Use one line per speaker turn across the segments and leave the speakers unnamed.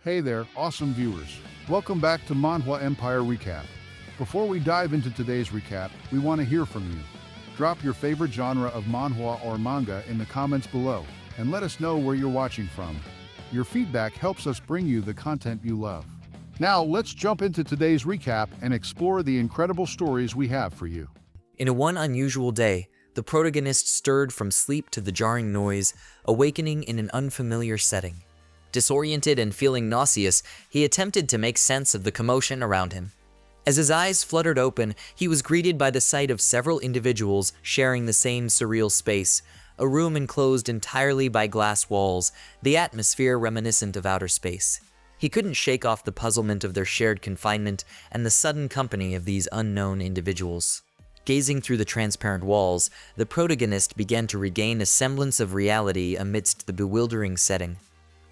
Hey there, awesome viewers. Welcome back to Manhwa Empire Recap. Before we dive into today's recap, we want to hear from you. Drop your favorite genre of manhwa or manga in the comments below, and let us know where you're watching from. Your feedback helps us bring you the content you love. Now, let's jump into today's recap and explore the incredible stories we have for you.
In one unusual day, the protagonist stirred from sleep to the jarring noise, awakening in an unfamiliar setting. Disoriented and feeling nauseous, he attempted to make sense of the commotion around him. As his eyes fluttered open, he was greeted by the sight of several individuals sharing the same surreal space, a room enclosed entirely by glass walls, the atmosphere reminiscent of outer space. He couldn't shake off the puzzlement of their shared confinement and the sudden company of these unknown individuals. Gazing through the transparent walls, the protagonist began to regain a semblance of reality amidst the bewildering setting.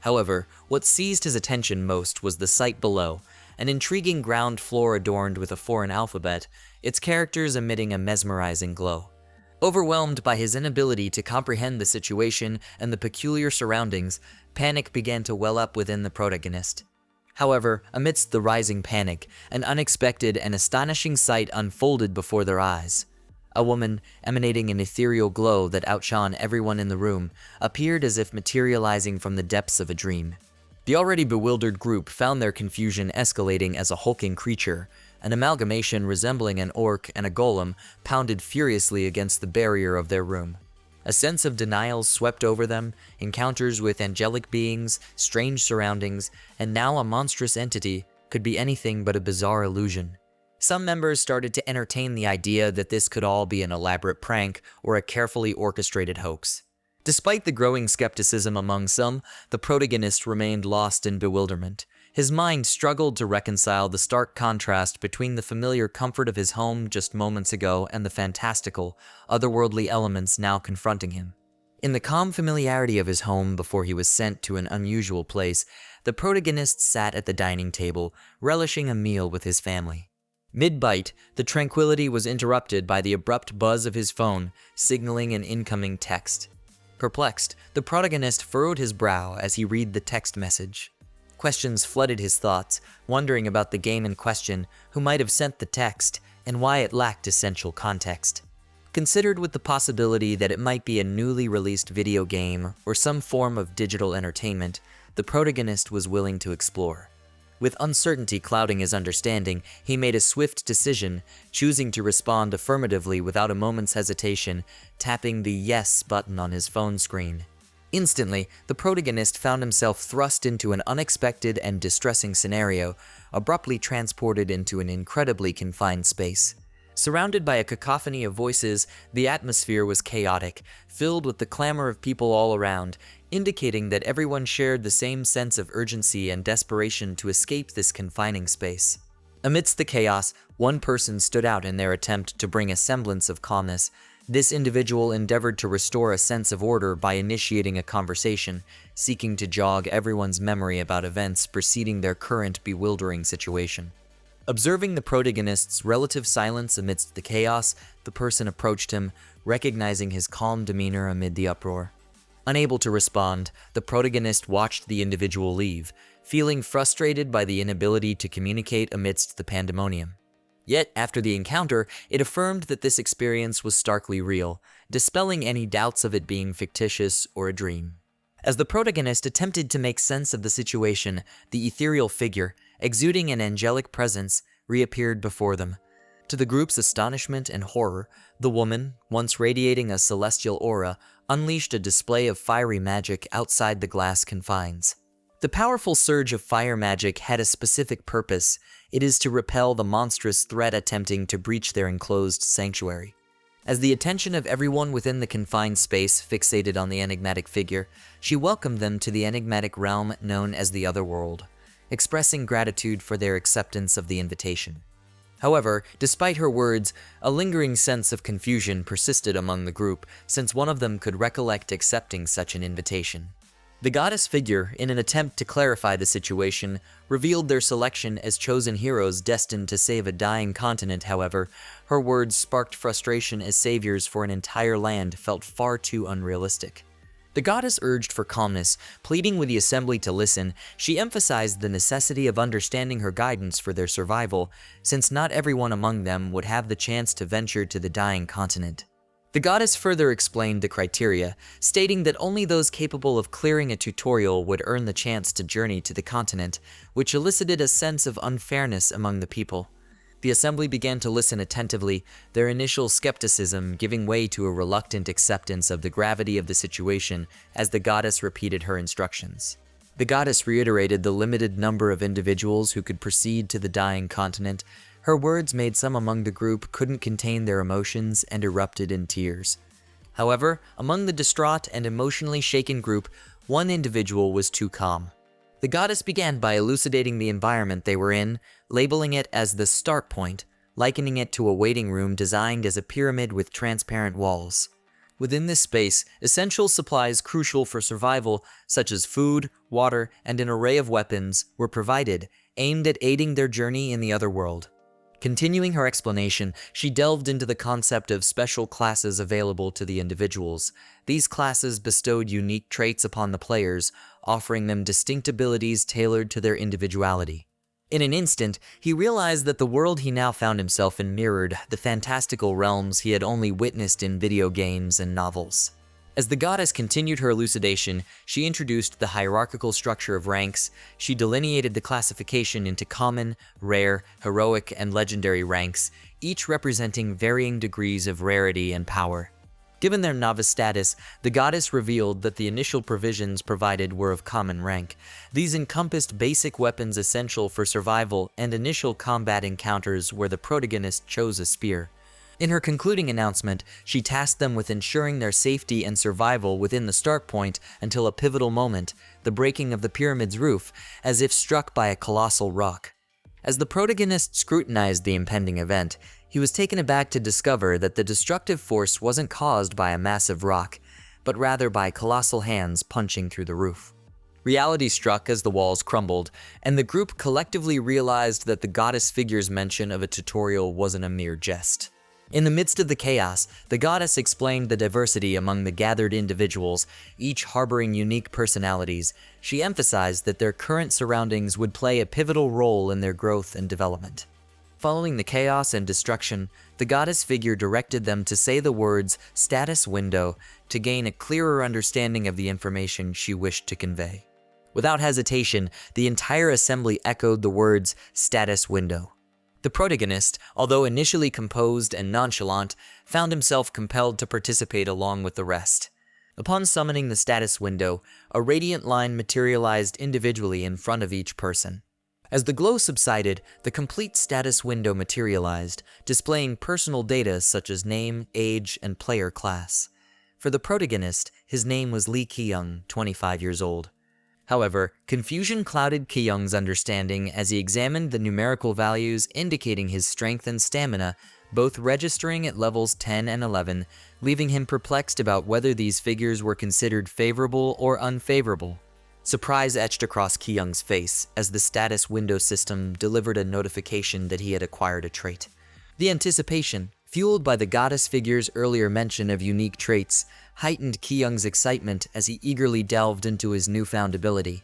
However, what seized his attention most was the sight below, an intriguing ground floor adorned with a foreign alphabet, its characters emitting a mesmerizing glow. Overwhelmed by his inability to comprehend the situation and the peculiar surroundings, panic began to well up within the protagonist. However, amidst the rising panic, an unexpected and astonishing sight unfolded before their eyes. A woman, emanating an ethereal glow that outshone everyone in the room, appeared as if materializing from the depths of a dream. The already bewildered group found their confusion escalating as a hulking creature, an amalgamation resembling an orc and a golem, pounded furiously against the barrier of their room. A sense of denial swept over them, encounters with angelic beings, strange surroundings, and now a monstrous entity could be anything but a bizarre illusion. Some members started to entertain the idea that this could all be an elaborate prank or a carefully orchestrated hoax. Despite the growing skepticism among some, the protagonist remained lost in bewilderment. His mind struggled to reconcile the stark contrast between the familiar comfort of his home just moments ago and the fantastical, otherworldly elements now confronting him. In the calm familiarity of his home before he was sent to an unusual place, the protagonist sat at the dining table, relishing a meal with his family. Mid-bite, the tranquility was interrupted by the abrupt buzz of his phone, signaling an incoming text. Perplexed, the protagonist furrowed his brow as he read the text message. Questions flooded his thoughts, wondering about the game in question, who might have sent the text, and why it lacked essential context. Considered with the possibility that it might be a newly released video game or some form of digital entertainment, the protagonist was willing to explore. With uncertainty clouding his understanding, he made a swift decision, choosing to respond affirmatively without a moment's hesitation, tapping the yes button on his phone screen. Instantly, the protagonist found himself thrust into an unexpected and distressing scenario, abruptly transported into an incredibly confined space. Surrounded by a cacophony of voices, the atmosphere was chaotic, filled with the clamor of people all around, indicating that everyone shared the same sense of urgency and desperation to escape this confining space. Amidst the chaos, one person stood out in their attempt to bring a semblance of calmness. This individual endeavored to restore a sense of order by initiating a conversation, seeking to jog everyone's memory about events preceding their current bewildering situation. Observing the protagonist's relative silence amidst the chaos, the person approached him, recognizing his calm demeanor amid the uproar. Unable to respond, the protagonist watched the individual leave, feeling frustrated by the inability to communicate amidst the pandemonium. Yet, after the encounter, it affirmed that this experience was starkly real, dispelling any doubts of it being fictitious or a dream. As the protagonist attempted to make sense of the situation, the ethereal figure, exuding an angelic presence, reappeared before them. To the group's astonishment and horror, the woman, once radiating a celestial aura, unleashed a display of fiery magic outside the glass confines. The powerful surge of fire magic had a specific purpose. It is to repel the monstrous threat attempting to breach their enclosed sanctuary. As the attention of everyone within the confined space fixated on the enigmatic figure, she welcomed them to the enigmatic realm known as the Otherworld, expressing gratitude for their acceptance of the invitation. However, despite her words, a lingering sense of confusion persisted among the group, since one of them could recollect accepting such an invitation. The goddess figure, in an attempt to clarify the situation, revealed their selection as chosen heroes destined to save a dying continent. However, her words sparked frustration as saviors for an entire land felt far too unrealistic. The goddess urged for calmness, pleading with the assembly to listen. She emphasized the necessity of understanding her guidance for their survival, since not everyone among them would have the chance to venture to the dying continent. The goddess further explained the criteria, stating that only those capable of clearing a tutorial would earn the chance to journey to the continent, which elicited a sense of unfairness among the people. The assembly began to listen attentively, their initial skepticism giving way to a reluctant acceptance of the gravity of the situation as the goddess repeated her instructions. The goddess reiterated the limited number of individuals who could proceed to the dying continent. Her words made some among the group couldn't contain their emotions and erupted in tears. However, among the distraught and emotionally shaken group, one individual was too calm. The goddess began by elucidating the environment they were in, labeling it as the start point, likening it to a waiting room designed as a pyramid with transparent walls. Within this space, essential supplies crucial for survival, such as food, water, and an array of weapons, were provided, aimed at aiding their journey in the other world. Continuing her explanation, she delved into the concept of special classes available to the individuals. These classes bestowed unique traits upon the players, offering them distinct abilities tailored to their individuality. In an instant, he realized that the world he now found himself in mirrored the fantastical realms he had only witnessed in video games and novels. As the goddess continued her elucidation, she introduced the hierarchical structure of ranks. She delineated the classification into common, rare, heroic, and legendary ranks, each representing varying degrees of rarity and power. Given their novice status, the goddess revealed that the initial provisions provided were of common rank. These encompassed basic weapons essential for survival and initial combat encounters where the protagonist chose a spear. In her concluding announcement, she tasked them with ensuring their safety and survival within the start point until a pivotal moment, the breaking of the pyramid's roof, as if struck by a colossal rock. As the protagonist scrutinized the impending event, he was taken aback to discover that the destructive force wasn't caused by a massive rock, but rather by colossal hands punching through the roof. Reality struck as the walls crumbled, and the group collectively realized that the goddess figure's mention of a tutorial wasn't a mere jest. In the midst of the chaos, the goddess explained the diversity among the gathered individuals, each harboring unique personalities. She emphasized that their current surroundings would play a pivotal role in their growth and development. Following the chaos and destruction, the goddess figure directed them to say the words "status window" to gain a clearer understanding of the information she wished to convey. Without hesitation, the entire assembly echoed the words "status window." The protagonist, although initially composed and nonchalant, found himself compelled to participate along with the rest. Upon summoning the status window, a radiant line materialized individually in front of each person. As the glow subsided, the complete status window materialized, displaying personal data such as name, age, and player class. For the protagonist, his name was Lee Ki-young, 25 years old. However, confusion clouded Ki-young's understanding as he examined the numerical values indicating his strength and stamina, both registering at levels 10 and 11, leaving him perplexed about whether these figures were considered favorable or unfavorable. Surprise etched across Ki-young's face as the status window system delivered a notification that he had acquired a trait. The anticipation, fueled by the goddess figure's earlier mention of unique traits, heightened Ki-young's excitement as he eagerly delved into his newfound ability.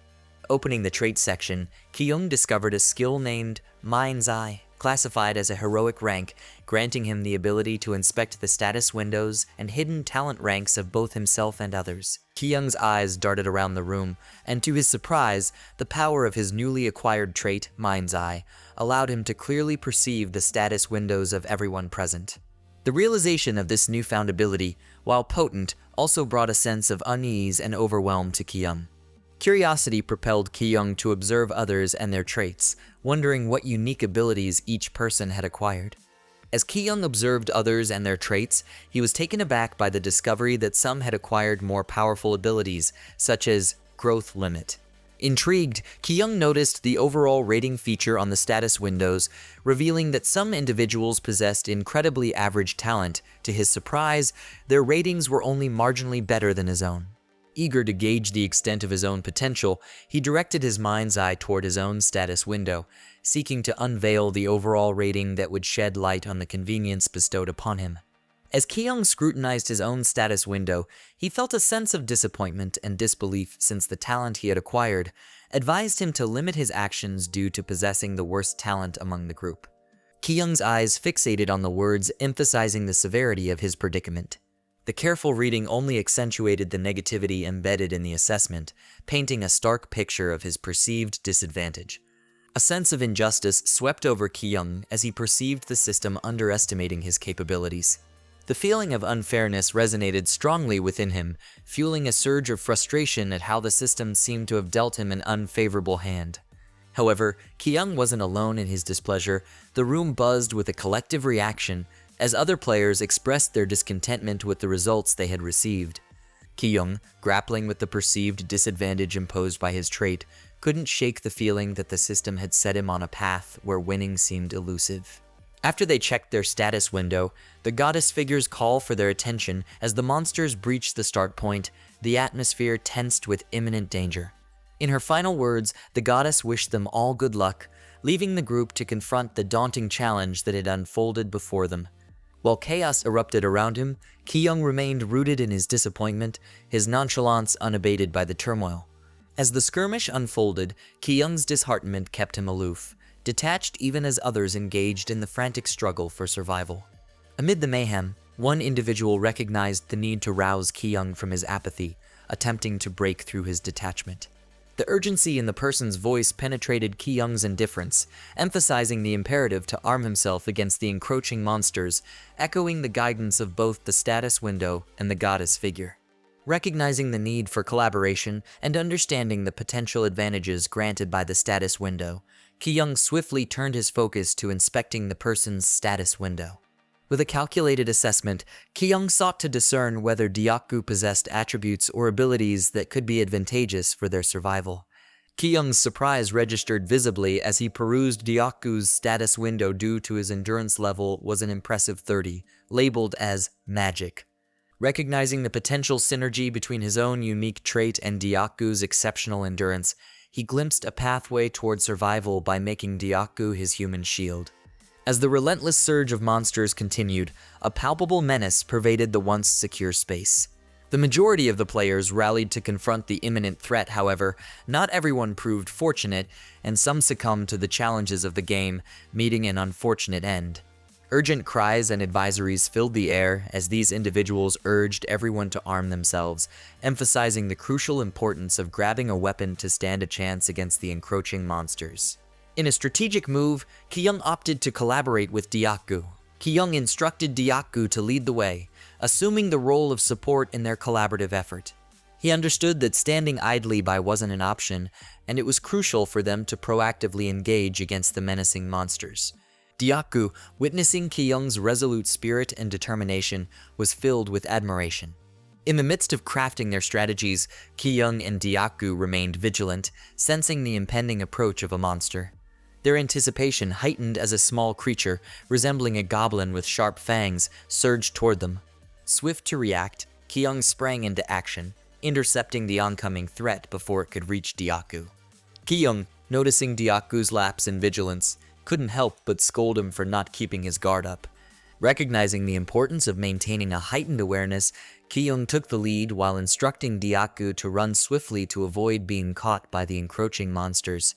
Opening the traits section, Ki-young discovered a skill named Mind's Eye, classified as a heroic rank, granting him the ability to inspect the status windows and hidden talent ranks of both himself and others. Ki-young's eyes darted around the room, and to his surprise, the power of his newly acquired trait, Mind's Eye, allowed him to clearly perceive the status windows of everyone present. The realization of this newfound ability, while potent, also brought a sense of unease and overwhelm to Ki-young. Curiosity propelled Ki-young to observe others and their traits, wondering what unique abilities each person had acquired. As Ki-young observed others and their traits, he was taken aback by the discovery that some had acquired more powerful abilities, such as growth limit. Intrigued, Ki-young noticed the overall rating feature on the status windows, revealing that some individuals possessed incredibly average talent. To his surprise, their ratings were only marginally better than his own. Eager to gauge the extent of his own potential, he directed his mind's eye toward his own status window, seeking to unveil the overall rating that would shed light on the convenience bestowed upon him. As Ki-young scrutinized his own status window, he felt a sense of disappointment and disbelief since the talent he had acquired advised him to limit his actions due to possessing the worst talent among the group. Ki-young's eyes fixated on the words emphasizing the severity of his predicament. The careful reading only accentuated the negativity embedded in the assessment, painting a stark picture of his perceived disadvantage. A sense of injustice swept over Ki-young as he perceived the system underestimating his capabilities. The feeling of unfairness resonated strongly within him, fueling a surge of frustration at how the system seemed to have dealt him an unfavorable hand. However, Ki-young wasn't alone in his displeasure. The room buzzed with a collective reaction as other players expressed their discontentment with the results they had received. Ki-young, grappling with the perceived disadvantage imposed by his trait, couldn't shake the feeling that the system had set him on a path where winning seemed elusive. After they checked their status window, the goddess figures call for their attention as the monsters breach the start point, the atmosphere tensed with imminent danger. In her final words, the goddess wished them all good luck, leaving the group to confront the daunting challenge that had unfolded before them. While chaos erupted around him, Ki-young remained rooted in his disappointment, his nonchalance unabated by the turmoil. As the skirmish unfolded, Ki-young's disheartenment kept him aloof, detached even as others engaged in the frantic struggle for survival. Amid the mayhem, one individual recognized the need to rouse Ki-young from his apathy, attempting to break through his detachment. The urgency in the person's voice penetrated Ki-young's indifference, emphasizing the imperative to arm himself against the encroaching monsters, echoing the guidance of both the status window and the goddess figure. Recognizing the need for collaboration and understanding the potential advantages granted by the status window, Ki-young swiftly turned his focus to inspecting the person's status window. With a calculated assessment, Ki-young sought to discern whether Dyaku possessed attributes or abilities that could be advantageous for their survival. Ki-young's surprise registered visibly as he perused Dyaku's status window due to his endurance level was an impressive 30, labeled as magic. Recognizing the potential synergy between his own unique trait and Dyaku's exceptional endurance, he glimpsed a pathway toward survival by making Dyaku his human shield. As the relentless surge of monsters continued, a palpable menace pervaded the once secure space. The majority of the players rallied to confront the imminent threat, however, not everyone proved fortunate, and some succumbed to the challenges of the game, meeting an unfortunate end. Urgent cries and advisories filled the air as these individuals urged everyone to arm themselves, emphasizing the crucial importance of grabbing a weapon to stand a chance against the encroaching monsters. In a strategic move, Ki-young opted to collaborate with Dyaku. Ki-young instructed Dyaku to lead the way, assuming the role of support in their collaborative effort. He understood that standing idly by wasn't an option, and it was crucial for them to proactively engage against the menacing monsters. Dyaku, witnessing Ki-young's resolute spirit and determination, was filled with admiration. In the midst of crafting their strategies, Ki-young and Dyaku remained vigilant, sensing the impending approach of a monster. Their anticipation heightened as a small creature, resembling a goblin with sharp fangs, surged toward them. Swift to react, Ki-young sprang into action, intercepting the oncoming threat before it could reach Dyaku. Ki-young, noticing Dyaku's lapse in vigilance, couldn't help but scold him for not keeping his guard up. Recognizing the importance of maintaining a heightened awareness, Ki-young took the lead while instructing Dyaku to run swiftly to avoid being caught by the encroaching monsters.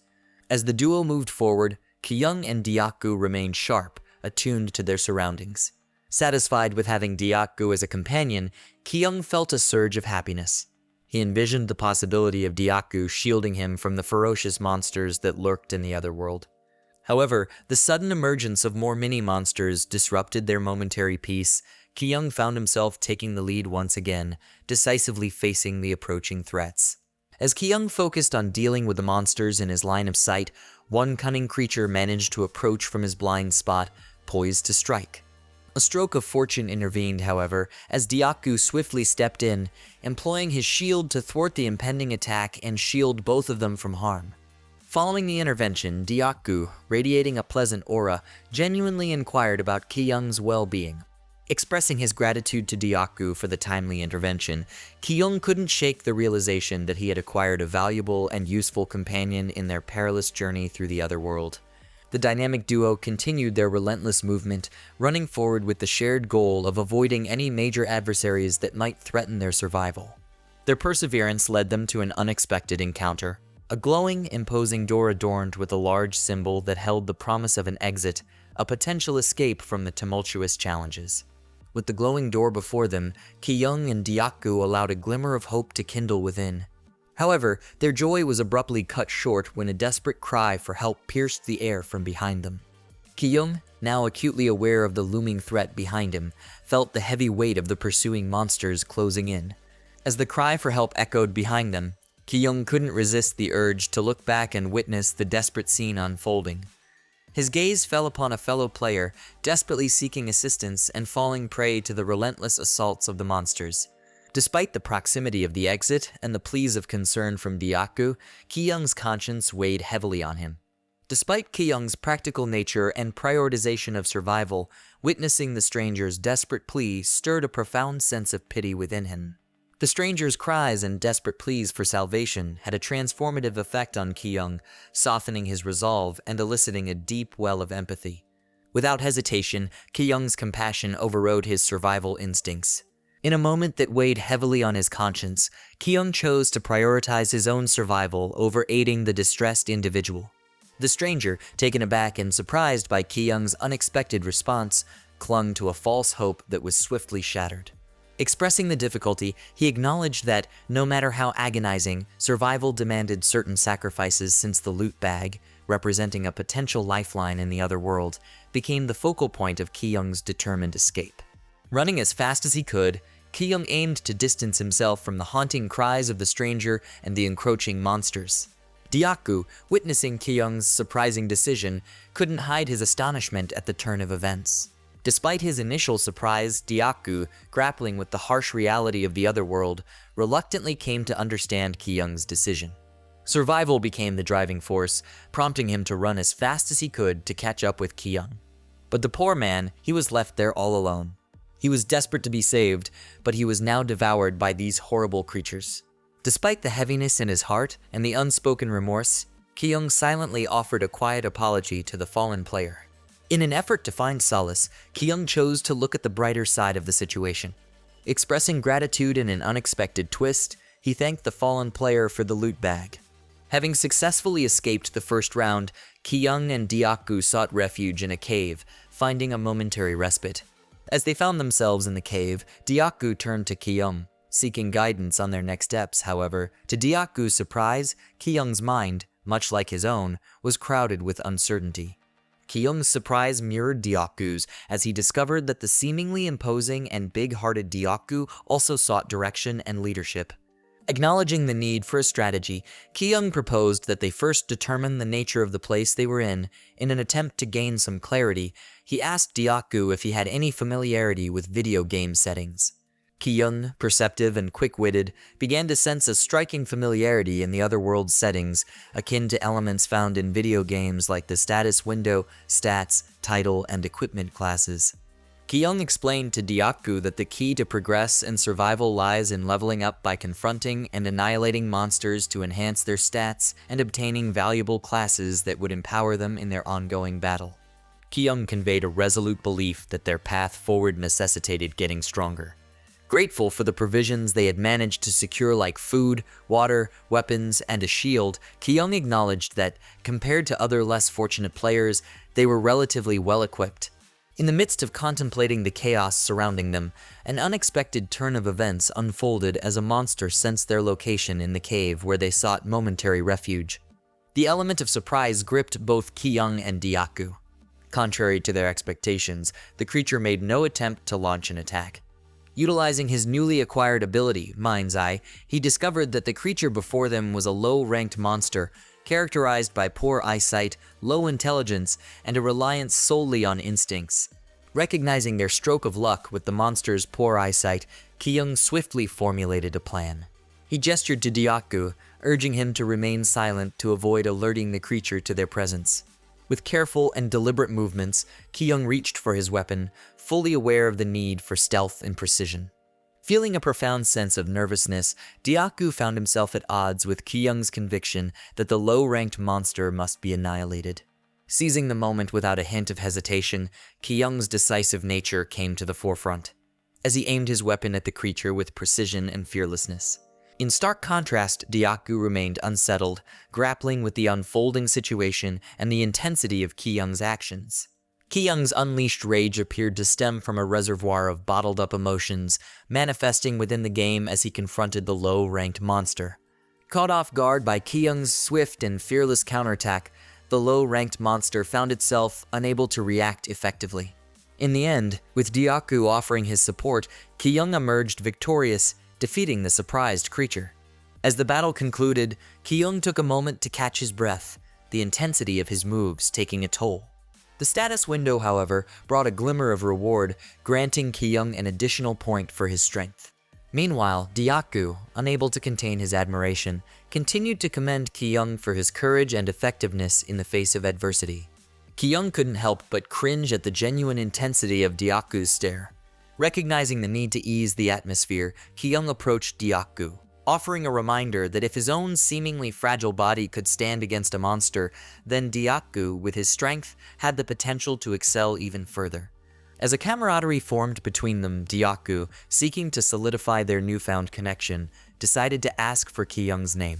As the duo moved forward, Ki-young and Dyaku remained sharp, attuned to their surroundings. Satisfied with having Dyaku as a companion, Ki-young felt a surge of happiness. He envisioned the possibility of Dyaku shielding him from the ferocious monsters that lurked in the other world. However, the sudden emergence of more mini-monsters disrupted their momentary peace. Ki-young found himself taking the lead once again, decisively facing the approaching threats. As Ki-young focused on dealing with the monsters in his line of sight, one cunning creature managed to approach from his blind spot, poised to strike. A stroke of fortune intervened, however, as Dyaku swiftly stepped in, employing his shield to thwart the impending attack and shield both of them from harm. Following the intervention, Dyaku, radiating a pleasant aura, genuinely inquired about Ki-young's well-being. Expressing his gratitude to Dyaku for the timely intervention, Ki-young couldn't shake the realization that he had acquired a valuable and useful companion in their perilous journey through the other world. The dynamic duo continued their relentless movement, running forward with the shared goal of avoiding any major adversaries that might threaten their survival. Their perseverance led them to an unexpected encounter. A glowing, imposing door adorned with a large symbol that held the promise of an exit, a potential escape from the tumultuous challenges. With the glowing door before them, Ki-young and Dyaku allowed a glimmer of hope to kindle within. However, their joy was abruptly cut short when a desperate cry for help pierced the air from behind them. Ki-young, now acutely aware of the looming threat behind him, felt the heavy weight of the pursuing monsters closing in. As the cry for help echoed behind them, Ki-young couldn't resist the urge to look back and witness the desperate scene unfolding. His gaze fell upon a fellow player, desperately seeking assistance and falling prey to the relentless assaults of the monsters. Despite the proximity of the exit and the pleas of concern from Dyaku, Ki-young's conscience weighed heavily on him. Despite Ki-young's practical nature and prioritization of survival, witnessing the stranger's desperate plea stirred a profound sense of pity within him. The stranger's cries and desperate pleas for salvation had a transformative effect on Ki-young, softening his resolve and eliciting a deep well of empathy. Without hesitation, Ki-young's compassion overrode his survival instincts. In a moment that weighed heavily on his conscience, Ki-young chose to prioritize his own survival over aiding the distressed individual. The stranger, taken aback and surprised by Ki-young's unexpected response, clung to a false hope that was swiftly shattered. Expressing the difficulty, he acknowledged that, no matter how agonizing, survival demanded certain sacrifices since the loot bag, representing a potential lifeline in the other world, became the focal point of Ki-young's determined escape. Running as fast as he could, Ki-young aimed to distance himself from the haunting cries of the stranger and the encroaching monsters. Dyaku, witnessing Ki-young's surprising decision, couldn't hide his astonishment at the turn of events. Despite his initial surprise, Dyaku, grappling with the harsh reality of the other world, reluctantly came to understand Ki-young's decision. Survival became the driving force, prompting him to run as fast as he could to catch up with Ki-young. But the poor man, he was left there all alone. He was desperate to be saved, but he was now devoured by these horrible creatures. Despite the heaviness in his heart and the unspoken remorse, Ki-young silently offered a quiet apology to the fallen player. In an effort to find solace, Ki-young chose to look at the brighter side of the situation. Expressing gratitude in an unexpected twist, he thanked the fallen player for the loot bag. Having successfully escaped the first round, Ki-young and Dyaku sought refuge in a cave, finding a momentary respite. As they found themselves in the cave, Dyaku turned to Ki-young, seeking guidance on their next steps. However, to Dyaku's surprise, Ki-young's mind, much like his own, was crowded with uncertainty. Ki-young's surprise mirrored Dyaku's as he discovered that the seemingly imposing and big-hearted Dyaku also sought direction and leadership. Acknowledging the need for a strategy, Ki-young proposed that they first determine the nature of the place they were in an attempt to gain some clarity. He asked Dyaku if he had any familiarity with video game settings. Ki-young, perceptive and quick-witted, began to sense a striking familiarity in the other world's settings, akin to elements found in video games like the status window, stats, title, and equipment classes. Ki-young explained to Dyaku that the key to progress and survival lies in leveling up by confronting and annihilating monsters to enhance their stats and obtaining valuable classes that would empower them in their ongoing battle. Ki-young conveyed a resolute belief that their path forward necessitated getting stronger. Grateful for the provisions they had managed to secure like food, water, weapons, and a shield, Ki-young acknowledged that, compared to other less fortunate players, they were relatively well-equipped. In the midst of contemplating the chaos surrounding them, an unexpected turn of events unfolded as a monster sensed their location in the cave where they sought momentary refuge. The element of surprise gripped both Ki-young and Dyaku. Contrary to their expectations, the creature made no attempt to launch an attack. Utilizing his newly acquired ability, Mind's Eye, he discovered that the creature before them was a low-ranked monster, characterized by poor eyesight, low intelligence, and a reliance solely on instincts. Recognizing their stroke of luck with the monster's poor eyesight, Ki-young swiftly formulated a plan. He gestured to Dyaku, urging him to remain silent to avoid alerting the creature to their presence. With careful and deliberate movements, Ki-young reached for his weapon, fully aware of the need for stealth and precision. Feeling a profound sense of nervousness, Dyaku found himself at odds with Ki-young's conviction that the low-ranked monster must be annihilated. Seizing the moment without a hint of hesitation, Ki-young's decisive nature came to the forefront, as he aimed his weapon at the creature with precision and fearlessness. In stark contrast, Dyaku remained unsettled, grappling with the unfolding situation and the intensity of Ki-young's actions. Ki-young's unleashed rage appeared to stem from a reservoir of bottled-up emotions, manifesting within the game as he confronted the low-ranked monster. Caught off guard by Ki-young's swift and fearless counterattack, the low-ranked monster found itself unable to react effectively. In the end, with Dyaku offering his support, Ki-young emerged victorious, defeating the surprised creature. As the battle concluded, Ki-young took a moment to catch his breath, the intensity of his moves taking a toll. The status window, however, brought a glimmer of reward, granting Ki-young an additional point for his strength. Meanwhile, Dyaku, unable to contain his admiration, continued to commend Ki-young for his courage and effectiveness in the face of adversity. Ki-young couldn't help but cringe at the genuine intensity of Dyaku's stare. Recognizing the need to ease the atmosphere, Ki-young approached Dyaku, offering a reminder that if his own seemingly fragile body could stand against a monster, then Dyaku, with his strength, had the potential to excel even further. As a camaraderie formed between them, Dyaku, seeking to solidify their newfound connection, decided to ask for Ki-young's name.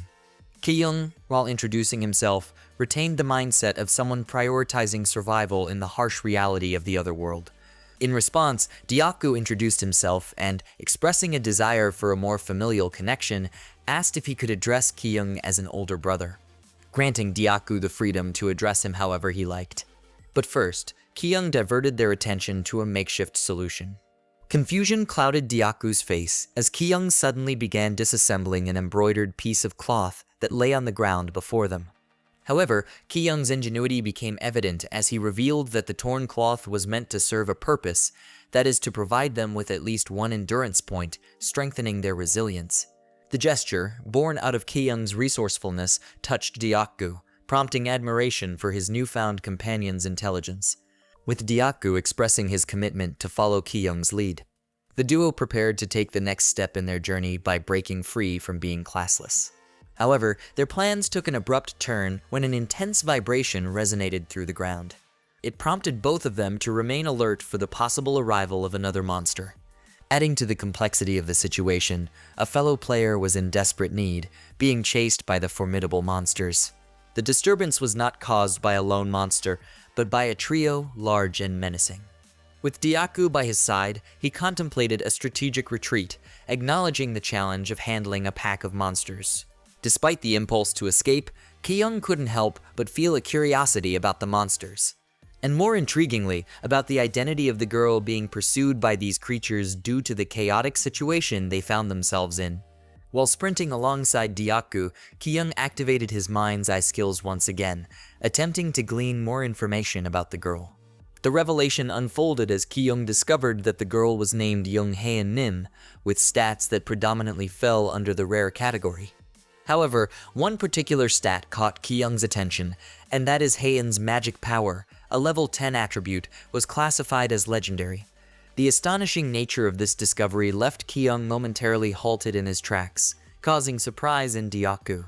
Ki-young, while introducing himself, retained the mindset of someone prioritizing survival in the harsh reality of the other world. In response, Dyaku introduced himself and, expressing a desire for a more familial connection, asked if he could address Ki-young as an older brother, granting Dyaku the freedom to address him however he liked. But first, Ki-young diverted their attention to a makeshift solution. Confusion clouded Dyaku's face as Ki-young suddenly began disassembling an embroidered piece of cloth that lay on the ground before them. However, Ki-young's ingenuity became evident as he revealed that the torn cloth was meant to serve a purpose, that is to provide them with at least one endurance point, strengthening their resilience. The gesture, born out of Ki-young's resourcefulness, touched Dyaku, prompting admiration for his newfound companion's intelligence. With Dyaku expressing his commitment to follow Ki-young's lead, the duo prepared to take the next step in their journey by breaking free from being classless. However, their plans took an abrupt turn when an intense vibration resonated through the ground. It prompted both of them to remain alert for the possible arrival of another monster. Adding to the complexity of the situation, a fellow player was in desperate need, being chased by the formidable monsters. The disturbance was not caused by a lone monster, but by a trio large and menacing. With Dyaku by his side, he contemplated a strategic retreat, acknowledging the challenge of handling a pack of monsters. Despite the impulse to escape, Ki-young couldn't help but feel a curiosity about the monsters, and more intriguingly, about the identity of the girl being pursued by these creatures due to the chaotic situation they found themselves in. While sprinting alongside Dyaku, Ki-young activated his mind's eye skills once again, attempting to glean more information about the girl. The revelation unfolded as Ki-young discovered that the girl was named Young-hae Nim, with stats that predominantly fell under the rare category. However, one particular stat caught Ki-young's attention, and that is Haeun's magic power, a level 10 attribute, was classified as legendary. The astonishing nature of this discovery left Ki-young momentarily halted in his tracks, causing surprise in Dyaku.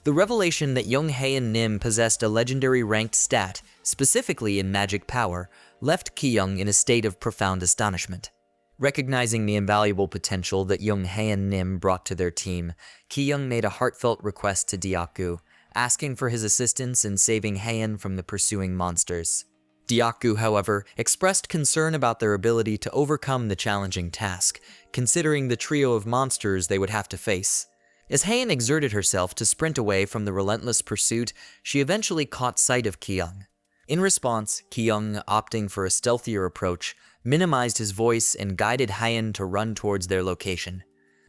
The revelation that Young-hae Nim possessed a legendary ranked stat, specifically in magic power, left Ki-young in a state of profound astonishment. Recognizing the invaluable potential that Young-hae Nim brought to their team, Ki-young made a heartfelt request to Dyaku, asking for his assistance in saving Haeun from the pursuing monsters. Dyaku, however, expressed concern about their ability to overcome the challenging task, considering the trio of monsters they would have to face. As Haeun exerted herself to sprint away from the relentless pursuit, she eventually caught sight of Ki-young. In response, Ki-young, opting for a stealthier approach, minimized his voice and guided Haeun to run towards their location.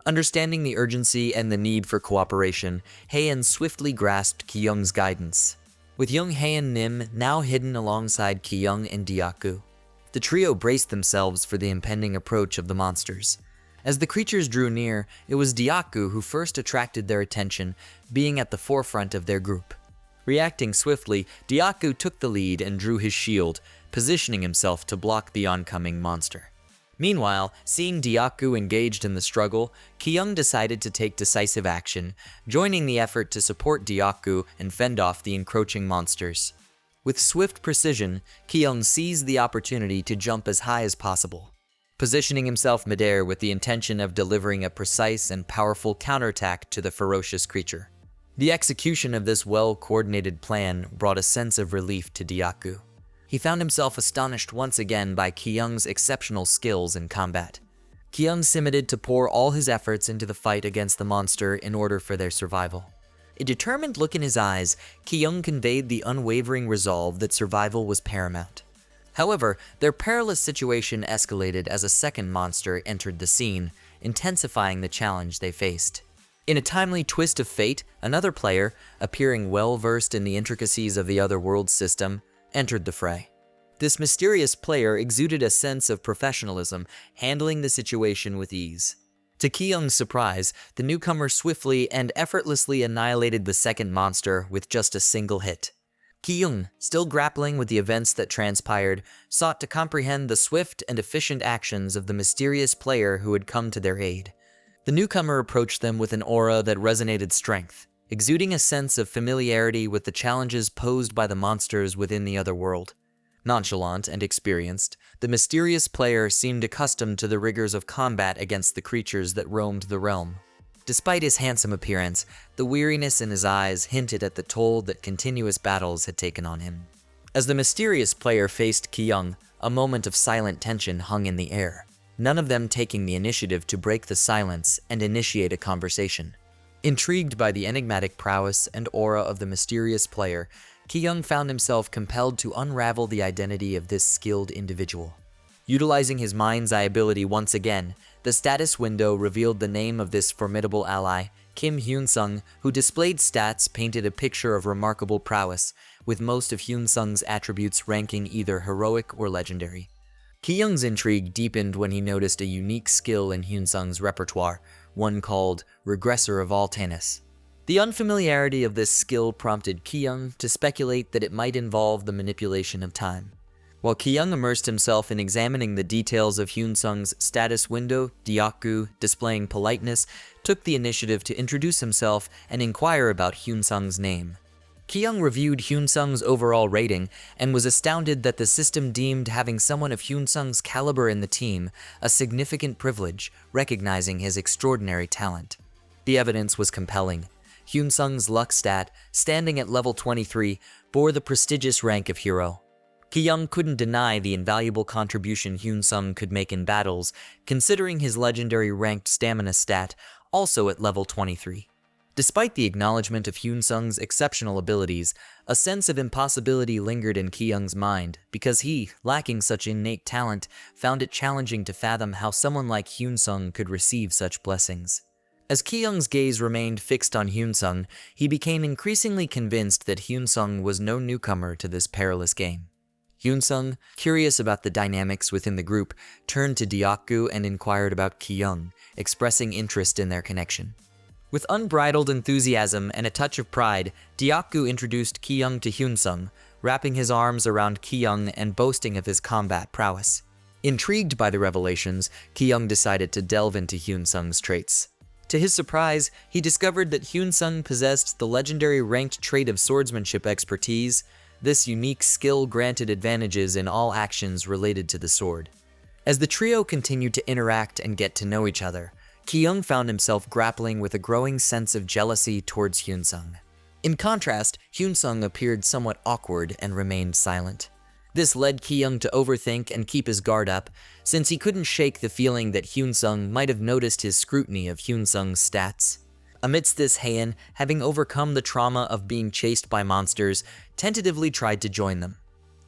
Understanding the urgency and the need for cooperation, Haeun swiftly grasped Ki-young's guidance. With Young-hae Nim now hidden alongside Ki-young and Dyaku, the trio braced themselves for the impending approach of the monsters. As the creatures drew near, it was Dyaku who first attracted their attention, being at the forefront of their group. Reacting swiftly, Dyaku took the lead and drew his shield, positioning himself to block the oncoming monster. Meanwhile, seeing Dyaku engaged in the struggle, Ki-young decided to take decisive action, joining the effort to support Dyaku and fend off the encroaching monsters. With swift precision, Kyung seized the opportunity to jump as high as possible, positioning himself midair with the intention of delivering a precise and powerful counterattack to the ferocious creature. The execution of this well-coordinated plan brought a sense of relief to Dyaku. He found himself astonished once again by Kyung's exceptional skills in combat. Kyung submitted to pour all his efforts into the fight against the monster in order for their survival. A determined look in his eyes, Kyung conveyed the unwavering resolve that survival was paramount. However, their perilous situation escalated as a second monster entered the scene, intensifying the challenge they faced. In a timely twist of fate, another player, appearing well-versed in the intricacies of the other world system, entered the fray. This mysterious player exuded a sense of professionalism, handling the situation with ease. To Kyung's surprise, the newcomer swiftly and effortlessly annihilated the second monster with just a single hit. Kyung, still grappling with the events that transpired, sought to comprehend the swift and efficient actions of the mysterious player who had come to their aid. The newcomer approached them with an aura that resonated strength, exuding a sense of familiarity with the challenges posed by the monsters within the other world. Nonchalant and experienced, the mysterious player seemed accustomed to the rigors of combat against the creatures that roamed the realm. Despite his handsome appearance, the weariness in his eyes hinted at the toll that continuous battles had taken on him. As the mysterious player faced Kyung, a moment of silent tension hung in the air, none of them taking the initiative to break the silence and initiate a conversation. Intrigued by the enigmatic prowess and aura of the mysterious player, Kyung found himself compelled to unravel the identity of this skilled individual. Utilizing his mind's eye ability once again, the status window revealed the name of this formidable ally, Kim Hyun-sung, who displayed stats painted a picture of remarkable prowess, with most of Hyun-sung's attributes ranking either heroic or legendary. Kyung's intrigue deepened when he noticed a unique skill in Hyun-sung's repertoire, one called Regressor of Altanus. The unfamiliarity of this skill prompted Kyung to speculate that it might involve the manipulation of time. While Kyung immersed himself in examining the details of Hyun-sung's status window, Dyaku, displaying politeness, took the initiative to introduce himself and inquire about Hyun-sung's name. Kyung reviewed Hyun-sung's overall rating and was astounded that the system deemed having someone of Hyun-sung's caliber in the team a significant privilege, recognizing his extraordinary talent. The evidence was compelling. Hyun-sung's luck stat, standing at level 23, bore the prestigious rank of hero. Kyung couldn't deny the invaluable contribution Hyun-sung could make in battles, considering his legendary ranked stamina stat, also at level 23. Despite the acknowledgement of Hyun-sung's exceptional abilities, a sense of impossibility lingered in Kyung's mind because he, lacking such innate talent, found it challenging to fathom how someone like Hyun-sung could receive such blessings. As Kyung's gaze remained fixed on Hyun-sung, he became increasingly convinced that Hyun-sung was no newcomer to this perilous game. Hyun-sung, curious about the dynamics within the group, turned to Dyaku and inquired about Kyung, expressing interest in their connection. With unbridled enthusiasm and a touch of pride, Dyaku introduced Kyung to Hyun-sung, wrapping his arms around Kyung and boasting of his combat prowess. Intrigued by the revelations, Kyung decided to delve into Hyun-sung's traits. To his surprise, he discovered that Hyun-sung possessed the legendary ranked trait of swordsmanship expertise. This unique skill granted advantages in all actions related to the sword. As the trio continued to interact and get to know each other, Kyung found himself grappling with a growing sense of jealousy towards Hyun-sung. In contrast, Hyun-sung appeared somewhat awkward and remained silent. This led Kyung to overthink and keep his guard up, since he couldn't shake the feeling that Hyun-sung might have noticed his scrutiny of Hyun-sung's stats. Amidst this, Haein, having overcome the trauma of being chased by monsters, tentatively tried to join them.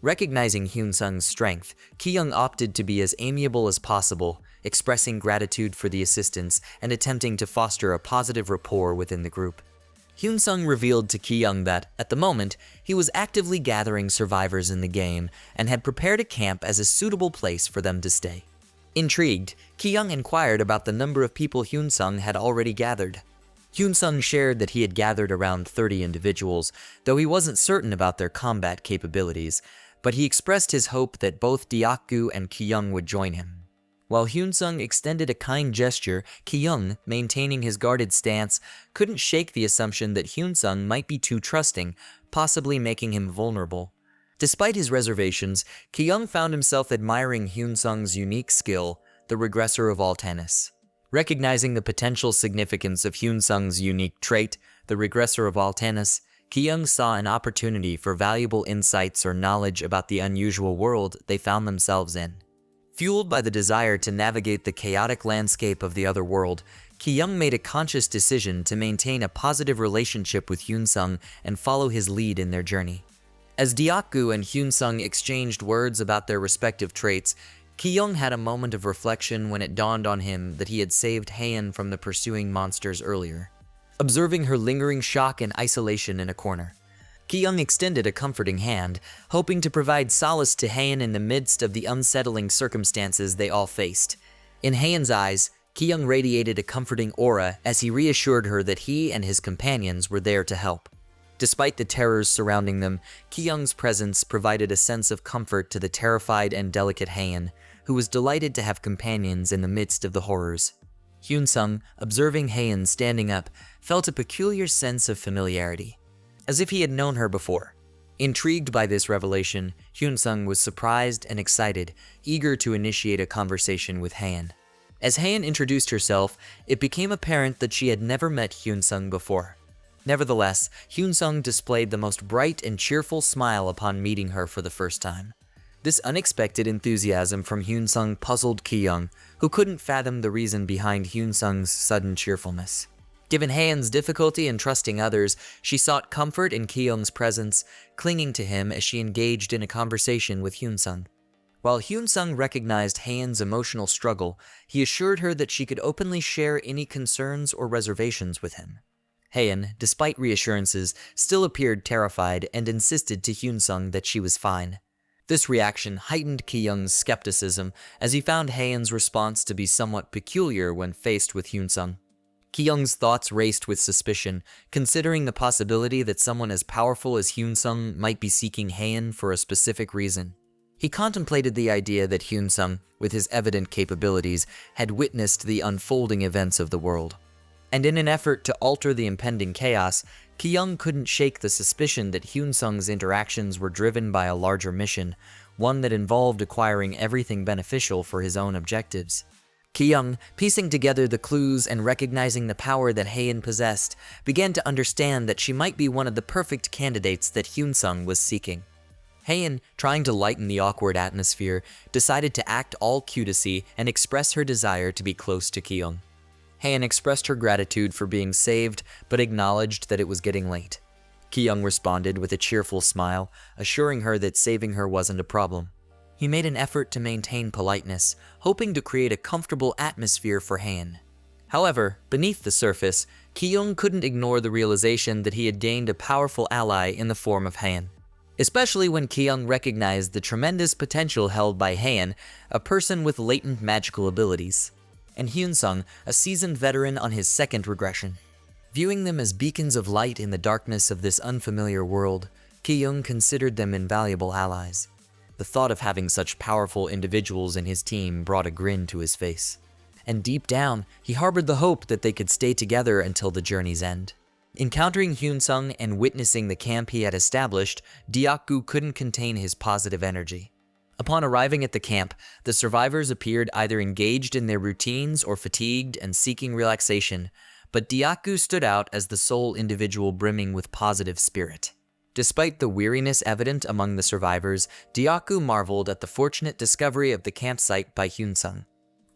Recognizing Hyun-sung's strength, Kyung opted to be as amiable as possible, expressing gratitude for the assistance and attempting to foster a positive rapport within the group. Hyun-sung revealed to Kyung that, at the moment, he was actively gathering survivors in the game and had prepared a camp as a suitable place for them to stay. Intrigued, Kyung inquired about the number of people Hyun-sung had already gathered. Hyun-sung shared that he had gathered around 30 individuals, though he wasn't certain about their combat capabilities, but he expressed his hope that both Dyaku and Kyung would join him. While Hyun-sung extended a kind gesture, Kyung, maintaining his guarded stance, couldn't shake the assumption that Hyun-sung might be too trusting, possibly making him vulnerable. Despite his reservations, Ki-young found himself admiring Hyun-sung's unique skill, the regressor of all tennis. Recognizing the potential significance of Hyun-sung's unique trait, the regressor of all tennis, Ki-young saw an opportunity for valuable insights or knowledge about the unusual world they found themselves in. Fueled by the desire to navigate the chaotic landscape of the other world, Ki-young made a conscious decision to maintain a positive relationship with Hyun-sung and follow his lead in their journey. As Deok-gu and Hyun-sung exchanged words about their respective traits, Ki-young had a moment of reflection when it dawned on him that he had saved Haein from the pursuing monsters earlier. Observing her lingering shock and isolation in a corner, Ki-young extended a comforting hand, hoping to provide solace to Haein in the midst of the unsettling circumstances they all faced. In Haein's eyes, Ki-young radiated a comforting aura as he reassured her that he and his companions were there to help. Despite the terrors surrounding them, Ki-young's presence provided a sense of comfort to the terrified and delicate Haein, who was delighted to have companions in the midst of the horrors. Hyun-sung, observing Haein standing up, felt a peculiar sense of familiarity, as if he had known her before. Intrigued by this revelation, Hyun-sung was surprised and excited, eager to initiate a conversation with Haein. As Haein introduced herself, it became apparent that she had never met Hyun-sung before. Nevertheless, Hyun-sung displayed the most bright and cheerful smile upon meeting her for the first time. This unexpected enthusiasm from Hyun-sung puzzled Ki-young, who couldn't fathom the reason behind Hyun-sung's sudden cheerfulness. Given Haein's difficulty in trusting others, she sought comfort in Ki-young's presence, clinging to him as she engaged in a conversation with Hyun-sung. While Hyun-sung recognized Haein's emotional struggle, he assured her that she could openly share any concerns or reservations with him. Haein, despite reassurances, still appeared terrified and insisted to Hyun-sung that she was fine. This reaction heightened Ki-young's skepticism, as he found Haein's response to be somewhat peculiar when faced with Hyun-sung. Ki-young's thoughts raced with suspicion, considering the possibility that someone as powerful as Hyun-sung might be seeking Haein for a specific reason. He contemplated the idea that Hyun-sung, with his evident capabilities, had witnessed the unfolding events of the world. And in an effort to alter the impending chaos, Ki-young couldn't shake the suspicion that Hyun-sung's interactions were driven by a larger mission, one that involved acquiring everything beneficial for his own objectives. Ki-young, piecing together the clues and recognizing the power that Haein possessed, began to understand that she might be one of the perfect candidates that Hyun-sung was seeking. Haein, trying to lighten the awkward atmosphere, decided to act all cutacy and express her desire to be close to Ki-young. Haein expressed her gratitude for being saved, but acknowledged that it was getting late. Ki-young responded with a cheerful smile, assuring her that saving her wasn't a problem. He made an effort to maintain politeness, hoping to create a comfortable atmosphere for Haein. However, beneath the surface, Ki-young couldn't ignore the realization that he had gained a powerful ally in the form of Haein. Especially when Ki-young recognized the tremendous potential held by Haein, a person with latent magical abilities, and Hyun-sung, a seasoned veteran on his second regression. Viewing them as beacons of light in the darkness of this unfamiliar world, Ki-young considered them invaluable allies. The thought of having such powerful individuals in his team brought a grin to his face. And deep down, he harbored the hope that they could stay together until the journey's end. Encountering Hyun-sung and witnessing the camp he had established, Deok-gu couldn't contain his positive energy. Upon arriving at the camp, the survivors appeared either engaged in their routines or fatigued and seeking relaxation, but Deok-gu stood out as the sole individual brimming with positive spirit. Despite the weariness evident among the survivors, Deok-gu marveled at the fortunate discovery of the campsite by Hyun-sung.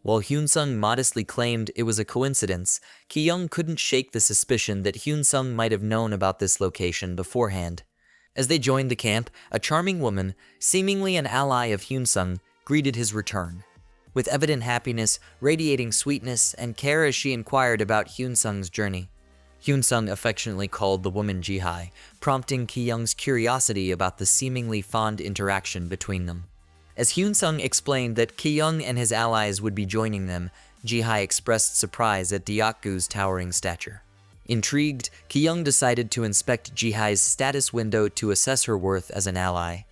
While Hyun-sung modestly claimed it was a coincidence, Ki-young couldn't shake the suspicion that Hyun-sung might have known about this location beforehand. As they joined the camp, a charming woman, seemingly an ally of Hyun-sung, greeted his return. With evident happiness, radiating sweetness, and care as she inquired about Hyun-sung's journey. Hyun-sung affectionately called the woman Ji-hai, prompting Ki-young's curiosity about the seemingly fond interaction between them. As Hyun-sung explained that Ki-young and his allies would be joining them, Ji-hai expressed surprise at Deok-gu's towering stature. Intrigued, Ki-young decided to inspect Ji-hai's status window to assess her worth as an ally.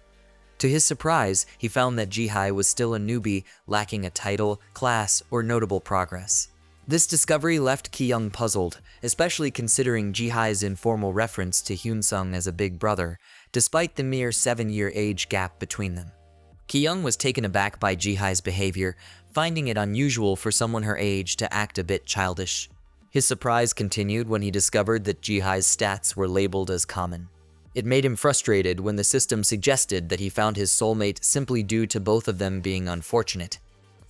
To his surprise, he found that Ji-hai was still a newbie, lacking a title, class, or notable progress. This discovery left Ki-young puzzled, especially considering Ji-hai's informal reference to Hyun-sung as a big brother, despite the mere 7-year age gap between them. Ki-young was taken aback by Ji-hai's behavior, finding it unusual for someone her age to act a bit childish. His surprise continued when he discovered that Ji-hai's stats were labeled as common. It made him frustrated when the system suggested that he found his soulmate simply due to both of them being unfortunate.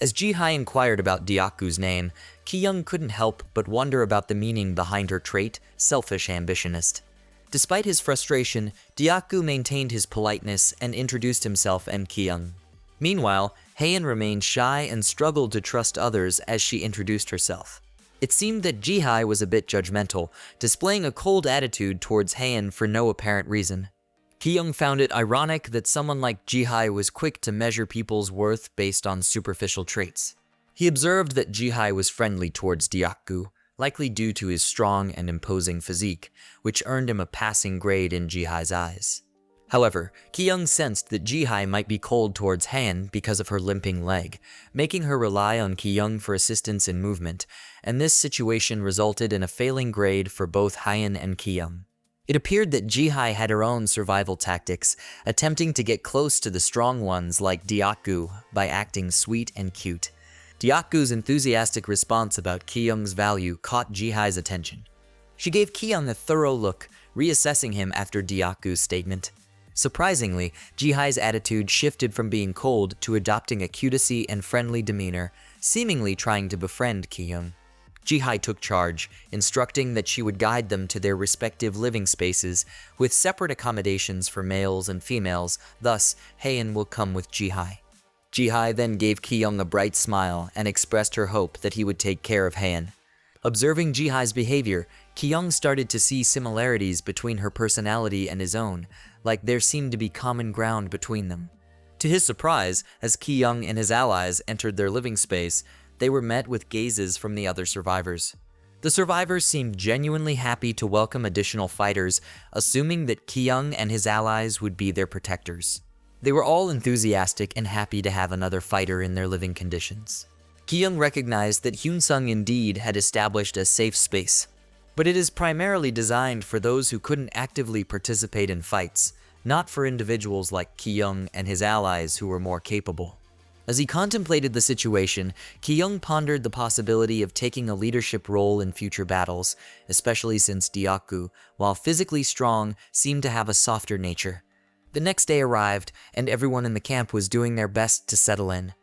As Ji-hai inquired about Dyaku's name, Ki-young couldn't help but wonder about the meaning behind her trait, selfish ambitionist. Despite his frustration, Dyaku maintained his politeness and introduced himself and Ki-young. Meanwhile, Heian remained shy and struggled to trust others as she introduced herself. It seemed that Ji-hai was a bit judgmental, displaying a cold attitude towards Heian for no apparent reason. Ki-young found it ironic that someone like Ji-hai was quick to measure people's worth based on superficial traits. He observed that Ji-hai was friendly towards Dyaku, likely due to his strong and imposing physique, which earned him a passing grade in Ji-hai's eyes. However, Ki-young sensed that Ji-hai might be cold towards Heian because of her limping leg, making her rely on Ki-young for assistance in movement, and this situation resulted in a failing grade for both Heian and Ki-young. It appeared that Ji-hai had her own survival tactics, attempting to get close to the strong ones like Dyaku by acting sweet and cute. Dyaku's enthusiastic response about Ki-young's value caught Ji-hai's attention. She gave Ki-young a thorough look, reassessing him after Dyaku's statement. Surprisingly, Ji-hai's attitude shifted from being cold to adopting a cutesy and friendly demeanor, seemingly trying to befriend Ki-young. Ji-hai took charge, instructing that she would guide them to their respective living spaces, with separate accommodations for males and females, thus, Heian will come with Ji-hai. Ji-hai then gave Ki-young a bright smile and expressed her hope that he would take care of Heian. Observing Ji-hai's behavior, Ki-young started to see similarities between her personality and his own, like there seemed to be common ground between them. To his surprise, as Ki-young and his allies entered their living space, they were met with gazes from the other survivors. The survivors seemed genuinely happy to welcome additional fighters, assuming that Ki-young and his allies would be their protectors. They were all enthusiastic and happy to have another fighter in their living conditions. Ki-young recognized that Hyun-sung indeed had established a safe space, but it is primarily designed for those who couldn't actively participate in fights, not for individuals like Ki-young and his allies who were more capable. As he contemplated the situation, Ki-young pondered the possibility of taking a leadership role in future battles, especially since Dyaku, while physically strong, seemed to have a softer nature. The next day arrived, and everyone in the camp was doing their best to settle in.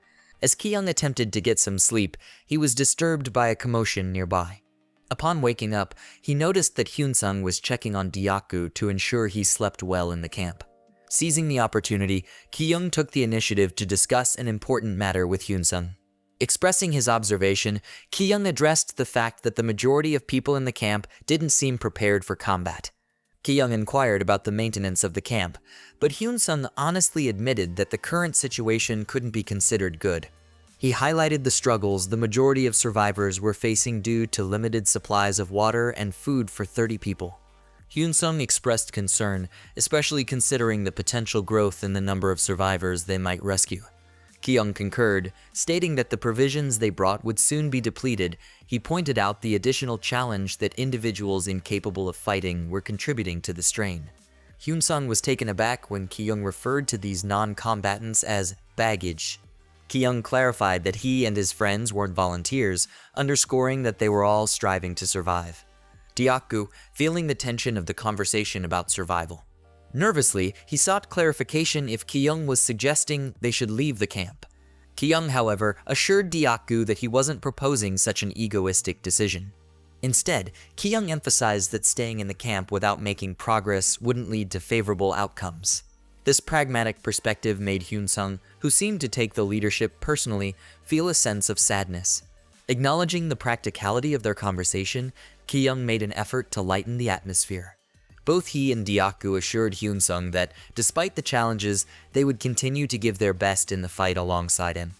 As Ki-young attempted to get some sleep, he was disturbed by a commotion nearby. Upon waking up, he noticed that Hyun-sung was checking on Dyaku to ensure he slept well in the camp. Seizing the opportunity, Ki-young took the initiative to discuss an important matter with Hyun-sung. Expressing his observation, Ki-young addressed the fact that the majority of people in the camp didn't seem prepared for combat. Ki-young inquired about the maintenance of the camp, but Hyun-sung honestly admitted that the current situation couldn't be considered good. He highlighted the struggles the majority of survivors were facing due to limited supplies of water and food for 30 people. Hyun-sung expressed concern, especially considering the potential growth in the number of survivors they might rescue. Ki-young concurred, stating that the provisions they brought would soon be depleted. He pointed out the additional challenge that individuals incapable of fighting were contributing to the strain. Hyun-sung was taken aback when Ki-young referred to these non-combatants as baggage. Ki-young clarified that he and his friends weren't volunteers, underscoring that they were all striving to survive. Dyaku, feeling the tension of the conversation about survival. Nervously, he sought clarification if Ki-young was suggesting they should leave the camp. Ki-young, however, assured Dyaku that he wasn't proposing such an egoistic decision. Instead, Ki-young emphasized that staying in the camp without making progress wouldn't lead to favorable outcomes. This pragmatic perspective made Hyun-sung, who seemed to take the leadership personally, feel a sense of sadness. Acknowledging the practicality of their conversation, Ki-young made an effort to lighten the atmosphere. Both he and Dyaku assured Hyun-sung that, despite the challenges, they would continue to give their best in the fight alongside him.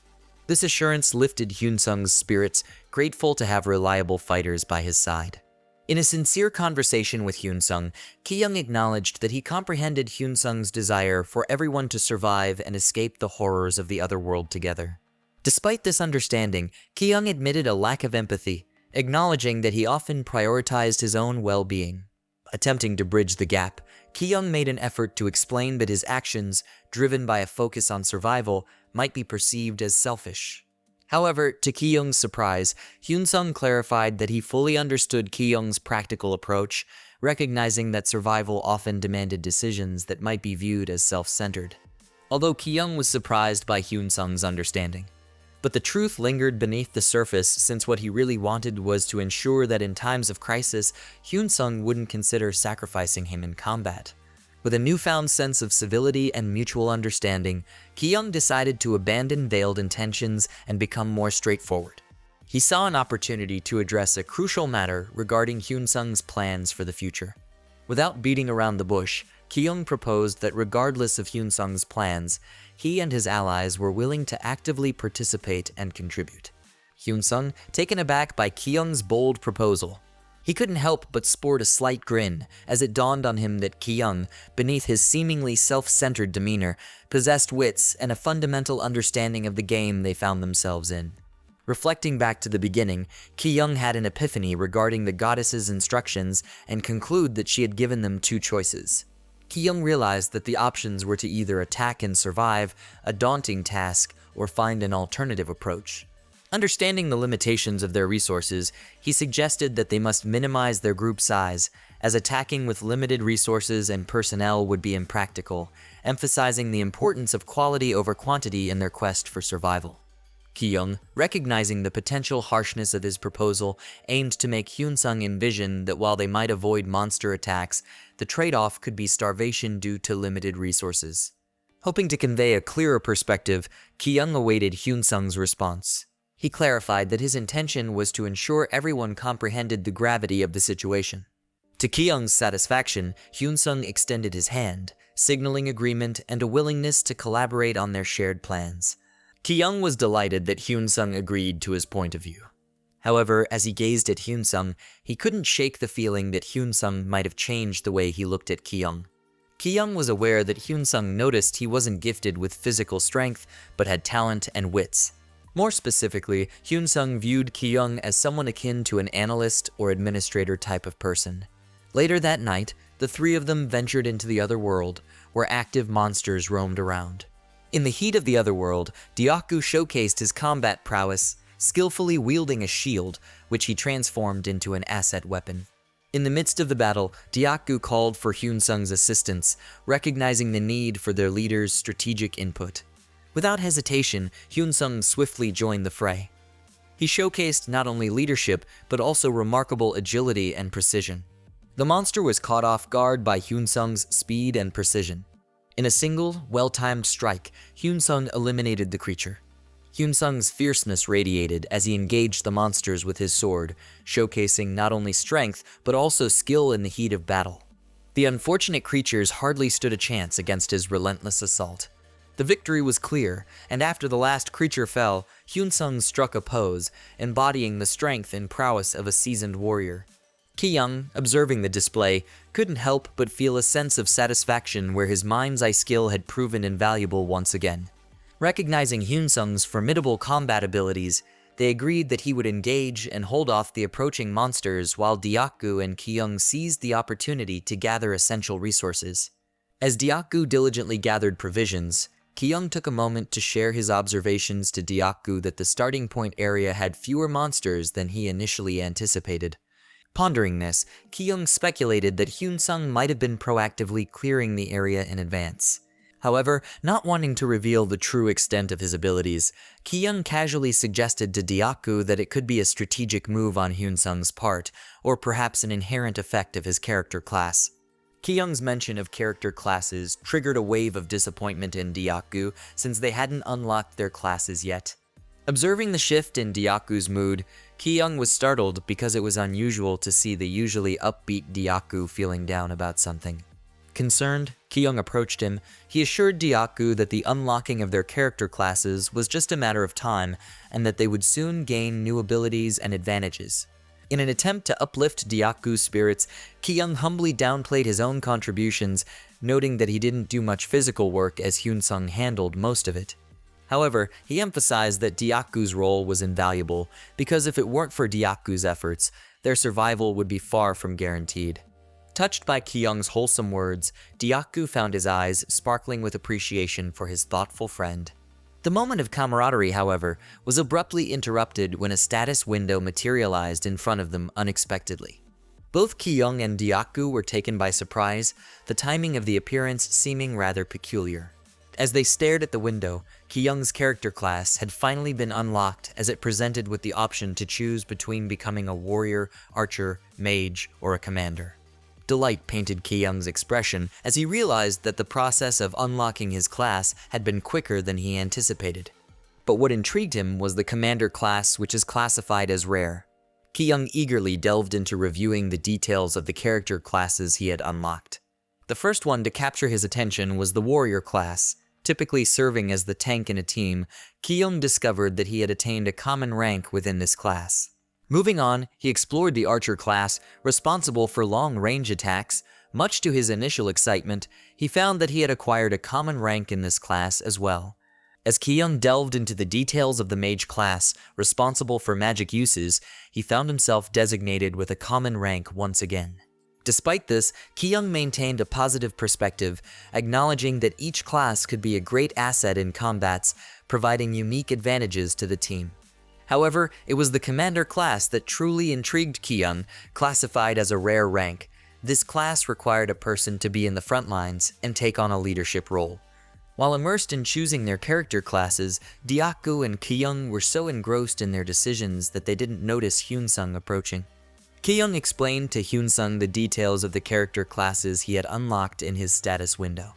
This assurance lifted Hyun-sung's spirits, grateful to have reliable fighters by his side. In a sincere conversation with Hyun-sung, Ki-young acknowledged that he comprehended Hyun-sung's desire for everyone to survive and escape the horrors of the other world together. Despite this understanding, Ki-young admitted a lack of empathy, acknowledging that he often prioritized his own well-being. Attempting to bridge the gap, Ki-young made an effort to explain that his actions, driven by a focus on survival, might be perceived as selfish. However, to Ki-young's surprise, Hyun-sung clarified that he fully understood Ki-young's practical approach, recognizing that survival often demanded decisions that might be viewed as self-centered. Although Ki-young was surprised by Hyun-sung's understanding. But the truth lingered beneath the surface, since what he really wanted was to ensure that in times of crisis, Hyun-sung wouldn't consider sacrificing him in combat. With a newfound sense of civility and mutual understanding, Ki-young decided to abandon veiled intentions and become more straightforward. He saw an opportunity to address a crucial matter regarding Hyun-sung's plans for the future. Without beating around the bush, Ki-young proposed that regardless of Hyun-sung's plans, he and his allies were willing to actively participate and contribute. Hyun-sung, taken aback by Ki-young's bold proposal, he couldn't help but sport a slight grin as it dawned on him that Ki-young, beneath his seemingly self-centered demeanor, possessed wits and a fundamental understanding of the game they found themselves in. Reflecting back to the beginning, Ki-young had an epiphany regarding the goddess's instructions and concluded that she had given them two choices. Ki-young realized that the options were to either attack and survive, a daunting task, or find an alternative approach. Understanding the limitations of their resources, he suggested that they must minimize their group size, as attacking with limited resources and personnel would be impractical, emphasizing the importance of quality over quantity in their quest for survival. Ki-young, recognizing the potential harshness of his proposal, aimed to make Hyun-sung envision that while they might avoid monster attacks, the trade-off could be starvation due to limited resources. Hoping to convey a clearer perspective, Ki-young awaited Hyun-sung's response. He clarified that his intention was to ensure everyone comprehended the gravity of the situation. To Ki-young's satisfaction, Hyun-sung extended his hand, signaling agreement and a willingness to collaborate on their shared plans. Ki-young was delighted that Hyun-sung agreed to his point of view. However, as he gazed at Hyun-sung, he couldn't shake the feeling that Hyun-sung might have changed the way he looked at Ki-young. Ki-young was aware that Hyun-sung noticed he wasn't gifted with physical strength, but had talent and wits. More specifically, Hyun-sung viewed Ki-young as someone akin to an analyst or administrator type of person. Later that night, the three of them ventured into the other world, where active monsters roamed around. In the heat of the other world, Dyaku showcased his combat prowess, skillfully wielding a shield, which he transformed into an asset weapon. In the midst of the battle, Dyaku called for Hyun-sung's assistance, recognizing the need for their leader's strategic input. Without hesitation, Hyun-sung swiftly joined the fray. He showcased not only leadership, but also remarkable agility and precision. The monster was caught off guard by Hyun-sung's speed and precision. In a single, well-timed strike, Hyun-sung eliminated the creature. Hyun-sung's fierceness radiated as he engaged the monsters with his sword, showcasing not only strength, but also skill in the heat of battle. The unfortunate creatures hardly stood a chance against his relentless assault. The victory was clear, and after the last creature fell, Hyun-sung struck a pose, embodying the strength and prowess of a seasoned warrior. Ki-young, observing the display, couldn't help but feel a sense of satisfaction where his mind's eye skill had proven invaluable once again. Recognizing Hyun-sung's formidable combat abilities, they agreed that he would engage and hold off the approaching monsters while Dyaku and Ki-young seized the opportunity to gather essential resources. As Dyaku diligently gathered provisions, Ki-young took a moment to share his observations to Dyaku that the starting point area had fewer monsters than he initially anticipated. Pondering this, Ki-young speculated that Hyun-sung might have been proactively clearing the area in advance. However, not wanting to reveal the true extent of his abilities, Ki-young casually suggested to Dyaku that it could be a strategic move on Hyun-sung's part, or perhaps an inherent effect of his character class. Ki-young's mention of character classes triggered a wave of disappointment in Dyaku since they hadn't unlocked their classes yet. Observing the shift in Dyaku's mood, Ki-young was startled because it was unusual to see the usually upbeat Dyaku feeling down about something. Concerned, Ki-young approached him. He assured Dyaku that the unlocking of their character classes was just a matter of time and that they would soon gain new abilities and advantages. In an attempt to uplift Dyaku's spirits, Ki-young humbly downplayed his own contributions, noting that he didn't do much physical work as Hyun-sung handled most of it. However, he emphasized that Dyaku's role was invaluable because if it weren't for Dyaku's efforts, their survival would be far from guaranteed. Touched by Ki-young's wholesome words, Dyaku found his eyes sparkling with appreciation for his thoughtful friend. The moment of camaraderie, however, was abruptly interrupted when a status window materialized in front of them unexpectedly. Both Ki-young and Dyaku were taken by surprise, the timing of the appearance seeming rather peculiar. As they stared at the window, Ki-young's character class had finally been unlocked as it presented with the option to choose between becoming a warrior, archer, mage, or a commander. Delight painted Ki-young's expression as he realized that the process of unlocking his class had been quicker than he anticipated. But what intrigued him was the commander class, which is classified as rare. Ki-young eagerly delved into reviewing the details of the character classes he had unlocked. The first one to capture his attention was the warrior class. Typically serving as the tank in a team, Ki-young discovered that he had attained a common rank within this class. Moving on, he explored the archer class, responsible for long-range attacks. Much to his initial excitement, he found that he had acquired a common rank in this class as well. As Ki-young delved into the details of the mage class, responsible for magic uses, he found himself designated with a common rank once again. Despite this, Ki-young maintained a positive perspective, acknowledging that each class could be a great asset in combats, providing unique advantages to the team. However, it was the commander class that truly intrigued Ki-young, classified as a rare rank. This class required a person to be in the front lines and take on a leadership role. While immersed in choosing their character classes, Dyaku and Ki-young were so engrossed in their decisions that they didn't notice Hyun-sung approaching. Ki-young explained to Hyun-sung the details of the character classes he had unlocked in his status window.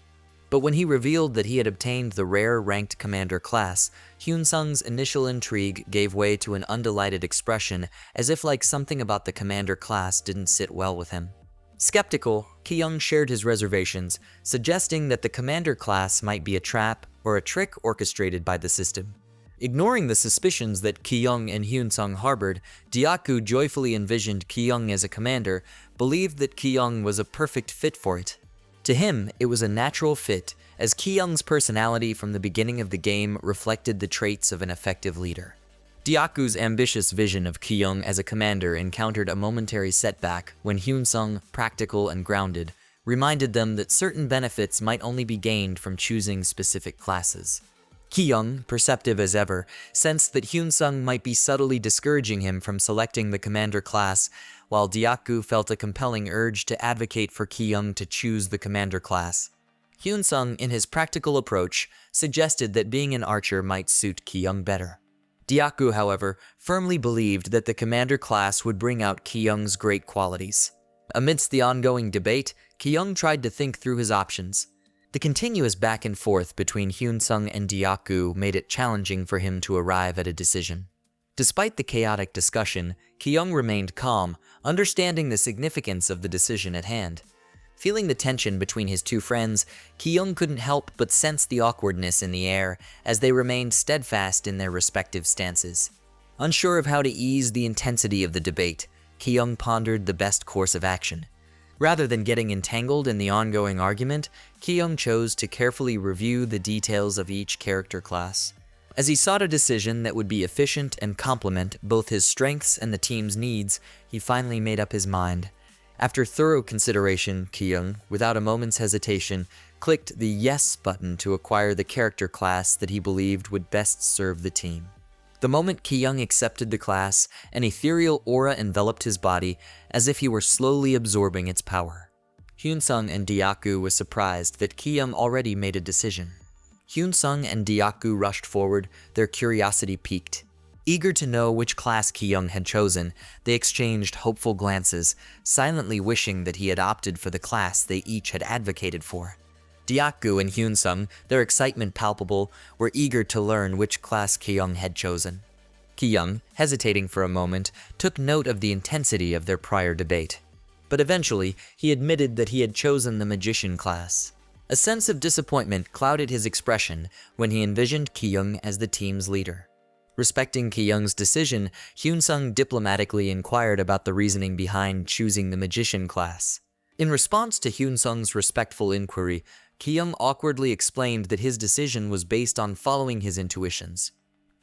But when he revealed that he had obtained the rare ranked commander class, Hyun-sung's initial intrigue gave way to an undelighted expression, as if like something about the commander class didn't sit well with him. Skeptical, Ki-young shared his reservations, suggesting that the commander class might be a trap or a trick orchestrated by the system. Ignoring the suspicions that Ki-young and Hyun-sung harbored, Dyaku joyfully envisioned Ki-young as a commander, believed that Ki-young was a perfect fit for it. To him, it was a natural fit, as Ki-young's personality from the beginning of the game reflected the traits of an effective leader. Dyaku's ambitious vision of Ki-young as a commander encountered a momentary setback when Hyun-sung, practical and grounded, reminded them that certain benefits might only be gained from choosing specific classes. Ki-young, perceptive as ever, sensed that Hyun-sung might be subtly discouraging him from selecting the commander class, while Dyaku felt a compelling urge to advocate for Ki-young to choose the commander class. Hyun-sung, in his practical approach, suggested that being an archer might suit Ki-young better. Dyaku, however, firmly believed that the commander class would bring out Ki-young's great qualities. Amidst the ongoing debate, Ki-young tried to think through his options. The continuous back and forth between Hyun-sung and Dyaku made it challenging for him to arrive at a decision. Despite the chaotic discussion, Ki-young remained calm, understanding the significance of the decision at hand. Feeling the tension between his two friends, Ki-young couldn't help but sense the awkwardness in the air as they remained steadfast in their respective stances. Unsure of how to ease the intensity of the debate, Ki-young pondered the best course of action. Rather than getting entangled in the ongoing argument, Ki-young chose to carefully review the details of each character class. As he sought a decision that would be efficient and complement both his strengths and the team's needs, he finally made up his mind. After thorough consideration, Ki-young, without a moment's hesitation, clicked the Yes button to acquire the character class that he believed would best serve the team. The moment Ki-young accepted the class, an ethereal aura enveloped his body, as if he were slowly absorbing its power. Hyun-sung and Dyaku were surprised that Ki-young already made a decision. Hyun-sung and Dyaku rushed forward, their curiosity piqued. Eager to know which class Ki-young had chosen, they exchanged hopeful glances, silently wishing that he had opted for the class they each had advocated for. Dyaku and Hyun-sung, their excitement palpable, were eager to learn which class Ki-young had chosen. Ki-young, hesitating for a moment, took note of the intensity of their prior debate. But eventually, he admitted that he had chosen the magician class. A sense of disappointment clouded his expression when he envisioned Ki-young as the team's leader. Respecting Ki-young's decision, Hyun-sung diplomatically inquired about the reasoning behind choosing the magician class. In response to Hyun-sung's respectful inquiry, Ki-young awkwardly explained that his decision was based on following his intuitions.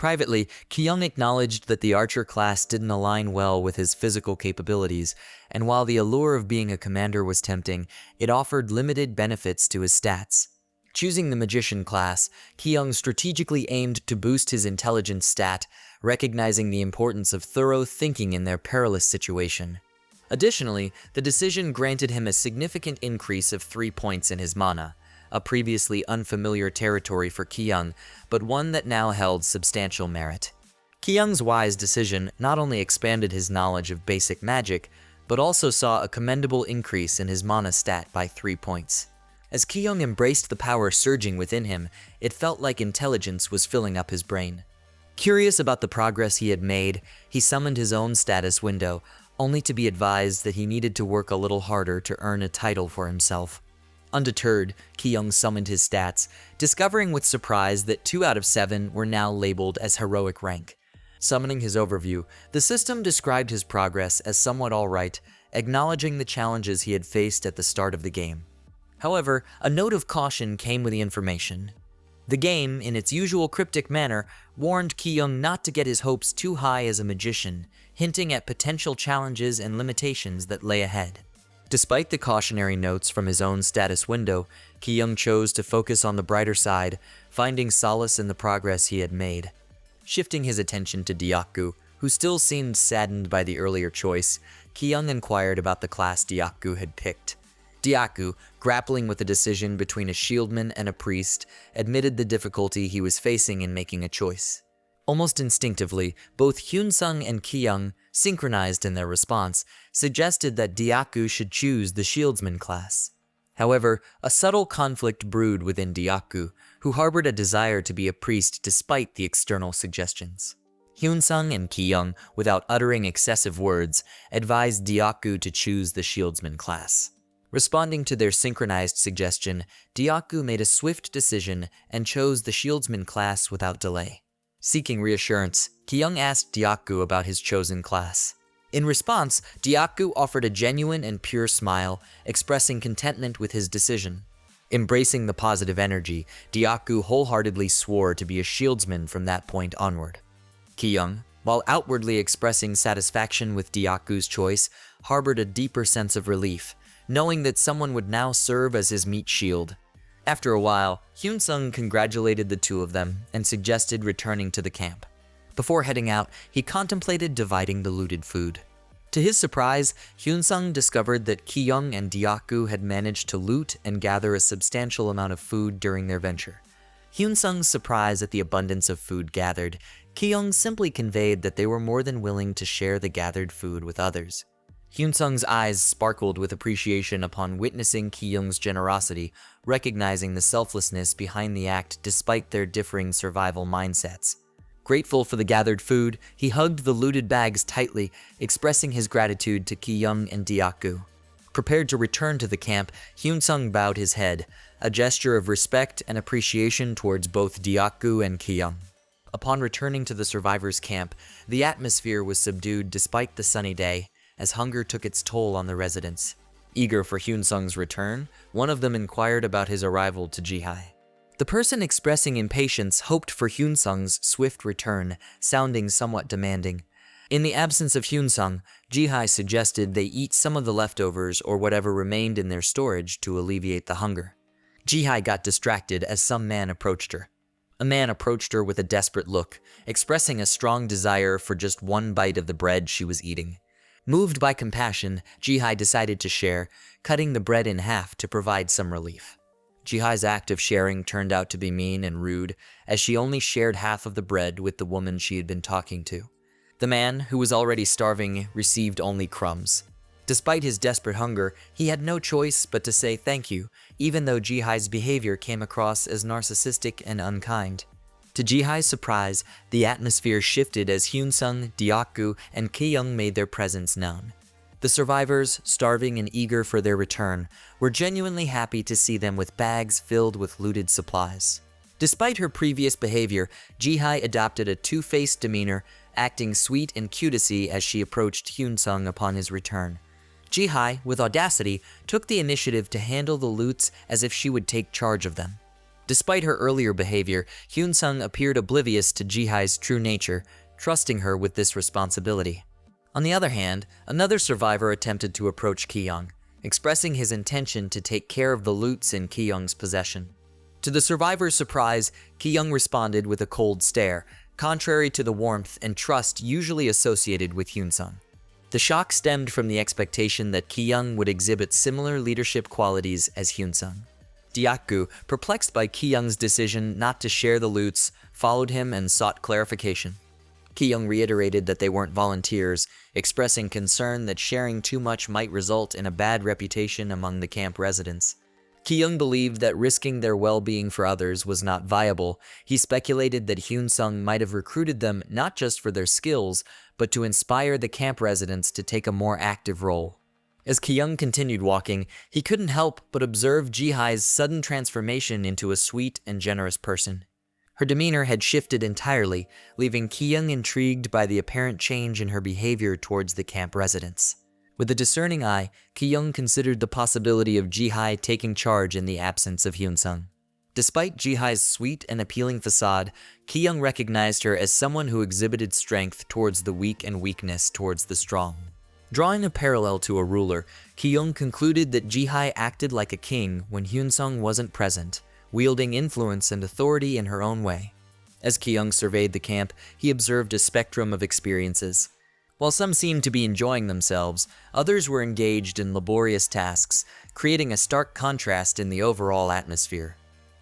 Privately, Kyung acknowledged that the archer class didn't align well with his physical capabilities, and while the allure of being a commander was tempting, it offered limited benefits to his stats. Choosing the magician class, Kyung strategically aimed to boost his intelligence stat, recognizing the importance of thorough thinking in their perilous situation. Additionally, the decision granted him a significant increase of 3 points in his mana, a previously unfamiliar territory for Kyung, but one that now held substantial merit. Kyung's wise decision not only expanded his knowledge of basic magic, but also saw a commendable increase in his mana stat by 3 points. As Kyung embraced the power surging within him, it felt like intelligence was filling up his brain. Curious about the progress he had made, he summoned his own status window, only to be advised that he needed to work a little harder to earn a title for himself. Undeterred, Kyung summoned his stats, discovering with surprise that 2 out of 7 were now labeled as heroic rank. Summoning his overview, the system described his progress as somewhat alright, acknowledging the challenges he had faced at the start of the game. However, a note of caution came with the information. The game, in its usual cryptic manner, warned Kyung not to get his hopes too high as a magician, hinting at potential challenges and limitations that lay ahead. Despite the cautionary notes from his own status window, Kyung chose to focus on the brighter side, finding solace in the progress he had made. Shifting his attention to Dyaku, who still seemed saddened by the earlier choice, Kyung inquired about the class Dyaku had picked. Dyaku, grappling with the decision between a shieldman and a priest, admitted the difficulty he was facing in making a choice. Almost instinctively, both Hyunsung and Kyung, synchronized in their response, suggested that Dyaku should choose the shieldsman class. However, a subtle conflict brewed within Dyaku, who harbored a desire to be a priest despite the external suggestions. Hyunsung and Kyung, without uttering excessive words, advised Dyaku to choose the shieldsman class. Responding to their synchronized suggestion, Dyaku made a swift decision and chose the shieldsman class without delay. Seeking reassurance, Kyung asked Dyaku about his chosen class. In response, Dyaku offered a genuine and pure smile, expressing contentment with his decision. Embracing the positive energy, Dyaku wholeheartedly swore to be a shieldsman from that point onward. Kyung, while outwardly expressing satisfaction with Dyaku's choice, harbored a deeper sense of relief, knowing that someone would now serve as his meat shield. After a while, Hyunsung congratulated the two of them and suggested returning to the camp. Before heading out, he contemplated dividing the looted food. To his surprise, Hyunsung discovered that Kyung and Dyaku had managed to loot and gather a substantial amount of food during their venture. Hyunsung's surprise at the abundance of food gathered, Kyung simply conveyed that they were more than willing to share the gathered food with others. Hyunsung's eyes sparkled with appreciation upon witnessing Kyung's generosity, recognizing the selflessness behind the act despite their differing survival mindsets. Grateful for the gathered food, he hugged the looted bags tightly, expressing his gratitude to Kyung and Dyaku. Prepared to return to the camp, Hyunsung bowed his head, a gesture of respect and appreciation towards both Dyaku and Kyung. Upon returning to the survivors' camp, the atmosphere was subdued despite the sunny day, as hunger took its toll on the residents. Eager for Hyunsung's return, one of them inquired about his arrival to Jihai. The person expressing impatience hoped for Hyunsung's swift return, sounding somewhat demanding. In the absence of Hyunsung, Jihai suggested they eat some of the leftovers or whatever remained in their storage to alleviate the hunger. Jihai got distracted as some man approached her. A man approached her with a desperate look, expressing a strong desire for just one bite of the bread she was eating. Moved by compassion, Jihai decided to share, cutting the bread in half to provide some relief. Jihai's act of sharing turned out to be mean and rude, as she only shared half of the bread with the woman she had been talking to. The man, who was already starving, received only crumbs. Despite his desperate hunger, he had no choice but to say thank you, even though Jihai's behavior came across as narcissistic and unkind. To Jihai's surprise, the atmosphere shifted as Hyunsung, Dyaku, and Kyung made their presence known. The survivors, starving and eager for their return, were genuinely happy to see them with bags filled with looted supplies. Despite her previous behavior, Jihai adopted a two-faced demeanor, acting sweet and cutesy as she approached Hyunsung upon his return. Jihai, with audacity, took the initiative to handle the loots as if she would take charge of them. Despite her earlier behavior, Hyun-sung appeared oblivious to Ji-hai's true nature, trusting her with this responsibility. On the other hand, another survivor attempted to approach Ki-young, expressing his intention to take care of the loots in Ki-young's possession. To the survivor's surprise, Ki-young responded with a cold stare, contrary to the warmth and trust usually associated with Hyun-sung. The shock stemmed from the expectation that Ki-young would exhibit similar leadership qualities as Hyun-sung. Deok-gu, perplexed by Ki-young's decision not to share the loots, followed him and sought clarification. Ki-young reiterated that they weren't volunteers, expressing concern that sharing too much might result in a bad reputation among the camp residents. Ki-young believed that risking their well-being for others was not viable. He speculated that Hyun-sung might have recruited them not just for their skills, but to inspire the camp residents to take a more active role. As Ki-young continued walking, he couldn't help but observe Ji-hai's sudden transformation into a sweet and generous person. Her demeanor had shifted entirely, leaving Ki-young intrigued by the apparent change in her behavior towards the camp residents. With a discerning eye, Ki-young considered the possibility of Ji-hai taking charge in the absence of Hyun-sung. Despite Ji-hai's sweet and appealing facade, Ki-young recognized her as someone who exhibited strength towards the weak and weakness towards the strong. Drawing a parallel to a ruler, Ki-young concluded that Ji-hai acted like a king when Hyun-sung wasn't present, wielding influence and authority in her own way. As Ki-young surveyed the camp, he observed a spectrum of experiences. While some seemed to be enjoying themselves, others were engaged in laborious tasks, creating a stark contrast in the overall atmosphere.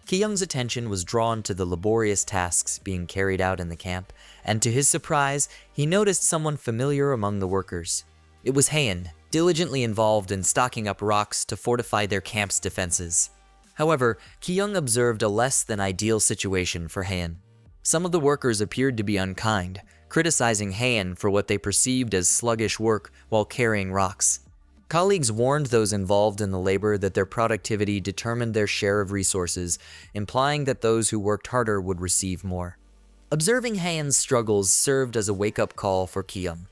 Ki-young's attention was drawn to the laborious tasks being carried out in the camp, and to his surprise, he noticed someone familiar among the workers. It was Haein, diligently involved in stocking up rocks to fortify their camp's defenses. However, Ki-young observed a less than ideal situation for Haein. Some of the workers appeared to be unkind, criticizing Haein for what they perceived as sluggish work while carrying rocks. Colleagues warned those involved in the labor that their productivity determined their share of resources, implying that those who worked harder would receive more. Observing Haein's struggles served as a wake-up call for Ki-young.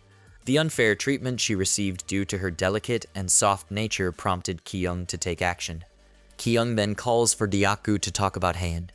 The unfair treatment she received due to her delicate and soft nature prompted Ki-young to take action. Ki-young then calls for Deok-gu to talk about Haein.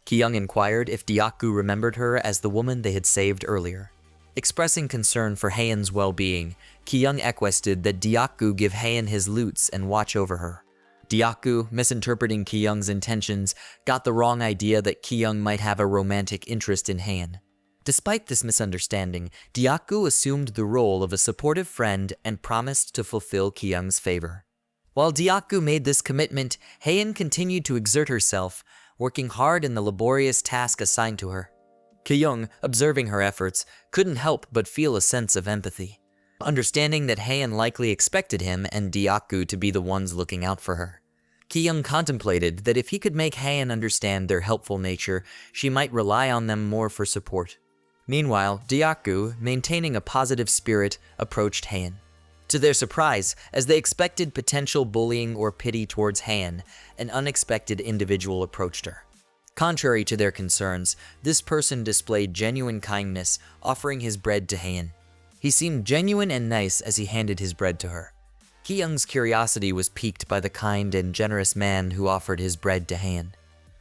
Ki-young inquired if Deok-gu remembered her as the woman they had saved earlier. Expressing concern for Haein's well-being, Ki-young requested that Deok-gu give Haein his loots and watch over her. Deok-gu, misinterpreting Ki-young's intentions, got the wrong idea that Ki-young might have a romantic interest in Haein. Despite this misunderstanding, Deok-gu assumed the role of a supportive friend and promised to fulfill Ki-young's favor. While Deok-gu made this commitment, Haein continued to exert herself, working hard in the laborious task assigned to her. Ki-young, observing her efforts, couldn't help but feel a sense of empathy. Understanding that Haein likely expected him and Deok-gu to be the ones looking out for her. Ki-young contemplated that if he could make Haein understand their helpful nature, she might rely on them more for support. Meanwhile, Deok-gu, maintaining a positive spirit, approached Haein. To their surprise, as they expected potential bullying or pity towards Haein, an unexpected individual approached her. Contrary to their concerns, this person displayed genuine kindness, offering his bread to Haein. He seemed genuine and nice as he handed his bread to her. Ki-young's curiosity was piqued by the kind and generous man who offered his bread to Haein.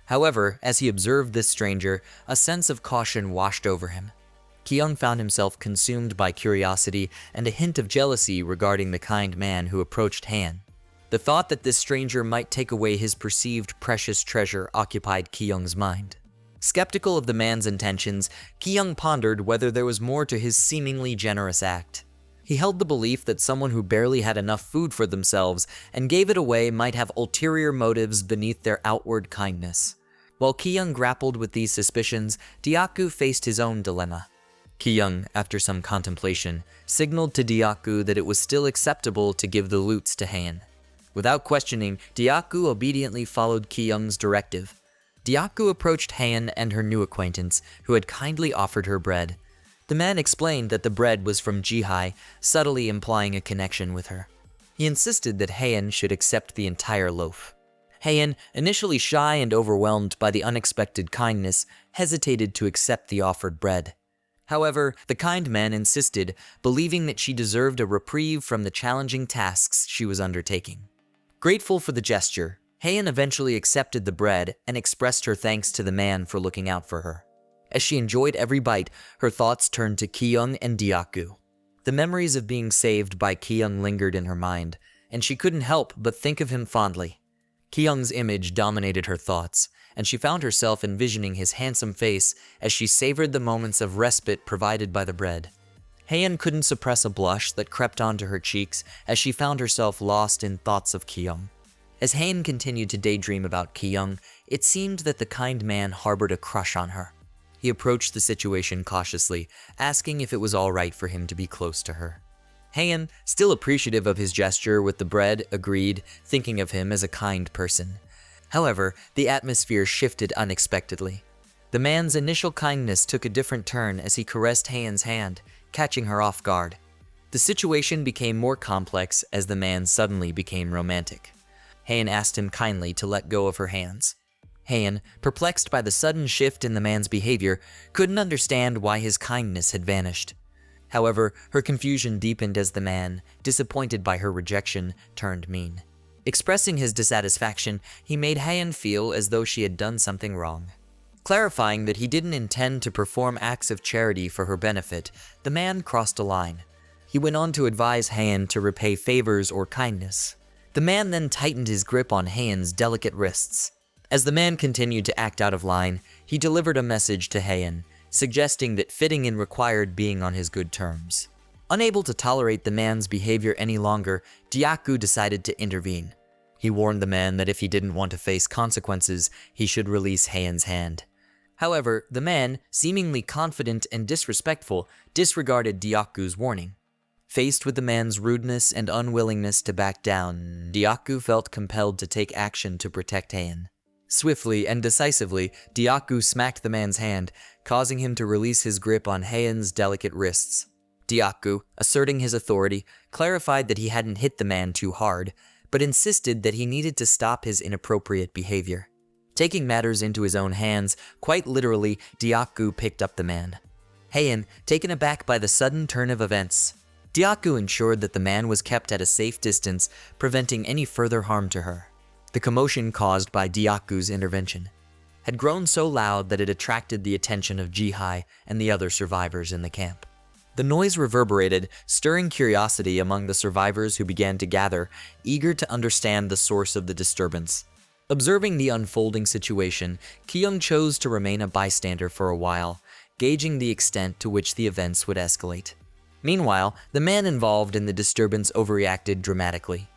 However, as he observed this stranger, a sense of caution washed over him. Ki-young found himself consumed by curiosity and a hint of jealousy regarding the kind man who approached Haein. The thought that this stranger might take away his perceived precious treasure occupied Ki-young's mind. Skeptical of the man's intentions, Ki-young pondered whether there was more to his seemingly generous act. He held the belief that someone who barely had enough food for themselves and gave it away might have ulterior motives beneath their outward kindness. While Ki-young grappled with these suspicions, Deok-gu faced his own dilemma. Ki-young, after some contemplation, signaled to Deok-gu that it was still acceptable to give the loots to Haein. Without questioning, Deok-gu obediently followed Ki-young's directive. Deok-gu approached Haein and her new acquaintance, who had kindly offered her bread. The man explained that the bread was from Ji-hai, subtly implying a connection with her. He insisted that Haein should accept the entire loaf. Haein, initially shy and overwhelmed by the unexpected kindness, hesitated to accept the offered bread. However, the kind man insisted, believing that she deserved a reprieve from the challenging tasks she was undertaking. Grateful for the gesture, Heian eventually accepted the bread and expressed her thanks to the man for looking out for her. As she enjoyed every bite, her thoughts turned to Ki-young and Dyaku. The memories of being saved by Ki-young lingered in her mind, and she couldn't help but think of him fondly. Ki-young's image dominated her thoughts, and she found herself envisioning his handsome face as she savored the moments of respite provided by the bread. Heian couldn't suppress a blush that crept onto her cheeks as she found herself lost in thoughts of Ki-young. As Heian continued to daydream about Ki-young, it seemed that the kind man harbored a crush on her. He approached the situation cautiously, asking if it was all right for him to be close to her. Heian, still appreciative of his gesture with the bread, agreed, thinking of him as a kind person. However, the atmosphere shifted unexpectedly. The man's initial kindness took a different turn as he caressed Heian's hand, catching her off guard. The situation became more complex as the man suddenly became romantic. Heian asked him kindly to let go of her hands. Heian, perplexed by the sudden shift in the man's behavior, couldn't understand why his kindness had vanished. However, her confusion deepened as the man, disappointed by her rejection, turned mean. Expressing his dissatisfaction, he made Heian feel as though she had done something wrong. Clarifying that he didn't intend to perform acts of charity for her benefit, the man crossed a line. He went on to advise Heian to repay favors or kindness. The man then tightened his grip on Heian's delicate wrists. As the man continued to act out of line, he delivered a message to Heian, suggesting that fitting in required being on his good terms. Unable to tolerate the man's behavior any longer, Dyaku decided to intervene. He warned the man that if he didn't want to face consequences, he should release Heian's hand. However, the man, seemingly confident and disrespectful, disregarded Dyaku's warning. Faced with the man's rudeness and unwillingness to back down, Dyaku felt compelled to take action to protect Heian. Swiftly and decisively, Dyaku smacked the man's hand, causing him to release his grip on Heian's delicate wrists. Dyaku, asserting his authority, clarified that he hadn't hit the man too hard, but insisted that he needed to stop his inappropriate behavior. Taking matters into his own hands, quite literally, Dyaku picked up the man. Heian, taken aback by the sudden turn of events, Dyaku ensured that the man was kept at a safe distance, preventing any further harm to her. The commotion caused by Dyaku's intervention had grown so loud that it attracted the attention of Jihai and the other survivors in the camp. The noise reverberated, stirring curiosity among the survivors who began to gather, eager to understand the source of the disturbance. Observing the unfolding situation, Ki-young chose to remain a bystander for a while, gauging the extent to which the events would escalate. Meanwhile, the man involved in the disturbance overreacted dramatically.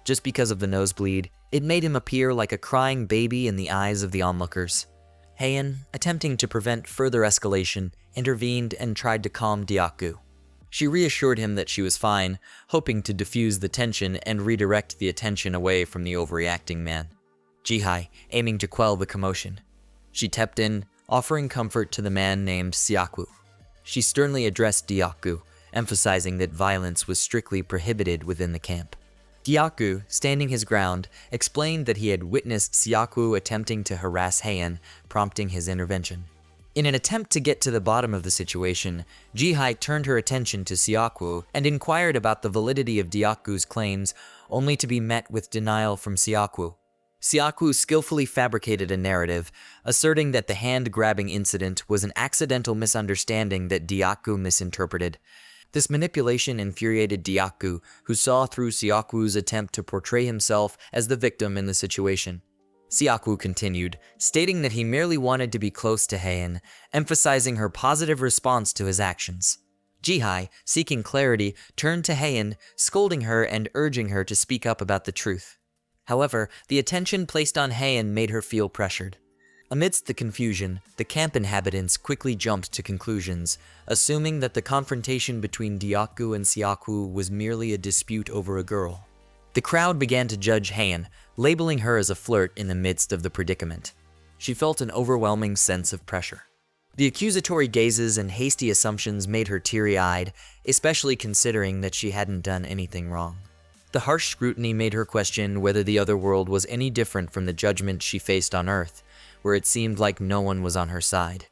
Just because of the nosebleed, it made him appear like a crying baby in the eyes of the onlookers. Heian, attempting to prevent further escalation, intervened and tried to calm Dyaku. She reassured him that she was fine, hoping to diffuse the tension and redirect the attention away from the overreacting man. Jihai, aiming to quell the commotion. She stepped in, offering comfort to the man named Syaku. She sternly addressed Dyaku, emphasizing that violence was strictly prohibited within the camp. Dyaku, standing his ground, explained that he had witnessed Syaku attempting to harass Heian, prompting his intervention. In an attempt to get to the bottom of the situation, Jihai turned her attention to Syaku and inquired about the validity of Dyaku's claims, only to be met with denial from Syaku. Syaku skillfully fabricated a narrative, asserting that the hand-grabbing incident was an accidental misunderstanding that Dyaku misinterpreted. This manipulation infuriated Dyaku, who saw through Syaku's attempt to portray himself as the victim in the situation. Syaku continued, stating that he merely wanted to be close to Heian, emphasizing her positive response to his actions. Jihai, seeking clarity, turned to Heian, scolding her and urging her to speak up about the truth. However, the attention placed on Heian made her feel pressured. Amidst the confusion, the camp inhabitants quickly jumped to conclusions, assuming that the confrontation between Dyaku and Syaku was merely a dispute over a girl. The crowd began to judge Heian, labeling her as a flirt in the midst of the predicament. She felt an overwhelming sense of pressure. The accusatory gazes and hasty assumptions made her teary-eyed, especially considering that she hadn't done anything wrong. The harsh scrutiny made her question whether the other world was any different from the judgment she faced on Earth, where it seemed like no one was on her side.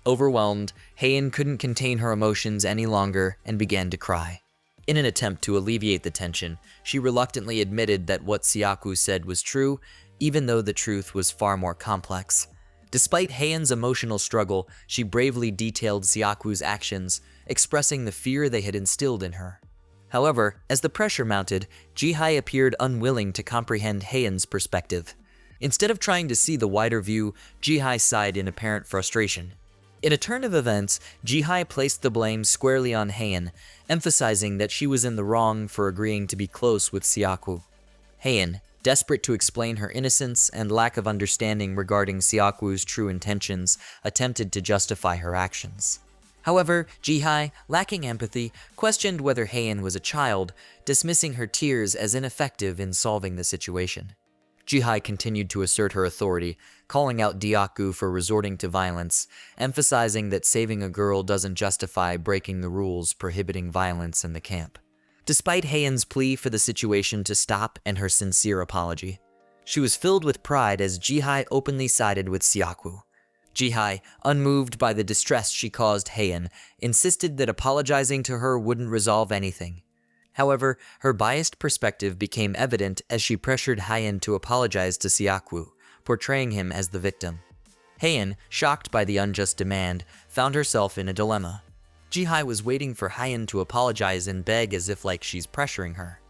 Overwhelmed, Heian couldn't contain her emotions any longer and began to cry. In an attempt to alleviate the tension, she reluctantly admitted that what Syaku said was true, even though the truth was far more complex. Despite Heian's emotional struggle, she bravely detailed Siaku's actions, expressing the fear they had instilled in her. However, as the pressure mounted, Jihai appeared unwilling to comprehend Heian's perspective. Instead of trying to see the wider view, Jihai sighed in apparent frustration. In a turn of events, Jihai placed the blame squarely on Heian, emphasizing that she was in the wrong for agreeing to be close with Siaku. Heian, desperate to explain her innocence and lack of understanding regarding Siaku's true intentions, attempted to justify her actions. However, Jihai, lacking empathy, questioned whether Heian was a child, dismissing her tears as ineffective in solving the situation. Jihai continued to assert her authority, calling out Diaku for resorting to violence, emphasizing that saving a girl doesn't justify breaking the rules prohibiting violence in the camp. Despite Heian's plea for the situation to stop and her sincere apology, she was filled with pride as Jihai openly sided with Siaku. Jihai, unmoved by the distress she caused Heian, insisted that apologizing to her wouldn't resolve anything. However, her biased perspective became evident as she pressured Heian to apologize to Siaku, portraying him as the victim. Heian, shocked by the unjust demand, found herself in a dilemma. Jihai was waiting for Heian to apologize and beg as if like she's pressuring her.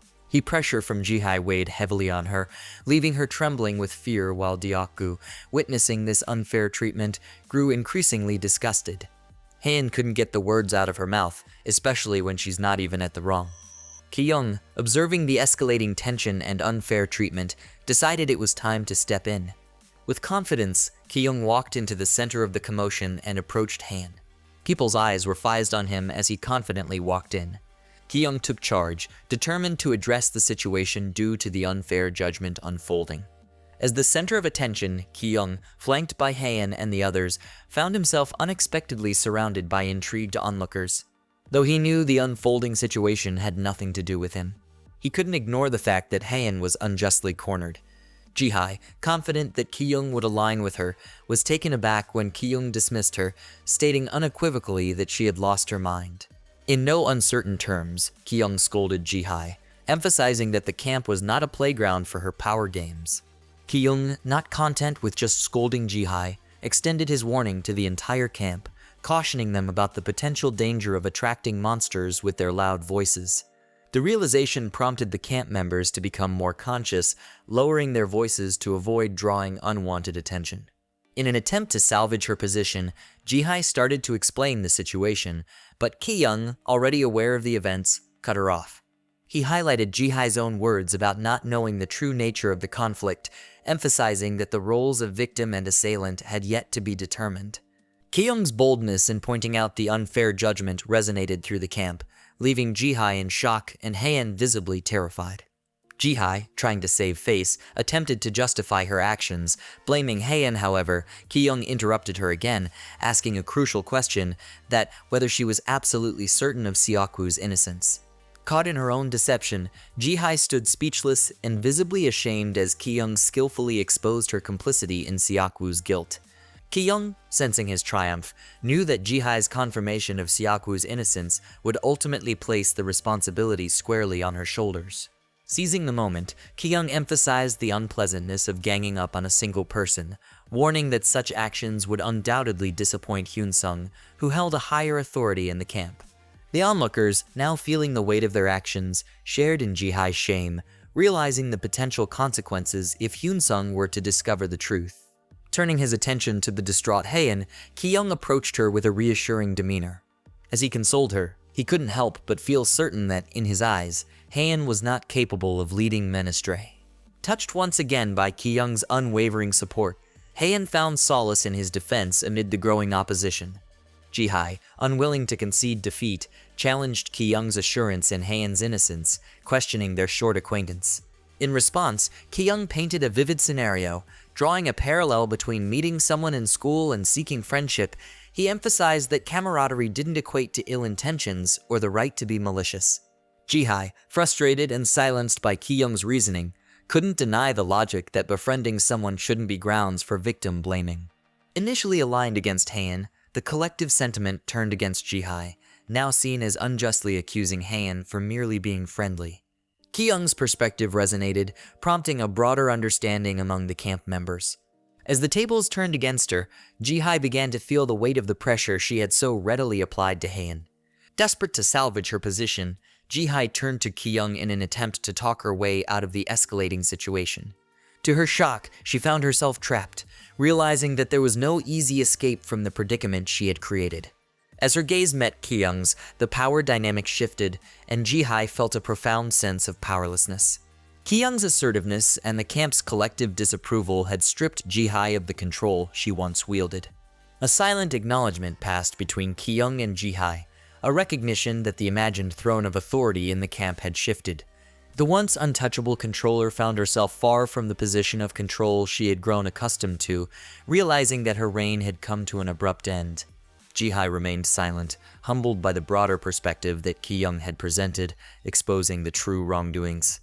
Pressure from Jihai weighed heavily on her, leaving her trembling with fear while Diaku, witnessing this unfair treatment, grew increasingly disgusted. Heian couldn't get the words out of her mouth, especially when she's not even at the wrong. Ki-young, observing the escalating tension and unfair treatment, decided it was time to step in. With confidence, Ki-young walked into the center of the commotion and approached Heian. People's eyes were fixed on him as he confidently walked in. Ki-young took charge, determined to address the situation due to the unfair judgment unfolding. As the center of attention, Ki-young, flanked by Heian and the others, found himself unexpectedly surrounded by intrigued onlookers. Though he knew the unfolding situation had nothing to do with him, he couldn't ignore the fact that Heian was unjustly cornered. Jihai, confident that Ki-young would align with her, was taken aback when Ki-young dismissed her, stating unequivocally that she had lost her mind. In no uncertain terms, Ki-young scolded Jihai, emphasizing that the camp was not a playground for her power games. Ki-young, not content with just scolding Jihai, extended his warning to the entire camp, cautioning them about the potential danger of attracting monsters with their loud voices. The realization prompted the camp members to become more conscious, lowering their voices to avoid drawing unwanted attention. In an attempt to salvage her position, Jihai started to explain the situation, but Ki-young, already aware of the events, cut her off. He highlighted Jihai's own words about not knowing the true nature of the conflict, emphasizing that the roles of victim and assailant had yet to be determined. Ki-young's boldness in pointing out the unfair judgment resonated through the camp, leaving Jihai in shock and Heian visibly terrified. Jihai, trying to save face, attempted to justify her actions, blaming Heian. However, Ki-young interrupted her again, asking a crucial question, that whether she was absolutely certain of Siaku's innocence. Caught in her own deception, Jihai stood speechless and visibly ashamed as Ki-young skillfully exposed her complicity in Siaku's guilt. Ki-young, sensing his triumph, knew that Jihai's confirmation of Siaku's innocence would ultimately place the responsibility squarely on her shoulders. Seizing the moment, Ki-young emphasized the unpleasantness of ganging up on a single person, warning that such actions would undoubtedly disappoint Hyun-sung, who held a higher authority in the camp. The onlookers, now feeling the weight of their actions, shared in Jihai's shame, realizing the potential consequences if Hyun-sung were to discover the truth. Turning his attention to the distraught Heian, Ki-young approached her with a reassuring demeanor. As he consoled her, he couldn't help but feel certain that, in his eyes, Heian was not capable of leading men astray. Touched once again by Ki-young's unwavering support, Heian found solace in his defense amid the growing opposition. Jihai, unwilling to concede defeat, challenged Ki-young's assurance in Heian's innocence, questioning their short acquaintance. In response, Ki-young painted a vivid scenario. Drawing a parallel between meeting someone in school and seeking friendship, he emphasized that camaraderie didn't equate to ill intentions or the right to be malicious. Jihai, frustrated and silenced by Ki-young's reasoning, couldn't deny the logic that befriending someone shouldn't be grounds for victim blaming. Initially aligned against Heian, the collective sentiment turned against Jihai, now seen as unjustly accusing Heian for merely being friendly. Ki-young's perspective resonated, prompting a broader understanding among the camp members. As the tables turned against her, Ji-hai began to feel the weight of the pressure she had so readily applied to Haein. Desperate to salvage her position, Ji-hai turned to Ki-young in an attempt to talk her way out of the escalating situation. To her shock, she found herself trapped, realizing that there was no easy escape from the predicament she had created. As her gaze met Ki-young's, the power dynamic shifted, and Ji-hai felt a profound sense of powerlessness. Ki-young's assertiveness and the camp's collective disapproval had stripped Ji-hai of the control she once wielded. A silent acknowledgement passed between Ki-young and Ji-hai, a recognition that the imagined throne of authority in the camp had shifted. The once untouchable controller found herself far from the position of control she had grown accustomed to, realizing that her reign had come to an abrupt end. Ji-hai remained silent, humbled by the broader perspective that Ki-young had presented, exposing the true wrongdoings.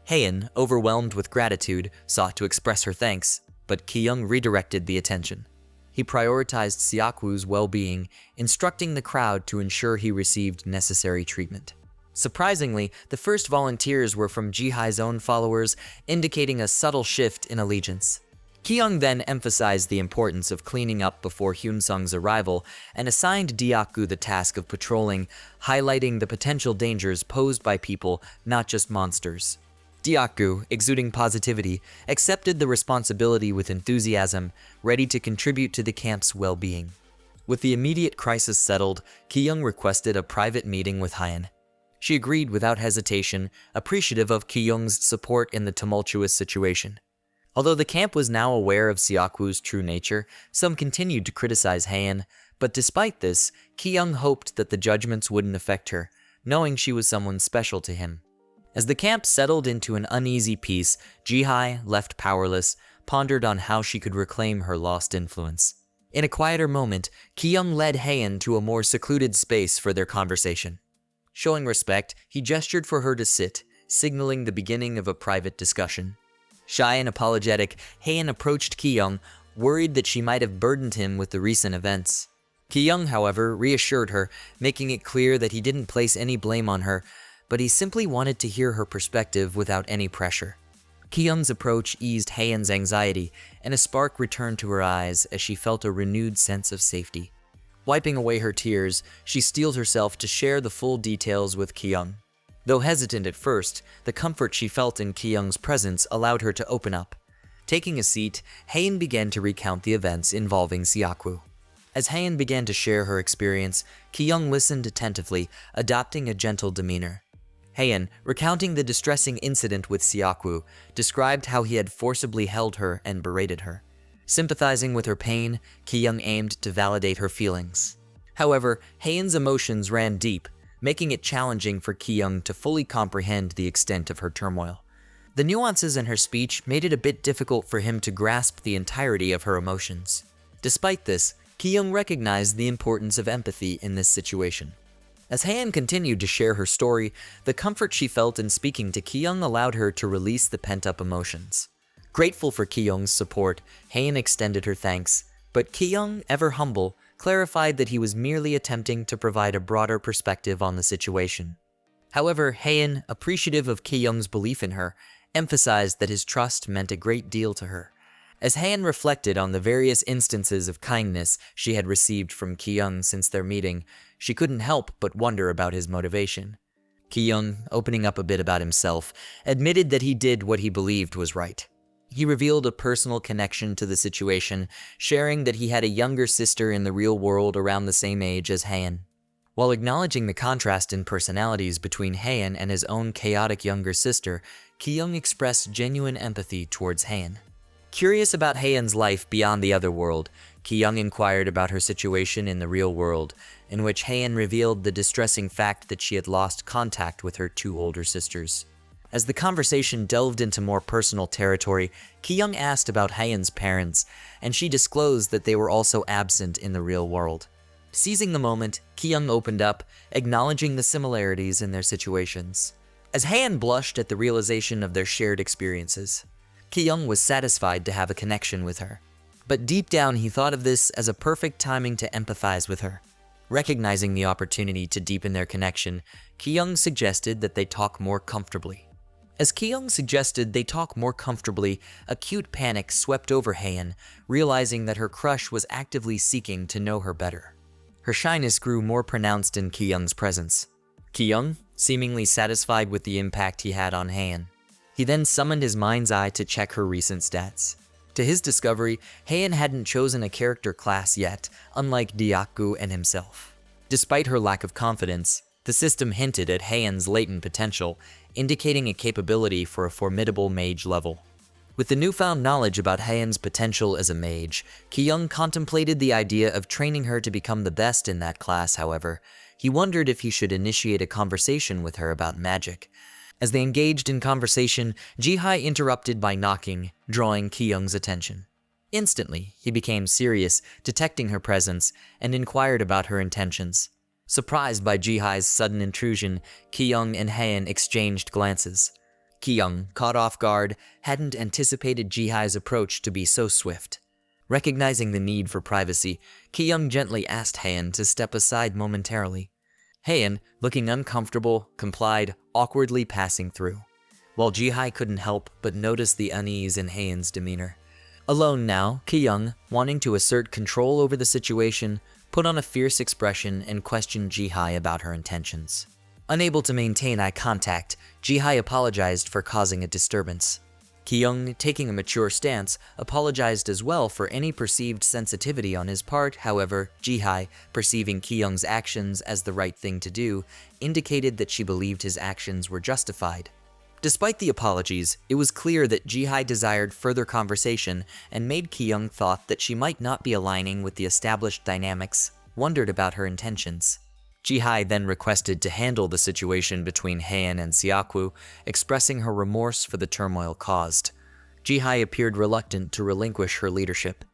Haein, overwhelmed with gratitude, sought to express her thanks, but Ki-young redirected the attention. He prioritized Siakwu's well-being, instructing the crowd to ensure he received necessary treatment. Surprisingly, the first volunteers were from Ji-hai's own followers, indicating a subtle shift in allegiance. Ki-young then emphasized the importance of cleaning up before Hyun-sung's arrival and assigned Deokgu the task of patrolling, highlighting the potential dangers posed by people, not just monsters. Deokgu, exuding positivity, accepted the responsibility with enthusiasm, ready to contribute to the camp's well-being. With the immediate crisis settled, Ki-young requested a private meeting with Haein. She agreed without hesitation, appreciative of Ki-young's support in the tumultuous situation. Although the camp was now aware of Siakwu's true nature, some continued to criticize Haein, but despite this, Ki-young hoped that the judgments wouldn't affect her, knowing she was someone special to him. As the camp settled into an uneasy peace, Ji-hai, left powerless, pondered on how she could reclaim her lost influence. In a quieter moment, Ki-young led Haein to a more secluded space for their conversation. Showing respect, he gestured for her to sit, signaling the beginning of a private discussion. Shy and apologetic, Haein approached Ki-young, worried that she might have burdened him with the recent events. Ki-young, however, reassured her, making it clear that he didn't place any blame on her, but he simply wanted to hear her perspective without any pressure. Ki-young's approach eased Haein's anxiety, and a spark returned to her eyes as she felt a renewed sense of safety. Wiping away her tears, she steeled herself to share the full details with Ki-young. Though hesitant at first, the comfort she felt in Ki-young's presence allowed her to open up. Taking a seat, Haein began to recount the events involving Siakwu. As Haein began to share her experience, Ki-young listened attentively, adopting a gentle demeanor. Haein, recounting the distressing incident with Siakwu, described how he had forcibly held her and berated her. Sympathizing with her pain, Ki-young aimed to validate her feelings. However, Haein's emotions ran deep, making it challenging for Ki-young to fully comprehend the extent of her turmoil. The nuances in her speech made it a bit difficult for him to grasp the entirety of her emotions. Despite this, Ki-young recognized the importance of empathy in this situation. As Haein continued to share her story, the comfort she felt in speaking to Ki-young allowed her to release the pent-up emotions. Grateful for Ki-young's support, Haein extended her thanks, but Ki-young, ever humble, clarified that he was merely attempting to provide a broader perspective on the situation. However, Haein, appreciative of Ki-young's belief in her, emphasized that his trust meant a great deal to her. As Haein reflected on the various instances of kindness she had received from Ki-young since their meeting, she couldn't help but wonder about his motivation. Ki-young, opening up a bit about himself, admitted that he did what he believed was right. He revealed a personal connection to the situation, sharing that he had a younger sister in the real world around the same age as Haein. While acknowledging the contrast in personalities between Haein and his own chaotic younger sister, Ki-young expressed genuine empathy towards Haein. Curious about Haein's life beyond the other world, Ki-young inquired about her situation in the real world, in which Haein revealed the distressing fact that she had lost contact with her two older sisters. As the conversation delved into more personal territory, Ki-young asked about Haein's parents, and she disclosed that they were also absent in the real world. Seizing the moment, Ki-young opened up, acknowledging the similarities in their situations. As Haein blushed at the realization of their shared experiences, Ki-young was satisfied to have a connection with her. But deep down, he thought of this as a perfect timing to empathize with her. Recognizing the opportunity to deepen their connection, Ki-young suggested that they talk more comfortably. As Ki-young suggested they talk more comfortably, acute panic swept over Haein, realizing that her crush was actively seeking to know her better. Her shyness grew more pronounced in Ki-young's presence. Ki-young, seemingly satisfied with the impact he had on Haein. He then summoned his mind's eye to check her recent stats. To his discovery, Haein hadn't chosen a character class yet, unlike Dyaku and himself. Despite her lack of confidence, the system hinted at Haein's latent potential, indicating a capability for a formidable mage level. With the newfound knowledge about Haein's potential as a mage, Ki-young contemplated the idea of training her to become the best in that class. However, he wondered if he should initiate a conversation with her about magic. As they engaged in conversation, Ji-hai interrupted by knocking, drawing Ki-young's attention. Instantly, he became serious, detecting her presence, and inquired about her intentions. Surprised by Ji-hai's sudden intrusion, Ki-young and Haein exchanged glances. Ki-young, caught off guard, hadn't anticipated Ji-hai's approach to be so swift. Recognizing the need for privacy, Ki-young gently asked Haein to step aside momentarily. Haein, looking uncomfortable, complied, awkwardly passing through, while Ji-hai couldn't help but notice the unease in Haein's demeanor. Alone now, Ki-young, wanting to assert control over the situation, put on a fierce expression and questioned Ji-hai about her intentions. Unable to maintain eye contact, Ji-hai apologized for causing a disturbance. Ki-young, taking a mature stance, apologized as well for any perceived sensitivity on his part. However, Ji-hai, perceiving Ki-young's actions as the right thing to do, indicated that she believed his actions were justified. Despite the apologies, it was clear that Ji-hai desired further conversation and made Ki-young thought that she might not be aligning with the established dynamics, wondered about her intentions. Ji-hai then requested to handle the situation between Haein and Siakwu, expressing her remorse for the turmoil caused. Ji-hai appeared reluctant to relinquish her leadership.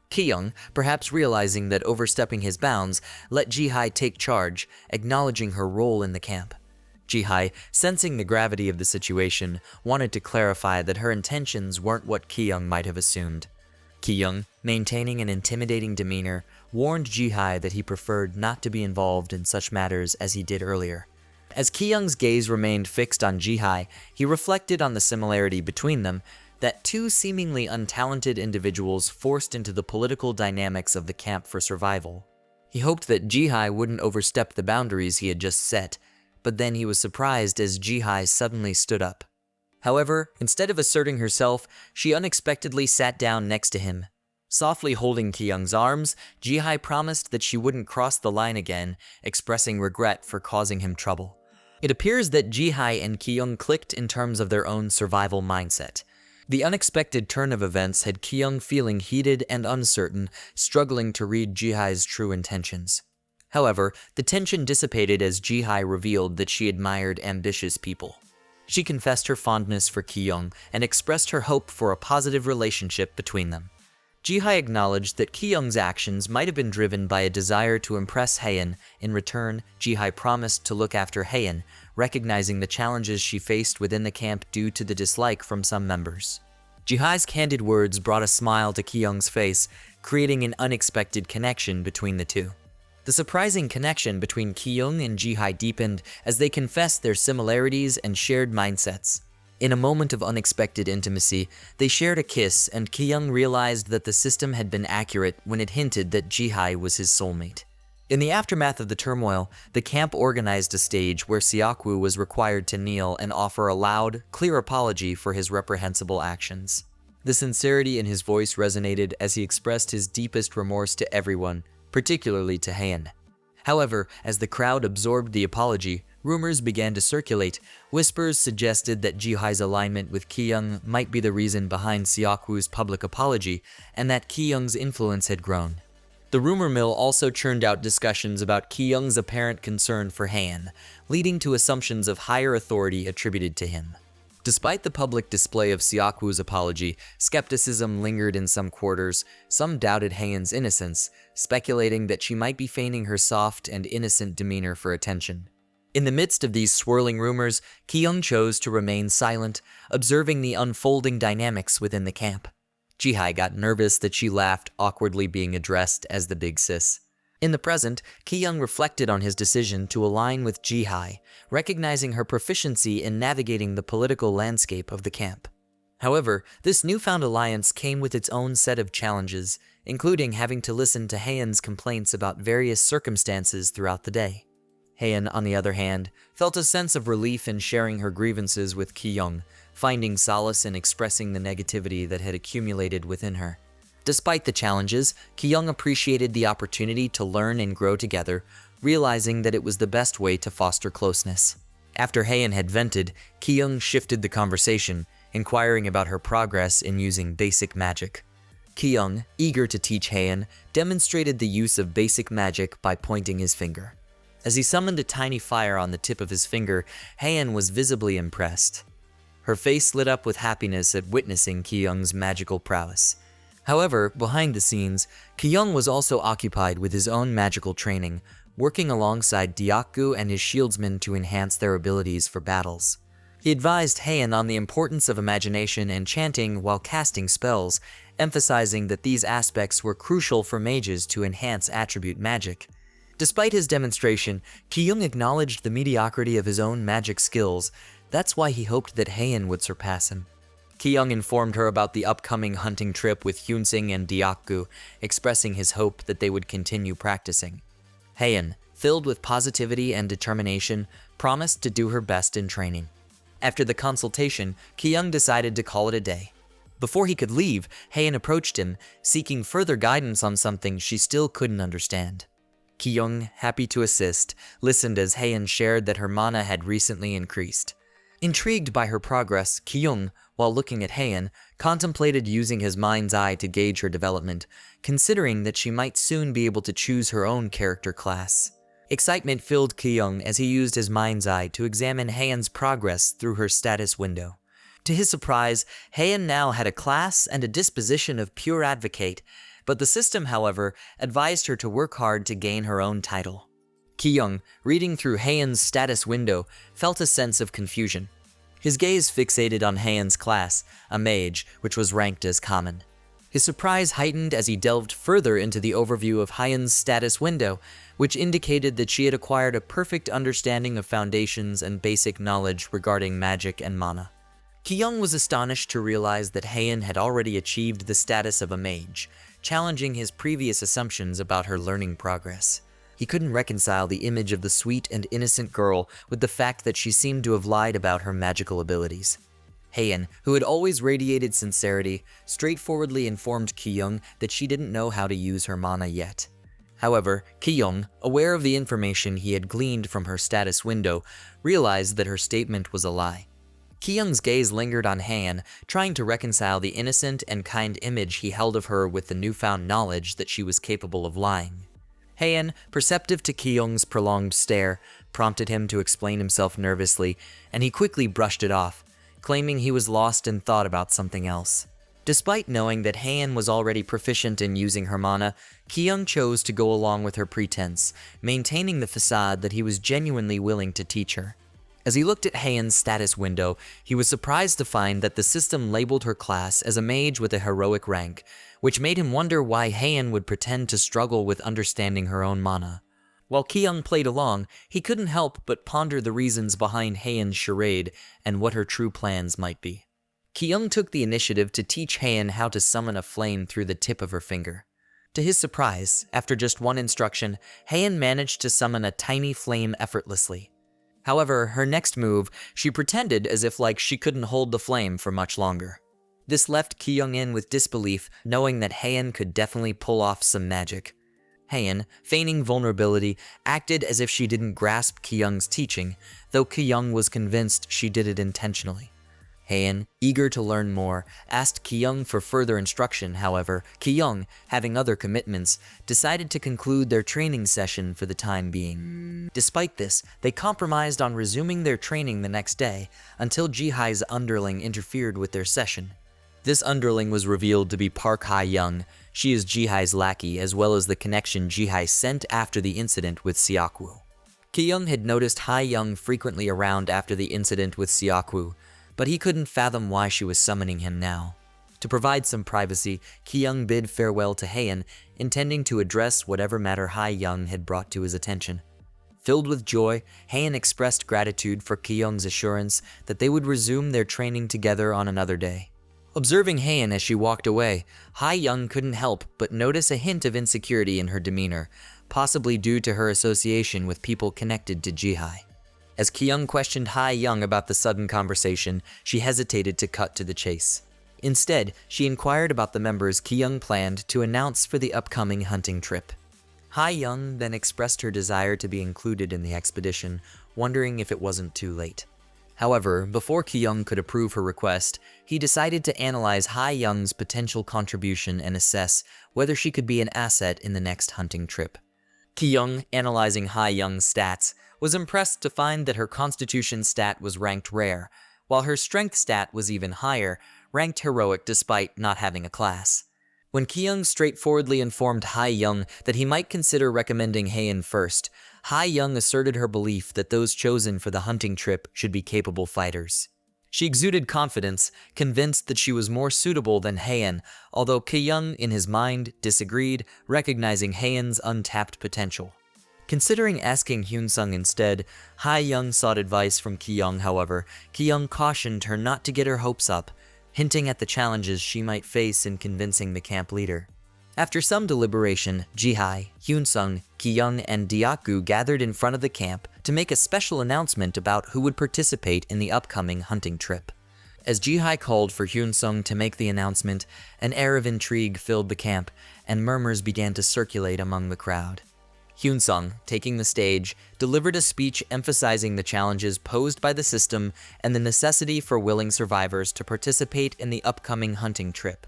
Ki-young, perhaps realizing that overstepping his bounds, let Ji-hai take charge, acknowledging her role in the camp. Ji-hai, sensing the gravity of the situation, wanted to clarify that her intentions weren't what Ki-young might have assumed. Ki-young, maintaining an intimidating demeanor, warned Ji-hai that he preferred not to be involved in such matters as he did earlier. As Ki-young's gaze remained fixed on Ji-hai, he reflected on the similarity between them, that two seemingly untalented individuals forced into the political dynamics of the camp for survival. He hoped that Ji-hai wouldn't overstep the boundaries he had just set, but then he was surprised as Ji-hai suddenly stood up. However, instead of asserting herself, she unexpectedly sat down next to him. Softly holding Ki-young's arms, Ji-hai promised that she wouldn't cross the line again, expressing regret for causing him trouble. It appears that Ji-hai and Ki-young clicked in terms of their own survival mindset. The unexpected turn of events had Ki-young feeling heated and uncertain, struggling to read Ji-hai's true intentions. However, the tension dissipated as Ji-hai revealed that she admired ambitious people. She confessed her fondness for Ki-young and expressed her hope for a positive relationship between them. Ji-hai acknowledged that Ki-young's actions might have been driven by a desire to impress Haein. In return, Ji-hai promised to look after Haein, recognizing the challenges she faced within the camp due to the dislike from some members. Ji-hai's candid words brought a smile to Ki-young's face, creating an unexpected connection between the two. The surprising connection between Ki-young and Ji-hai deepened as they confessed their similarities and shared mindsets. In a moment of unexpected intimacy, they shared a kiss, and Ki-young realized that the system had been accurate when it hinted that Ji-hai was his soulmate. In the aftermath of the turmoil, the camp organized a stage where Siakwu was required to kneel and offer a loud, clear apology for his reprehensible actions. The sincerity in his voice resonated as he expressed his deepest remorse to everyone, particularly to Haein. However, as the crowd absorbed the apology, rumors began to circulate. Whispers suggested that Ji-hai's alignment with Ki-young might be the reason behind Siakwu's public apology, and that Ki-young's influence had grown. The rumor mill also churned out discussions about Ki-young's apparent concern for Haein, leading to assumptions of higher authority attributed to him. Despite the public display of Siakwu's apology, skepticism lingered in some quarters. Some doubted Haein's innocence, speculating that she might be feigning her soft and innocent demeanor for attention. In the midst of these swirling rumors, Ki-young chose to remain silent, observing the unfolding dynamics within the camp. Ji-hai got nervous that she laughed, awkwardly being addressed as the big sis. In the present, Ki-young reflected on his decision to align with Ji-hai, recognizing her proficiency in navigating the political landscape of the camp. However, this newfound alliance came with its own set of challenges, including having to listen to Haeun's complaints about various circumstances throughout the day. Haeun, on the other hand, felt a sense of relief in sharing her grievances with Ki-young, finding solace in expressing the negativity that had accumulated within her. Despite the challenges, Ki-young appreciated the opportunity to learn and grow together, realizing that it was the best way to foster closeness. After Haeun had vented, Ki-young shifted the conversation, inquiring about her progress in using basic magic. Ki-young, eager to teach Haeun, demonstrated the use of basic magic by pointing his finger. As he summoned a tiny fire on the tip of his finger, Haeun was visibly impressed. Her face lit up with happiness at witnessing Ki-young's magical prowess. However, behind the scenes, Ki-young was also occupied with his own magical training, working alongside Deokgu and his shieldsmen to enhance their abilities for battles. He advised Haeun on the importance of imagination and chanting while casting spells, emphasizing that these aspects were crucial for mages to enhance attribute magic. Despite his demonstration, Ki-young acknowledged the mediocrity of his own magic skills. That's why he hoped that Haeun would surpass him. Ki-young informed her about the upcoming hunting trip with Hyunsing and Deokgu, expressing his hope that they would continue practicing. Haeun, filled with positivity and determination, promised to do her best in training. After the consultation, Ki-young decided to call it a day. Before he could leave, Haeun approached him, seeking further guidance on something she still couldn't understand. Ki-young, happy to assist, listened as Haeun shared that her mana had recently increased. Intrigued by her progress, Ki-young, while looking at Haeun, contemplated using his mind's eye to gauge her development, considering that she might soon be able to choose her own character class. Excitement filled Ki-young as he used his mind's eye to examine Haeun's progress through her status window. To his surprise, Haeun now had a class and a disposition of pure advocate, but the system, however, advised her to work hard to gain her own title. Ki-young, reading through Haeun's status window, felt a sense of confusion. His gaze fixated on Haeun's class, a mage, which was ranked as common. His surprise heightened as he delved further into the overview of Haeun's status window, which indicated that she had acquired a perfect understanding of foundations and basic knowledge regarding magic and mana. Ki-young was astonished to realize that Haeun had already achieved the status of a mage, challenging his previous assumptions about her learning progress. He couldn't reconcile the image of the sweet and innocent girl with the fact that she seemed to have lied about her magical abilities. Haeun, who had always radiated sincerity, straightforwardly informed Ki-young that she didn't know how to use her mana yet. However, Ki-young, aware of the information he had gleaned from her status window, realized that her statement was a lie. Ki-young's gaze lingered on Haeun, trying to reconcile the innocent and kind image he held of her with the newfound knowledge that she was capable of lying. Haeun, perceptive to Ki-young's prolonged stare, prompted him to explain himself nervously, and he quickly brushed it off, claiming he was lost in thought about something else. Despite knowing that Haeun was already proficient in using her mana, Ki-young chose to go along with her pretense, maintaining the facade that he was genuinely willing to teach her. As he looked at Haeun's status window, he was surprised to find that the system labeled her class as a mage with a heroic rank, which made him wonder why Haeun would pretend to struggle with understanding her own mana. While Ki-young played along, he couldn't help but ponder the reasons behind Haeun's charade and what her true plans might be. Ki-young took the initiative to teach Haeun how to summon a flame through the tip of her finger. To his surprise, after just one instruction, Haeun managed to summon a tiny flame effortlessly. However, her next move, she pretended as if she couldn't hold the flame for much longer. This left Ki-young in with disbelief, knowing that Haeun could definitely pull off some magic. Haeun, feigning vulnerability, acted as if she didn't grasp Ki-young's teaching, though Ki-young was convinced she did it intentionally. Haeun, eager to learn more, asked Ki-young for further instruction. However, Ki-young, having other commitments, decided to conclude their training session for the time being. Despite this, they compromised on resuming their training the next day, until Ji-hai's underling interfered with their session. This underling was revealed to be Park Ha-young. She is Ji-hai's lackey, as well as the connection Ji-hai sent after the incident with Seokwu. Ki-young had noticed Ha-young frequently around after the incident with Seokwu, but he couldn't fathom why she was summoning him now. To provide some privacy, Ki-young bid farewell to Haeun, intending to address whatever matter Ha-young had brought to his attention. Filled with joy, Haein expressed gratitude for Ki-young's assurance that they would resume their training together on another day. Observing Haein as she walked away, Ha-young couldn't help but notice a hint of insecurity in her demeanor, possibly due to her association with people connected to Ji-hai. As Ki-young questioned Ha-young about the sudden conversation, she hesitated to cut to the chase. Instead, she inquired about the members Ki-young planned to announce for the upcoming hunting trip. Ha-young then expressed her desire to be included in the expedition, wondering if it wasn't too late. However, before Ki-young could approve her request, he decided to analyze Ha-young's potential contribution and assess whether she could be an asset in the next hunting trip. Ki-young, analyzing Ha-young's stats, was impressed to find that her constitution stat was ranked rare, while her strength stat was even higher, ranked heroic despite not having a class. When Ki-young straightforwardly informed Ha-young that he might consider recommending Haein first, Ha-young asserted her belief that those chosen for the hunting trip should be capable fighters. She exuded confidence, convinced that she was more suitable than Haein, although Ki-young, in his mind, disagreed, recognizing Haein's untapped potential. Considering asking Hyun-sung instead, Ha-young sought advice from Ki-young. However, Ki-young cautioned her not to get her hopes up, hinting at the challenges she might face in convincing the camp leader. After some deliberation, Ji-hai, Hyun-sung, Ki-young, and Deok-gu gathered in front of the camp to make a special announcement about who would participate in the upcoming hunting trip. As Ji-hai called for Hyun-sung to make the announcement, an air of intrigue filled the camp, and murmurs began to circulate among the crowd. Hyun-sung, taking the stage, delivered a speech emphasizing the challenges posed by the system and the necessity for willing survivors to participate in the upcoming hunting trip.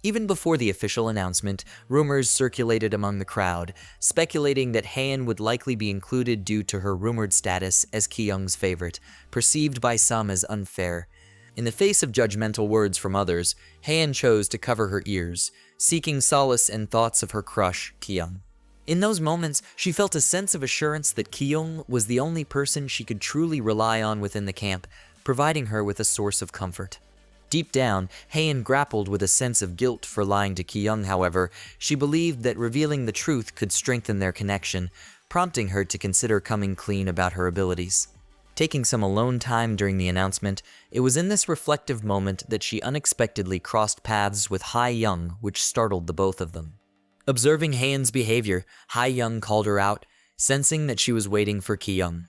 Even before the official announcement, rumors circulated among the crowd, speculating that Haein would likely be included due to her rumored status as Ki-young's favorite, perceived by some as unfair. In the face of judgmental words from others, Haein chose to cover her ears, seeking solace in thoughts of her crush, Ki-young. In those moments, she felt a sense of assurance that Ki-young was the only person she could truly rely on within the camp, providing her with a source of comfort. Deep down, Haein grappled with a sense of guilt for lying to Ki-young. However, she believed that revealing the truth could strengthen their connection, prompting her to consider coming clean about her abilities. Taking some alone time during the announcement, it was in this reflective moment that she unexpectedly crossed paths with Ha-young, which startled the both of them. Observing Haein's behavior, Ha-young called her out, sensing that she was waiting for Ki-young.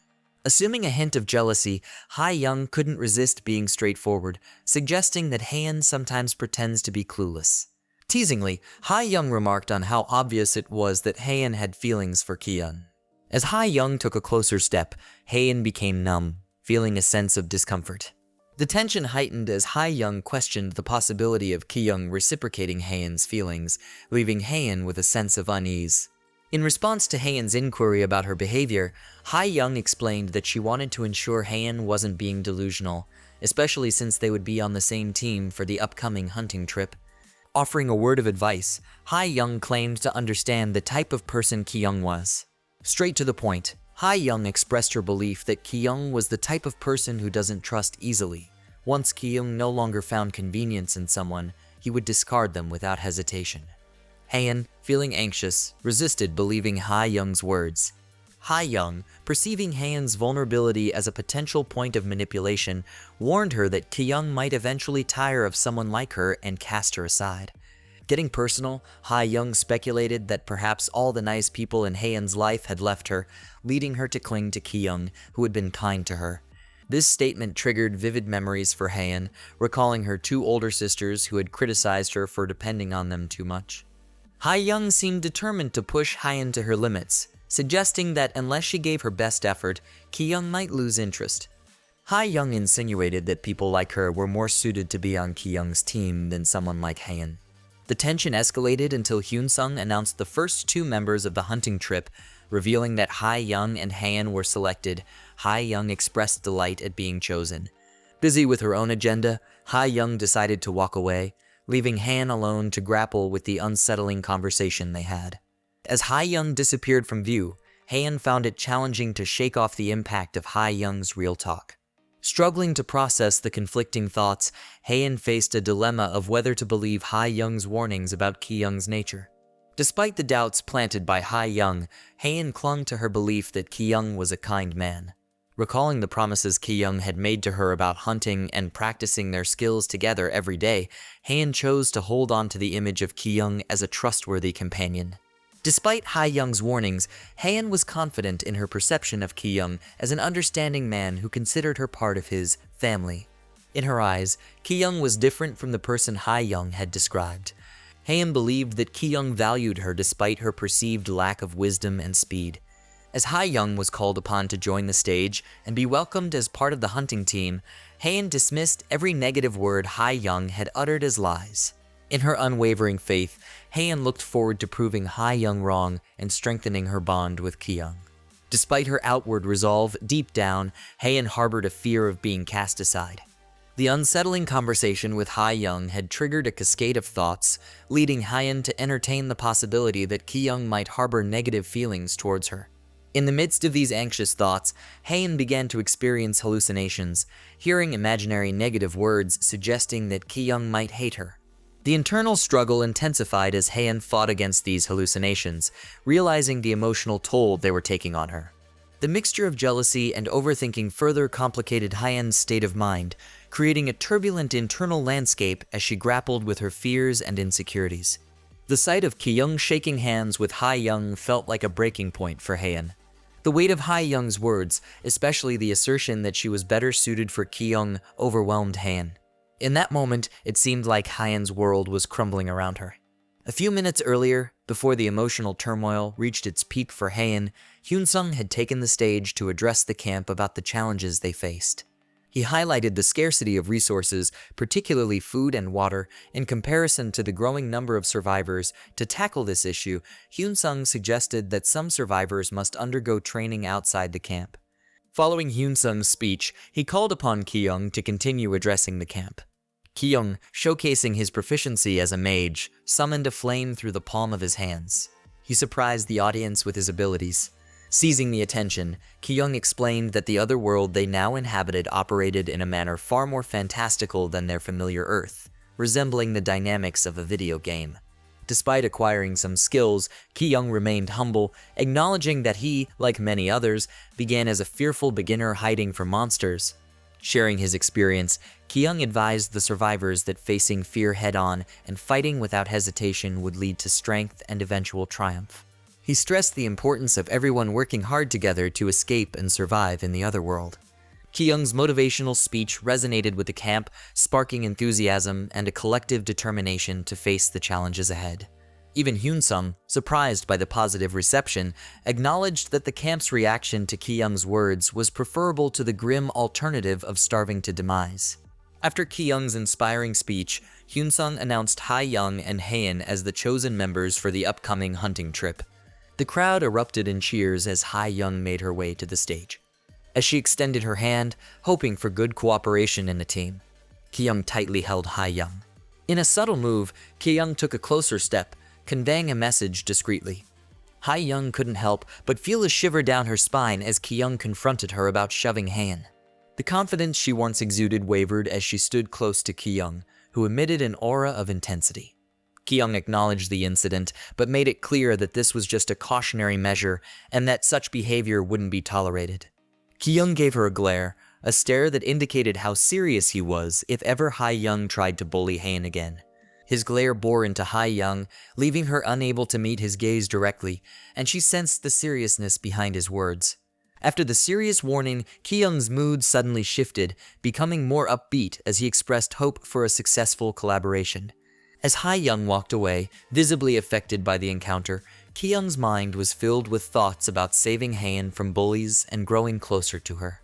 Assuming a hint of jealousy, Ha-young couldn't resist being straightforward, suggesting that Haein sometimes pretends to be clueless. Teasingly, Ha-young remarked on how obvious it was that Haein had feelings for Ki-young. As Ha-young took a closer step, Haein became numb, feeling a sense of discomfort. The tension heightened as Ha-young questioned the possibility of Ki-young reciprocating Haein's feelings, leaving Haein with a sense of unease. In response to Haein's inquiry about her behavior, Ha-young explained that she wanted to ensure Haein wasn't being delusional, especially since they would be on the same team for the upcoming hunting trip. Offering a word of advice, Ha-young claimed to understand the type of person Ki-young was. Straight to the point, Ha-young expressed her belief that Ki-young was the type of person who doesn't trust easily. Once Ki-young no longer found convenience in someone, he would discard them without hesitation. Haein, feeling anxious, resisted believing Ha-young's words. Ha-young, perceiving Haein's vulnerability as a potential point of manipulation, warned her that Ki-young might eventually tire of someone like her and cast her aside. Getting personal, Ha-young speculated that perhaps all the nice people in Haein's life had left her, leading her to cling to Ki-young, who had been kind to her. This statement triggered vivid memories for Haein, recalling her two older sisters who had criticized her for depending on them too much. Ha-young seemed determined to push Haein to her limits, suggesting that unless she gave her best effort, Ki-young might lose interest. Ha-young insinuated that people like her were more suited to be on Ki-young's team than someone like Haein. The tension escalated until Hyun-sung announced the first two members of the hunting trip, revealing that Ha-young and Haein were selected. Ha-young expressed delight at being chosen. Busy with her own agenda, Ha-young decided to walk away, leaving Haein alone to grapple with the unsettling conversation they had. As Ha-young disappeared from view, Haein found it challenging to shake off the impact of Ha-young's real talk. Struggling to process the conflicting thoughts, Haein faced a dilemma of whether to believe Ha-young's warnings about Ki-young's nature. Despite the doubts planted by Young, Haein clung to her belief that Young was a kind man. Recalling the promises Young had made to her about hunting and practicing their skills together every day, Haein chose to hold on to the image of Young as a trustworthy companion. Despite Young's warnings, Haein was confident in her perception of Young as an understanding man who considered her part of his family. In her eyes, Young was different from the person Young had described. Haein believed that Young valued her despite her perceived lack of wisdom and speed. As Young was called upon to join the stage and be welcomed as part of the hunting team, Haein dismissed every negative word Young had uttered as lies. In her unwavering faith, Haein looked forward to proving Young wrong and strengthening her bond with Young. Despite her outward resolve, deep down, Haein harbored a fear of being cast aside. The unsettling conversation with Young had triggered a cascade of thoughts, leading Haein to entertain the possibility that Young might harbor negative feelings towards her. In the midst of these anxious thoughts, Haein began to experience hallucinations, hearing imaginary negative words suggesting that Young might hate her. The internal struggle intensified as Haein fought against these hallucinations, realizing the emotional toll they were taking on her. The mixture of jealousy and overthinking further complicated Haein's state of mind, creating a turbulent internal landscape as she grappled with her fears and insecurities. The sight of Young shaking hands with Young felt like a breaking point for Haein. The weight of Young's words, especially the assertion that she was better suited for Young, overwhelmed Haein. In that moment, it seemed like Haein's world was crumbling around her. A few minutes earlier, before the emotional turmoil reached its peak for Haein, Hyun-sung had taken the stage to address the camp about the challenges they faced. He highlighted the scarcity of resources, particularly food and water, in comparison to the growing number of survivors. To tackle this issue, Hyun-sung suggested that some survivors must undergo training outside the camp. Following Hyun-sung's speech, he called upon Young to continue addressing the camp. Young, showcasing his proficiency as a mage, summoned a flame through the palm of his hands. He surprised the audience with his abilities. Seizing the attention, Young explained that the other world they now inhabited operated in a manner far more fantastical than their familiar Earth, resembling the dynamics of a video game. Despite acquiring some skills, Young remained humble, acknowledging that he, like many others, began as a fearful beginner hiding from monsters. Sharing his experience, Young advised the survivors that facing fear head-on and fighting without hesitation would lead to strength and eventual triumph. He stressed the importance of everyone working hard together to escape and survive in the other world. Young's motivational speech resonated with the camp, sparking enthusiasm and a collective determination to face the challenges ahead. Even Hyun-sung, surprised by the positive reception, acknowledged that the camp's reaction to Young's words was preferable to the grim alternative of starving to demise. After Young's inspiring speech, Hyun-sung announced Young and Haein as the chosen members for the upcoming hunting trip. The crowd erupted in cheers as Young made her way to the stage. As she extended her hand, hoping for good cooperation in the team, Young tightly held Young. In a subtle move, Young took a closer step, conveying a message discreetly. Young couldn't help but feel a shiver down her spine as Young confronted her about shoving Haein. The confidence she once exuded wavered as she stood close to Young, who emitted an aura of intensity. Young acknowledged the incident, but made it clear that this was just a cautionary measure and that such behavior wouldn't be tolerated. Young gave her a glare, a stare that indicated how serious he was if ever Young tried to bully Haein again. His glare bore into Young, leaving her unable to meet his gaze directly, and she sensed the seriousness behind his words. After the serious warning, Young's mood suddenly shifted, becoming more upbeat as he expressed hope for a successful collaboration. As Young walked away, visibly affected by the encounter, Young's mind was filled with thoughts about saving Haein from bullies and growing closer to her.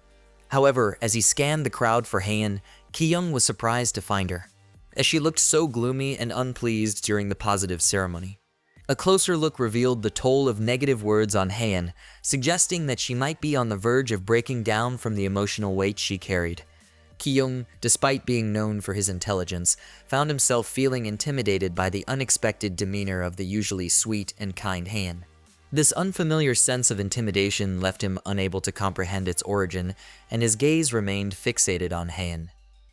However, as he scanned the crowd for Haein, Young was surprised to find her, as she looked so gloomy and unpleased during the positive ceremony. A closer look revealed the toll of negative words on Haein, suggesting that she might be on the verge of breaking down from the emotional weight she carried. Young, despite being known for his intelligence, found himself feeling intimidated by the unexpected demeanor of the usually sweet and kind Haein. This unfamiliar sense of intimidation left him unable to comprehend its origin, and his gaze remained fixated on Haein.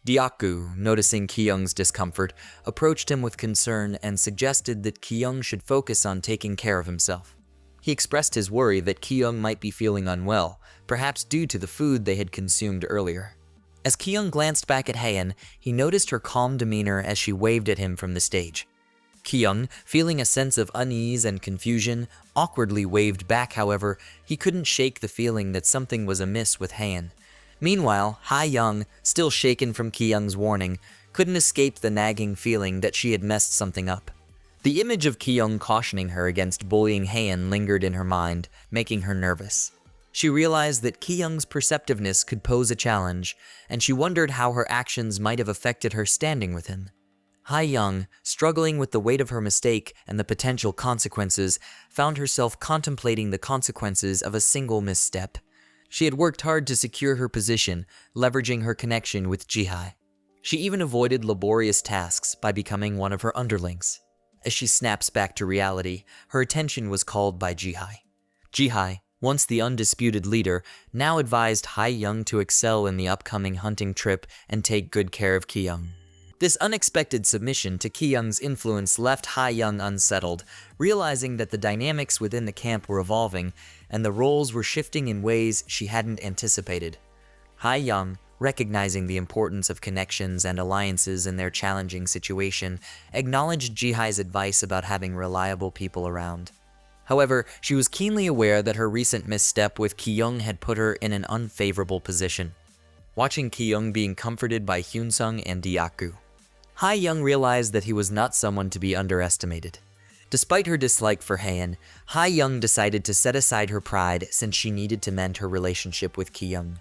Diaku, noticing Ki-young's discomfort, approached him with concern and suggested that Ki-young should focus on taking care of himself. He expressed his worry that Ki-young might be feeling unwell, perhaps due to the food they had consumed earlier. As Ki-young glanced back at Haein, he noticed her calm demeanor as she waved at him from the stage. Ki-young, feeling a sense of unease and confusion, awkwardly waved back. However, he couldn't shake the feeling that something was amiss with Haein. Meanwhile, Ha-young, still shaken from Ki-young's warning, couldn't escape the nagging feeling that she had messed something up. The image of Ki-young cautioning her against bullying Haein lingered in her mind, making her nervous. She realized that Ki-young's perceptiveness could pose a challenge, and she wondered how her actions might have affected her standing with him. Ha-young, struggling with the weight of her mistake and the potential consequences, found herself contemplating the consequences of a single misstep. She had worked hard to secure her position, leveraging her connection with Jihai. She even avoided laborious tasks by becoming one of her underlings. As she snaps back to reality, her attention was called by Jihai. Jihai, once the undisputed leader, now advised Ha-young to excel in the upcoming hunting trip and take good care of Ki-young. This unexpected submission to Ki-young's influence left Ha-young unsettled, realizing that the dynamics within the camp were evolving and the roles were shifting in ways she hadn't anticipated. Ha-young, recognizing the importance of connections and alliances in their challenging situation, acknowledged Jihai's advice about having reliable people around. However, she was keenly aware that her recent misstep with Ki-young had put her in an unfavorable position. Watching Ki-young being comforted by Hyun-sung and Diaku, Ha-young realized that he was not someone to be underestimated. Despite her dislike for Haein, Ha-young decided to set aside her pride since she needed to mend her relationship with Ki-young.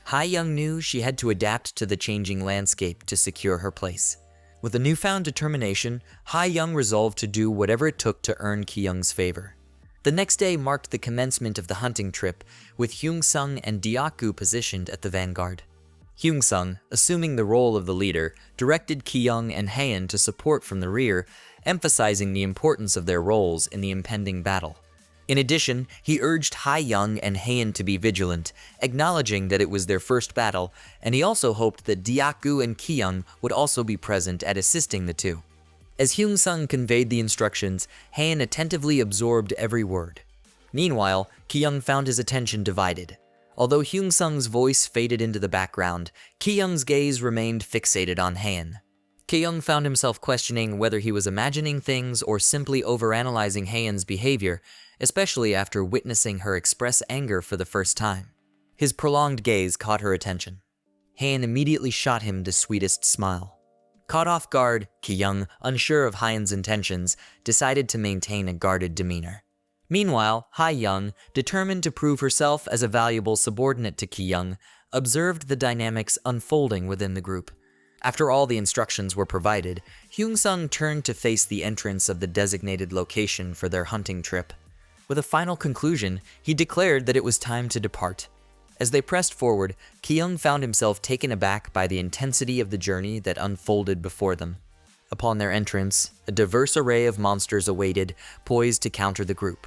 Ha-young knew she had to adapt to the changing landscape to secure her place. With a newfound determination, Ha-young resolved to do whatever it took to earn Ki-young's favor. The next day marked the commencement of the hunting trip, with Hyun-sung and Diaku positioned at the vanguard. Hyun-sung, assuming the role of the leader, directed Ki-young and Haein to support from the rear, emphasizing the importance of their roles in the impending battle. In addition, he urged Ha-young and Haein to be vigilant, acknowledging that it was their first battle, and he also hoped that Diaku and Ki-young would also be present at assisting the two. As Hyun-sung conveyed the instructions, Haein attentively absorbed every word. Meanwhile, Ki-young found his attention divided. Although Hyun-sung's voice faded into the background, Ki-young's gaze remained fixated on Haein. Ki-young found himself questioning whether he was imagining things or simply overanalyzing Haein's behavior, especially after witnessing her express anger for the first time. His prolonged gaze caught her attention. Haein immediately shot him the sweetest smile. Caught off guard, Ki-young, unsure of Haein's intentions, decided to maintain a guarded demeanor. Meanwhile, Ha-young, determined to prove herself as a valuable subordinate to Ki-young, observed the dynamics unfolding within the group. After all the instructions were provided, Hyun-sung turned to face the entrance of the designated location for their hunting trip. With a final conclusion, he declared that it was time to depart. As they pressed forward, Ki-young found himself taken aback by the intensity of the journey that unfolded before them. Upon their entrance, a diverse array of monsters awaited, poised to counter the group.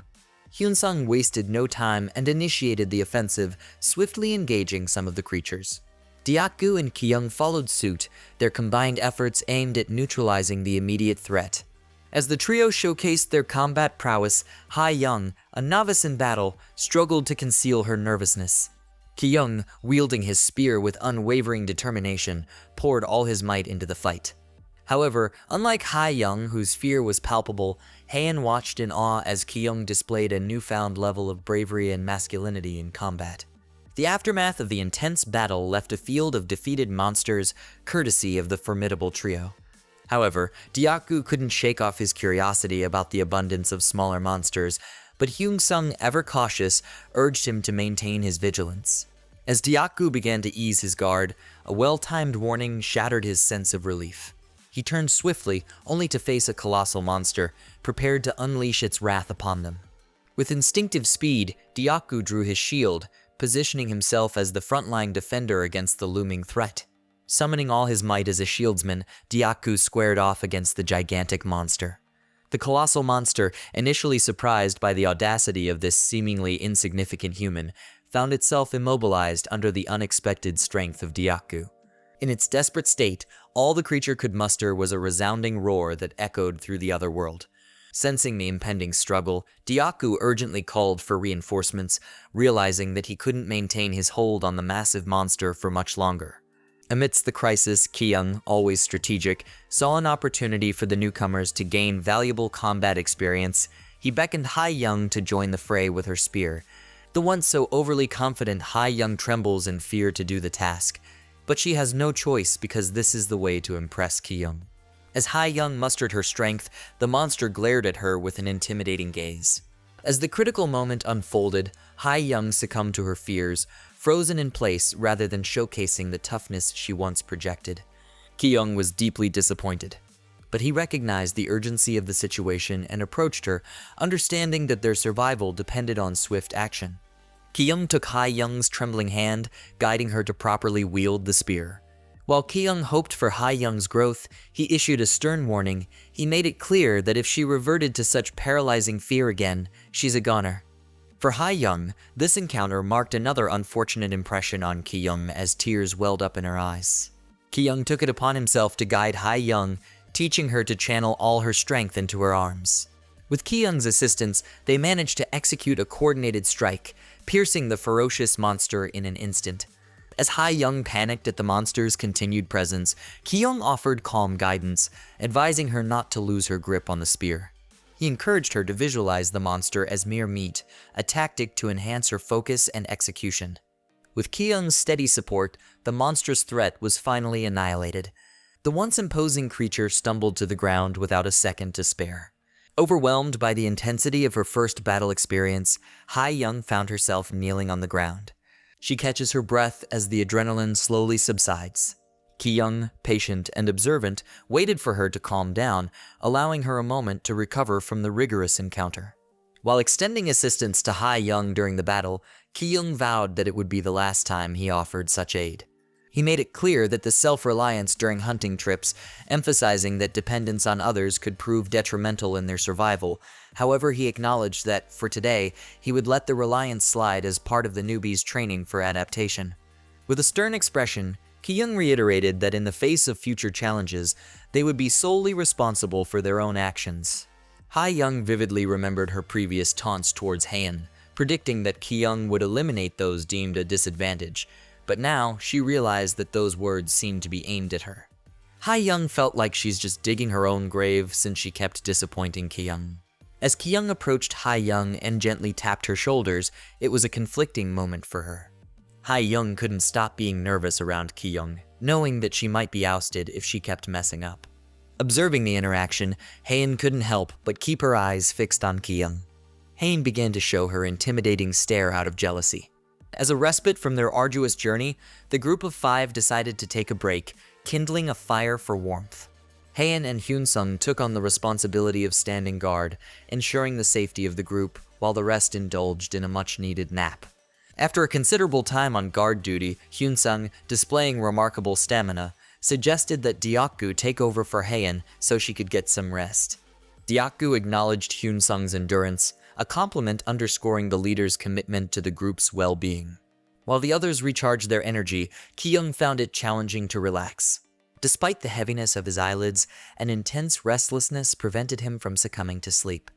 Hyun-sung wasted no time and initiated the offensive, swiftly engaging some of the creatures. Diaku and Ki-young followed suit, their combined efforts aimed at neutralizing the immediate threat. As the trio showcased their combat prowess, Ha-young, a novice in battle, struggled to conceal her nervousness. Ki-young, wielding his spear with unwavering determination, poured all his might into the fight. However, unlike Ha-young, whose fear was palpable, Haein watched in awe as Ki-young displayed a newfound level of bravery and masculinity in combat. The aftermath of the intense battle left a field of defeated monsters, courtesy of the formidable trio. However, Diaku couldn't shake off his curiosity about the abundance of smaller monsters, but Hyun-sung, ever cautious, urged him to maintain his vigilance. As Diaku began to ease his guard, a well-timed warning shattered his sense of relief. He turned swiftly, only to face a colossal monster, prepared to unleash its wrath upon them. With instinctive speed, Diaku drew his shield, positioning himself as the frontline defender against the looming threat. Summoning all his might as a shieldsman, Diaku squared off against the gigantic monster. The colossal monster, initially surprised by the audacity of this seemingly insignificant human, found itself immobilized under the unexpected strength of Diaku. In its desperate state, all the creature could muster was a resounding roar that echoed through the other world. Sensing the impending struggle, Dyaku urgently called for reinforcements, realizing that he couldn't maintain his hold on the massive monster for much longer. Amidst the crisis, Kyung, always strategic, saw an opportunity for the newcomers to gain valuable combat experience. He beckoned Ha-young to join the fray with her spear. The once so overly confident Ha-young trembles in fear to do the task, but she has no choice because this is the way to impress Kyung. As Ha-young mustered her strength, the monster glared at her with an intimidating gaze. As the critical moment unfolded, Ha-young succumbed to her fears, frozen in place rather than showcasing the toughness she once projected. Kyung was deeply disappointed, but he recognized the urgency of the situation and approached her, understanding that their survival depended on swift action. Kyung took Ha-young's trembling hand, guiding her to properly wield the spear. While Kyung hoped for Ha-young's growth, he issued a stern warning. He made it clear that if she reverted to such paralyzing fear again, she's a goner. For Ha-young, this encounter marked another unfortunate impression on Kyung as tears welled up in her eyes. Kyung took it upon himself to guide Ha-young, teaching her to channel all her strength into her arms. With Kyung's assistance, they managed to execute a coordinated strike, piercing the ferocious monster in an instant. As Ha-young panicked at the monster's continued presence, Kyung offered calm guidance, advising her not to lose her grip on the spear. He encouraged her to visualize the monster as mere meat, a tactic to enhance her focus and execution. With Kyung's steady support, the monstrous threat was finally annihilated. The once imposing creature stumbled to the ground without a second to spare. Overwhelmed by the intensity of her first battle experience, Ha-young found herself kneeling on the ground. She catches her breath as the adrenaline slowly subsides. Kyung, patient and observant, waited for her to calm down, allowing her a moment to recover from the rigorous encounter. While extending assistance to Ha-young during the battle, Kyung vowed that it would be the last time he offered such aid. He made it clear that the self-reliance during hunting trips, emphasizing that dependence on others could prove detrimental in their survival. However, he acknowledged that, for today, he would let the reliance slide as part of the newbies' training for adaptation. With a stern expression, Kyung reiterated that in the face of future challenges, they would be solely responsible for their own actions. Ha-young vividly remembered her previous taunts towards Haein, predicting that Kyung would eliminate those deemed a disadvantage. But now, she realized that those words seemed to be aimed at her. Ha-young felt like she's just digging her own grave since she kept disappointing Kyung. As Kyung approached Ha-young and gently tapped her shoulders, it was a conflicting moment for her. Ha-young couldn't stop being nervous around Kyung, knowing that she might be ousted if she kept messing up. Observing the interaction, Haein couldn't help but keep her eyes fixed on Kyung. Haein began to show her intimidating stare out of jealousy. As a respite from their arduous journey, the group of 5 decided to take a break, kindling a fire for warmth. Haein and Hyun-sung took on the responsibility of standing guard, ensuring the safety of the group, while the rest indulged in a much-needed nap. After a considerable time on guard duty, Hyun-sung, displaying remarkable stamina, suggested that Dyaku take over for Haein so she could get some rest. Dyaku acknowledged Hyun-sung's endurance, a compliment underscoring the leader's commitment to the group's well-being. While the others recharged their energy, Kyung found it challenging to relax. Despite the heaviness of his eyelids, an intense restlessness prevented him from succumbing to sleep.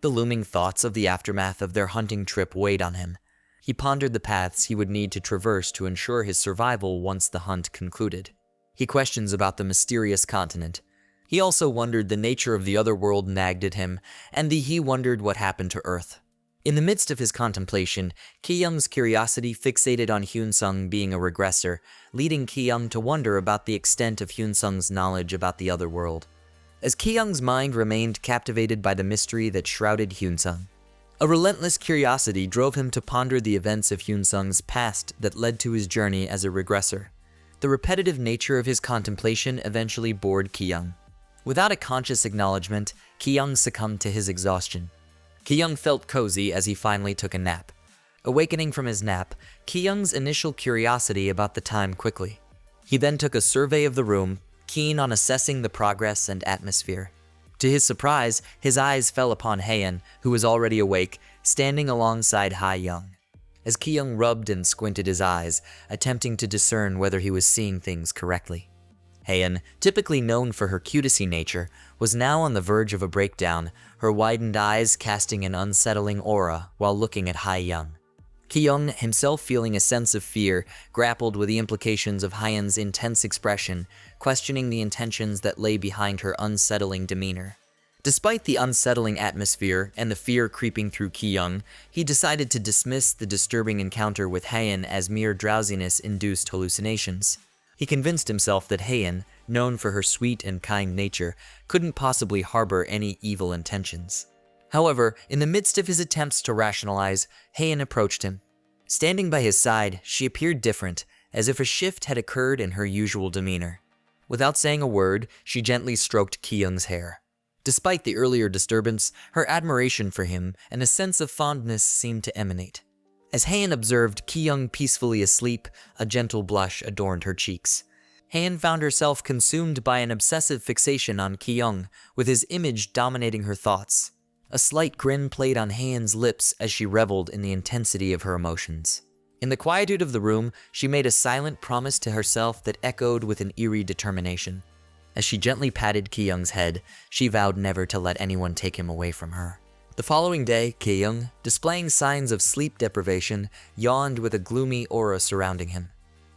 The looming thoughts of the aftermath of their hunting trip weighed on him. He pondered the paths he would need to traverse to ensure his survival once the hunt concluded. He questions about the mysterious continent. He also wondered the nature of the other world nagged at him, and he wondered what happened to Earth. In the midst of his contemplation, Kyung's curiosity fixated on Hyun-sung being a regressor, leading Kyung to wonder about the extent of Hyun-sung's knowledge about the other world. As Kyung's mind remained captivated by the mystery that shrouded Hyun-sung, a relentless curiosity drove him to ponder the events of Hyun-sung's past that led to his journey as a regressor. The repetitive nature of his contemplation eventually bored Kyung. Without a conscious acknowledgement, Kyung succumbed to his exhaustion. Kyung felt cozy as he finally took a nap. Awakening from his nap, Kyung's initial curiosity about the time quickly. He then took a survey of the room, keen on assessing the progress and atmosphere. To his surprise, his eyes fell upon Haein, who was already awake, standing alongside Ha-young. as Ki-young rubbed and squinted his eyes, attempting to discern whether he was seeing things correctly. Haein, typically known for her cutesy nature, was now on the verge of a breakdown, her widened eyes casting an unsettling aura while looking at Hae-young. Ki-young, himself feeling a sense of fear, grappled with the implications of Haeun's intense expression, questioning the intentions that lay behind her unsettling demeanor. Despite the unsettling atmosphere and the fear creeping through Ki-young, he decided to dismiss the disturbing encounter with Haein as mere drowsiness-induced hallucinations. He convinced himself that Haein, known for her sweet and kind nature, couldn't possibly harbor any evil intentions. However, in the midst of his attempts to rationalize, Haein approached him. Standing by his side, she appeared different, as if a shift had occurred in her usual demeanor. Without saying a word, she gently stroked Ki-young's hair. Despite the earlier disturbance, her admiration for him and a sense of fondness seemed to emanate. As Haein observed Ki-young peacefully asleep, a gentle blush adorned her cheeks. Haein found herself consumed by an obsessive fixation on Ki-young, with his image dominating her thoughts. A slight grin played on Haein's lips as she reveled in the intensity of her emotions. In the quietude of the room, she made a silent promise to herself that echoed with an eerie determination. As she gently patted Ki-young's head, she vowed never to let anyone take him away from her. The following day, Ki-young, displaying signs of sleep deprivation, yawned with a gloomy aura surrounding him.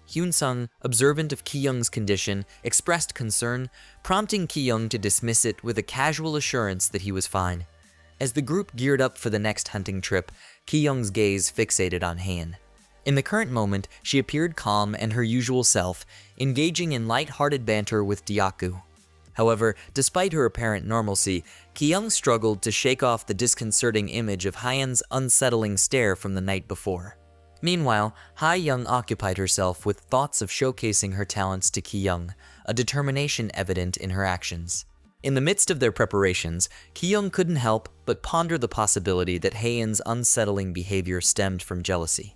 Hyun-sung, observant of Ki-young's condition, expressed concern, prompting Ki-young to dismiss it with a casual assurance that he was fine. As the group geared up for the next hunting trip, Ki-young's gaze fixated on Haein. In the current moment, she appeared calm and her usual self, engaging in light-hearted banter with Deokgu. However, despite her apparent normalcy, Ki-young struggled to shake off the disconcerting image of Haeun's unsettling stare from the night before. Meanwhile, Hae-young occupied herself with thoughts of showcasing her talents to Ki-young, a determination evident in her actions. In the midst of their preparations, Ki-young couldn't help but ponder the possibility that Haeun's unsettling behavior stemmed from jealousy.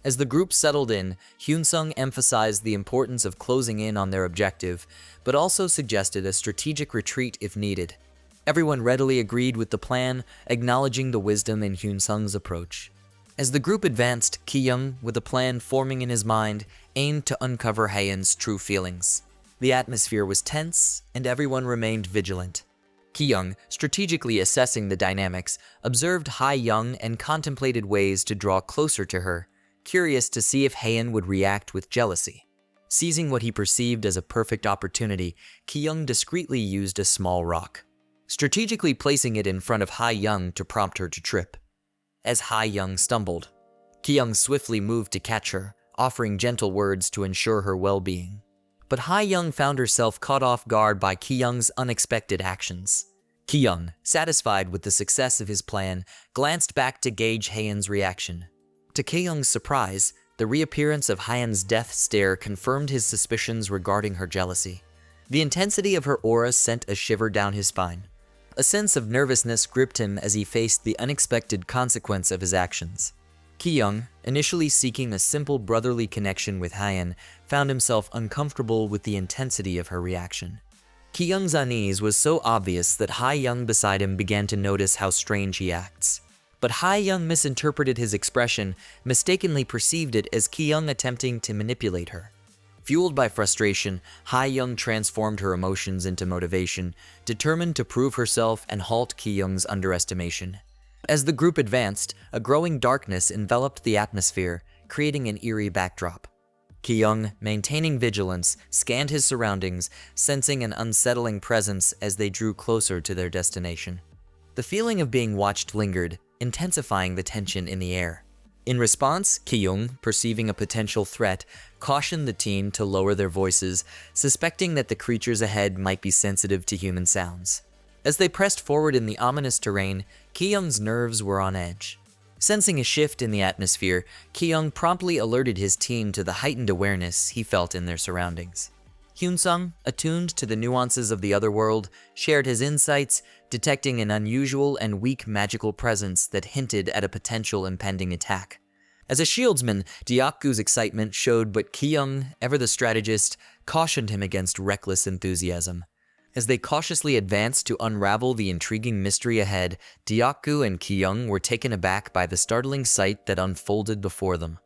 As the group settled in, Hyun-sung emphasized the importance of closing in on their objective, but also suggested a strategic retreat if needed. Everyone readily agreed with the plan, acknowledging the wisdom in Hyun-sung's approach. As the group advanced, Ki-young, with a plan forming in his mind, aimed to uncover Haeun's true feelings. The atmosphere was tense, and everyone remained vigilant. Ki-young, strategically assessing the dynamics, observed Hae-young and contemplated ways to draw closer to her, curious to see if Haeun would react with jealousy. Seizing what he perceived as a perfect opportunity, Ki-young discreetly used a small rock, strategically placing it in front of Hae-young to prompt her to trip. As Hae-young stumbled, Ki-young swiftly moved to catch her, offering gentle words to ensure her well-being. But Hae-young found herself caught off guard by Ki-young's unexpected actions. Ki-young, satisfied with the success of his plan, glanced back to gauge Haeun's reaction. To Ki-young's surprise, the reappearance of Haeun's death stare confirmed his suspicions regarding her jealousy. The intensity of her aura sent a shiver down his spine. A sense of nervousness gripped him as he faced the unexpected consequence of his actions. Ki-young, initially seeking a simple brotherly connection with Haeun, found himself uncomfortable with the intensity of her reaction. Ki-young's unease was so obvious that Hae-young beside him began to notice how strange he acts. But Hae-young misinterpreted his expression, mistakenly perceived it as Ki-young attempting to manipulate her. Fueled by frustration, Hae-young transformed her emotions into motivation, determined to prove herself and halt Ki-young's underestimation. As the group advanced, a growing darkness enveloped the atmosphere, creating an eerie backdrop. Ki-young, maintaining vigilance, scanned his surroundings, sensing an unsettling presence as they drew closer to their destination. The feeling of being watched lingered, intensifying the tension in the air. In response, Ki-young, perceiving a potential threat, cautioned the team to lower their voices, suspecting that the creatures ahead might be sensitive to human sounds. As they pressed forward in the ominous terrain, Ki-young's nerves were on edge. Sensing a shift in the atmosphere, Ki-young promptly alerted his team to the heightened awareness he felt in their surroundings. Hyun-sung, attuned to the nuances of the other world, shared his insights, detecting an unusual and weak magical presence that hinted at a potential impending attack. As a shieldsman, Deokgu's excitement showed, but Ki-young, ever the strategist, cautioned him against reckless enthusiasm. As they cautiously advanced to unravel the intriguing mystery ahead, Deokgu and Kyung were taken aback by the startling sight that unfolded before them.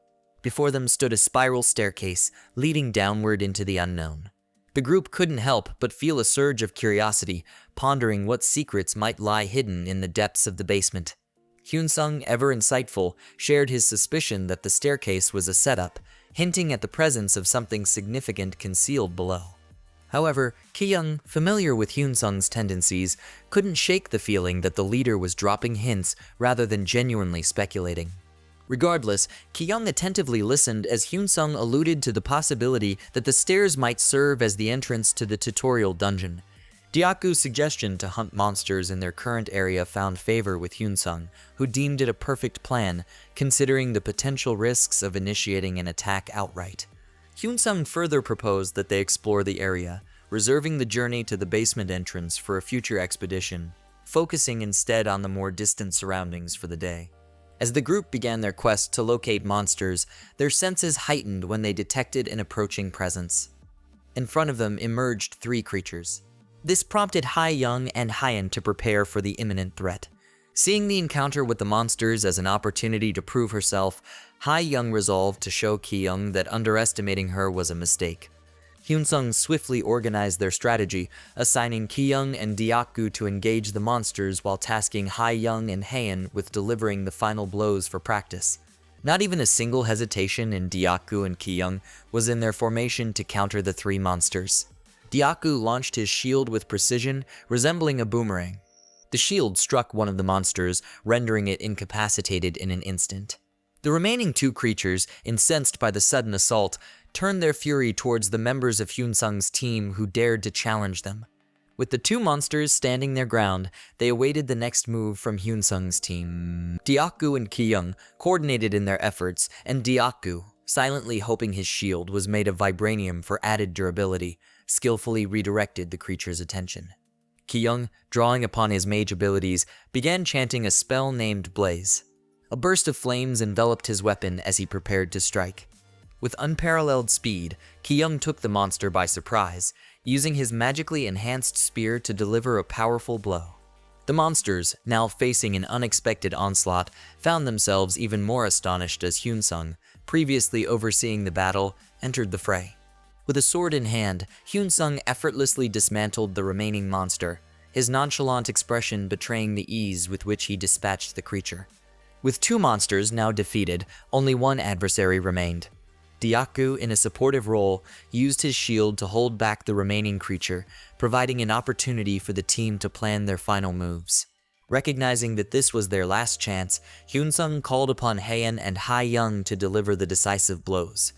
Before them stood a spiral staircase leading downward into the unknown. The group couldn't help but feel a surge of curiosity, pondering what secrets might lie hidden in the depths of the basement. Hyunsung, ever insightful, shared his suspicion that the staircase was a setup, hinting at the presence of something significant concealed below. However, Ki-young, familiar with Hyunsung's tendencies, couldn't shake the feeling that the leader was dropping hints rather than genuinely speculating. Regardless, Ki-young attentively listened as Hyunsung alluded to the possibility that the stairs might serve as the entrance to the tutorial dungeon. Deokgu's suggestion to hunt monsters in their current area found favor with Hyunsung, who deemed it a perfect plan, considering the potential risks of initiating an attack outright. Hyunsung further proposed that they explore the area, reserving the journey to the basement entrance for a future expedition, focusing instead on the more distant surroundings for the day. As the group began their quest to locate monsters, their senses heightened when they detected an approaching presence. In front of them emerged 3 creatures. This prompted Hae-young and Hyeon to prepare for the imminent threat. Seeing the encounter with the monsters as an opportunity to prove herself, Hae-young resolved to show Ki-young that underestimating her was a mistake. Hyunsung swiftly organized their strategy, assigning Ki-young and Deokgu to engage the monsters while tasking Hae-young and Haeun with delivering the final blows for practice. Not even a single hesitation in Deokgu and Ki-young was in their formation to counter the 3 monsters. Deokgu launched his shield with precision, resembling a boomerang. The shield struck one of the monsters, rendering it incapacitated in an instant. The remaining 2 creatures, incensed by the sudden assault, turned their fury towards the members of Hyunsung's team who dared to challenge them. With the 2 monsters standing their ground, they awaited the next move from Hyunsung's team. Deokgu and Ki-young coordinated in their efforts, and Deokgu, silently hoping his shield was made of vibranium for added durability, skillfully redirected the creature's attention. Ki-young, drawing upon his mage abilities, began chanting a spell named Blaze. A burst of flames enveloped his weapon as he prepared to strike. With unparalleled speed, Ki-young took the monster by surprise, using his magically enhanced spear to deliver a powerful blow. The monsters, now facing an unexpected onslaught, found themselves even more astonished as Hyunsung, previously overseeing the battle, entered the fray. With a sword in hand, Hyunsung effortlessly dismantled the remaining monster, his nonchalant expression betraying the ease with which he dispatched the creature. With 2 monsters now defeated, only one adversary remained. Deokgu, in a supportive role, used his shield to hold back the remaining creature, providing an opportunity for the team to plan their final moves. Recognizing that this was their last chance, Hyunsung called upon Haeun and Hae-young to deliver the decisive blows.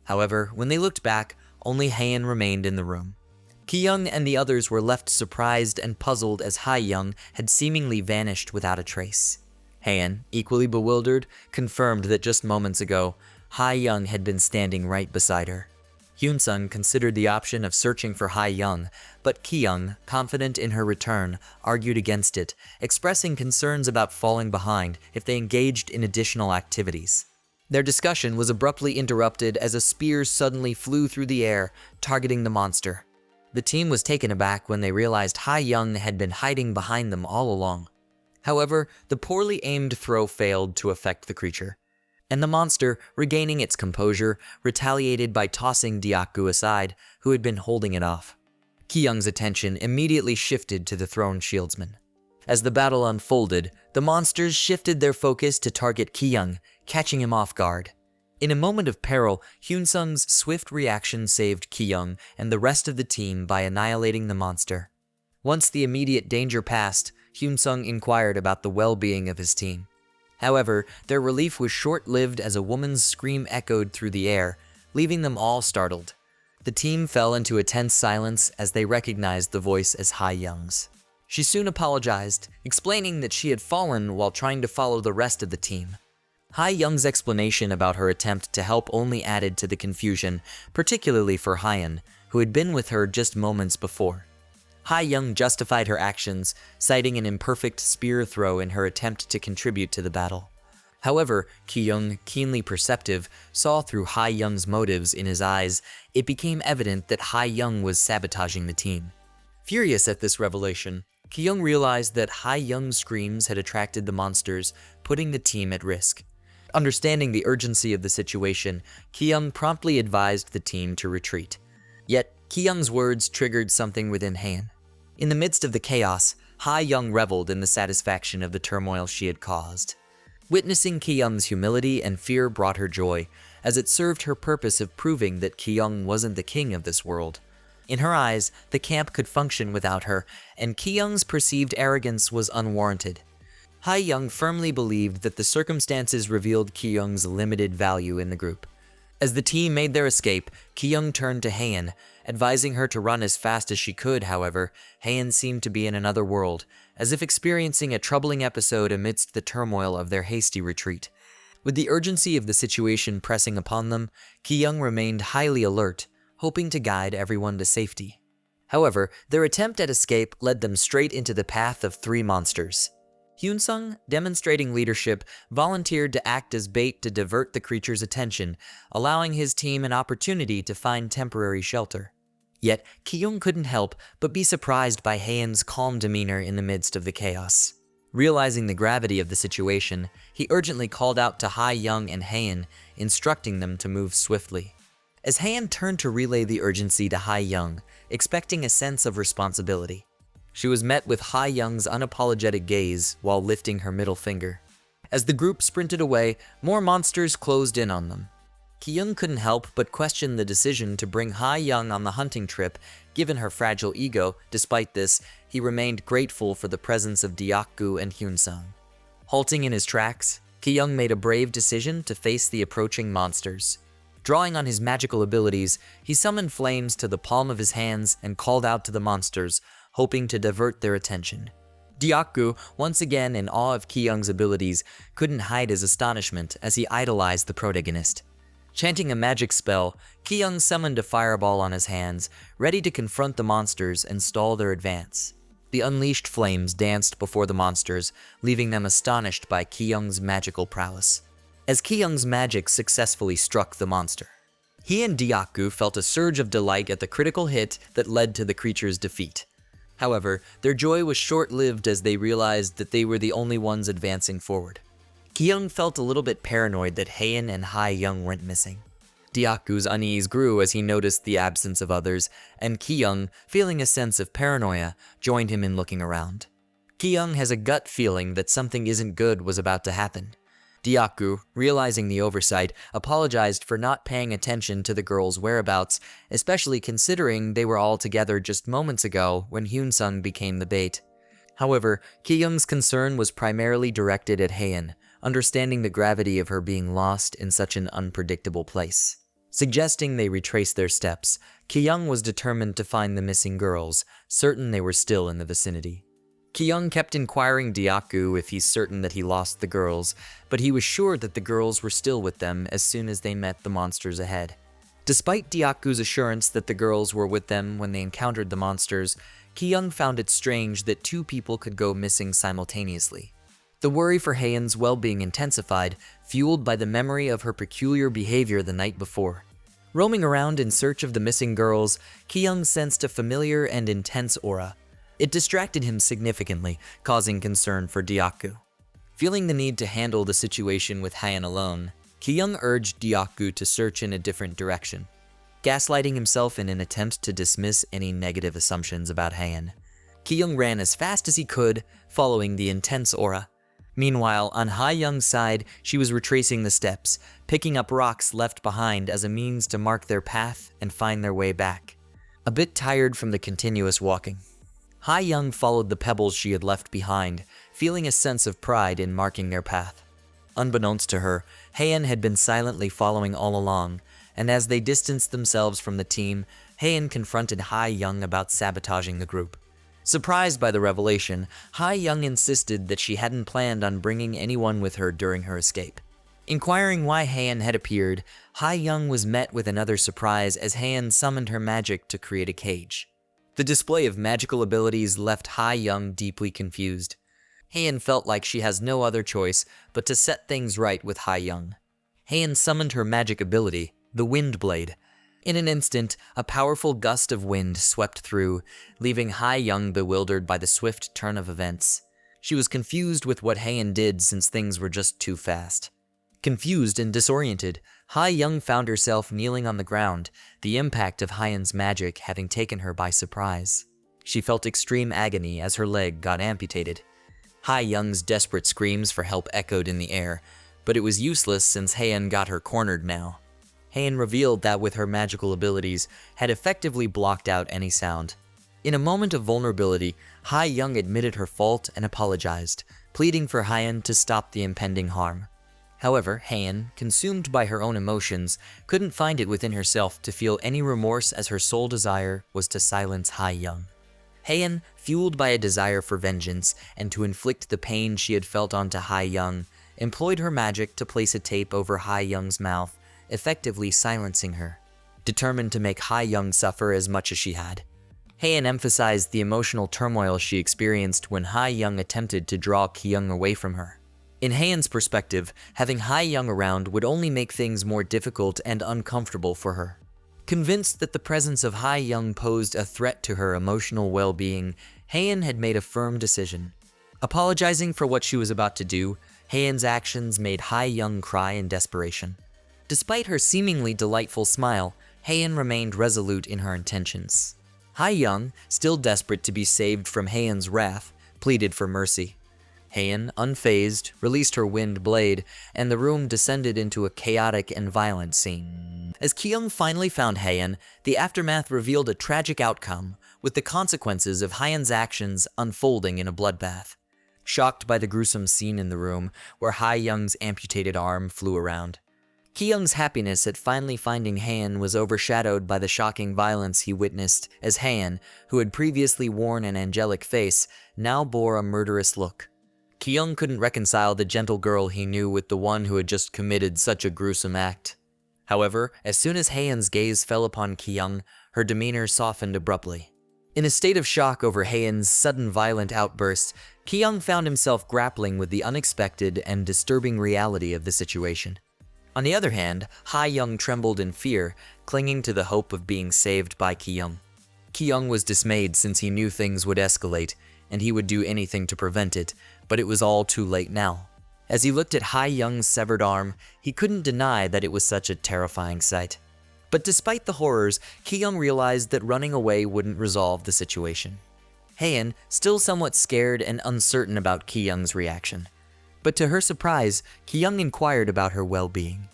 However, when they looked back, only Haeun remained in the room. Ki-young and the others were left surprised and puzzled as Hae-young had seemingly vanished without a trace. Haeun, equally bewildered, confirmed that just moments ago, Hae-young had been standing right beside her. Hyunsung considered the option of searching for Hae-young, but Ki-young, confident in her return, argued against it, expressing concerns about falling behind if they engaged in additional activities. Their discussion was abruptly interrupted as a spear suddenly flew through the air, targeting the monster. The team was taken aback when they realized Hae-young had been hiding behind them all along. However, the poorly aimed throw failed to affect the creature, and the monster, regaining its composure, retaliated by tossing Deokgu aside, who had been holding it off. Ki-young's attention immediately shifted to the thrown shieldsman. As the battle unfolded, the monsters shifted their focus to target Ki-young, catching him off guard. In a moment of peril, Hyunsung's swift reaction saved Ki-young and the rest of the team by annihilating the monster. Once the immediate danger passed, Hyunsung inquired about the well-being of his team. However, their relief was short-lived as a woman's scream echoed through the air, leaving them all startled. The team fell into a tense silence as they recognized the voice as Hae-young's. She soon apologized, explaining that she had fallen while trying to follow the rest of the team. Hae-young's explanation about her attempt to help only added to the confusion, particularly for Haeun, who had been with her just moments before. Hae-young justified her actions, citing an imperfect spear throw in her attempt to contribute to the battle. However, Ki-young, keenly perceptive, saw through Hae-young's motives in his eyes. It became evident that Hae-young was sabotaging the team. Furious at this revelation, Ki-young realized that Ha-young's screams had attracted the monsters, putting the team at risk. Understanding the urgency of the situation, Ki-young promptly advised the team to retreat. Yet, Ki-young's words triggered something within Han. In the midst of the chaos, Ha-young reveled in the satisfaction of the turmoil she had caused. Witnessing Ki-young's humility and fear brought her joy, as it served her purpose of proving that Ki-young wasn't the king of this world. In her eyes, the camp could function without her, and Ki-young's perceived arrogance was unwarranted. Ha-young firmly believed that the circumstances revealed Ki-young's limited value in the group. As the team made their escape, Ki-young turned to Han, advising her to run as fast as she could. However, Han seemed to be in another world, as if experiencing a troubling episode amidst the turmoil of their hasty retreat. With the urgency of the situation pressing upon them, Ki-young remained highly alert, hoping to guide everyone to safety. However, their attempt at escape led them straight into the path of 3 monsters. Hyun-sung, demonstrating leadership, volunteered to act as bait to divert the creature's attention, allowing his team an opportunity to find temporary shelter. Yet, Ki-young couldn't help but be surprised by Haen's calm demeanor in the midst of the chaos. Realizing the gravity of the situation, he urgently called out to Ha-young and Haen, instructing them to move swiftly. As Han turned to relay the urgency to Ha-young, expecting a sense of responsibility, she was met with Ha-young's unapologetic gaze while lifting her middle finger. As the group sprinted away, more monsters closed in on them. Ki-young couldn't help but question the decision to bring Ha-young on the hunting trip, given her fragile ego. Despite this, he remained grateful for the presence of Deokgu and Hyun-sung. Halting in his tracks, Ki-young made a brave decision to face the approaching monsters. Drawing on his magical abilities, he summoned flames to the palm of his hands and called out to the monsters, hoping to divert their attention. Deokgu, once again in awe of Ki-young's abilities, couldn't hide his astonishment as he idolized the protagonist. Chanting a magic spell, Ki-young summoned a fireball on his hands, ready to confront the monsters and stall their advance. The unleashed flames danced before the monsters, leaving them astonished by Ki-young's magical prowess. As Ki-young's magic successfully struck the monster, he and Deokgu felt a surge of delight at the critical hit that led to the creature's defeat. However, their joy was short-lived as they realized that they were the only ones advancing forward. Ki-young felt a little bit paranoid that Haen and Ha-young went missing. Deokgu's unease grew as he noticed the absence of others, and Ki-young, feeling a sense of paranoia, joined him in looking around. Ki-young has a gut feeling that something isn't good was about to happen. Deokgu, realizing the oversight, apologized for not paying attention to the girls' whereabouts, especially considering they were all together just moments ago when Hyun-sung became the bait. However, Ki-young's concern was primarily directed at Haen, understanding the gravity of her being lost in such an unpredictable place. Suggesting they retrace their steps, Ki-young was determined to find the missing girls, certain they were still in the vicinity. Ki-young kept inquiring Deokgu if he's certain that he lost the girls, but he was sure that the girls were still with them as soon as they met the monsters ahead. Despite Deokgu's assurance that the girls were with them when they encountered the monsters, Ki-young found it strange that 2 people could go missing simultaneously. The worry for Haen's well-being intensified, fueled by the memory of her peculiar behavior the night before. Roaming around in search of the missing girls, Ki-young sensed a familiar and intense aura. It distracted him significantly, causing concern for Deokgu. Feeling the need to handle the situation with Haen alone, Ki-young urged Deokgu to search in a different direction, gaslighting himself in an attempt to dismiss any negative assumptions about Haen. Ki-young ran as fast as he could, following the intense aura. Meanwhile, on Ha-young's side, she was retracing the steps, picking up rocks left behind as a means to mark their path and find their way back. A bit tired from the continuous walking, Ha-young followed the pebbles she had left behind, feeling a sense of pride in marking their path. Unbeknownst to her, Haen had been silently following all along, and as they distanced themselves from the team, Haen confronted Ha-young about sabotaging the group. Surprised by the revelation, Ha-young insisted that she hadn't planned on bringing anyone with her during her escape. Inquiring why Haen had appeared, Ha-young was met with another surprise as Haen summoned her magic to create a cage. The display of magical abilities left Ha-young deeply confused. Haen felt like she has no other choice but to set things right with Ha-young. Haen summoned her magic ability, the Wind Blade. In an instant, a powerful gust of wind swept through, leaving Ha-young bewildered by the swift turn of events. She was confused with what Haein did since things were just too fast. Confused and disoriented, Ha-young found herself kneeling on the ground, the impact of Haeun's magic having taken her by surprise. She felt extreme agony as her leg got amputated. Ha-young's desperate screams for help echoed in the air, but it was useless since Haein got her cornered now. Haein revealed that with her magical abilities, had effectively blocked out any sound. In a moment of vulnerability, Ha-young admitted her fault and apologized, pleading for Haein to stop the impending harm. However, Haein, consumed by her own emotions, couldn't find it within herself to feel any remorse as her sole desire was to silence Ha-young. Haein, fueled by a desire for vengeance and to inflict the pain she had felt onto Ha-young, employed her magic to place a tape over Ha-young's mouth, effectively silencing her, determined to make Ha-young suffer as much as she had. Haein emphasized the emotional turmoil she experienced when Ha-young attempted to draw Ki-young away from her. In Haein's perspective, having Ha-young around would only make things more difficult and uncomfortable for her. Convinced that the presence of Ha-young posed a threat to her emotional well-being, Haein had made a firm decision. Apologizing for what she was about to do, Haein's actions made Ha-young cry in desperation. Despite her seemingly delightful smile, Haein remained resolute in her intentions. Ha-young, still desperate to be saved from Haein's wrath, pleaded for mercy. Haein, unfazed, released her wind blade, and the room descended into a chaotic and violent scene. As Ki-young finally found Haein, the aftermath revealed a tragic outcome, with the consequences of Haein's actions unfolding in a bloodbath. Shocked by the gruesome scene in the room, where Ha-young's amputated arm flew around, Ki-young's happiness at finally finding Haein was overshadowed by the shocking violence he witnessed as Haein, who had previously worn an angelic face, now bore a murderous look. Ki-young couldn't reconcile the gentle girl he knew with the one who had just committed such a gruesome act. However, as soon as Haein's gaze fell upon Ki-young, her demeanor softened abruptly. In a state of shock over Haein's sudden violent outburst, Ki-young found himself grappling with the unexpected and disturbing reality of the situation. On the other hand, Ha-young trembled in fear, clinging to the hope of being saved by Ki-young. Ki-young was dismayed since he knew things would escalate, and he would do anything to prevent it, but it was all too late now. As he looked at Ha-young's severed arm, he couldn't deny that it was such a terrifying sight. But despite the horrors, Ki-young realized that running away wouldn't resolve the situation. Haein, still somewhat scared and uncertain about Ki-young's reaction. But to her surprise, Ki-young inquired about her well-being.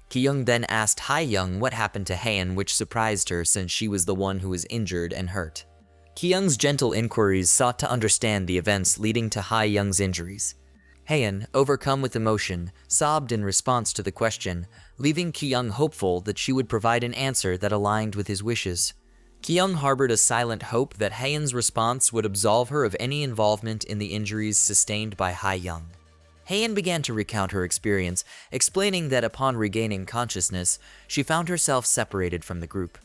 Ki-young then asked Ha-young what happened to Haein, which surprised her since she was the one who was injured and hurt. Ki-young's gentle inquiries sought to understand the events leading to Ha-young's injuries. Haein, overcome with emotion, sobbed in response to the question, leaving Ki-young hopeful that she would provide an answer that aligned with his wishes. Ki-young harbored a silent hope that Haein's response would absolve her of any involvement in the injuries sustained by Ha-young. Haein began to recount her experience, explaining that upon regaining consciousness, she found herself separated from the group.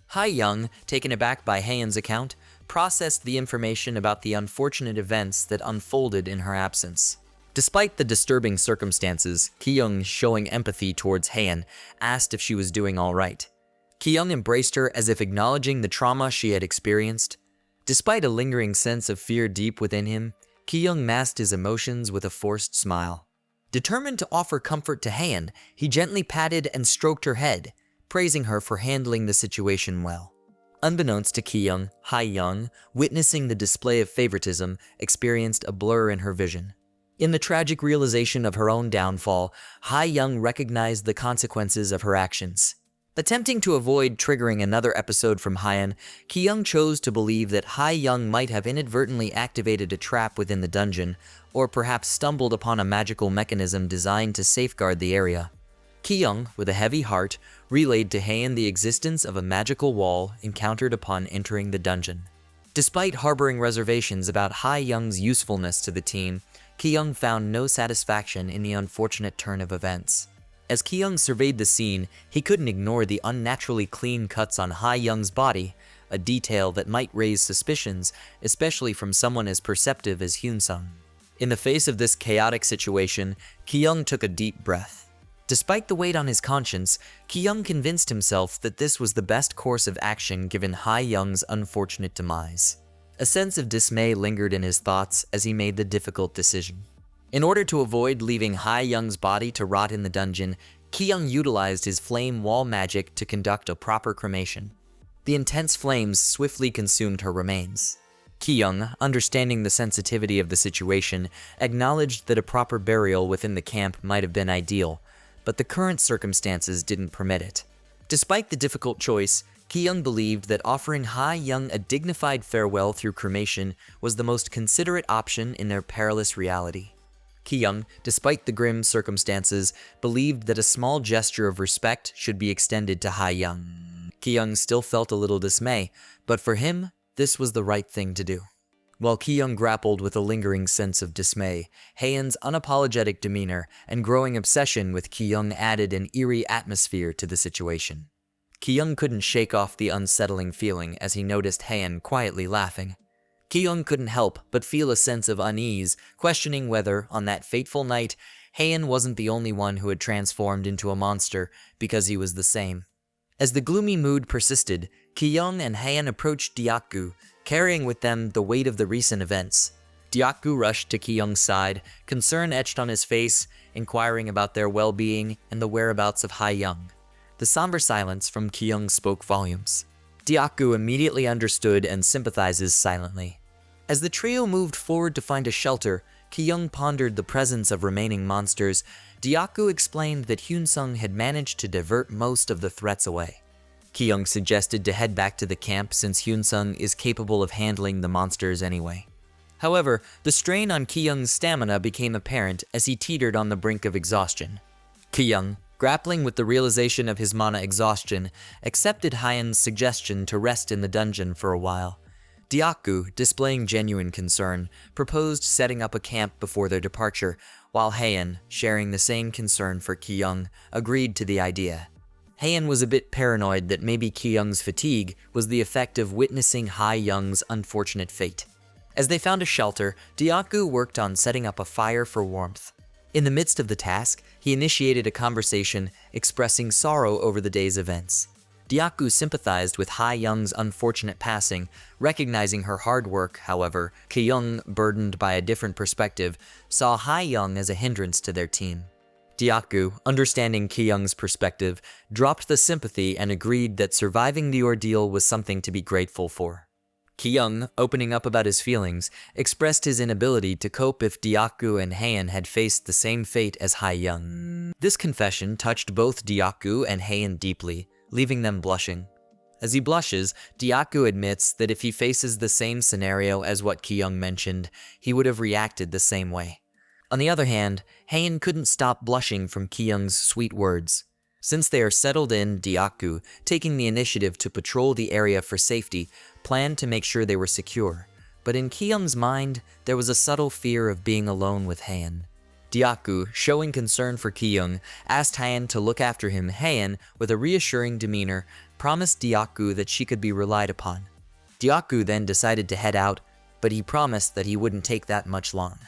Ha-young, taken aback by Haein's account, processed the information about the unfortunate events that unfolded in her absence. Despite the disturbing circumstances, Ki-young, showing empathy towards Haein, asked if she was doing all right. Ki-young embraced her as if acknowledging the trauma she had experienced. Despite a lingering sense of fear deep within him, Ki-young masked his emotions with a forced smile. Determined to offer comfort to Haein, he gently patted and stroked her head, praising her for handling the situation well. Unbeknownst to Ki-young, Ha-young, witnessing the display of favoritism, experienced a blur in her vision. In the tragic realization of her own downfall, Ha-young recognized the consequences of her actions. Attempting to avoid triggering another episode from Haein, Ki-young chose to believe that Ha-young might have inadvertently activated a trap within the dungeon, or perhaps stumbled upon a magical mechanism designed to safeguard the area. Ki-young, with a heavy heart, relayed to Haein the existence of a magical wall encountered upon entering the dungeon. Despite harboring reservations about Ha-young's usefulness to the team, Ki-young found no satisfaction in the unfortunate turn of events. As Ki-young surveyed the scene, he couldn't ignore the unnaturally clean cuts on Ha-young's body, a detail that might raise suspicions, especially from someone as perceptive as Hyun-sung. In the face of this chaotic situation, Ki-young took a deep breath. Despite the weight on his conscience, Ki-young convinced himself that this was the best course of action given Ha-young's unfortunate demise. A sense of dismay lingered in his thoughts as he made the difficult decision. In order to avoid leaving Ha-young's body to rot in the dungeon, Ki-young utilized his flame wall magic to conduct a proper cremation. The intense flames swiftly consumed her remains. Ki-young, understanding the sensitivity of the situation, acknowledged that a proper burial within the camp might have been ideal, but the current circumstances didn't permit it. Despite the difficult choice, Ki-young believed that offering Ha-young a dignified farewell through cremation was the most considerate option in their perilous reality. Ki-young, despite the grim circumstances, believed that a small gesture of respect should be extended to Ha-young. Ki-young still felt a little dismay, but for him, this was the right thing to do. While Ki-young grappled with a lingering sense of dismay, Haeun's unapologetic demeanor and growing obsession with Ki-young added an eerie atmosphere to the situation. Ki-young couldn't shake off the unsettling feeling as he noticed Haeun quietly laughing. Ki-young couldn't help but feel a sense of unease, questioning whether, on that fateful night, Haeun wasn't the only one who had transformed into a monster because he was the same. As the gloomy mood persisted, Ki-young and Haeun approached Deokgu, carrying with them the weight of the recent events. Deokgu rushed to Ki-young's side, concern etched on his face, inquiring about their well-being and the whereabouts of Ha-young. The somber silence from Ki-young spoke volumes. Deokgu immediately understood and sympathizes silently. As the trio moved forward to find a shelter, Ki-young pondered the presence of remaining monsters. Deokgu explained that Hyun-sung had managed to divert most of the threats away. Ki-young suggested to head back to the camp since Hyun-sung is capable of handling the monsters anyway. However, the strain on Ki-young's stamina became apparent as he teetered on the brink of exhaustion. Ki-young, grappling with the realization of his mana exhaustion, accepted Haeun's suggestion to rest in the dungeon for a while. Deokgu, displaying genuine concern, proposed setting up a camp before their departure, while Haeun, sharing the same concern for Ki-young, agreed to the idea. Haeun was a bit paranoid that maybe Ki-young's fatigue was the effect of witnessing Ha-young's unfortunate fate. As they found a shelter, Deokgu worked on setting up a fire for warmth. In the midst of the task, he initiated a conversation expressing sorrow over the day's events. Deokgu sympathized with Ha-young's unfortunate passing, recognizing her hard work. However, Ki-young, burdened by a different perspective, saw Ha-young as a hindrance to their team. Deokgu, understanding Ki-young's perspective, dropped the sympathy and agreed that surviving the ordeal was something to be grateful for. Ki-young, opening up about his feelings, expressed his inability to cope if Deokgu and Haeun had faced the same fate as Ha-young. This confession touched both Deokgu and Haeun deeply, leaving them blushing. As he blushes, Deokgu admits that if he faces the same scenario as what Ki-young mentioned, he would have reacted the same way. On the other hand, Haeun couldn't stop blushing from Ki-young's sweet words. Since they are settled in, Deokgu, taking the initiative to patrol the area for safety, planned to make sure they were secure. But in Ki-young's mind, there was a subtle fear of being alone with Haeun. Deokgu, showing concern for Ki-young, asked Haeun to look after him. Haeun, with a reassuring demeanor, promised Deokgu that she could be relied upon. Deokgu then decided to head out, but he promised that he wouldn't take that much long.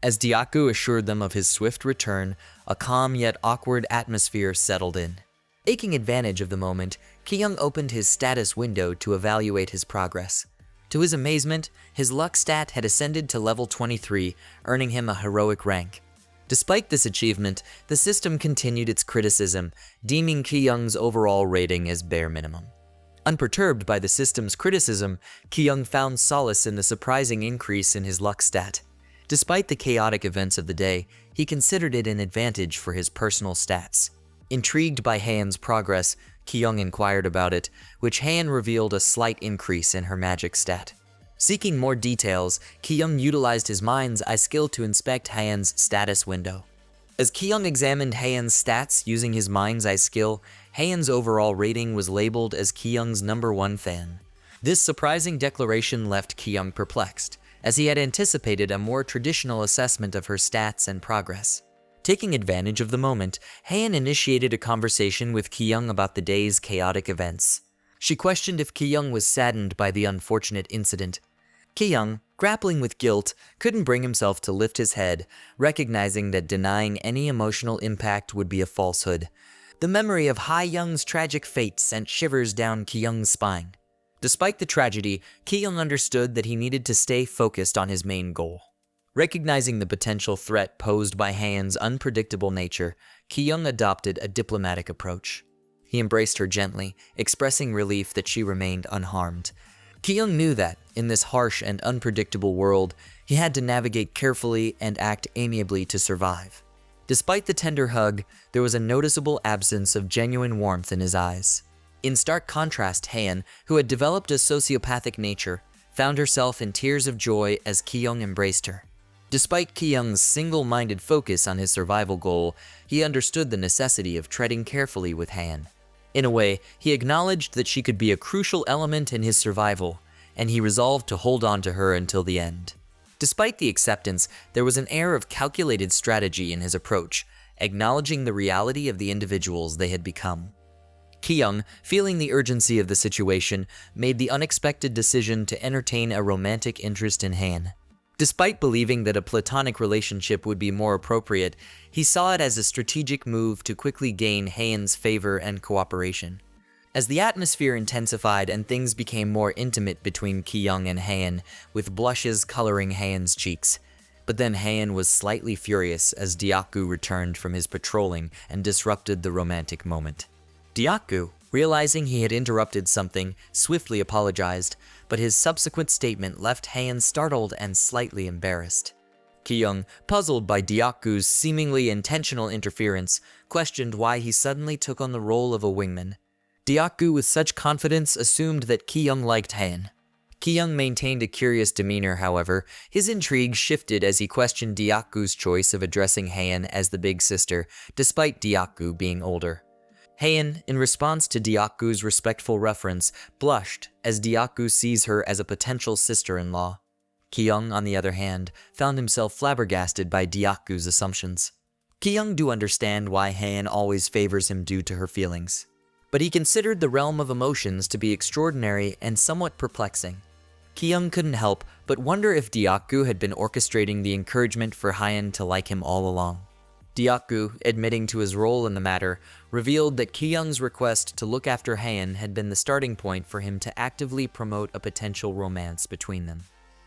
As Deokgu assured them of his swift return, a calm yet awkward atmosphere settled in. Taking advantage of the moment, Ki-young opened his status window to evaluate his progress. To his amazement, his luck stat had ascended to level 23, earning him a heroic rank. Despite this achievement, the system continued its criticism, deeming Ki-young's overall rating as bare minimum. Unperturbed by the system's criticism, Ki-young found solace in the surprising increase in his luck stat. Despite the chaotic events of the day, he considered it an advantage for his personal stats. Intrigued by Haeun's progress, Ki-young inquired about it, which Haeun revealed a slight increase in her magic stat. Seeking more details, Ki-young utilized his mind's eye skill to inspect Haeun's status window. As Ki-young examined Haeun's stats using his mind's eye skill, Haeun's overall rating was labeled as Ki-young's #1 fan. This surprising declaration left Ki-young perplexed, as he had anticipated a more traditional assessment of her stats and progress. Taking advantage of the moment, Haeun initiated a conversation with Ki-young about the day's chaotic events. She questioned if Ki-young was saddened by the unfortunate incident. Ki-young, grappling with guilt, couldn't bring himself to lift his head, recognizing that denying any emotional impact would be a falsehood. The memory of Ha-young's tragic fate sent shivers down Ki-young's spine. Despite the tragedy, Ki-young understood that he needed to stay focused on his main goal. Recognizing the potential threat posed by Haeun's unpredictable nature, Ki-young adopted a diplomatic approach. He embraced her gently, expressing relief that she remained unharmed. Ki-young knew that, in this harsh and unpredictable world, he had to navigate carefully and act amiably to survive. Despite the tender hug, there was a noticeable absence of genuine warmth in his eyes. In stark contrast, Haeun, who had developed a sociopathic nature, found herself in tears of joy as Ki-young embraced her. Despite Ki-young's single-minded focus on his survival goal, he understood the necessity of treading carefully with Haeun. In a way, he acknowledged that she could be a crucial element in his survival, and he resolved to hold on to her until the end. Despite the acceptance, there was an air of calculated strategy in his approach, acknowledging the reality of the individuals they had become. Ki-young, feeling the urgency of the situation, made the unexpected decision to entertain a romantic interest in Haeun. Despite believing that a platonic relationship would be more appropriate, he saw it as a strategic move to quickly gain Haeun's favor and cooperation. As the atmosphere intensified and things became more intimate between Ki-young and Haeun, with blushes coloring Haeun's cheeks. But then Haeun was slightly furious as Deokgu returned from his patrolling and disrupted the romantic moment. Deokgu, realizing he had interrupted something, swiftly apologized, but his subsequent statement left Haeun startled and slightly embarrassed. Ki-young, puzzled by Deokgu's seemingly intentional interference, questioned why he suddenly took on the role of a wingman. Deokgu, with such confidence, assumed that Ki-young liked Haeun. Ki-young maintained a curious demeanor, however. His intrigue shifted as he questioned Deokgu's choice of addressing Haeun as the big sister, despite Deokgu being older. Haeun, in response to Deokgu's respectful reference, blushed as Deokgu sees her as a potential sister-in-law. Ki-young, on the other hand, found himself flabbergasted by Deokgu's assumptions. Ki-young do understand why Haeun always favors him due to her feelings, but he considered the realm of emotions to be extraordinary and somewhat perplexing. Ki-young couldn't help but wonder if Deokgu had been orchestrating the encouragement for Haeun to like him all along. Deokgu, admitting to his role in the matter, revealed that Ki-young's request to look after Haeun had been the starting point for him to actively promote a potential romance between them.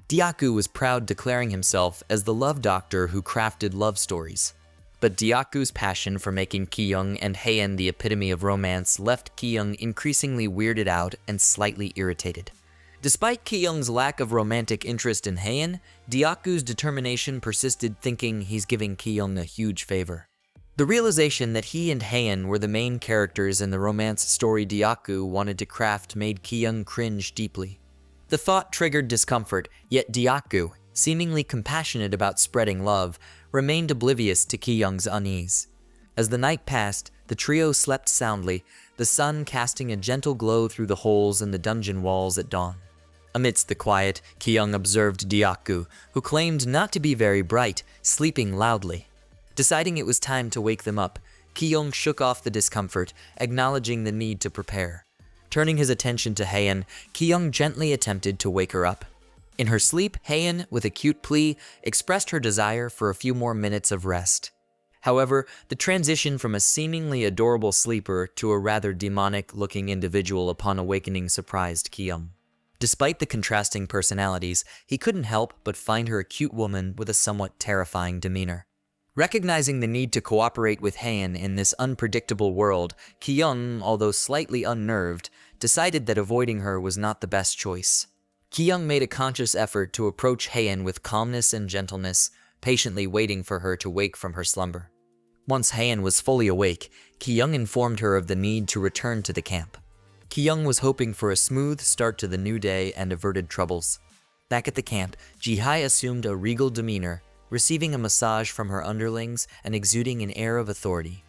Deokgu was proud, declaring himself as the love doctor who crafted love stories. But Deokgu's passion for making Ki-young and Haeun the epitome of romance left Ki-young increasingly weirded out and slightly irritated. Despite Ki-young's lack of romantic interest in Haeun, Deokgu's determination persisted, thinking he's giving Ki-young a huge favor. The realization that he and Haeun were the main characters in the romance story Deokgu wanted to craft made Ki-young cringe deeply. The thought triggered discomfort, yet Deokgu, seemingly compassionate about spreading love, remained oblivious to Ki-young's unease. As the night passed, the trio slept soundly, the sun casting a gentle glow through the holes in the dungeon walls at dawn. Amidst the quiet, Ki-young observed Deokgu, who claimed not to be very bright, sleeping loudly. Deciding it was time to wake them up, Ki-young shook off the discomfort, acknowledging the need to prepare. Turning his attention to Haeun, Ki-young gently attempted to wake her up. In her sleep, Haeun, with a cute plea, expressed her desire for a few more minutes of rest. However, the transition from a seemingly adorable sleeper to a rather demonic-looking individual upon awakening surprised Ki-young. Despite the contrasting personalities, he couldn't help but find her a cute woman with a somewhat terrifying demeanor. Recognizing the need to cooperate with Haeun in this unpredictable world, Ki-young, although slightly unnerved, decided that avoiding her was not the best choice. Ki-young made a conscious effort to approach Haeun with calmness and gentleness, patiently waiting for her to wake from her slumber. Once Haeun was fully awake, Ki-young informed her of the need to return to the camp. Ki-young was hoping for a smooth start to the new day and averted troubles. Back at the camp, Ji-hai assumed a regal demeanor, receiving a massage from her underlings and exuding an air of authority.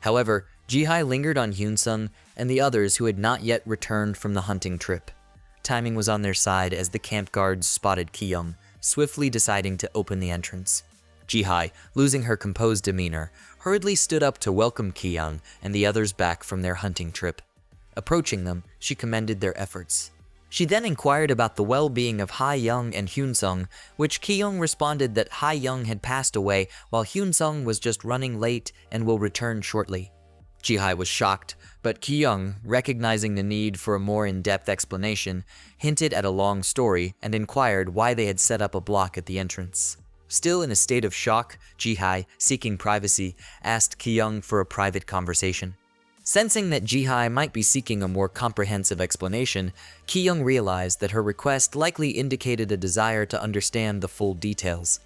However, Ji-hai lingered on Hyun-sung and the others who had not yet returned from the hunting trip. Timing was on their side as the camp guards spotted Ki-young, swiftly deciding to open the entrance. Ji-hai, losing her composed demeanor, hurriedly stood up to welcome Ki-young and the others back from their hunting trip. Approaching them, she commended their efforts. She then inquired about the well-being of Ha-young and Hyun-sung, which Ki-young responded that Ha-young had passed away while Hyun-sung was just running late and will return shortly. Ji-hai was shocked, but Ki-young, recognizing the need for a more in-depth explanation, hinted at a long story and inquired why they had set up a block at the entrance. Still in a state of shock, Ji-hai, seeking privacy, asked Ki-young for a private conversation. Sensing that Ji-hai might be seeking a more comprehensive explanation, Ki-young realized that her request likely indicated a desire to understand the full details.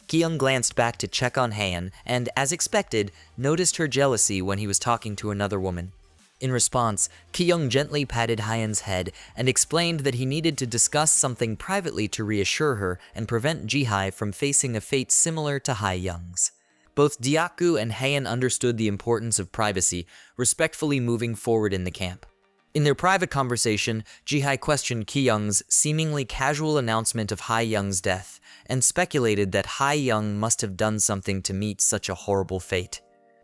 Ki-young glanced back to check on Han and, as expected, noticed her jealousy when he was talking to another woman. In response, Ki-young gently patted Hyen's head and explained that he needed to discuss something privately to reassure her and prevent Ji-hai from facing a fate similar to Ha-young's. Both Deokgu and Hyen understood the importance of privacy, respectfully moving forward in the camp. In their private conversation, Ji-hai questioned Ki-young's seemingly casual announcement of Ha-young's death and speculated that Ha-young must have done something to meet such a horrible fate.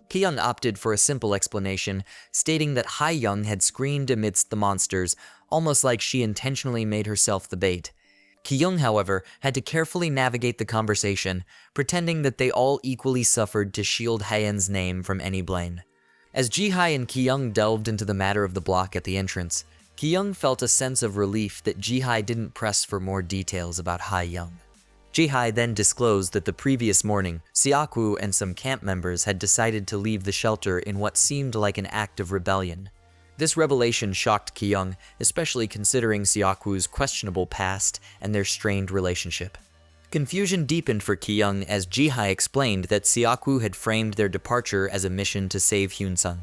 Ki-young opted for a simple explanation, stating that Ha-young had screamed amidst the monsters, almost like she intentionally made herself the bait. Ki-young, however, had to carefully navigate the conversation, pretending that they all equally suffered to shield Hyen's name from any blame. As Ji-hai and Ki-young delved into the matter of the block at the entrance, Ki-young felt a sense of relief that Ji-hai didn't press for more details about Ha-young. Ji-hai then disclosed that the previous morning, Seokwoo and some camp members had decided to leave the shelter in what seemed like an act of rebellion. This revelation shocked Ki-young, especially considering Seokwoos questionable past and their strained relationship. Confusion deepened for Ki-young as Ji-hai explained that Seokwoo had framed their departure as a mission to save Hyun-sung.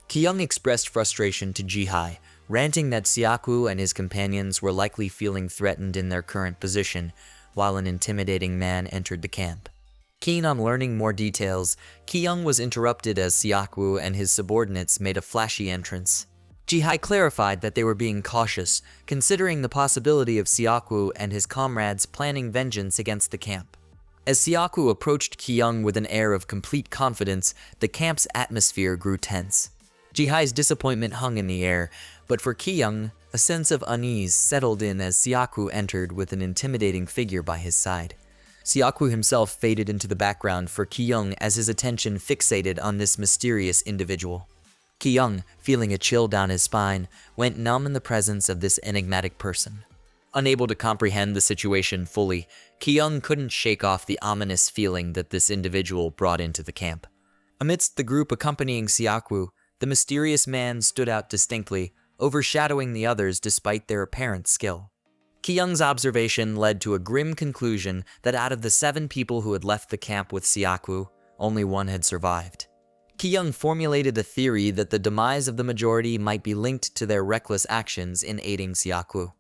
Ki-young expressed frustration to Ji-hai, ranting that Seokwoo and his companions were likely feeling threatened in their current position, while an intimidating man entered the camp. Keen on learning more details, Ki-young was interrupted as Seokwoo and his subordinates made a flashy entrance. Ji-hai clarified that they were being cautious, considering the possibility of Seokwoo and his comrades planning vengeance against the camp. As Seokwoo approached Ki-young with an air of complete confidence, the camp's atmosphere grew tense. Ji-hai's disappointment hung in the air, but for Ki-young, a sense of unease settled in as Seokwoo entered with an intimidating figure by his side. Seokwoo himself faded into the background for Ki-young as his attention fixated on this mysterious individual. Ki-young, feeling a chill down his spine, went numb in the presence of this enigmatic person. Unable to comprehend the situation fully, Ki-young couldn't shake off the ominous feeling that this individual brought into the camp. Amidst the group accompanying Seokwoo, the mysterious man stood out distinctly, overshadowing the others despite their apparent skill. Ki-young's observation led to a grim conclusion that out of the 7 people who had left the camp with Seokwoo, only one had survived. Ki-young formulated a theory that the demise of the majority might be linked to their reckless actions in aiding Seokwoo.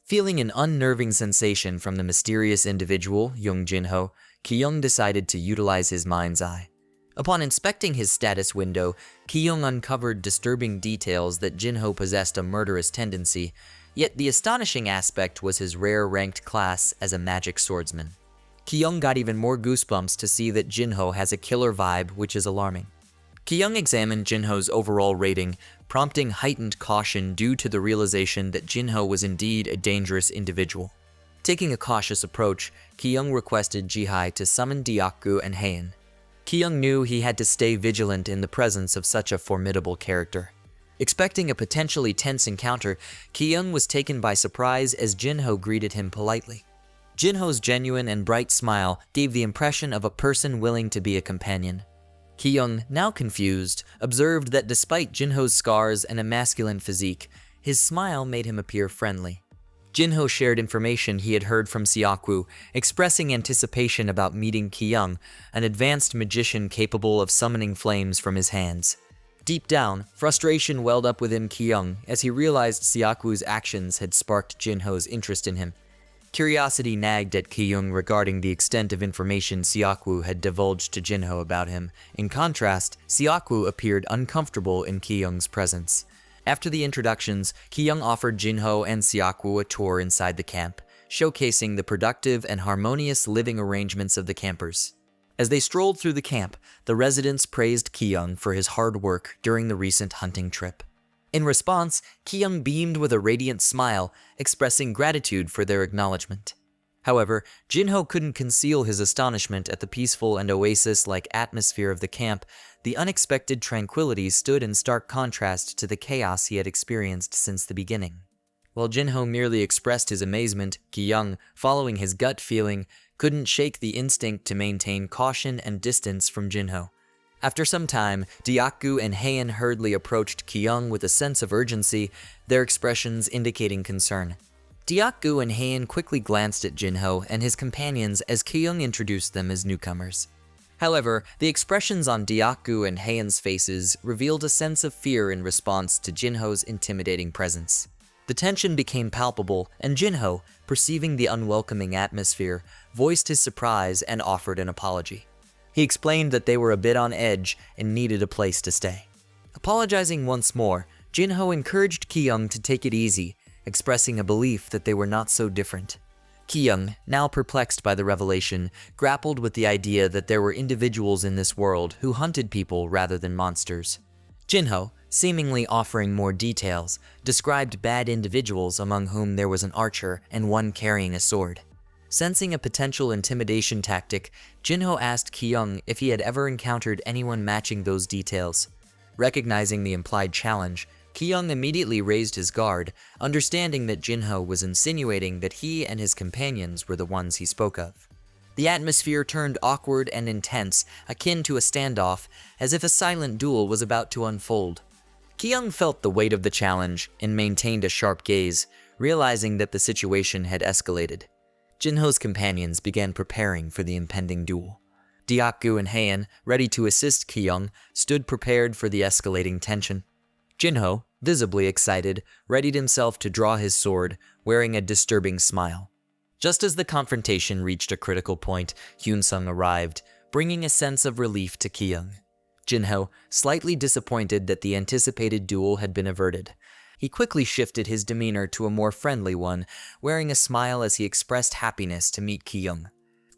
Feeling an unnerving sensation from the mysterious individual, Young Jin-ho, Ki-young decided to utilize his mind's eye. Upon inspecting his status window, Ki-young uncovered disturbing details that Jin-ho possessed a murderous tendency, yet the astonishing aspect was his rare-ranked class as a magic swordsman. Ki-young got even more goosebumps to see that Jin-ho has a killer vibe, which is alarming. Ki-young examined Jin-ho's overall rating, prompting heightened caution due to the realization that Jin-ho was indeed a dangerous individual. Taking a cautious approach, Ki-young requested Ji-hai to summon Deokgu and Hyen. Ki-young knew he had to stay vigilant in the presence of such a formidable character. Expecting a potentially tense encounter, Ki-young was taken by surprise as Jin-ho greeted him politely. Jin-ho's genuine and bright smile gave the impression of a person willing to be a companion. Ki-young, now confused, observed that despite Jin-ho's scars and a masculine physique, his smile made him appear friendly. Jin-ho shared information he had heard from Seokwoo, expressing anticipation about meeting Ki-young, an advanced magician capable of summoning flames from his hands. Deep down, frustration welled up within Ki-young as he realized Seokwoos' actions had sparked Jin-ho's interest in him. Curiosity nagged at Ki-young regarding the extent of information Seokwoo had divulged to Jin-ho about him. In contrast, Seokwoo appeared uncomfortable in Ki-young's presence. After the introductions, Ki-young offered Jin-ho and Seokwoo a tour inside the camp, showcasing the productive and harmonious living arrangements of the campers. As they strolled through the camp, the residents praised Ki-young for his hard work during the recent hunting trip. In response, Ki-young beamed with a radiant smile, expressing gratitude for their acknowledgement. However, Jinho couldn't conceal his astonishment at the peaceful and oasis-like atmosphere of the camp. The unexpected tranquility stood in stark contrast to the chaos he had experienced since the beginning. While Jinho merely expressed his amazement, Ki-young, following his gut feeling, couldn't shake the instinct to maintain caution and distance from Jinho. After some time, Dyaku and Heian hurriedly approached Ki-young with a sense of urgency, their expressions indicating concern. Dyaku and Heian quickly glanced at Jinho and his companions as Ki-young introduced them as newcomers. However, the expressions on Dyaku and Heian's faces revealed a sense of fear in response to Jinho's intimidating presence. The tension became palpable, and Jinho, perceiving the unwelcoming atmosphere, voiced his surprise and offered an apology. He explained that they were a bit on edge and needed a place to stay. Apologizing once more, Jinho encouraged Ki-young to take it easy, expressing a belief that they were not so different. Ki-young, now perplexed by the revelation, grappled with the idea that there were individuals in this world who hunted people rather than monsters. Jinho, seemingly offering more details, described bad individuals among whom there was an archer and one carrying a sword. Sensing a potential intimidation tactic, Jinho asked Ki-young if he had ever encountered anyone matching those details. Recognizing the implied challenge, Ki-young immediately raised his guard, understanding that Jinho was insinuating that he and his companions were the ones he spoke of. The atmosphere turned awkward and intense, akin to a standoff, as if a silent duel was about to unfold. Ki-young felt the weight of the challenge and maintained a sharp gaze, realizing that the situation had escalated. Jinho's companions began preparing for the impending duel. Dyaku and Heian, ready to assist Ki-young, stood prepared for the escalating tension. Jinho, visibly excited, readied himself to draw his sword, wearing a disturbing smile. Just as the confrontation reached a critical point, Hyun-sung arrived, bringing a sense of relief to Ki-young. Jinho, slightly disappointed that the anticipated duel had been averted. He quickly shifted his demeanor to a more friendly one, wearing a smile as he expressed happiness to meet Ki-young.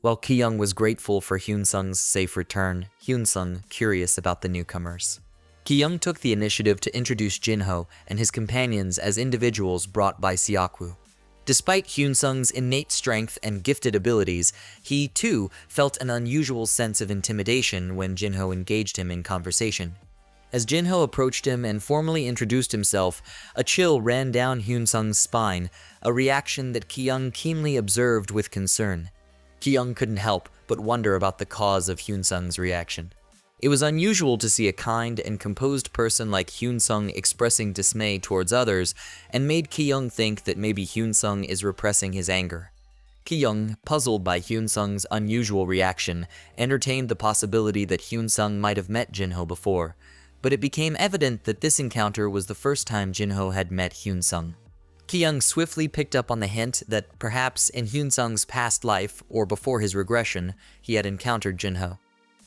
While Ki-young was grateful for Hyun-sung's safe return, Hyun-sung curious about the newcomers. Ki-young took the initiative to introduce Jinho and his companions as individuals brought by Siakwu. Despite Hyun-sung's innate strength and gifted abilities, he, too, felt an unusual sense of intimidation when Jinho engaged him in conversation. As Jinho approached him and formally introduced himself, a chill ran down Hyun-sung's spine, a reaction that Ki-young keenly observed with concern. Ki-young couldn't help but wonder about the cause of Hyun-sung's reaction. It was unusual to see a kind and composed person like Hyun-sung expressing dismay towards others, and made Ki-young think that maybe Hyun-sung is repressing his anger. Ki-young, puzzled by Hyun-sung's unusual reaction, entertained the possibility that Hyun-sung might have met Jinho before, but it became evident that this encounter was the first time Jinho had met Hyun-sung. Ki-young swiftly picked up on the hint that perhaps in Hyun-sung's past life, or before his regression, he had encountered Jinho.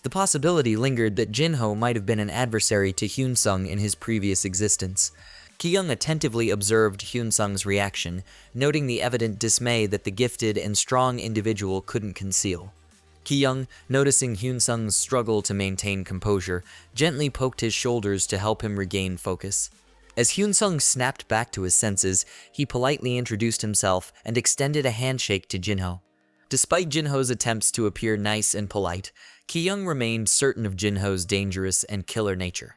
The possibility lingered that Jinho might have been an adversary to Hyun-sung in his previous existence. Ki-young attentively observed Hyun-sung's reaction, noting the evident dismay that the gifted and strong individual couldn't conceal. Ki-young, noticing Hyun-sung's struggle to maintain composure, gently poked his shoulders to help him regain focus. As Hyun-sung snapped back to his senses, he politely introduced himself and extended a handshake to Jinho. Despite Jinho's attempts to appear nice and polite, Ki-young remained certain of Jinho's dangerous and killer nature.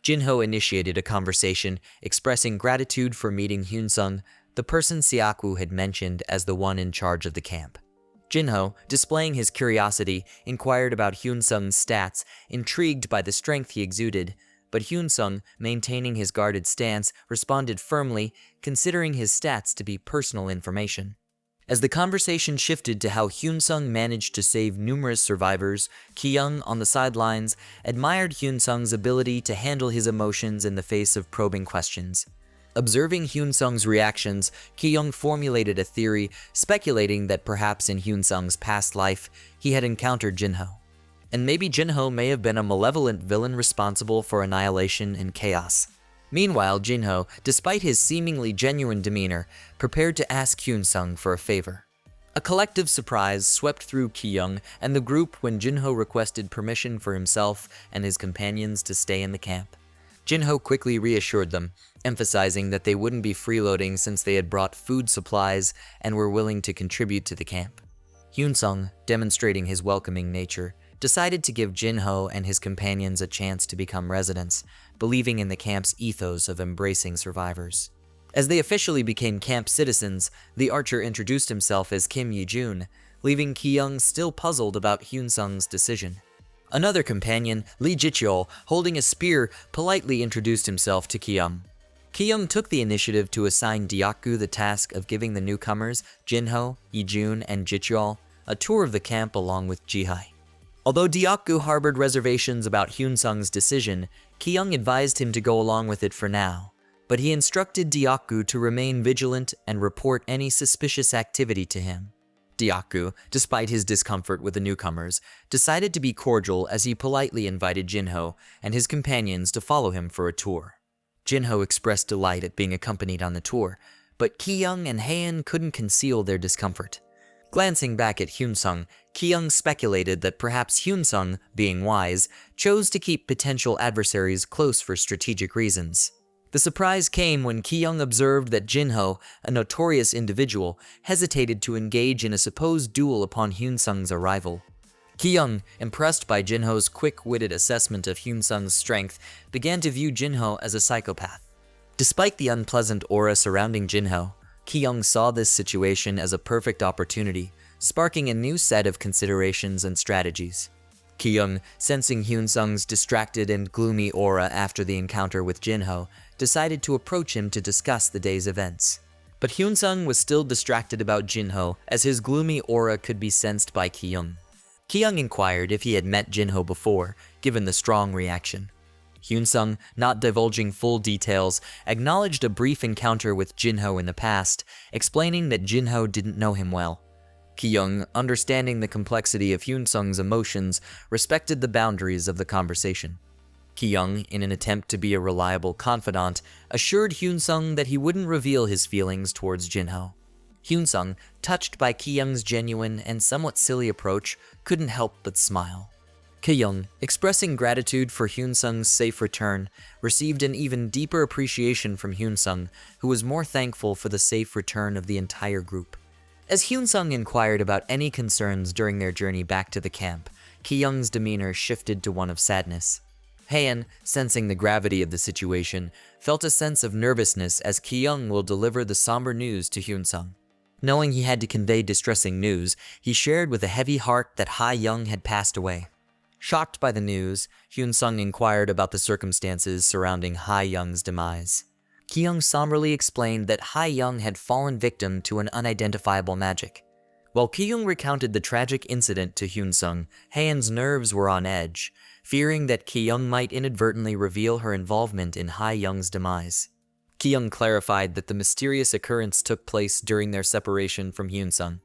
Jinho initiated a conversation, expressing gratitude for meeting Hyun-sung, the person Siakwu had mentioned as the one in charge of the camp. Jinho, displaying his curiosity, inquired about Hyun-sung's stats, intrigued by the strength he exuded, but Hyun-sung, maintaining his guarded stance, responded firmly, considering his stats to be personal information. As the conversation shifted to how Hyun-sung managed to save numerous survivors, Ki-young, on the sidelines, admired Hyun-sung's ability to handle his emotions in the face of probing questions. Observing Hyun-sung's reactions, Ki-young formulated a theory, speculating that perhaps in Hyun-sung's past life, he had encountered Jinho. And maybe Jinho may have been a malevolent villain responsible for annihilation and chaos. Meanwhile, Jinho, despite his seemingly genuine demeanor, prepared to ask Hyun-sung for a favor. A collective surprise swept through Ki-young and the group when Jinho requested permission for himself and his companions to stay in the camp. Jinho quickly reassured them, emphasizing that they wouldn't be freeloading since they had brought food supplies and were willing to contribute to the camp. Hyunsung, demonstrating his welcoming nature, decided to give Jinho and his companions a chance to become residents, believing in the camp's ethos of embracing survivors. As they officially became camp citizens, the archer introduced himself as Kim Yi-jun, leaving Ki-young still puzzled about Hyunsung's decision. Another companion, Lee Jicheol, holding a spear, politely introduced himself to Ki-young. Ki-young took the initiative to assign Dyaku the task of giving the newcomers, Jinho, Yi-jun, and Jicheol, a tour of the camp along with Jihai. Although Dyaku harbored reservations about Hyunsung's decision, Ki-young advised him to go along with it for now, but he instructed Dyaku to remain vigilant and report any suspicious activity to him. Dyaku, despite his discomfort with the newcomers, decided to be cordial as he politely invited Jinho and his companions to follow him for a tour. Jinho expressed delight at being accompanied on the tour, but Ki-young and Haein couldn't conceal their discomfort. Glancing back at Hyunsung, Ki-young speculated that perhaps Hyunsung, being wise, chose to keep potential adversaries close for strategic reasons. The surprise came when Ki-young observed that Jinho, a notorious individual, hesitated to engage in a supposed duel upon Hyunsung's arrival. Ki-young, impressed by Jinho's quick-witted assessment of Hyunsung's strength, began to view Jinho as a psychopath. Despite the unpleasant aura surrounding Jinho, Ki-young saw this situation as a perfect opportunity, sparking a new set of considerations and strategies. Ki-young, sensing Hyunsung's distracted and gloomy aura after the encounter with Jinho, decided to approach him to discuss the day's events. But Hyunsung was still distracted about Jinho, as his gloomy aura could be sensed by Ki-young. Ki-young inquired if he had met Jinho before, given the strong reaction. Hyunsung, not divulging full details, acknowledged a brief encounter with Jinho in the past, explaining that Jinho didn't know him well. Ki-young, understanding the complexity of Hyunsung's emotions, respected the boundaries of the conversation. Ki-young, in an attempt to be a reliable confidant, assured Hyunsung that he wouldn't reveal his feelings towards Jinho. Hyunsung, touched by Ki-young's genuine and somewhat silly approach, couldn't help but smile. Ki-young, expressing gratitude for Hyunsung's safe return, received an even deeper appreciation from Hyunsung, who was more thankful for the safe return of the entire group. As Hyunsung inquired about any concerns during their journey back to the camp, Ki-young's demeanor shifted to one of sadness. Haein, sensing the gravity of the situation, felt a sense of nervousness as Ki-young will deliver the somber news to Hyunsung. Knowing he had to convey distressing news, he shared with a heavy heart that Ha-young had passed away. Shocked by the news, Hyunsung inquired about the circumstances surrounding Ha-young's demise. Ki-young somberly explained that Ha-young had fallen victim to an unidentifiable magic. While Ki-young recounted the tragic incident to Hyunsung, Haein's nerves were on edge, fearing that Ki-young might inadvertently reveal her involvement in Ha-young's demise. Ki-young clarified that the mysterious occurrence took place during their separation from Hyunsung.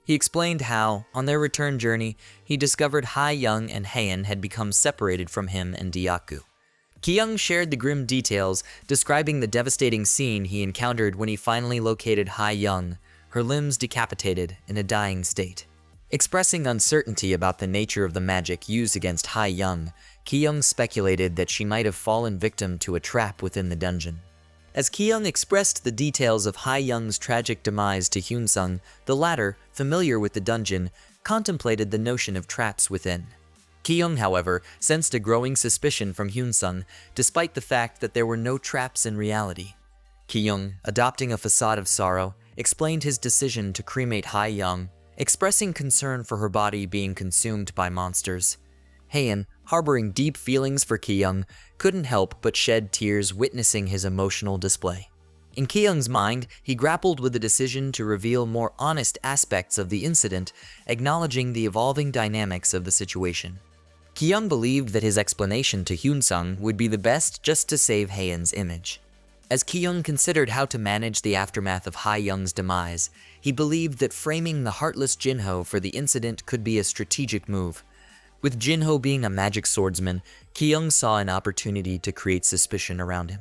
He explained how, on their return journey, he discovered Ha-young and Haein had become separated from him and Dyaku. Ki-young shared the grim details, describing the devastating scene he encountered when he finally located Ha-young, her limbs decapitated in a dying state. Expressing uncertainty about the nature of the magic used against Ha-young, Ki-young speculated that she might have fallen victim to a trap within the dungeon. As Ki-young expressed the details of Ha-young's tragic demise to Hyunsung, the latter, familiar with the dungeon, contemplated the notion of traps within. Ki-young, however, sensed a growing suspicion from Hyunsung, despite the fact that there were no traps in reality. Ki-young, adopting a facade of sorrow, explained his decision to cremate Ha-young, expressing concern for her body being consumed by monsters. Haein, harboring deep feelings for Ki-young, couldn't help but shed tears witnessing his emotional display. In Ki-young's mind, he grappled with the decision to reveal more honest aspects of the incident, acknowledging the evolving dynamics of the situation. Ki-young believed that his explanation to Hyunsung would be the best just to save Haein's image. As Ki-young considered how to manage the aftermath of Ha-young's demise, he believed that framing the heartless Jinho for the incident could be a strategic move. With Jinho being a magic swordsman, Ki-young saw an opportunity to create suspicion around him.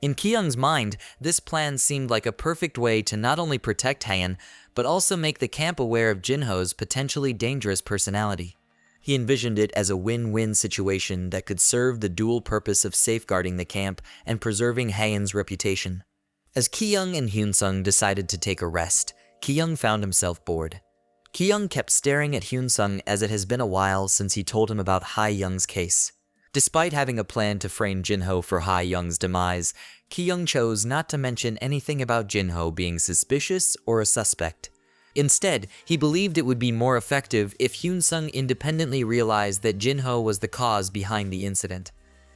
In Ki-young's mind, this plan seemed like a perfect way to not only protect Haein, but also make the camp aware of Jinho's potentially dangerous personality. He envisioned it as a win-win situation that could serve the dual purpose of safeguarding the camp and preserving Haeun's reputation. As Ki-young and Hyun-sung decided to take a rest, Ki-young found himself bored. Ki-young kept staring at Hyun-sung as it has been a while since he told him about Ha-young's case. Despite having a plan to frame Jinho for Ha-young's demise, Ki-young chose not to mention anything about Jinho being suspicious or a suspect. Instead, he believed it would be more effective if Hyun-sung independently realized that Jinho was the cause behind the incident.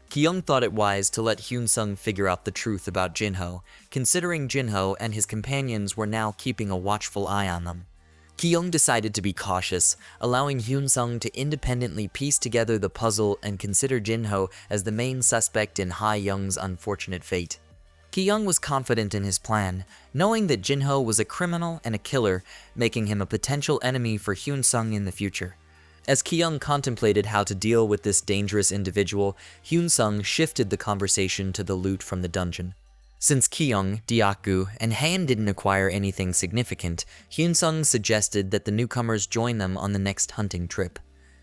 Ki-young thought it wise to let Hyun-sung figure out the truth about Jinho, considering Jinho and his companions were now keeping a watchful eye on them. Ki-young decided to be cautious, allowing Hyun-sung to independently piece together the puzzle and consider Jinho as the main suspect in Ha-young's unfortunate fate. Ki-young was confident in his plan, knowing that Jinho was a criminal and a killer, making him a potential enemy for Hyun-sung in the future. As Ki-young contemplated how to deal with this dangerous individual, Hyun-sung shifted the conversation to the loot from the dungeon. Since Ki-young, Deok-gu, and Haeun didn't acquire anything significant, Hyun-sung suggested that the newcomers join them on the next hunting trip.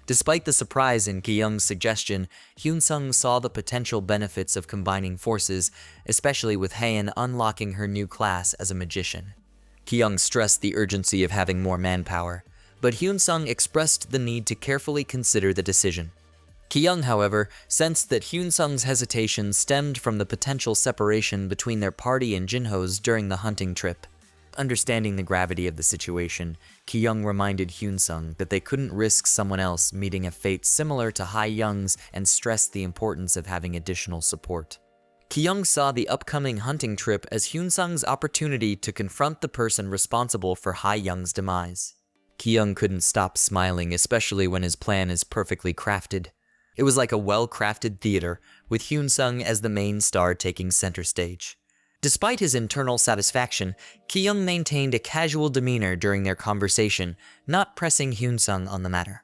Despite the surprise in Ki-young's suggestion, Hyun-sung saw the potential benefits of combining forces, especially with Haeun unlocking her new class as a magician. Ki-young stressed the urgency of having more manpower, but Hyun-sung expressed the need to carefully consider the decision. Ki-young, however, sensed that Hyun-sung's hesitation stemmed from the potential separation between their party and Jinho's during the hunting trip. Understanding the gravity of the situation, Ki-young reminded Hyun-sung that they couldn't risk someone else meeting a fate similar to Ha-young's and stressed the importance of having additional support. Ki-young saw the upcoming hunting trip as Hyun-sung's opportunity to confront the person responsible for Ha-young's demise. Ki-young couldn't stop smiling, especially when his plan is perfectly crafted. It was like a well-crafted theater, with Hyun-sung as the main star taking center stage. Despite his internal satisfaction, Ki-young maintained a casual demeanor during their conversation, not pressing Hyun-sung on the matter.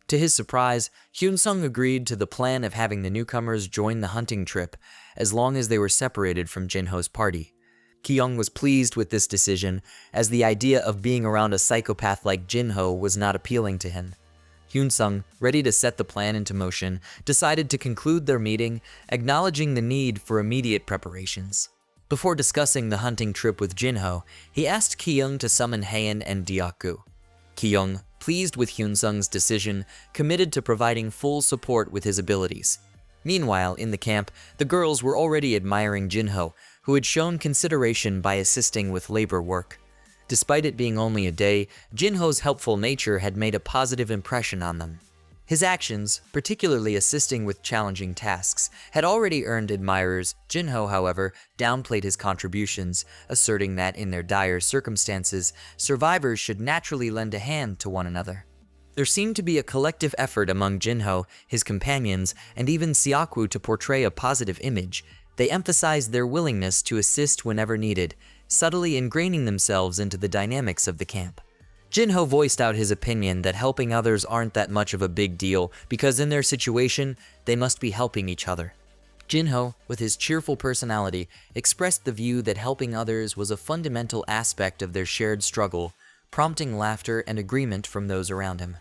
To his surprise, Hyun-sung agreed to the plan of having the newcomers join the hunting trip, as long as they were separated from Jinho's party. Ki-young was pleased with this decision, as the idea of being around a psychopath like Jinho was not appealing to him. Hyun-sung, ready to set the plan into motion, decided to conclude their meeting, acknowledging the need for immediate preparations. Before discussing the hunting trip with Jinho, he asked Ki-young to summon Haeun and Deok-gu. Ki-young, pleased with Hyun-sung's decision, committed to providing full support with his abilities. Meanwhile, in the camp, the girls were already admiring Jinho, who had shown consideration by assisting with labor work. Despite it being only a day, Jinho's helpful nature had made a positive impression on them. His actions, particularly assisting with challenging tasks, had already earned admirers. Jinho, however, downplayed his contributions, asserting that in their dire circumstances, survivors should naturally lend a hand to one another. There seemed to be a collective effort among Jinho, his companions, and even Seokwoo to portray a positive image. They emphasized their willingness to assist whenever needed, subtly ingraining themselves into the dynamics of the camp. Jinho voiced out his opinion that helping others aren't that much of a big deal because in their situation, they must be helping each other. Jinho, with his cheerful personality, expressed the view that helping others was a fundamental aspect of their shared struggle, prompting laughter and agreement from those around him.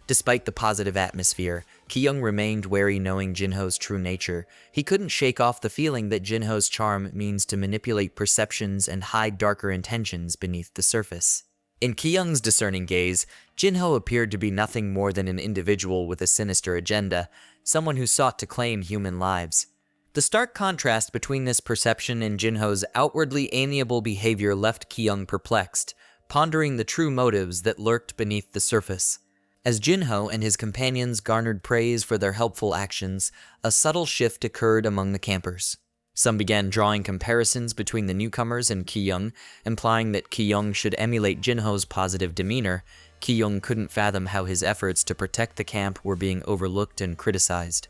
Despite the positive atmosphere, Ki-young remained wary knowing Jinho's true nature. He couldn't shake off the feeling that Jinho's charm means to manipulate perceptions and hide darker intentions beneath the surface. In Ki-young's discerning gaze, Jinho appeared to be nothing more than an individual with a sinister agenda, someone who sought to claim human lives. The stark contrast between this perception and Jinho's outwardly amiable behavior left Ki-young perplexed, pondering the true motives that lurked beneath the surface. As Jinho and his companions garnered praise for their helpful actions, a subtle shift occurred among the campers. Some began drawing comparisons between the newcomers and Ki-young, implying that Ki-young should emulate Jinho's positive demeanor. Ki-young couldn't fathom how his efforts to protect the camp were being overlooked and criticized.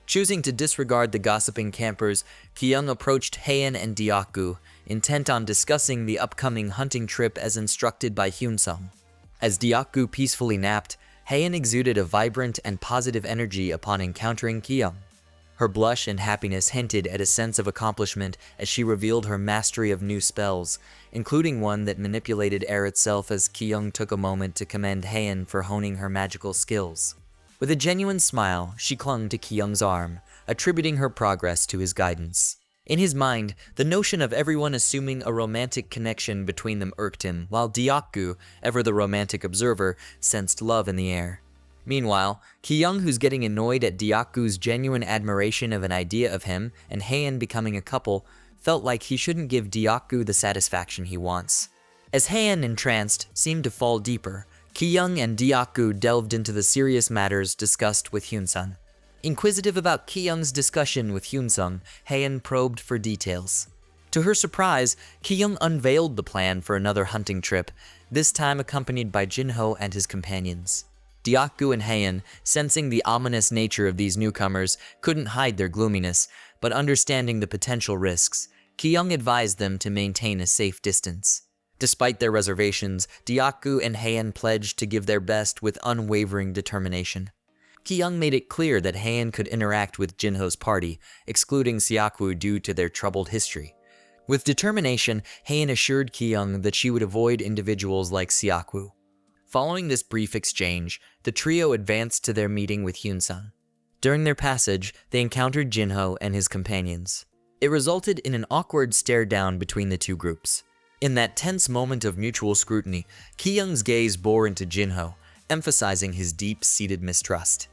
Choosing to disregard the gossiping campers, Ki-young approached Haeun and Deok-gu, intent on discussing the upcoming hunting trip as instructed by Hyun-sung. As Deok-gu peacefully napped, Haeun exuded a vibrant and positive energy upon encountering Ki-young. Her blush and happiness hinted at a sense of accomplishment as she revealed her mastery of new spells, including one that manipulated air itself as Ki-young took a moment to commend Haeun for honing her magical skills. With a genuine smile, she clung to Ki-young's arm, attributing her progress to his guidance. In his mind, the notion of everyone assuming a romantic connection between them irked him, while Deokgu, ever the romantic observer, sensed love in the air. Meanwhile, Ki-young, who's getting annoyed at Deokgu's genuine admiration of an idea of him and Haein becoming a couple, felt like he shouldn't give Deokgu the satisfaction he wants. As Haein, entranced, seemed to fall deeper, Ki-young and Deokgu delved into the serious matters discussed with Hyun-sung. Inquisitive about Ki-young's discussion with Hyun-sung, Haein probed for details. To her surprise, Ki-young unveiled the plan for another hunting trip, this time accompanied by Jinho and his companions. Deokgu and Haein, sensing the ominous nature of these newcomers, couldn't hide their gloominess, but understanding the potential risks, Ki-young advised them to maintain a safe distance. Despite their reservations, Deokgu and Haein pledged to give their best with unwavering determination. Ki-young made it clear that Haein could interact with Jinho's party, excluding Seokwu due to their troubled history. With determination, Haein assured Ki-young that she would avoid individuals like Seokwu. Following this brief exchange, the trio advanced to their meeting with Hyun-sung. During their passage, they encountered Jinho and his companions. It resulted in an awkward stare-down between the two groups. In that tense moment of mutual scrutiny, Ki-young's gaze bore into Jinho, emphasizing his deep-seated mistrust.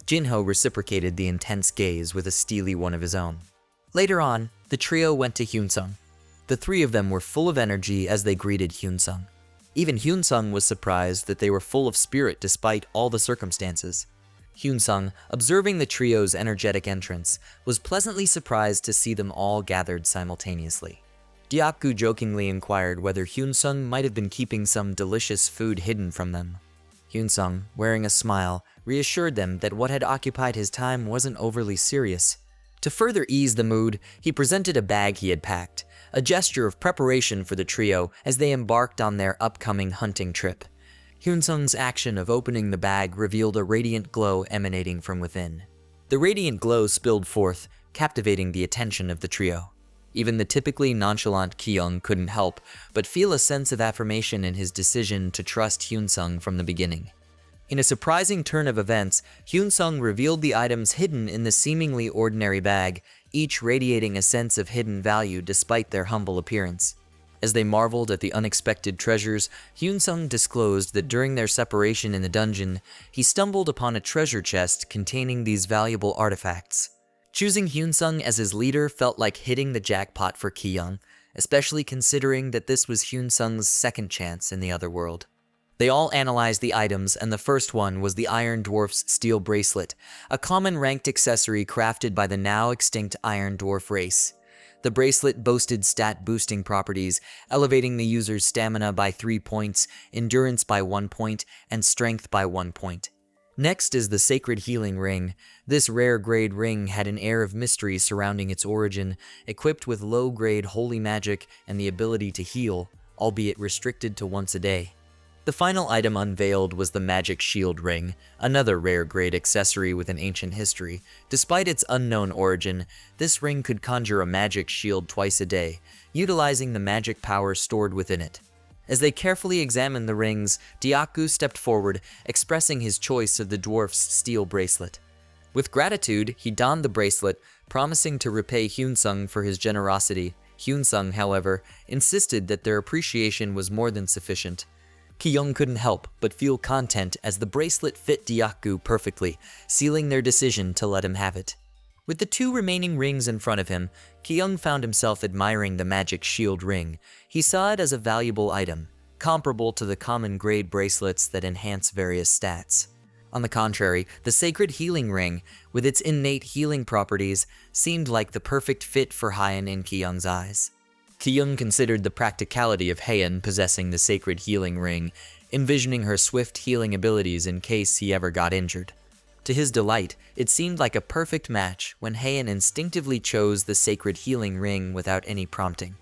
Jinho reciprocated the intense gaze with a steely one of his own. Later on, the trio went to Hyun-sung. The three of them were full of energy as they greeted Hyun-sung. Even Hyun-sung was surprised that they were full of spirit despite all the circumstances. Hyun-sung, observing the trio's energetic entrance, was pleasantly surprised to see them all gathered simultaneously. Deokgu jokingly inquired whether Hyun-sung might have been keeping some delicious food hidden from them. Hyun-sung, wearing a smile, reassured them that what had occupied his time wasn't overly serious. To further ease the mood, he presented a bag he had packed, a gesture of preparation for the trio as they embarked on their upcoming hunting trip. Hyun-sung's action of opening the bag revealed a radiant glow emanating from within. The radiant glow spilled forth, captivating the attention of the trio. Even the typically nonchalant Ki-young couldn't help but feel a sense of affirmation in his decision to trust Hyun-sung from the beginning. In a surprising turn of events, Hyun-sung revealed the items hidden in the seemingly ordinary bag, each radiating a sense of hidden value despite their humble appearance. As they marveled at the unexpected treasures, Hyun-sung disclosed that during their separation in the dungeon, he stumbled upon a treasure chest containing these valuable artifacts. Choosing Hyun-sung as his leader felt like hitting the jackpot for Ki-young, especially considering that this was Hyun-sung's second chance in the other world. They all analyzed the items, and the first one was the Iron Dwarf's steel bracelet, a common ranked accessory crafted by the now extinct Iron Dwarf race. The bracelet boasted stat-boosting properties, elevating the user's stamina by 3 points, endurance by 1 point, and strength by 1 point. Next is the Sacred Healing Ring. This rare-grade ring had an air of mystery surrounding its origin, equipped with low-grade holy magic and the ability to heal, albeit restricted to once a day. The final item unveiled was the Magic Shield Ring, another rare-grade accessory with an ancient history. Despite its unknown origin, this ring could conjure a magic shield twice a day, utilizing the magic power stored within it. As they carefully examined the rings, Deokgu stepped forward, expressing his choice of the dwarf's steel bracelet. With gratitude, he donned the bracelet, promising to repay Hyun-sung for his generosity. Hyun-sung, however, insisted that their appreciation was more than sufficient. Ki-young couldn't help but feel content as the bracelet fit Deokgu perfectly, sealing their decision to let him have it. With the 2 remaining rings in front of him, Ki-young found himself admiring the Magic Shield Ring. He saw it as a valuable item, comparable to the common grade bracelets that enhance various stats. On the contrary, the Sacred Healing Ring, with its innate healing properties, seemed like the perfect fit for Haein in Ki-young's eyes. Ki-young considered the practicality of Haein possessing the Sacred Healing Ring, envisioning her swift healing abilities in case he ever got injured. To his delight, it seemed like a perfect match when Haein instinctively chose the Sacred Healing Ring without any prompting.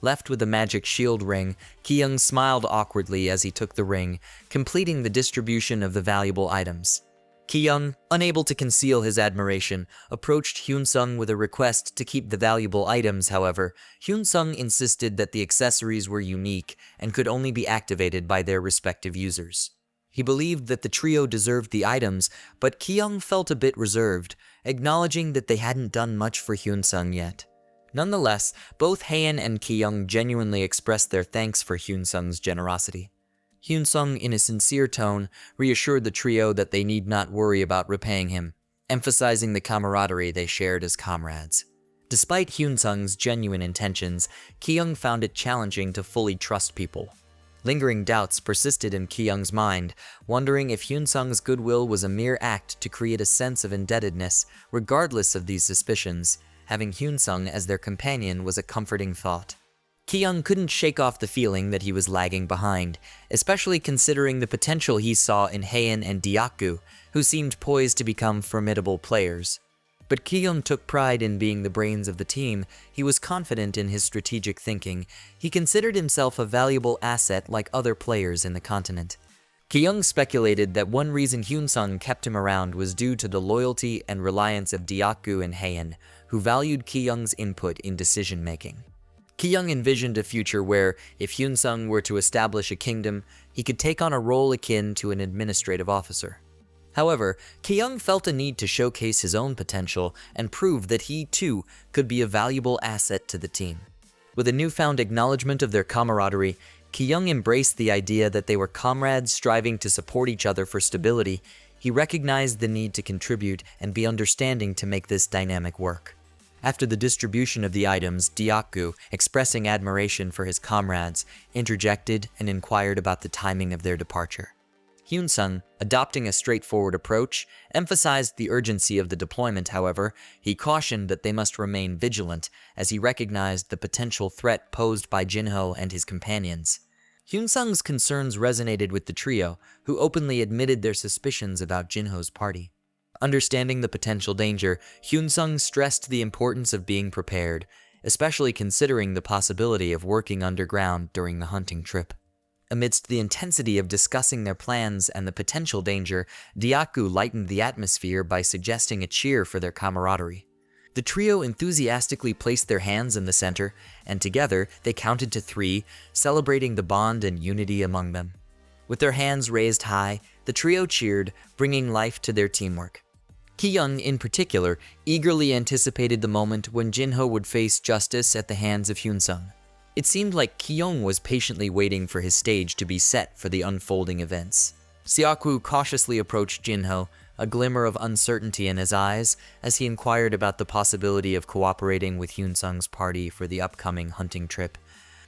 Left with the Magic Shield Ring, Ki-young smiled awkwardly as he took the ring, completing the distribution of the valuable items. Ki-young, unable to conceal his admiration, approached Hyun-sung with a request to keep the valuable items. However, Hyun-sung insisted that the accessories were unique and could only be activated by their respective users. He believed that the trio deserved the items, but Ki-young felt a bit reserved, acknowledging that they hadn't done much for Hyun-sung yet. Nonetheless, both Haein and Ki-young genuinely expressed their thanks for Hyun-sung's generosity. Hyun-sung, in a sincere tone, reassured the trio that they need not worry about repaying him, emphasizing the camaraderie they shared as comrades. Despite Hyun-sung's genuine intentions, Ki-young found it challenging to fully trust people. Lingering doubts persisted in Ki-young's mind, wondering if Hyun-sung's goodwill was a mere act to create a sense of indebtedness. Regardless of these suspicions, having Hyun-sung as their companion was a comforting thought. Ki-young couldn't shake off the feeling that he was lagging behind, especially considering the potential he saw in Haein and Deokgu, who seemed poised to become formidable players. But Ki-young took pride in being the brains of the team. He was confident in his strategic thinking. He considered himself a valuable asset like other players in the continent. Ki-young speculated that one reason Hyun-sung kept him around was due to the loyalty and reliance of Deokgu and Haein, who valued Ki-young's input in decision-making. Ki-young envisioned a future where, if Hyun-sung were to establish a kingdom, he could take on a role akin to an administrative officer. However, Ki-young felt a need to showcase his own potential and prove that he, too, could be a valuable asset to the team. With a newfound acknowledgement of their camaraderie, Ki-young embraced the idea that they were comrades striving to support each other for stability. He recognized the need to contribute and be understanding to make this dynamic work. After the distribution of the items, Deokgu, expressing admiration for his comrades, interjected and inquired about the timing of their departure. Hyun-sung, adopting a straightforward approach, emphasized the urgency of the deployment. However, he cautioned that they must remain vigilant, as he recognized the potential threat posed by Jinho and his companions. Hyun-sung's concerns resonated with the trio, who openly admitted their suspicions about Jinho's party. Understanding the potential danger, Hyun-sung stressed the importance of being prepared, especially considering the possibility of working underground during the hunting trip. Amidst the intensity of discussing their plans and the potential danger, Deokgu lightened the atmosphere by suggesting a cheer for their camaraderie. The trio enthusiastically placed their hands in the center, and together they counted to 3, celebrating the bond and unity among them. With their hands raised high, the trio cheered, bringing life to their teamwork. Ki-young, in particular, eagerly anticipated the moment when Jinho would face justice at the hands of Hyun-sung. It seemed like Ki-young was patiently waiting for his stage to be set for the unfolding events. Seokwoo cautiously approached Jinho, a glimmer of uncertainty in his eyes, as he inquired about the possibility of cooperating with Hyun-sung's party for the upcoming hunting trip.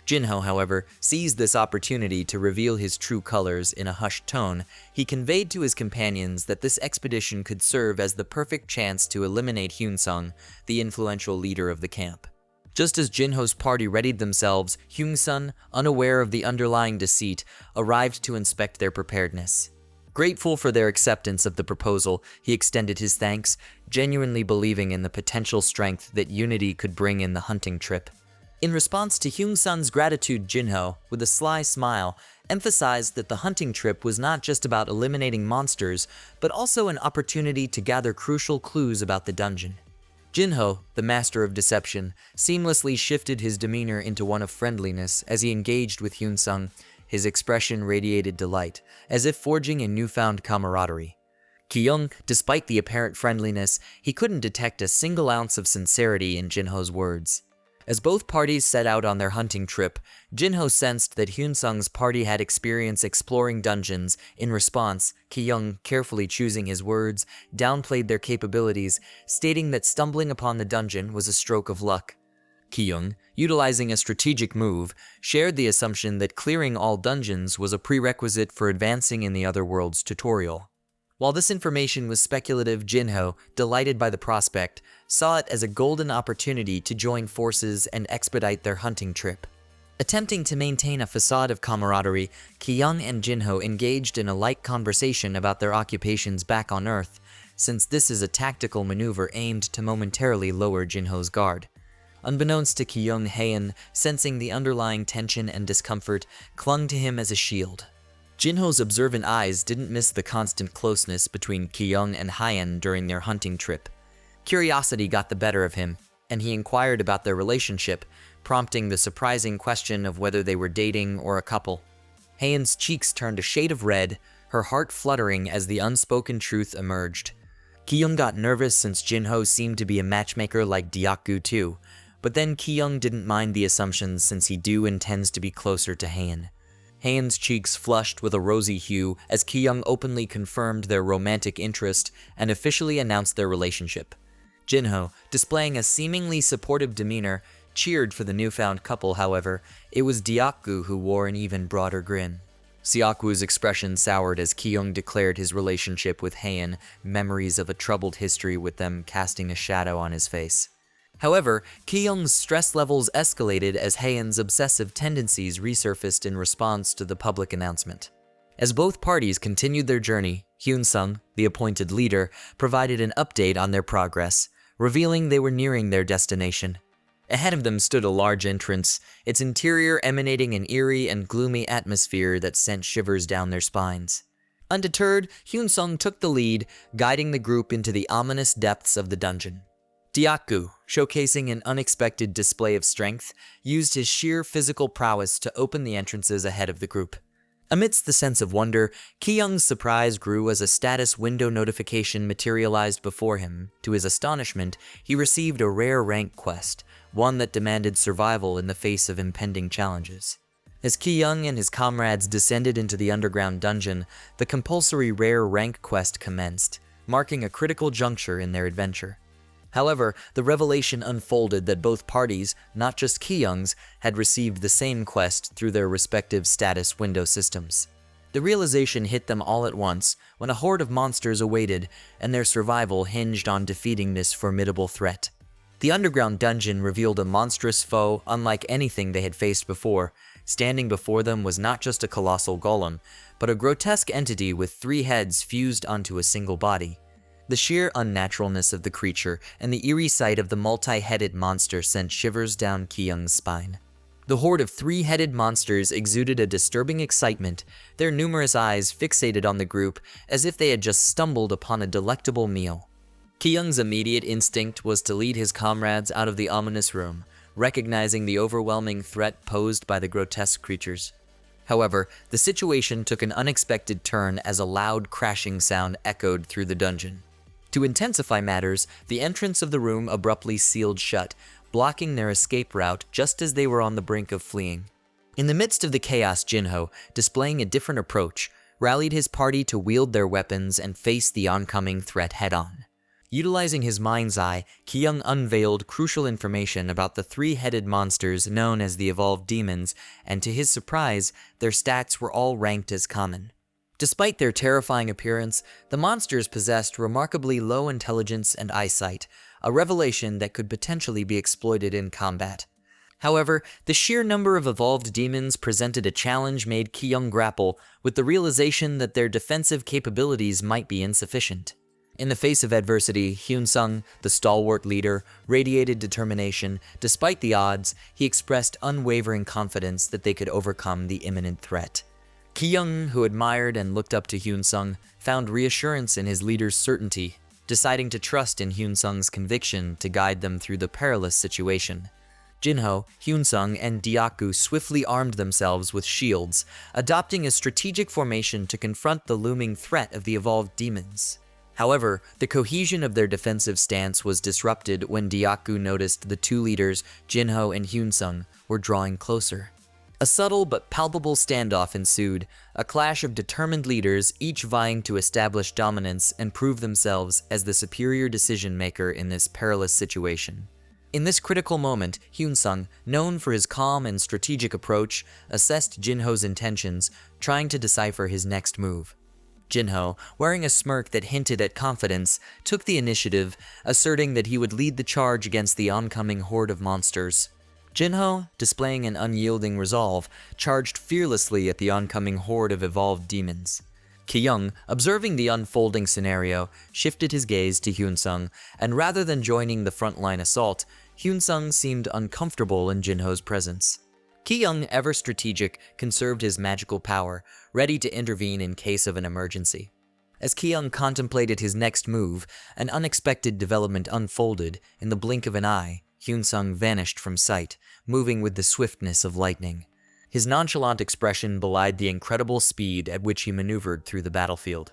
Jinho, however, seized this opportunity to reveal his true colors. In a hushed tone, he conveyed to his companions that this expedition could serve as the perfect chance to eliminate Hyun-sung, the influential leader of the camp. Just as Jinho's party readied themselves, Hyun-sung, unaware of the underlying deceit, arrived to inspect their preparedness. Grateful for their acceptance of the proposal, he extended his thanks, genuinely believing in the potential strength that unity could bring in the hunting trip. In response to Hyun-sung's gratitude, Jinho, with a sly smile, emphasized that the hunting trip was not just about eliminating monsters, but also an opportunity to gather crucial clues about the dungeon. Jinho, the master of deception, seamlessly shifted his demeanor into one of friendliness as he engaged with Hyun-sung. His expression radiated delight, as if forging a newfound camaraderie. Ki-young, despite the apparent friendliness, he couldn't detect a single ounce of sincerity in Jinho's words. As both parties set out on their hunting trip, Jinho sensed that Hyun-sung's party had experience exploring dungeons. In response, Ki-young, carefully choosing his words, downplayed their capabilities, stating that stumbling upon the dungeon was a stroke of luck. Ki-young, utilizing a strategic move, shared the assumption that clearing all dungeons was a prerequisite for advancing in the Otherworld's tutorial. While this information was speculative, Jinho, delighted by the prospect, saw it as a golden opportunity to join forces and expedite their hunting trip. Attempting to maintain a facade of camaraderie, Ki-young and Jinho engaged in a light conversation about their occupations back on Earth, since this is a tactical maneuver aimed to momentarily lower Jinho's guard. Unbeknownst to Ki-young, Haein, sensing the underlying tension and discomfort, clung to him as a shield. Jinho's observant eyes didn't miss the constant closeness between Ki-young and Haein during their hunting trip. Curiosity got the better of him, and he inquired about their relationship, prompting the surprising question of whether they were dating or a couple. Haein's cheeks turned a shade of red, her heart fluttering as the unspoken truth emerged. Ki-young got nervous since Jinho seemed to be a matchmaker like Deokgu too, but then Ki-young didn't mind the assumptions since he intends to be closer to Haein. Haein's cheeks flushed with a rosy hue as Ki-young openly confirmed their romantic interest and officially announced their relationship. Jinho, displaying a seemingly supportive demeanor, cheered for the newfound couple. However, it was Deokgu who wore an even broader grin. Seokwoo's expression soured as Ki-young declared his relationship with Haein, memories of a troubled history with them casting a shadow on his face. However, Ki-young's stress levels escalated as Haein's obsessive tendencies resurfaced in response to the public announcement. As both parties continued their journey, Hyun-sung, the appointed leader, provided an update on their progress, revealing they were nearing their destination. Ahead of them stood a large entrance, its interior emanating an eerie and gloomy atmosphere that sent shivers down their spines. Undeterred, Hyun-sung took the lead, guiding the group into the ominous depths of the dungeon. Deokgu, showcasing an unexpected display of strength, used his sheer physical prowess to open the entrances ahead of the group. Amidst the sense of wonder, Ki-young's surprise grew as a status window notification materialized before him. To his astonishment, he received a rare rank quest, one that demanded survival in the face of impending challenges. As Ki-young and his comrades descended into the underground dungeon, the compulsory rare rank quest commenced, marking a critical juncture in their adventure. However, the revelation unfolded that both parties, not just Ki-young's, had received the same quest through their respective status window systems. The realization hit them all at once when a horde of monsters awaited, and their survival hinged on defeating this formidable threat. The underground dungeon revealed a monstrous foe unlike anything they had faced before. Standing before them was not just a colossal golem, but a grotesque entity with 3 heads fused onto a single body. The sheer unnaturalness of the creature and the eerie sight of the multi-headed monster sent shivers down Ki-young's spine. The horde of 3-headed monsters exuded a disturbing excitement, their numerous eyes fixated on the group as if they had just stumbled upon a delectable meal. Ki-young's immediate instinct was to lead his comrades out of the ominous room, recognizing the overwhelming threat posed by the grotesque creatures. However, the situation took an unexpected turn as a loud crashing sound echoed through the dungeon. To intensify matters, the entrance of the room abruptly sealed shut, blocking their escape route just as they were on the brink of fleeing. In the midst of the chaos, Jinho, displaying a different approach, rallied his party to wield their weapons and face the oncoming threat head-on. Utilizing his mind's eye, Ki-young unveiled crucial information about the 3-headed monsters known as the evolved demons, and to his surprise, their stats were all ranked as common. Despite their terrifying appearance, the monsters possessed remarkably low intelligence and eyesight, a revelation that could potentially be exploited in combat. However, the sheer number of evolved demons presented a challenge made Ki-young grapple with the realization that their defensive capabilities might be insufficient. In the face of adversity, Hyun-sung, the stalwart leader, radiated determination. Despite the odds, he expressed unwavering confidence that they could overcome the imminent threat. Ki-young, who admired and looked up to Hyun-sung, found reassurance in his leader's certainty, deciding to trust in Hyun-sung's conviction to guide them through the perilous situation. Jinho, Hyun-sung, and Deokgu swiftly armed themselves with shields, adopting a strategic formation to confront the looming threat of the evolved demons. However, the cohesion of their defensive stance was disrupted when Deokgu noticed the 2 leaders, Jinho and Hyun-sung, were drawing closer. A subtle but palpable standoff ensued, a clash of determined leaders each vying to establish dominance and prove themselves as the superior decision-maker in this perilous situation. In this critical moment, Hyun-sung, known for his calm and strategic approach, assessed Jinho's intentions, trying to decipher his next move. Jinho, wearing a smirk that hinted at confidence, took the initiative, asserting that he would lead the charge against the oncoming horde of monsters. Jinho, displaying an unyielding resolve, charged fearlessly at the oncoming horde of evolved demons. Ki-young, observing the unfolding scenario, shifted his gaze to Hyun-sung, and rather than joining the frontline assault, Hyun-sung seemed uncomfortable in Jinho's presence. Ki-young, ever strategic, conserved his magical power, ready to intervene in case of an emergency. As Ki-young contemplated his next move, an unexpected development unfolded. In the blink of an eye, Hyun-sung vanished from sight, moving with the swiftness of lightning. His nonchalant expression belied the incredible speed at which he maneuvered through the battlefield.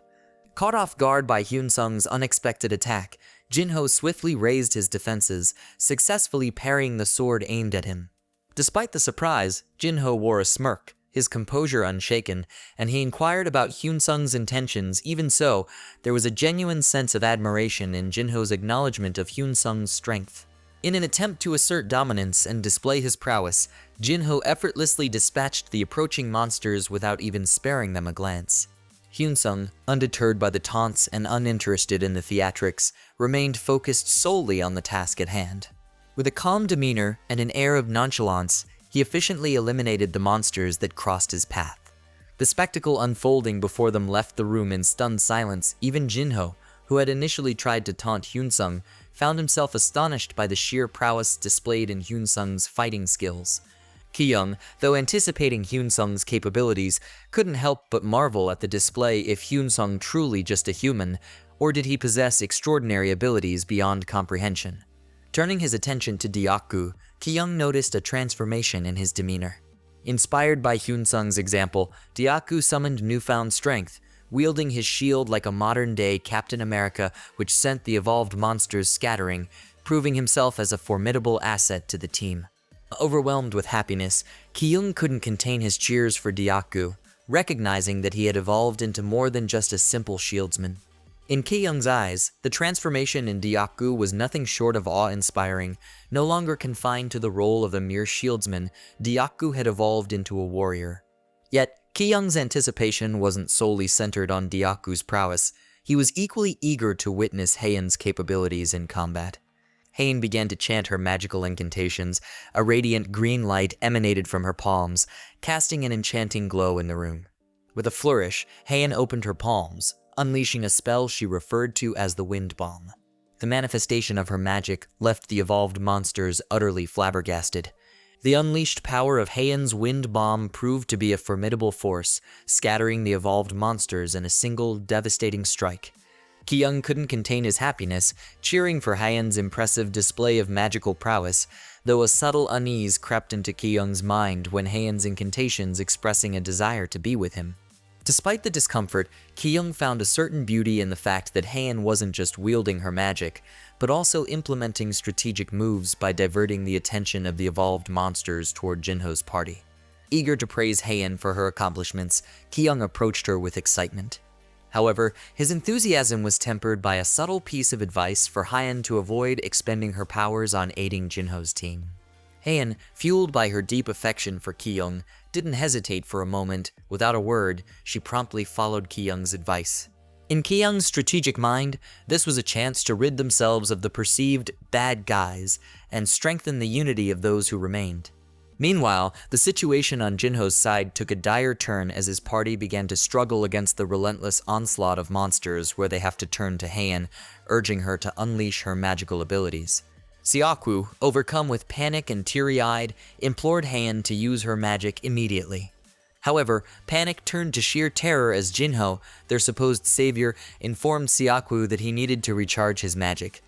Caught off guard by Hyun-sung's unexpected attack, Jin-ho swiftly raised his defenses, successfully parrying the sword aimed at him. Despite the surprise, Jin-ho wore a smirk, his composure unshaken, and he inquired about Hyun-sung's intentions. Even so, there was a genuine sense of admiration in Jin-ho's acknowledgement of Hyun-sung's strength. In an attempt to assert dominance and display his prowess, Jin-ho effortlessly dispatched the approaching monsters without even sparing them a glance. Hyun-sung, undeterred by the taunts and uninterested in the theatrics, remained focused solely on the task at hand. With a calm demeanor and an air of nonchalance, he efficiently eliminated the monsters that crossed his path. The spectacle unfolding before them left the room in stunned silence. Even Jin-ho, who had initially tried to taunt Hyun-sung, found himself astonished by the sheer prowess displayed in Hyun-sung's fighting skills. Ki-young, though anticipating Hyun-sung's capabilities, couldn't help but marvel at the display. If Hyun-sung truly just a human, or did he possess extraordinary abilities beyond comprehension? Turning his attention to Deokgu, Ki-young noticed a transformation in his demeanor. Inspired by Hyun-sung's example, Deokgu summoned newfound strength, wielding his shield like a modern-day Captain America, which sent the evolved monsters scattering, proving himself as a formidable asset to the team. Overwhelmed with happiness, Ki-young couldn't contain his cheers for Deokgu, recognizing that he had evolved into more than just a simple shieldsman. In Ki-young's eyes, the transformation in Deokgu was nothing short of awe-inspiring. No longer confined to the role of a mere shieldsman, Deokgu had evolved into a warrior. Yet, Ki-young's anticipation wasn't solely centered on Deokgu's prowess. He was equally eager to witness Haeun's capabilities in combat. Haeun began to chant her magical incantations. A radiant green light emanated from her palms, casting an enchanting glow in the room. With a flourish, Haeun opened her palms, unleashing a spell she referred to as the Wind Bomb. The manifestation of her magic left the evolved monsters utterly flabbergasted. The unleashed power of Haeun's Wind Bomb proved to be a formidable force, scattering the evolved monsters in a single devastating strike. Ki-young couldn't contain his happiness, cheering for Haeun's impressive display of magical prowess, though a subtle unease crept into Ki-young's mind when Haeun's incantations expressing a desire to be with him. Despite the discomfort, Ki-young found a certain beauty in the fact that Haeun wasn't just wielding her magic, but also implementing strategic moves by diverting the attention of the evolved monsters toward Jin-ho's party. Eager to praise Haeun for her accomplishments, Ki-young approached her with excitement. However, his enthusiasm was tempered by a subtle piece of advice for Haeun to avoid expending her powers on aiding Jin-ho's team. Haeun, fueled by her deep affection for Ki-young, didn't hesitate for a moment. Without a word, she promptly followed Ki-young's advice. In Ki-young's strategic mind, this was a chance to rid themselves of the perceived bad guys and strengthen the unity of those who remained. Meanwhile, the situation on Jin-ho's side took a dire turn as his party began to struggle against the relentless onslaught of monsters, where they have to turn to Haeun, urging her to unleash her magical abilities. Seokwu, overcome with panic and teary-eyed, implored Haeun to use her magic immediately. However, panic turned to sheer terror as Jin-ho, their supposed savior, informed Seokwu that he needed to recharge his magic.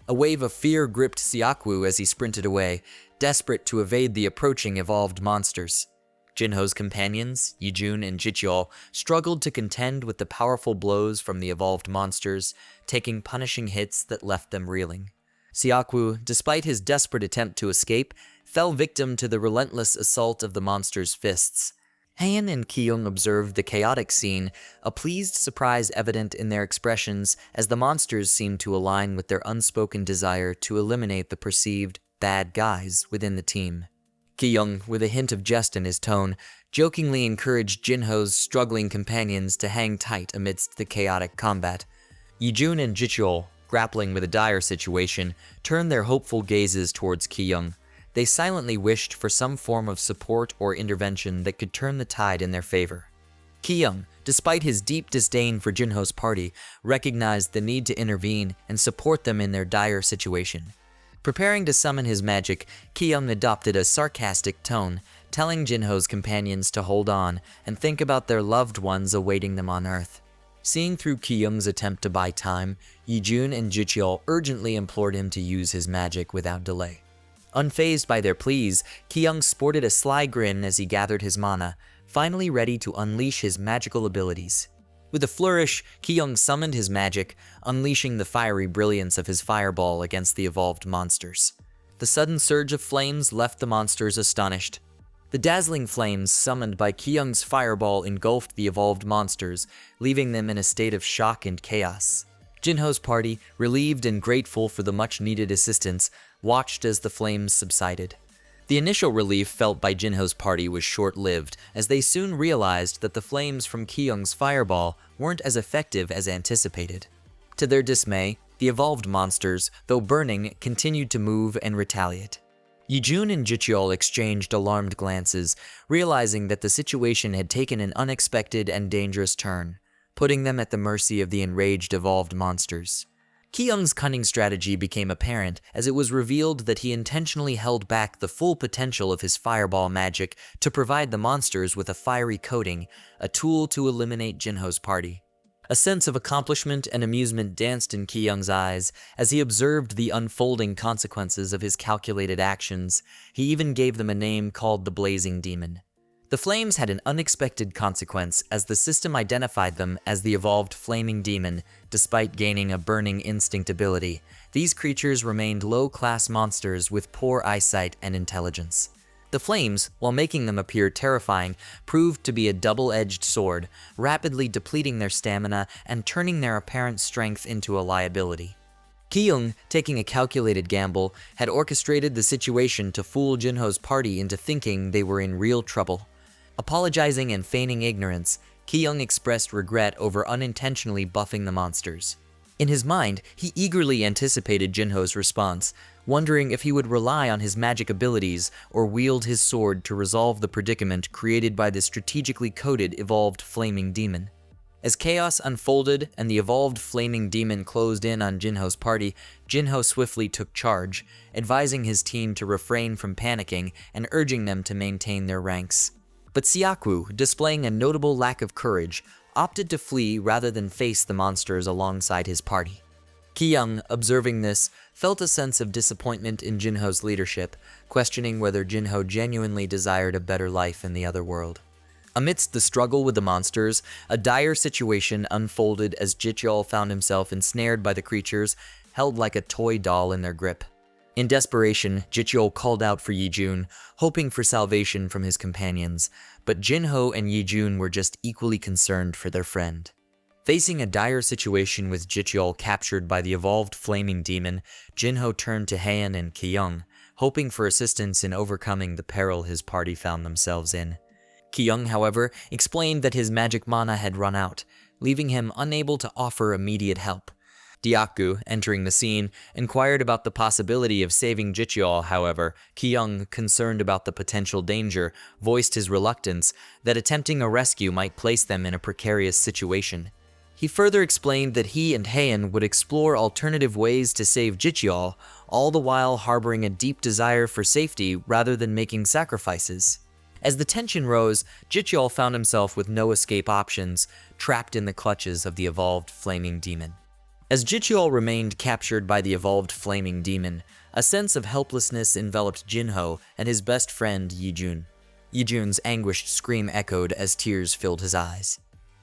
A wave of fear gripped Seokwu as he sprinted away, desperate to evade the approaching evolved monsters. Jin-ho's companions, Yijun and Jicheol, struggled to contend with the powerful blows from the evolved monsters, taking punishing hits that left them reeling. Seokwu, despite his desperate attempt to escape, fell victim to the relentless assault of the monsters' fists. Haeun and Ki-young observed the chaotic scene, a pleased surprise evident in their expressions as the monsters seemed to align with their unspoken desire to eliminate the perceived bad guys within the team. Ki-young, with a hint of jest in his tone, jokingly encouraged Jin-ho's struggling companions to hang tight amidst the chaotic combat. Yijun and Jicheol, grappling with a dire situation, turned their hopeful gazes towards Ki-young. They silently wished for some form of support or intervention that could turn the tide in their favor. Ki-young, despite his deep disdain for Jin-ho's party, recognized the need to intervene and support them in their dire situation. Preparing to summon his magic, Ki-young adopted a sarcastic tone, telling Jin-ho's companions to hold on and think about their loved ones awaiting them on Earth. Seeing through Ki-young's attempt to buy time, Yijun and Jicheol urgently implored him to use his magic without delay. Unfazed by their pleas, Ki-young sported a sly grin as he gathered his mana, finally ready to unleash his magical abilities. With a flourish, Ki-young summoned his magic, unleashing the fiery brilliance of his fireball against the evolved monsters. The sudden surge of flames left the monsters astonished. The dazzling flames summoned by Ki-young's fireball engulfed the evolved monsters, leaving them in a state of shock and chaos. Jinho's party, relieved and grateful for the much-needed assistance, watched as the flames subsided. The initial relief felt by Jinho's party was short-lived, as they soon realized that the flames from Ki-young's fireball weren't as effective as anticipated. To their dismay, the evolved monsters, though burning, continued to move and retaliate. Yijun and Jicheol exchanged alarmed glances, realizing that the situation had taken an unexpected and dangerous turn, putting them at the mercy of the enraged evolved monsters. Ki-young's cunning strategy became apparent as it was revealed that he intentionally held back the full potential of his fireball magic to provide the monsters with a fiery coating, a tool to eliminate Jinho's party. A sense of accomplishment and amusement danced in Ki-young's eyes as he observed the unfolding consequences of his calculated actions. He even gave them a name called the Blazing Demon. The flames had an unexpected consequence as the system identified them as the evolved Flaming Demon. Despite gaining a burning instinct ability, these creatures remained low-class monsters with poor eyesight and intelligence. The flames, while making them appear terrifying, proved to be a double-edged sword, rapidly depleting their stamina and turning their apparent strength into a liability. Ki-young, taking a calculated gamble, had orchestrated the situation to fool Jinho's party into thinking they were in real trouble. Apologizing and feigning ignorance, Ki-young expressed regret over unintentionally buffing the monsters. In his mind, he eagerly anticipated Jinho's response, wondering if he would rely on his magic abilities or wield his sword to resolve the predicament created by the strategically coded evolved Flaming Demon. As chaos unfolded and the evolved Flaming Demon closed in on Jinho's party, Jinho swiftly took charge, advising his team to refrain from panicking and urging them to maintain their ranks. But Siaku, displaying a notable lack of courage, opted to flee rather than face the monsters alongside his party. Ki-young, observing this, felt a sense of disappointment in Jinho's leadership, questioning whether Jinho genuinely desired a better life in the other world. Amidst the struggle with the monsters, a dire situation unfolded as Jicheol found himself ensnared by the creatures, held like a toy doll in their grip. In desperation, Jicheol called out for Yijun, hoping for salvation from his companions, but Jinho and Yijun were just equally concerned for their friend. Facing a dire situation with Jicheol captured by the evolved Flaming Demon, Jinho turned to Heian and Ki-young, hoping for assistance in overcoming the peril his party found themselves in. Ki-young, however, explained that his magic mana had run out, leaving him unable to offer immediate help. Diaku, entering the scene, inquired about the possibility of saving Jicheol. However, Ki-young, concerned about the potential danger, voiced his reluctance that attempting a rescue might place them in a precarious situation. He further explained that he and Heian would explore alternative ways to save Jicheol, all the while harboring a deep desire for safety rather than making sacrifices. As the tension rose, Jicheol found himself with no escape options, trapped in the clutches of the evolved Flaming Demon. As Jicheol remained captured by the evolved Flaming Demon, a sense of helplessness enveloped Jinho and his best friend Yijun. Yijun's anguished scream echoed as tears filled his eyes,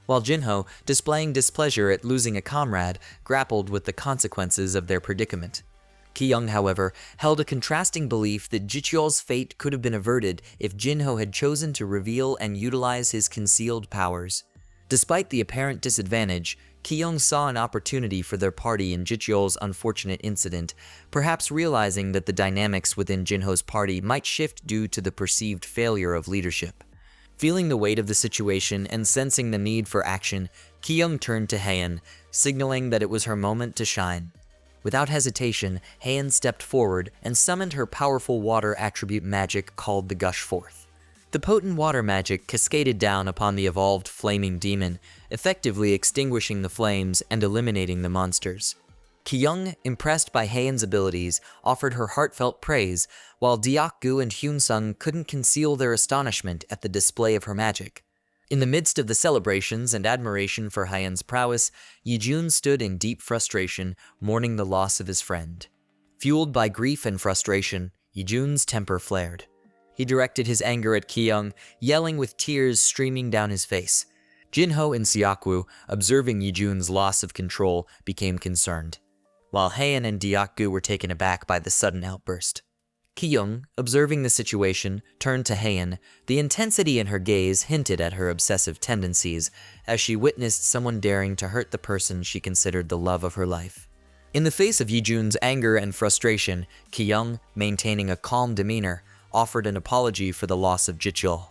while Jinho, displaying displeasure at losing a comrade, grappled with the consequences of their predicament. Ki-young, however, held a contrasting belief that Jicheol's fate could have been averted if Jinho had chosen to reveal and utilize his concealed powers. Despite the apparent disadvantage, Ki-young saw an opportunity for their party in Jicheol's unfortunate incident, perhaps realizing that the dynamics within Jinho's party might shift due to the perceived failure of leadership. Feeling the weight of the situation and sensing the need for action, Ki-young turned to Heian, signaling that it was her moment to shine. Without hesitation, Heian stepped forward and summoned her powerful water attribute magic called the Gush Forth. The potent water magic cascaded down upon the evolved Flaming Demon, effectively extinguishing the flames and eliminating the monsters. Ki-young, impressed by Heian's abilities, offered her heartfelt praise, while Diaku and Hyunsung couldn't conceal their astonishment at the display of her magic. In the midst of the celebrations and admiration for Heian's prowess, Yijun stood in deep frustration, mourning the loss of his friend. Fueled by grief and frustration, Yijun's temper flared. He directed his anger at Ki-young, yelling with tears streaming down his face. Jinho and Siakwu, observing Yijun's loss of control, became concerned, while Heian and Diakgu were taken aback by the sudden outburst. Ki-young, observing the situation, turned to Heian. The intensity in her gaze hinted at her obsessive tendencies, as she witnessed someone daring to hurt the person she considered the love of her life. In the face of Yijun's anger and frustration, Ki-young, maintaining a calm demeanor, offered an apology for the loss of Jicheol.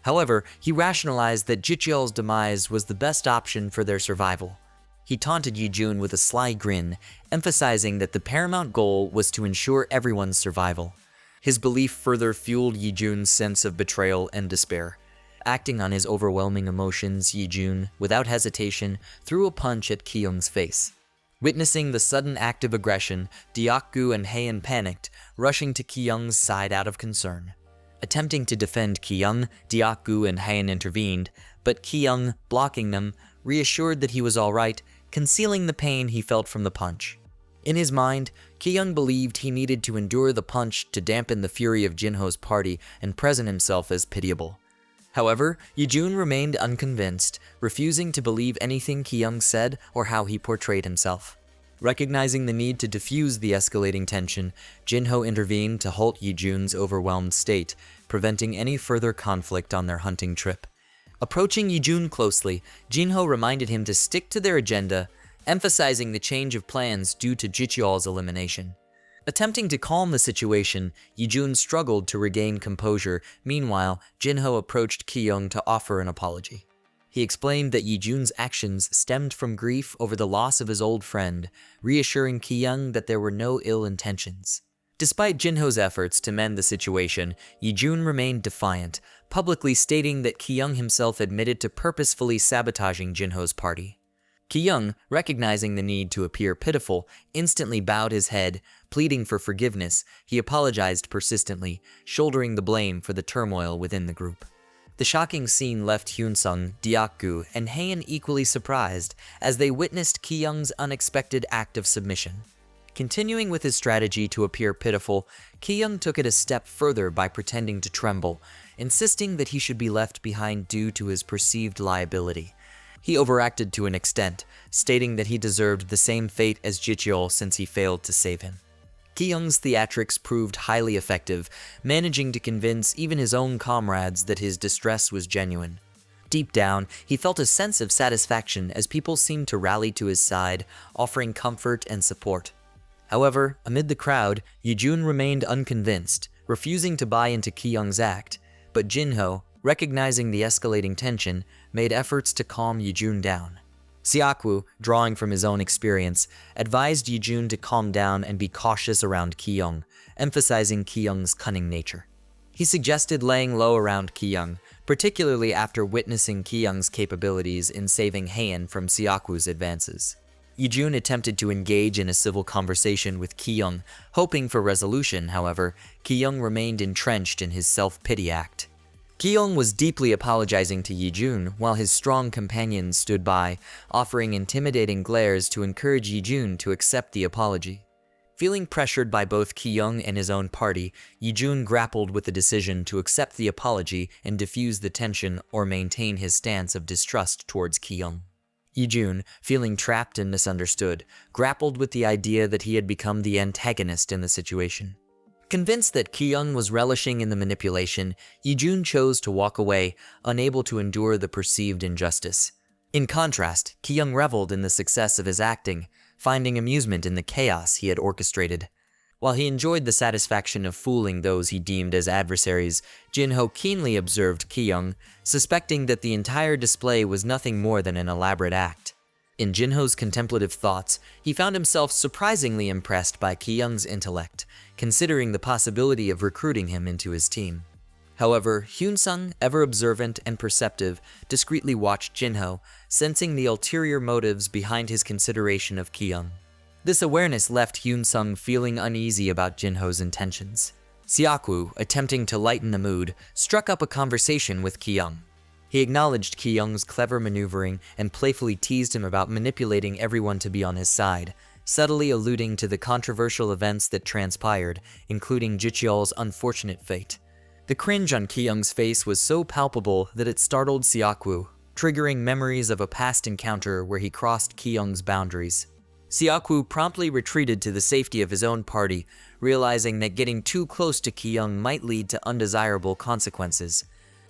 However, he rationalized that Jicheol's demise was the best option for their survival. He taunted Yijun with a sly grin, emphasizing that the paramount goal was to ensure everyone's survival. His belief further fueled Yijun's sense of betrayal and despair. Acting on his overwhelming emotions, Yijun, without hesitation, threw a punch at Ki-young's face. Witnessing the sudden act of aggression, Diakgu and Heian panicked, rushing to Ki-young's side out of concern. Attempting to defend Ki-young, Diakgu and Heian intervened, but Ki-young, blocking them, reassured that he was alright, concealing the pain he felt from the punch. In his mind, Ki-young believed he needed to endure the punch to dampen the fury of Jinho's party and present himself as pitiable. However, Yijun remained unconvinced, refusing to believe anything Ki-young said or how he portrayed himself. Recognizing the need to diffuse the escalating tension, Jinho intervened to halt Yijun's overwhelmed state, preventing any further conflict on their hunting trip. Approaching Yijun closely, Jinho reminded him to stick to their agenda, emphasizing the change of plans due to Jicheol's elimination. Attempting to calm the situation, Yijun struggled to regain composure. Meanwhile, Jinho approached Ki-young to offer an apology. He explained that Yijun's actions stemmed from grief over the loss of his old friend, reassuring Ki-young that there were no ill intentions. Despite Jinho's efforts to mend the situation, Yijun remained defiant, publicly stating that Ki-young himself admitted to purposefully sabotaging Jinho's party. Ki-young, recognizing the need to appear pitiful, instantly bowed his head, pleading for forgiveness. He apologized persistently, shouldering the blame for the turmoil within the group. The shocking scene left Hyunsung, Diakgu, and Heian equally surprised as they witnessed Ki-young's unexpected act of submission. Continuing with his strategy to appear pitiful, Ki-young took it a step further by pretending to tremble, insisting that he should be left behind due to his perceived liability. He overacted to an extent, stating that he deserved the same fate as Jicheol since he failed to save him. Ki-young's theatrics proved highly effective, managing to convince even his own comrades that his distress was genuine. Deep down, he felt a sense of satisfaction as people seemed to rally to his side, offering comfort and support. However, amid the crowd, Yijun remained unconvinced, refusing to buy into Ki-young's act, but Jinho, recognizing the escalating tension, made efforts to calm Yijun down. Siakwu, drawing from his own experience, advised Yijun to calm down and be cautious around Ki-young, emphasizing Ki-young's cunning nature. He suggested laying low around Ki-young, particularly after witnessing Ki-young's capabilities in saving Heian from Siakwu's advances. Yijun attempted to engage in a civil conversation with Ki-young, hoping for resolution. However, Ki-young remained entrenched in his self-pity act. Ki-young was deeply apologizing to Yijun while his strong companions stood by, offering intimidating glares to encourage Yijun to accept the apology. Feeling pressured by both Ki-young and his own party, Yijun grappled with the decision to accept the apology and diffuse the tension or maintain his stance of distrust towards Ki-young. Yijun, feeling trapped and misunderstood, grappled with the idea that he had become the antagonist in the situation. Convinced that Ki-young was relishing in the manipulation, Yijun chose to walk away, unable to endure the perceived injustice. In contrast, Ki-young reveled in the success of his acting, finding amusement in the chaos he had orchestrated. While he enjoyed the satisfaction of fooling those he deemed as adversaries, Jinho keenly observed Ki-young, suspecting that the entire display was nothing more than an elaborate act. In Jinho's contemplative thoughts, he found himself surprisingly impressed by Ki-young's intellect, considering the possibility of recruiting him into his team. However, Hyunsung, ever observant and perceptive, discreetly watched Jinho, sensing the ulterior motives behind his consideration of Ki-young. This awareness left Hyunsung feeling uneasy about Jinho's intentions. Siakwu, attempting to lighten the mood, struck up a conversation with Ki-young. He acknowledged Ki-young's clever maneuvering and playfully teased him about manipulating everyone to be on his side, subtly alluding to the controversial events that transpired, including Jicheol's unfortunate fate. The cringe on Ki-young's face was so palpable that it startled Siakwu, triggering memories of a past encounter where he crossed Ki-young's boundaries. Siakwu promptly retreated to the safety of his own party, realizing that getting too close to Ki-young might lead to undesirable consequences.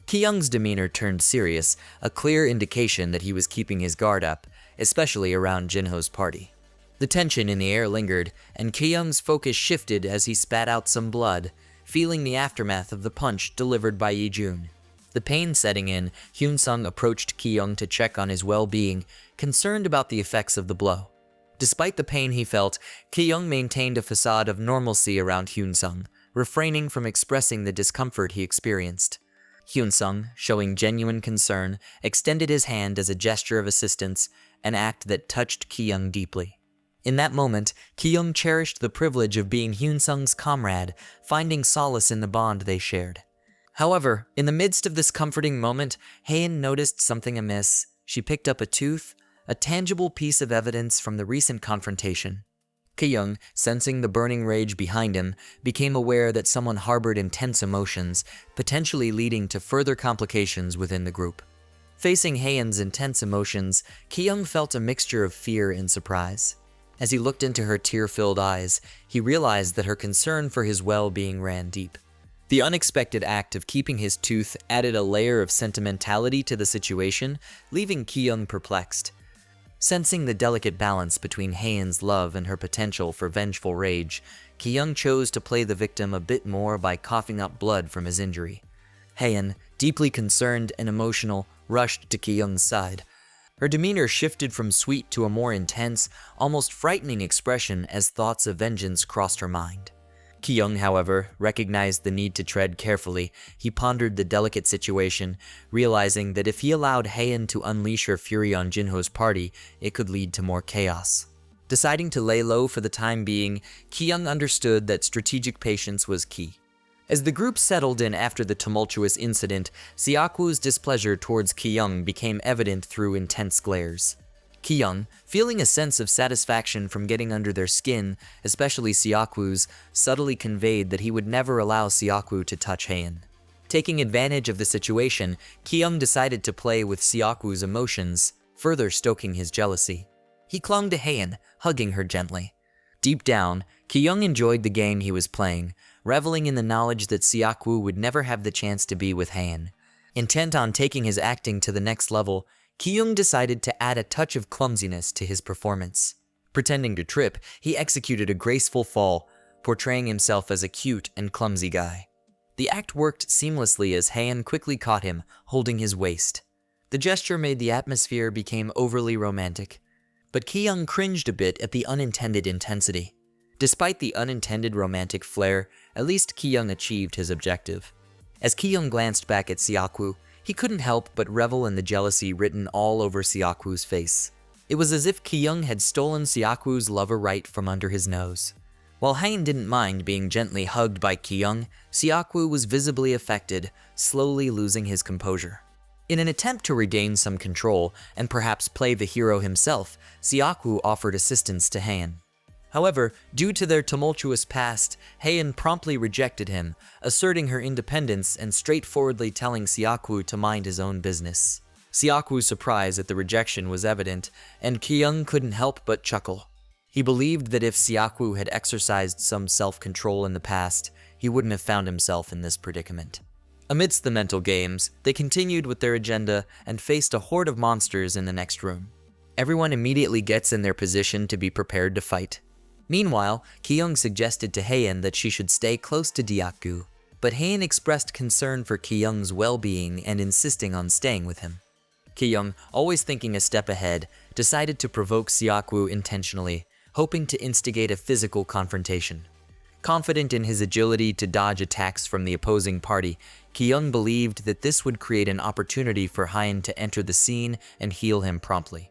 Ki-young's demeanor turned serious, a clear indication that he was keeping his guard up, especially around Jinho's party. The tension in the air lingered, and Ki-young's focus shifted as he spat out some blood, feeling the aftermath of the punch delivered by Yi-jun. The pain setting in, Hyun-sung approached Ki-young to check on his well-being, concerned about the effects of the blow. Despite the pain he felt, Ki-young maintained a facade of normalcy around Hyun-sung, refraining from expressing the discomfort he experienced. Hyun-sung, showing genuine concern, extended his hand as a gesture of assistance, an act that touched Ki-young deeply. In that moment, Ki-young cherished the privilege of being Hyun-sung's comrade, finding solace in the bond they shared. However, in the midst of this comforting moment, Haein noticed something amiss. She picked up a tooth, a tangible piece of evidence from the recent confrontation. Ki-young, sensing the burning rage behind him, became aware that someone harbored intense emotions, potentially leading to further complications within the group. Facing Haein's intense emotions, Ki-young felt a mixture of fear and surprise. As he looked into her tear-filled eyes, he realized that her concern for his well-being ran deep. The unexpected act of keeping his tooth added a layer of sentimentality to the situation, leaving Ki-young perplexed. Sensing the delicate balance between Haein's love and her potential for vengeful rage, Ki-young chose to play the victim a bit more by coughing up blood from his injury. Haein, deeply concerned and emotional, rushed to Ki-young's side. Her demeanor shifted from sweet to a more intense, almost frightening expression as thoughts of vengeance crossed her mind. Ki-young, however, recognized the need to tread carefully. He pondered the delicate situation, realizing that if he allowed Haein to unleash her fury on Jinho's party, it could lead to more chaos. Deciding to lay low for the time being, Ki-young understood that strategic patience was key. As the group settled in after the tumultuous incident, Siakwu's displeasure towards Ki-young became evident through intense glares. Ki-young, feeling a sense of satisfaction from getting under their skin, especially Siakwu's, subtly conveyed that he would never allow Siakwu to touch Haein. Taking advantage of the situation, Ki-young decided to play with Siakwu's emotions, further stoking his jealousy. He clung to Haein, hugging her gently. Deep down, Ki-young enjoyed the game he was playing, reveling in the knowledge that Siakwu would never have the chance to be with Haein. Intent on taking his acting to the next level, Ki-young decided to add a touch of clumsiness to his performance. Pretending to trip, he executed a graceful fall, portraying himself as a cute and clumsy guy. The act worked seamlessly as Haein quickly caught him, holding his waist. The gesture made the atmosphere become overly romantic, but Ki-young cringed a bit at the unintended intensity. Despite the unintended romantic flair, at least Ki-young achieved his objective. As Ki-young glanced back at Siakwu, he couldn't help but revel in the jealousy written all over Siakwu's face. It was as if Ki-young had stolen Siakwu's lover right from under his nose. While Haein didn't mind being gently hugged by Ki-young, Siakwu was visibly affected, slowly losing his composure. In an attempt to regain some control, and perhaps play the hero himself, Siakwu offered assistance to Haein. However, due to their tumultuous past, Haein promptly rejected him, asserting her independence and straightforwardly telling Siakwu to mind his own business. Siakwu's surprise at the rejection was evident, and Ki-young couldn't help but chuckle. He believed that if Siakwu had exercised some self-control in the past, he wouldn't have found himself in this predicament. Amidst the mental games, they continued with their agenda and faced a horde of monsters in the next room. Everyone immediately gets in their position to be prepared to fight. Meanwhile, Ki-young suggested to Haein that she should stay close to Diakgu, but Haein expressed concern for Ki-young's well-being and insisting on staying with him. Ki-young, always thinking a step ahead, decided to provoke Siakwu intentionally, hoping to instigate a physical confrontation. Confident in his agility to dodge attacks from the opposing party, Ki-young believed that this would create an opportunity for Haein to enter the scene and heal him promptly.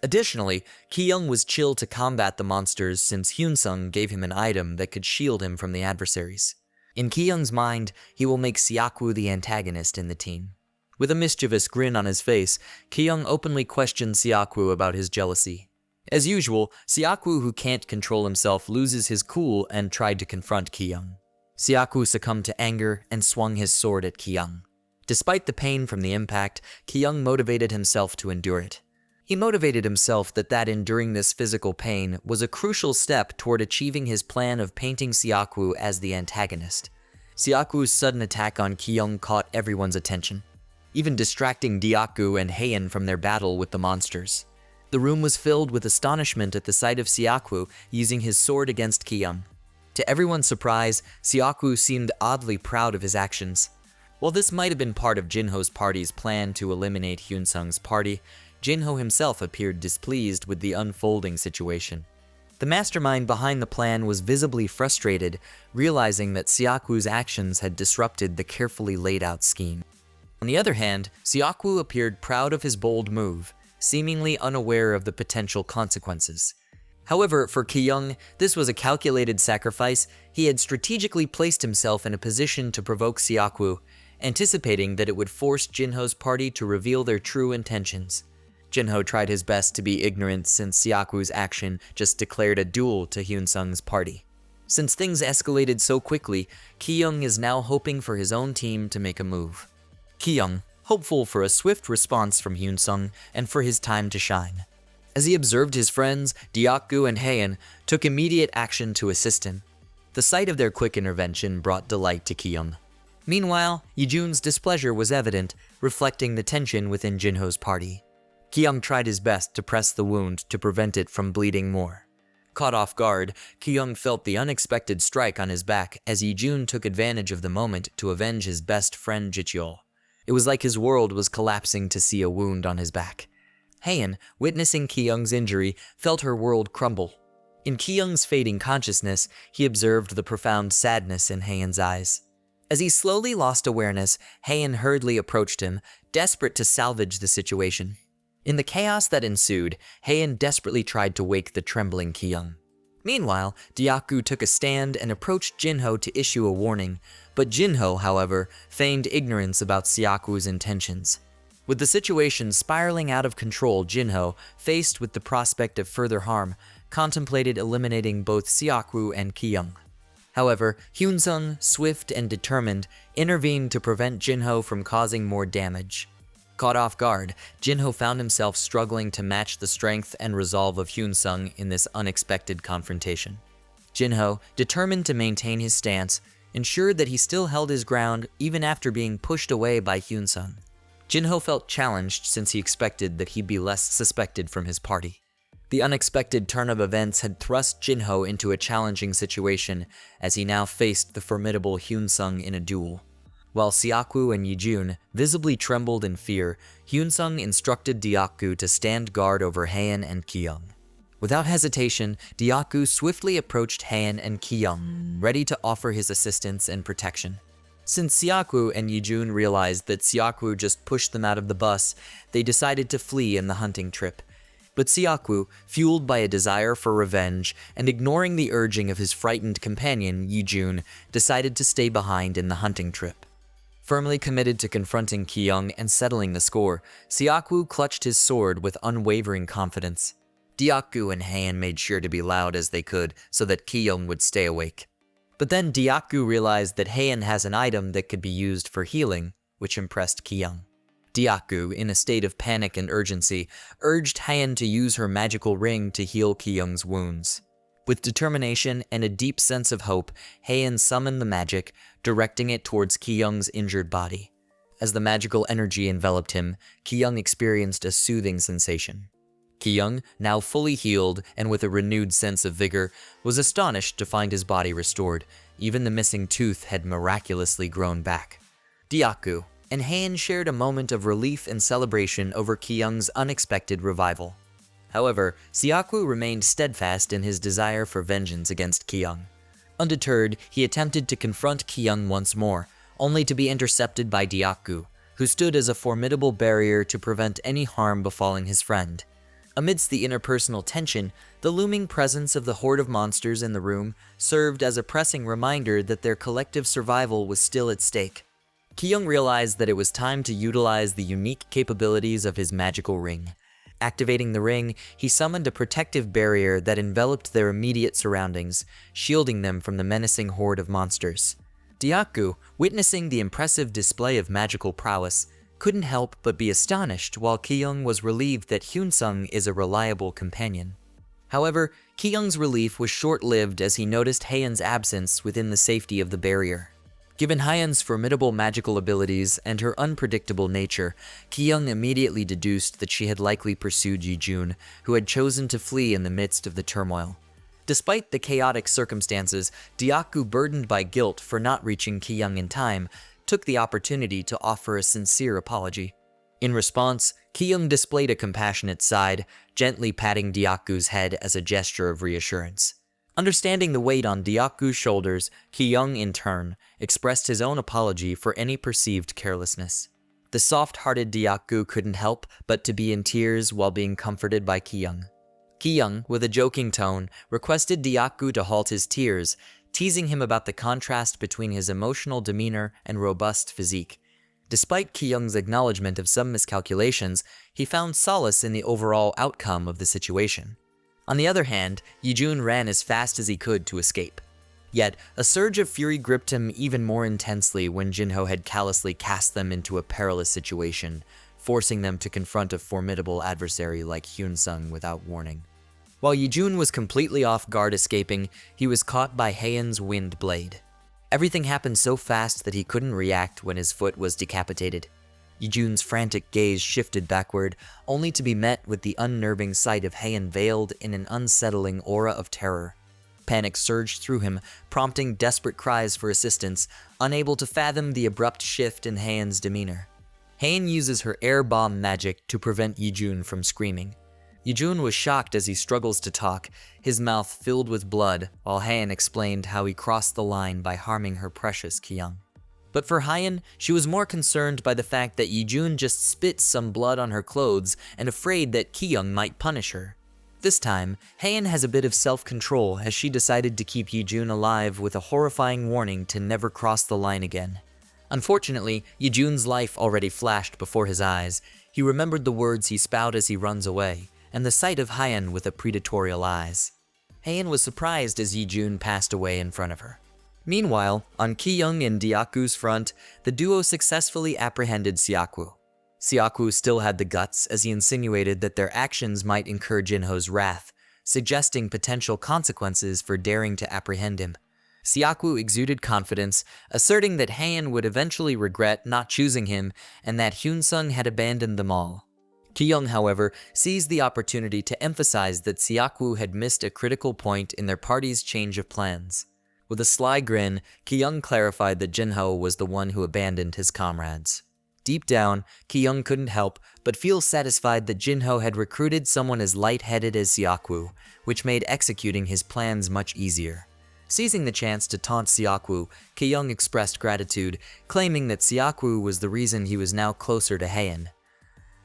Additionally, Ki-young was chill to combat the monsters since Hyun-sung gave him an item that could shield him from the adversaries. In Ki-young's mind, he will make Siakwu the antagonist in the team. With a mischievous grin on his face, Ki-young openly questioned Siakwu about his jealousy. As usual, Siaku, who can't control himself, loses his cool and tried to confront Ki-young. Siaku succumbed to anger and swung his sword at Ki-young. Despite the pain from the impact, Ki-young motivated himself to endure it. He motivated himself that enduring this physical pain was a crucial step toward achieving his plan of painting Siaku as the antagonist. Siaku's sudden attack on Ki-young caught everyone's attention, even distracting Diaku and Heian from their battle with the monsters. The room was filled with astonishment at the sight of Siaku using his sword against Ki-young. To everyone's surprise, Siaku seemed oddly proud of his actions. While this might have been part of Jinho's party's plan to eliminate Hyunsung's party, Jinho himself appeared displeased with the unfolding situation. The mastermind behind the plan was visibly frustrated, realizing that Siaku's actions had disrupted the carefully laid out scheme. On the other hand, Siaku appeared proud of his bold move, seemingly unaware of the potential consequences. However, for Ki-young, this was a calculated sacrifice. He had strategically placed himself in a position to provoke Siaku, anticipating that it would force Jinho's party to reveal their true intentions. Jinho tried his best to be ignorant since Siaku's action just declared a duel to Hyunsung's party. Since things escalated so quickly, Ki-young is now hoping for his own team to make a move. Ki-young, hopeful for a swift response from Hyunsung and for his time to shine. As he observed his friends, Diaku and Heian took immediate action to assist him. The sight of their quick intervention brought delight to Ki-young. Meanwhile, Yijun's displeasure was evident, reflecting the tension within Jinho's party. Ki-young tried his best to press the wound to prevent it from bleeding more. Caught off guard, Ki-young felt the unexpected strike on his back as Yijun took advantage of the moment to avenge his best friend Jicheol. It was like his world was collapsing to see a wound on his back. Heian, witnessing Ki-young's injury, felt her world crumble. In Ki-young's fading consciousness, he observed the profound sadness in Heian's eyes. As he slowly lost awareness, Heian hurriedly approached him, desperate to salvage the situation. In the chaos that ensued, Heian desperately tried to wake the trembling Ki-young. Meanwhile, Diaku took a stand and approached Jinho to issue a warning, but Jinho, however, feigned ignorance about Siaku's intentions. With the situation spiraling out of control, Jinho, faced with the prospect of further harm, contemplated eliminating both Siaku and Ki-young. However, Hyunsung, swift and determined, intervened to prevent Jinho from causing more damage. Caught off guard, Jinho found himself struggling to match the strength and resolve of Hyunsung in this unexpected confrontation. Jinho, determined to maintain his stance, ensured that he still held his ground even after being pushed away by Hyunsung. Jinho felt challenged since he expected that he'd be less suspected from his party. The unexpected turn of events had thrust Jinho into a challenging situation as he now faced the formidable Hyunsung in a duel. While Siaku and Yijun visibly trembled in fear, Hyunsung instructed Diaku to stand guard over Heian and Ki-young. Without hesitation, Diaku swiftly approached Heian and Ki-young, ready to offer his assistance and protection. Since Siaku and Yijun realized that Siaku just pushed them out of the bus, they decided to flee in the hunting trip. But Siaku, fueled by a desire for revenge and ignoring the urging of his frightened companion, Yijun, decided to stay behind in the hunting trip. Firmly committed to confronting Ki-young and settling the score, Siaku clutched his sword with unwavering confidence. Diaku and Heian made sure to be loud as they could so that Ki-young would stay awake. But then Diaku realized that Heian has an item that could be used for healing, which impressed Ki-young. Diaku, in a state of panic and urgency, urged Heian to use her magical ring to heal Ki-young's wounds. With determination and a deep sense of hope, Heian summoned the magic, directing it towards Ki-young's injured body. As the magical energy enveloped him, Ki-young experienced a soothing sensation. Ki-young, now fully healed and with a renewed sense of vigor, was astonished to find his body restored. Even the missing tooth had miraculously grown back. Diaku and Heian shared a moment of relief and celebration over Ki-young's unexpected revival. However, Siaku remained steadfast in his desire for vengeance against Ki-young. Undeterred, he attempted to confront Ki-young once more, only to be intercepted by Diaku, who stood as a formidable barrier to prevent any harm befalling his friend. Amidst the interpersonal tension, the looming presence of the horde of monsters in the room served as a pressing reminder that their collective survival was still at stake. Ki-young realized that it was time to utilize the unique capabilities of his magical ring. Activating the ring, he summoned a protective barrier that enveloped their immediate surroundings, shielding them from the menacing horde of monsters. Dyaku, witnessing the impressive display of magical prowess, couldn't help but be astonished, while Ki-young was relieved that Hyun-sung is a reliable companion. However, Ki-young's relief was short-lived as he noticed Haeun's absence within the safety of the barrier. Given Haeun's formidable magical abilities and her unpredictable nature, Ki-young immediately deduced that she had likely pursued Yi-jun, who had chosen to flee in the midst of the turmoil. Despite the chaotic circumstances, Dyaku, burdened by guilt for not reaching Ki-young in time, took the opportunity to offer a sincere apology. In response, Ki-young displayed a compassionate side, gently patting Dyaku's head as a gesture of reassurance. Understanding the weight on Dyaku's shoulders, Ki-young, in turn, expressed his own apology for any perceived carelessness. The soft-hearted Dyaku couldn't help but to be in tears while being comforted by Ki-young. Ki-young, with a joking tone, requested Dyaku to halt his tears, teasing him about the contrast between his emotional demeanor and robust physique. Despite Ki-young's acknowledgement of some miscalculations, he found solace in the overall outcome of the situation. On the other hand, Yi-jun ran as fast as he could to escape. Yet, a surge of fury gripped him even more intensely when Jinho had callously cast them into a perilous situation, forcing them to confront a formidable adversary like Hyun-sung without warning. While Yi-jun was completely off guard escaping, he was caught by Haeun's wind blade. Everything happened so fast that he couldn't react when his foot was decapitated. Yi-jun's frantic gaze shifted backward, only to be met with the unnerving sight of Haeun veiled in an unsettling aura of terror. Panic surged through him, prompting desperate cries for assistance, unable to fathom the abrupt shift in Haeun's demeanor. Haeun uses her air bomb magic to prevent Yi-jun from screaming. Yi-jun was shocked as he struggles to talk, his mouth filled with blood, while Haeun explained how he crossed the line by harming her precious Ki-young. But for Haeun, she was more concerned by the fact that Yi-jun just spit some blood on her clothes and afraid that Ki-young might punish her. This time, Haeun has a bit of self-control as she decided to keep Yi-jun alive with a horrifying warning to never cross the line again. Unfortunately, Yi-jun's life already flashed before his eyes. He remembered the words he spouted as he runs away, and the sight of Haeun with the predatorial eyes. Haeun was surprised as Yi-jun passed away in front of her. Meanwhile, on Ki-young and Dyaku's front, the duo successfully apprehended Siakwu. Siakwu still had the guts as he insinuated that their actions might incur Jinho's wrath, suggesting potential consequences for daring to apprehend him. Siakwu exuded confidence, asserting that Haeun would eventually regret not choosing him and that Hyun-sung had abandoned them all. Ki-young, however, seized the opportunity to emphasize that Siakwu had missed a critical point in their party's change of plans. With a sly grin, Ki-young clarified that Jinho was the one who abandoned his comrades. Deep down, Ki-young couldn't help but feel satisfied that Jinho had recruited someone as light-headed as Siakwu, which made executing his plans much easier. Seizing the chance to taunt Siakwu, Ki-young expressed gratitude, claiming that Siakwu was the reason he was now closer to Haeun.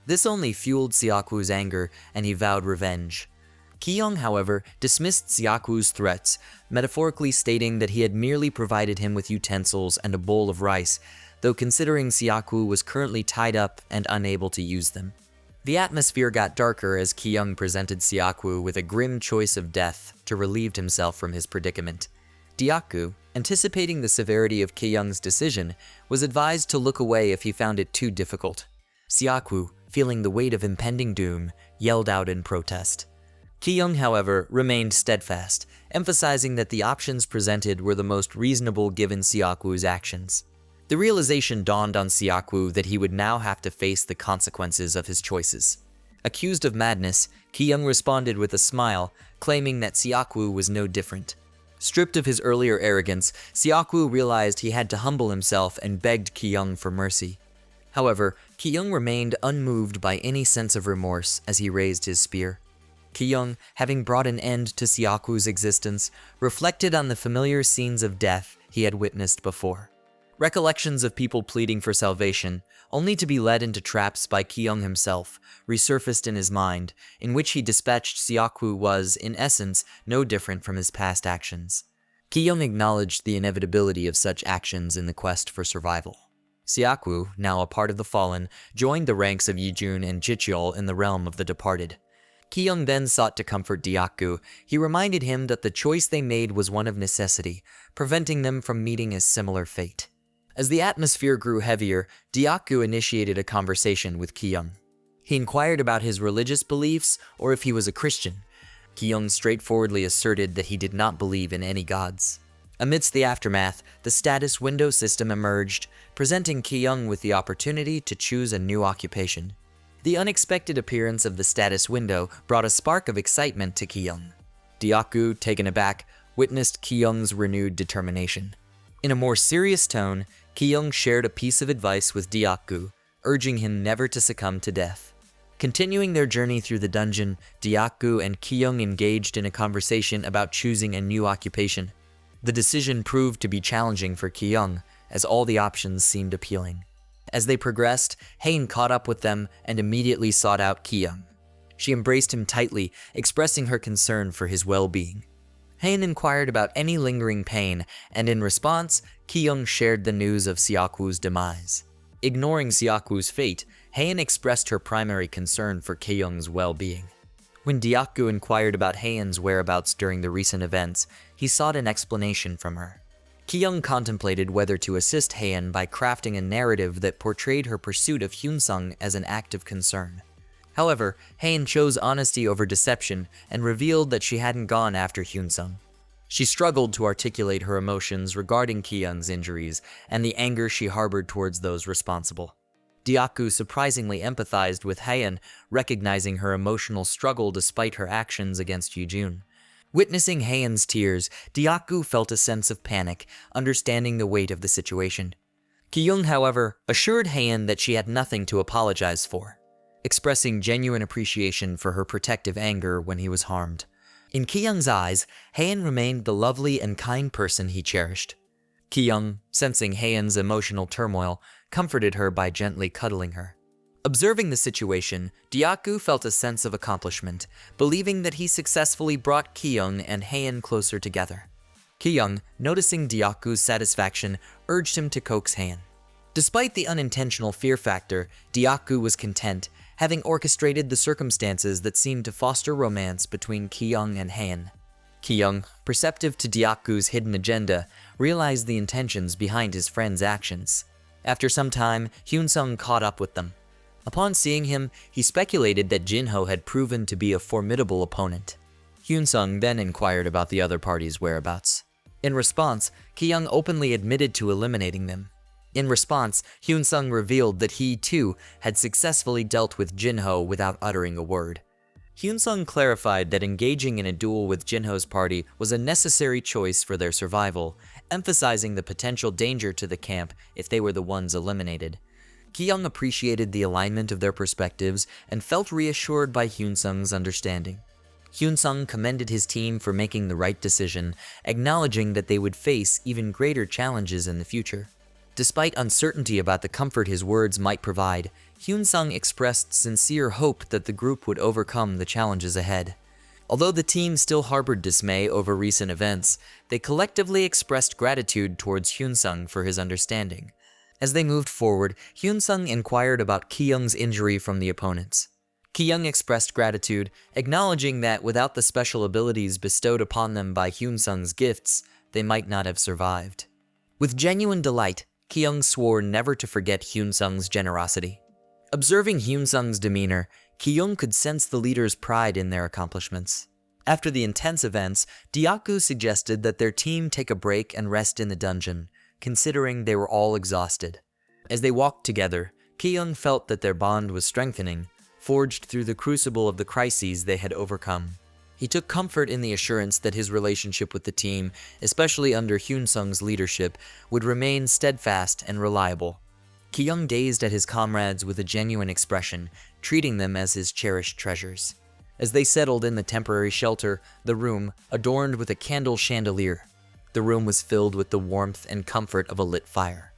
This only fueled Siakwu's anger, and he vowed revenge. Ki-young, however, dismissed Siakwu's threats, metaphorically stating that he had merely provided him with utensils and a bowl of rice, though considering Siakwu was currently tied up and unable to use them. The atmosphere got darker as Ki-young presented Siakwu with a grim choice of death to relieve himself from his predicament. Dyaku, anticipating the severity of Ki-young's decision, was advised to look away if he found it too difficult. Siakwu, feeling the weight of impending doom, yelled out in protest. Ki-young, however, remained steadfast, emphasizing that the options presented were the most reasonable given Siakwu's actions. The realization dawned on Siakwu that he would now have to face the consequences of his choices. Accused of madness, Ki-young responded with a smile, claiming that Siakwu was no different. Stripped of his earlier arrogance, Siakwu realized he had to humble himself and begged Ki-young for mercy. However, Ki-young remained unmoved by any sense of remorse as he raised his spear. Ki-young, having brought an end to Siakwu's existence, reflected on the familiar scenes of death he had witnessed before. Recollections of people pleading for salvation, only to be led into traps by Ki-young himself, resurfaced in his mind, in which he dispatched Siakwu was, in essence, no different from his past actions. Ki-young acknowledged the inevitability of such actions in the quest for survival. Siakwu, now a part of the Fallen, joined the ranks of Yijun and Jicheol in the realm of the departed. Ki-young then sought to comfort Diaku. He reminded him that the choice they made was one of necessity, preventing them from meeting a similar fate. As the atmosphere grew heavier, Diaku initiated a conversation with Ki-young. He inquired about his religious beliefs or if he was a Christian. Ki-young straightforwardly asserted that he did not believe in any gods. Amidst the aftermath, the status window system emerged, presenting Ki-young with the opportunity to choose a new occupation. The unexpected appearance of the status window brought a spark of excitement to Ki-young. Diaku, taken aback, witnessed Ki-young's renewed determination. In a more serious tone, Ki-young shared a piece of advice with Diaku, urging him never to succumb to death. Continuing their journey through the dungeon, Diaku and Ki-young engaged in a conversation about choosing a new occupation. The decision proved to be challenging for Ki-young, as all the options seemed appealing. As they progressed, Hain caught up with them and immediately sought out Ki-young. She embraced him tightly, expressing her concern for his well-being. Hain inquired about any lingering pain, and in response, Ki-young shared the news of Siakwu's demise. Ignoring Siakwu's fate, Hain expressed her primary concern for Ki-young's well-being. When Diaku inquired about Hain's whereabouts during the recent events, he sought an explanation from her. Ki-young contemplated whether to assist Hain by crafting a narrative that portrayed her pursuit of Hyunsung as an act of concern. However, Hain chose honesty over deception and revealed that she hadn't gone after Hyunsung. She struggled to articulate her emotions regarding Ki-young's injuries and the anger she harbored towards those responsible. Diaku surprisingly empathized with Hain, recognizing her emotional struggle despite her actions against Yijun. Witnessing Hain's tears, Diaku felt a sense of panic, understanding the weight of the situation. Ki-young, however, assured Hain that she had nothing to apologize for, expressing genuine appreciation for her protective anger when he was harmed. In Ki-young's eyes, Hain remained the lovely and kind person he cherished. Ki-young, sensing Hain's emotional turmoil, comforted her by gently cuddling her. Observing the situation, Diaku felt a sense of accomplishment, believing that he successfully brought Ki-young and Hain closer together. Ki-young, noticing Diaku's satisfaction, urged him to coax Hain. Despite the unintentional fear factor, Diaku was content, having orchestrated the circumstances that seemed to foster romance between Ki-young and Hain. Ki-young, perceptive to Diaku's hidden agenda, realized the intentions behind his friend's actions. After some time, Hyunsung caught up with them. Upon seeing him, he speculated that Jinho had proven to be a formidable opponent. Hyunsung then inquired about the other party's whereabouts. In response, Ki-young openly admitted to eliminating them. In response, Hyunsung revealed that he, too, had successfully dealt with Jinho without uttering a word. Hyunsung clarified that engaging in a duel with Jinho's party was a necessary choice for their survival, emphasizing the potential danger to the camp if they were the ones eliminated. Ki-young appreciated the alignment of their perspectives and felt reassured by Hyunsung's understanding. Hyunsung commended his team for making the right decision, acknowledging that they would face even greater challenges in the future. Despite uncertainty about the comfort his words might provide, Hyunsung expressed sincere hope that the group would overcome the challenges ahead. Although the team still harbored dismay over recent events, they collectively expressed gratitude towards Hyunsung for his understanding. As they moved forward, Hyunsung inquired about Ki-young's injury from the opponents. Ki-young expressed gratitude, acknowledging that without the special abilities bestowed upon them by Hyunsung's gifts, they might not have survived. With genuine delight, Ki-young swore never to forget Hyunsung's generosity. Observing Hyunsung's demeanor, Ki-young could sense the leader's pride in their accomplishments. After the intense events, Diaku suggested that their team take a break and rest in the dungeon, considering they were all exhausted. As they walked together, Ki-young felt that their bond was strengthening, forged through the crucible of the crises they had overcome. He took comfort in the assurance that his relationship with the team, especially under Hyunsung's leadership, would remain steadfast and reliable. Ki-young gazed at his comrades with a genuine expression, treating them as his cherished treasures. As they settled in the temporary shelter, the room, adorned with a candle chandelier. The room was filled with the warmth and comfort of a lit fire.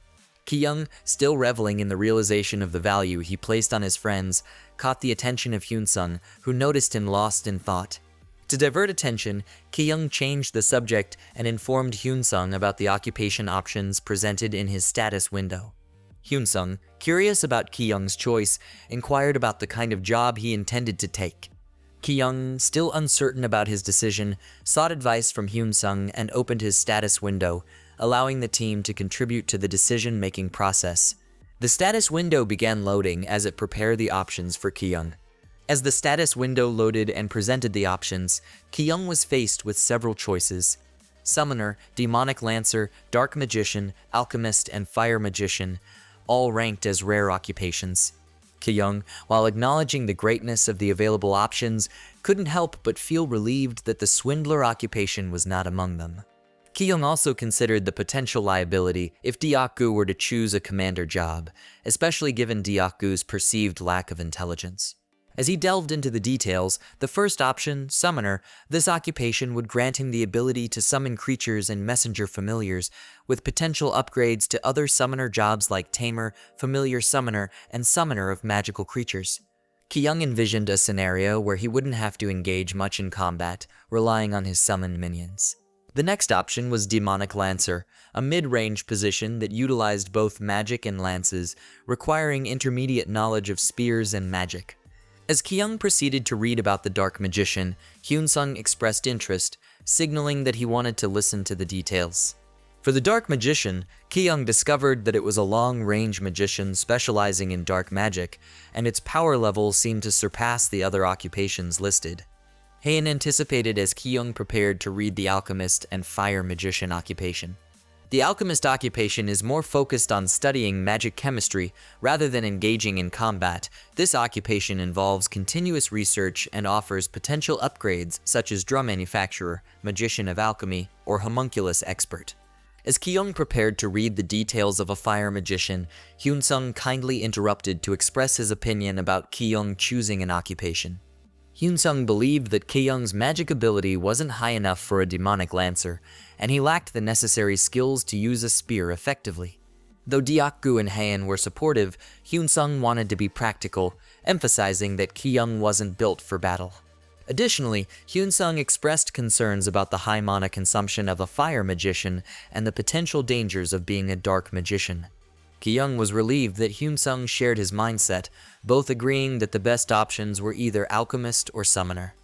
Ki-young, still reveling in the realization of the value he placed on his friends, caught the attention of Hyunsung, who noticed him lost in thought. To divert attention, Ki-young changed the subject and informed Hyunsung about the occupation options presented in his status window. Hyun-sung, curious about Ki-young's choice, inquired about the kind of job he intended to take. Ki-young, still uncertain about his decision, sought advice from Hyun-sung and opened his status window, allowing the team to contribute to the decision-making process. The status window began loading as it prepared the options for Ki-young. As the status window loaded and presented the options, Ki-young was faced with several choices: Summoner, Demonic Lancer, Dark Magician, Alchemist, and Fire Magician, all ranked as rare occupations. Ki-young, while acknowledging the greatness of the available options, couldn't help but feel relieved that the Swindler occupation was not among them. Ki-young also considered the potential liability if Deokgu were to choose a commander job, especially given Deokgu's perceived lack of intelligence. As he delved into the details, the first option, Summoner, this occupation would grant him the ability to summon creatures and messenger familiars, with potential upgrades to other summoner jobs like Tamer, Familiar Summoner, and Summoner of magical creatures. Ki-young envisioned a scenario where he wouldn't have to engage much in combat, relying on his summoned minions. The next option was Demonic Lancer, a mid-range position that utilized both magic and lances, requiring intermediate knowledge of spears and magic. As Ki-young proceeded to read about the Dark Magician, Hyun-sung expressed interest, signaling that he wanted to listen to the details. For the Dark Magician, Ki-young discovered that it was a long-range magician specializing in dark magic, and its power level seemed to surpass the other occupations listed. Haein anticipated as Ki-young prepared to read the Alchemist and Fire Magician occupation. The Alchemist occupation is more focused on studying magic chemistry rather than engaging in combat. This occupation involves continuous research and offers potential upgrades such as drum manufacturer, magician of alchemy, or homunculus expert. As Ki-young prepared to read the details of a fire magician, Hyun-sung kindly interrupted to express his opinion about Ki-young choosing an occupation. Hyun-sung believed that Ki-young's magic ability wasn't high enough for a demonic lancer, and he lacked the necessary skills to use a spear effectively. Though Deokgu and Haein were supportive, Hyun-sung wanted to be practical, emphasizing that Ki-young wasn't built for battle. Additionally, Hyun-sung expressed concerns about the high mana consumption of a fire magician and the potential dangers of being a dark magician. Ki-young was relieved that Hyun-sung shared his mindset, both agreeing that the best options were either alchemist or summoner.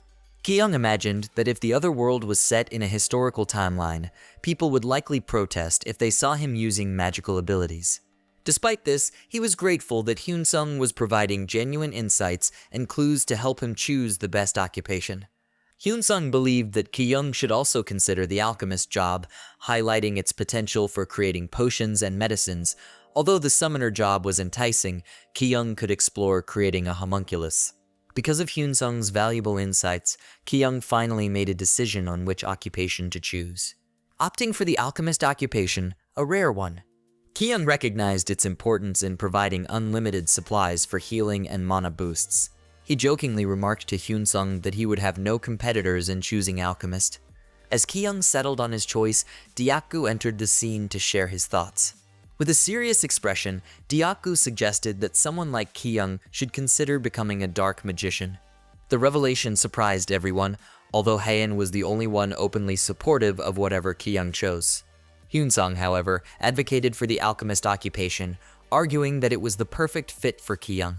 Ki-young imagined that if the other world was set in a historical timeline, people would likely protest if they saw him using magical abilities. Despite this, he was grateful that Hyun-sung was providing genuine insights and clues to help him choose the best occupation. Hyun-sung believed that Ki-young should also consider the alchemist job, highlighting its potential for creating potions and medicines. Although the summoner job was enticing, Ki-young could explore creating a homunculus. Because of Hyun-sung's valuable insights, Ki-young finally made a decision on which occupation to choose. Opting for the alchemist occupation, a rare one. Ki-young recognized its importance in providing unlimited supplies for healing and mana boosts. He jokingly remarked to Hyun-sung that he would have no competitors in choosing alchemist. As Ki-young settled on his choice, Deokgu entered the scene to share his thoughts. With a serious expression, Deokgu suggested that someone like Ki-young should consider becoming a dark magician. The revelation surprised everyone, although Haein was the only one openly supportive of whatever Ki-young chose. Hyun-sung, however, advocated for the alchemist occupation, arguing that it was the perfect fit for Ki-young.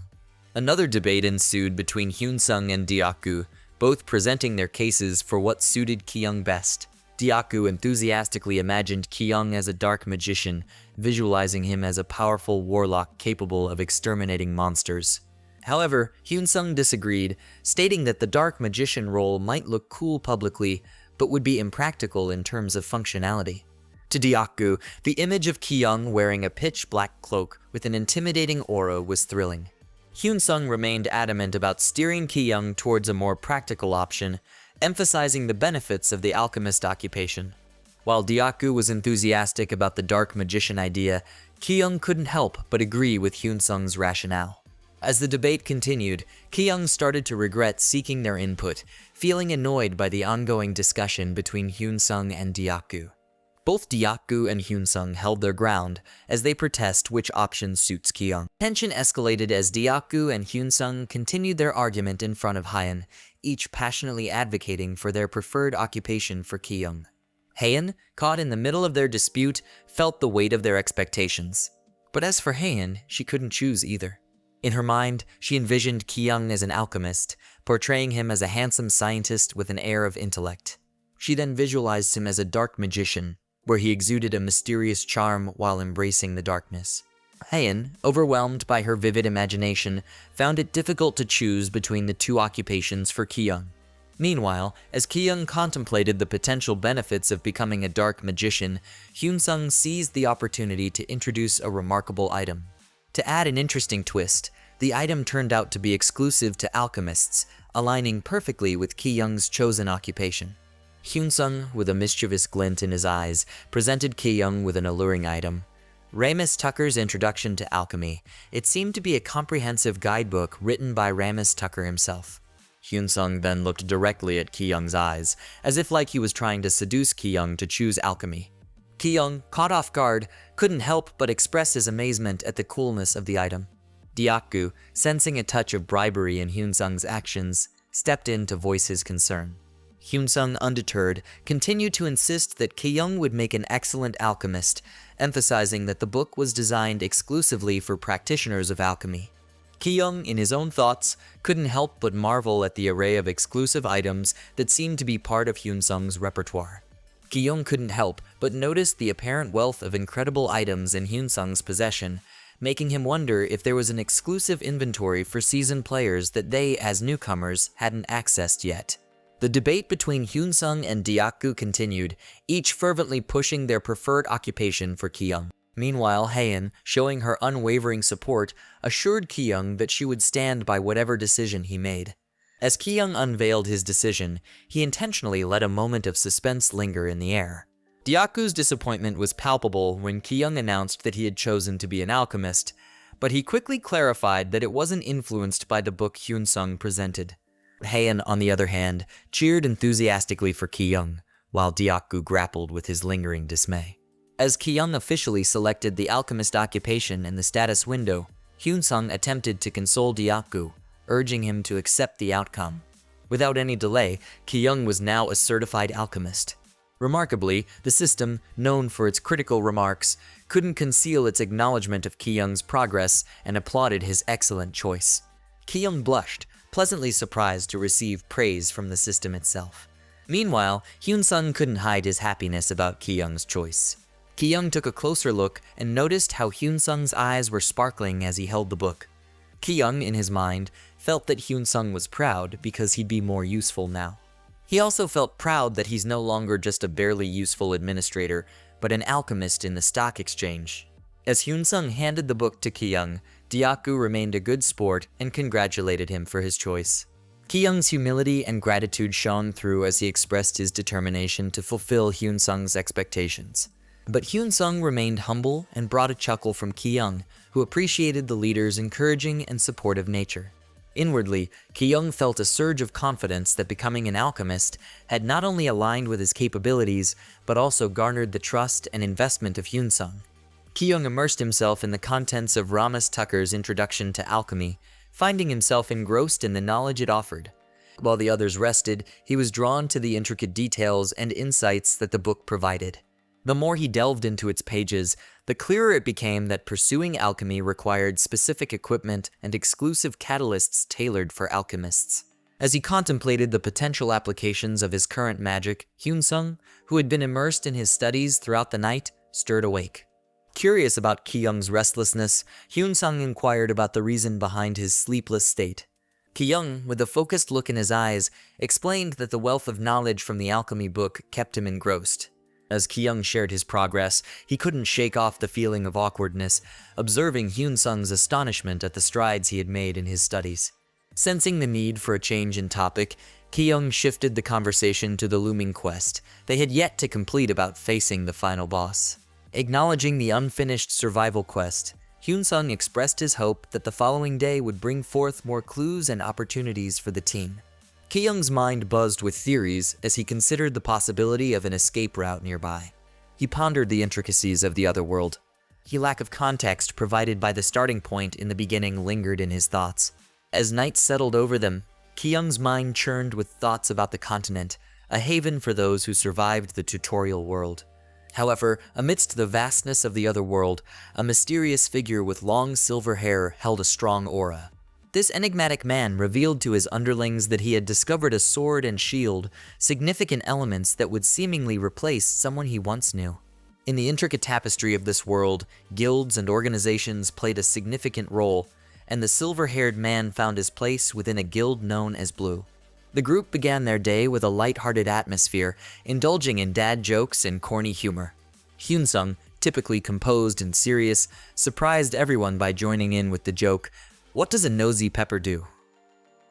Another debate ensued between Hyun-sung and Deokgu, both presenting their cases for what suited Ki-young best. Deokgu enthusiastically imagined Ki-young as a dark magician, visualizing him as a powerful warlock capable of exterminating monsters. However, Hyun-sung disagreed, stating that the dark magician role might look cool publicly, but would be impractical in terms of functionality. To Deokgu, the image of Ki-young wearing a pitch-black cloak with an intimidating aura was thrilling. Hyun-sung remained adamant about steering Ki-young towards a more practical option, emphasizing the benefits of the alchemist occupation. While Deokgu was enthusiastic about the dark magician idea, Ki-young couldn't help but agree with Hyun-sung's rationale. As the debate continued, Ki-young started to regret seeking their input, feeling annoyed by the ongoing discussion between Hyun-sung and Deokgu. Both Deokgu and Hyun-sung held their ground as they protest which option suits Ki-young. Tension escalated as Deokgu and Hyun-sung continued their argument in front of Haein, each passionately advocating for their preferred occupation for Ki-young. Haein, caught in the middle of their dispute, felt the weight of their expectations. But as for Haein, she couldn't choose either. In her mind, she envisioned Ki-young as an alchemist, portraying him as a handsome scientist with an air of intellect. She then visualized him as a dark magician, where he exuded a mysterious charm while embracing the darkness. Haein, overwhelmed by her vivid imagination, found it difficult to choose between the two occupations for Ki-young. Meanwhile, as Ki-young contemplated the potential benefits of becoming a dark magician, Hyun-sung seized the opportunity to introduce a remarkable item. To add an interesting twist, the item turned out to be exclusive to alchemists, aligning perfectly with Ki-young's chosen occupation. Hyun-sung, with a mischievous glint in his eyes, presented Ki-young with an alluring item. Ramus Tucker's Introduction to Alchemy. It seemed to be a comprehensive guidebook written by Ramus Tucker himself. Hyun-sung then looked directly at Ki-young's eyes, as if like he was trying to seduce Ki-young to choose alchemy. Ki-young, caught off guard, couldn't help but express his amazement at the coolness of the item. Deokgu, sensing a touch of bribery in Hyun-sung's actions, stepped in to voice his concern. Hyun-sung, undeterred, continued to insist that Ki-young would make an excellent alchemist, emphasizing that the book was designed exclusively for practitioners of alchemy. Ki-young, in his own thoughts, couldn't help but marvel at the array of exclusive items that seemed to be part of Hyun-sung's repertoire. Ki-young couldn't help but notice the apparent wealth of incredible items in Hyun-sung's possession, making him wonder if there was an exclusive inventory for seasoned players that they, as newcomers, hadn't accessed yet. The debate between Hyun-sung and Deokgu continued, each fervently pushing their preferred occupation for Ki-young. Meanwhile, Haein, showing her unwavering support, assured Ki-young that she would stand by whatever decision he made. As Ki-young unveiled his decision, he intentionally let a moment of suspense linger in the air. Deokgu's disappointment was palpable when Ki-young announced that he had chosen to be an alchemist, but he quickly clarified that it wasn't influenced by the book Hyun-sung presented. Haein, on the other hand, cheered enthusiastically for Ki-young, while Deokgu grappled with his lingering dismay. As Ki-young officially selected the alchemist occupation in the status window, Hyun-sung attempted to console Deokgu, urging him to accept the outcome. Without any delay, Ki-young was now a certified alchemist. Remarkably, the system, known for its critical remarks, couldn't conceal its acknowledgement of Ki-young's progress and applauded his excellent choice. Ki-young blushed, pleasantly surprised to receive praise from the system itself. Meanwhile, Hyun-sung couldn't hide his happiness about Ki-young's choice. Ki-young took a closer look and noticed how Hyun-sung's eyes were sparkling as he held the book. Ki-young, in his mind, felt that Hyun-sung was proud because he'd be more useful now. He also felt proud that he's no longer just a barely useful administrator, but an alchemist in the stock exchange. As Hyun-sung handed the book to Ki-young, Deokgu remained a good sport and congratulated him for his choice. Ki-young's humility and gratitude shone through as he expressed his determination to fulfill Hyun-sung's expectations. But Hyun-sung remained humble and brought a chuckle from Ki-young, who appreciated the leader's encouraging and supportive nature. Inwardly, Ki-young felt a surge of confidence that becoming an alchemist had not only aligned with his capabilities, but also garnered the trust and investment of Hyun-sung. Ki-young immersed himself in the contents of Ramus Tucker's Introduction to Alchemy, finding himself engrossed in the knowledge it offered. While the others rested, he was drawn to the intricate details and insights that the book provided. The more he delved into its pages, the clearer it became that pursuing alchemy required specific equipment and exclusive catalysts tailored for alchemists. As he contemplated the potential applications of his current magic, Hyun-sung, who had been immersed in his studies throughout the night, stirred awake. Curious about Ki-young's restlessness, Hyun-sung inquired about the reason behind his sleepless state. Ki-young, with a focused look in his eyes, explained that the wealth of knowledge from the alchemy book kept him engrossed. As Ki-young shared his progress, he couldn't shake off the feeling of awkwardness, observing Hyun-sung's astonishment at the strides he had made in his studies. Sensing the need for a change in topic, Ki-young shifted the conversation to the looming quest they had yet to complete about facing the final boss. Acknowledging the unfinished survival quest, Hyun-sung expressed his hope that the following day would bring forth more clues and opportunities for the team. Ki-young's mind buzzed with theories as he considered the possibility of an escape route nearby. He pondered the intricacies of the other world. The lack of context provided by the starting point in the beginning lingered in his thoughts. As night settled over them, Ki-young's mind churned with thoughts about the continent, a haven for those who survived the tutorial world. However, amidst the vastness of the other world, a mysterious figure with long silver hair held a strong aura. This enigmatic man revealed to his underlings that he had discovered a sword and shield, significant elements that would seemingly replace someone he once knew. In the intricate tapestry of this world, guilds and organizations played a significant role, and the silver-haired man found his place within a guild known as Blue. The group began their day with a light-hearted atmosphere, indulging in dad jokes and corny humor. Hyunsung, typically composed and serious, surprised everyone by joining in with the joke, "What does a nosy pepper do?"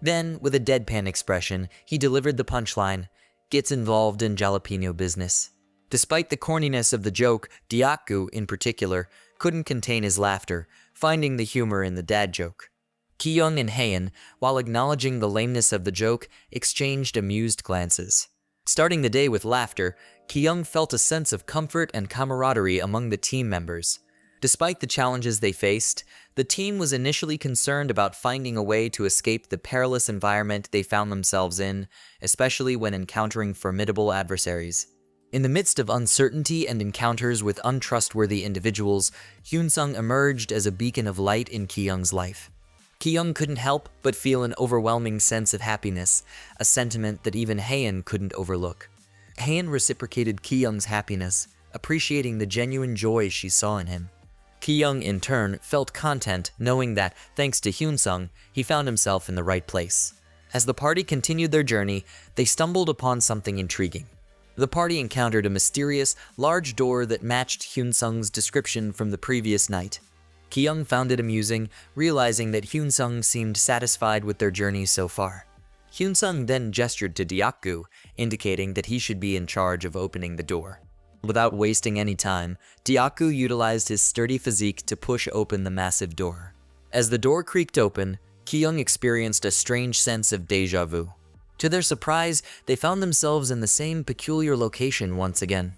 Then, with a deadpan expression, he delivered the punchline, "Gets involved in jalapeno business." Despite the corniness of the joke, Dyaku, in particular, couldn't contain his laughter, finding the humor in the dad joke. Ki-young and Haein, while acknowledging the lameness of the joke, exchanged amused glances. Starting the day with laughter, Ki-young felt a sense of comfort and camaraderie among the team members. Despite the challenges they faced, the team was initially concerned about finding a way to escape the perilous environment they found themselves in, especially when encountering formidable adversaries. In the midst of uncertainty and encounters with untrustworthy individuals, Hyunsung emerged as a beacon of light in Ki-young's life. Ki-young couldn't help but feel an overwhelming sense of happiness, a sentiment that even Haein couldn't overlook. Haein reciprocated Ki-young's happiness, appreciating the genuine joy she saw in him. Ki-young, in turn, felt content knowing that, thanks to Hyunsung, he found himself in the right place. As the party continued their journey, they stumbled upon something intriguing. The party encountered a mysterious, large door that matched Hyunsung's description from the previous night. Ki-young found it amusing, realizing that Hyunsung seemed satisfied with their journey so far. Hyunsung then gestured to Dyaku, indicating that he should be in charge of opening the door. Without wasting any time, Dyaku utilized his sturdy physique to push open the massive door. As the door creaked open, Ki-young experienced a strange sense of déjà vu. To their surprise, they found themselves in the same peculiar location once again.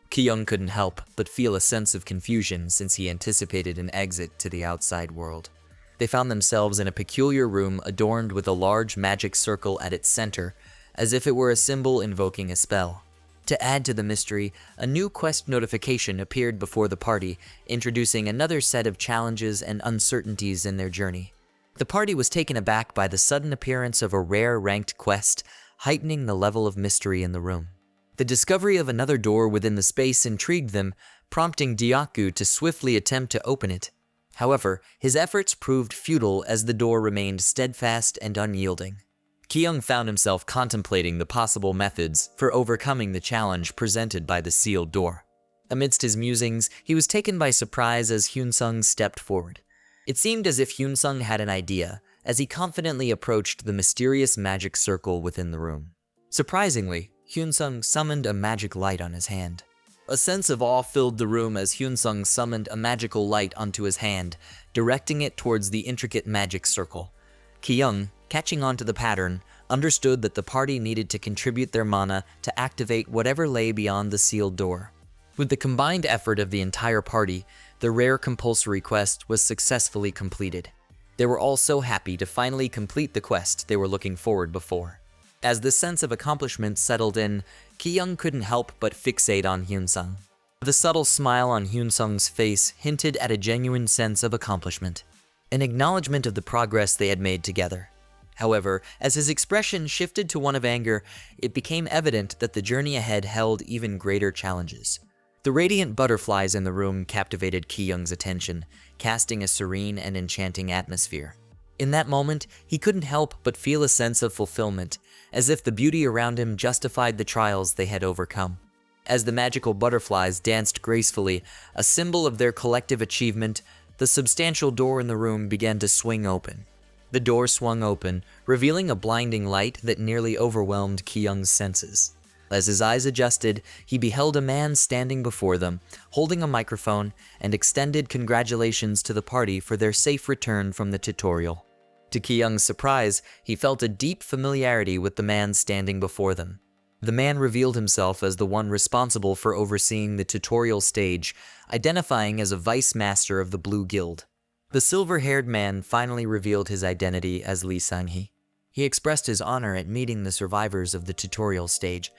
Ki-young couldn't help but feel a sense of confusion since he anticipated an exit to the outside world. They found themselves in a peculiar room adorned with a large magic circle at its center, as if it were a symbol invoking a spell. To add to the mystery, a new quest notification appeared before the party, introducing another set of challenges and uncertainties in their journey. The party was taken aback by the sudden appearance of a rare ranked quest, heightening the level of mystery in the room. The discovery of another door within the space intrigued them, prompting Dyaku to swiftly attempt to open it. However, his efforts proved futile as the door remained steadfast and unyielding. Ki-young found himself contemplating the possible methods for overcoming the challenge presented by the sealed door. Amidst his musings, he was taken by surprise as Hyunsung stepped forward. It seemed as if Hyunsung had an idea, as he confidently approached the mysterious magic circle within the room. Surprisingly, Hyunsung summoned a magic light on his hand. A sense of awe filled the room as Hyunsung summoned a magical light onto his hand, directing it towards the intricate magic circle. Ki-young, catching on to the pattern, understood that the party needed to contribute their mana to activate whatever lay beyond the sealed door. With the combined effort of the entire party, the rare compulsory quest was successfully completed. They were all so happy to finally complete the quest they were looking forward before. As the sense of accomplishment settled in, Ki-young couldn't help but fixate on Hyunsung. The subtle smile on Hyunsung's face hinted at a genuine sense of accomplishment, an acknowledgement of the progress they had made together. However, as his expression shifted to one of anger, it became evident that the journey ahead held even greater challenges. The radiant butterflies in the room captivated Ki-young's attention, casting a serene and enchanting atmosphere. In that moment, he couldn't help but feel a sense of fulfillment, as if the beauty around him justified the trials they had overcome. As the magical butterflies danced gracefully, a symbol of their collective achievement, the substantial door in the room began to swing open. The door swung open, revealing a blinding light that nearly overwhelmed Ki-young's senses. As his eyes adjusted, he beheld a man standing before them, holding a microphone, and extended congratulations to the party for their safe return from the tutorial. To Ki-young's surprise, he felt a deep familiarity with the man standing before them. The man revealed himself as the one responsible for overseeing the tutorial stage, identifying as a vice master of the Blue Guild. The silver-haired man finally revealed his identity as Lee Sang-hee. He expressed his honor at meeting the survivors of the tutorial stage,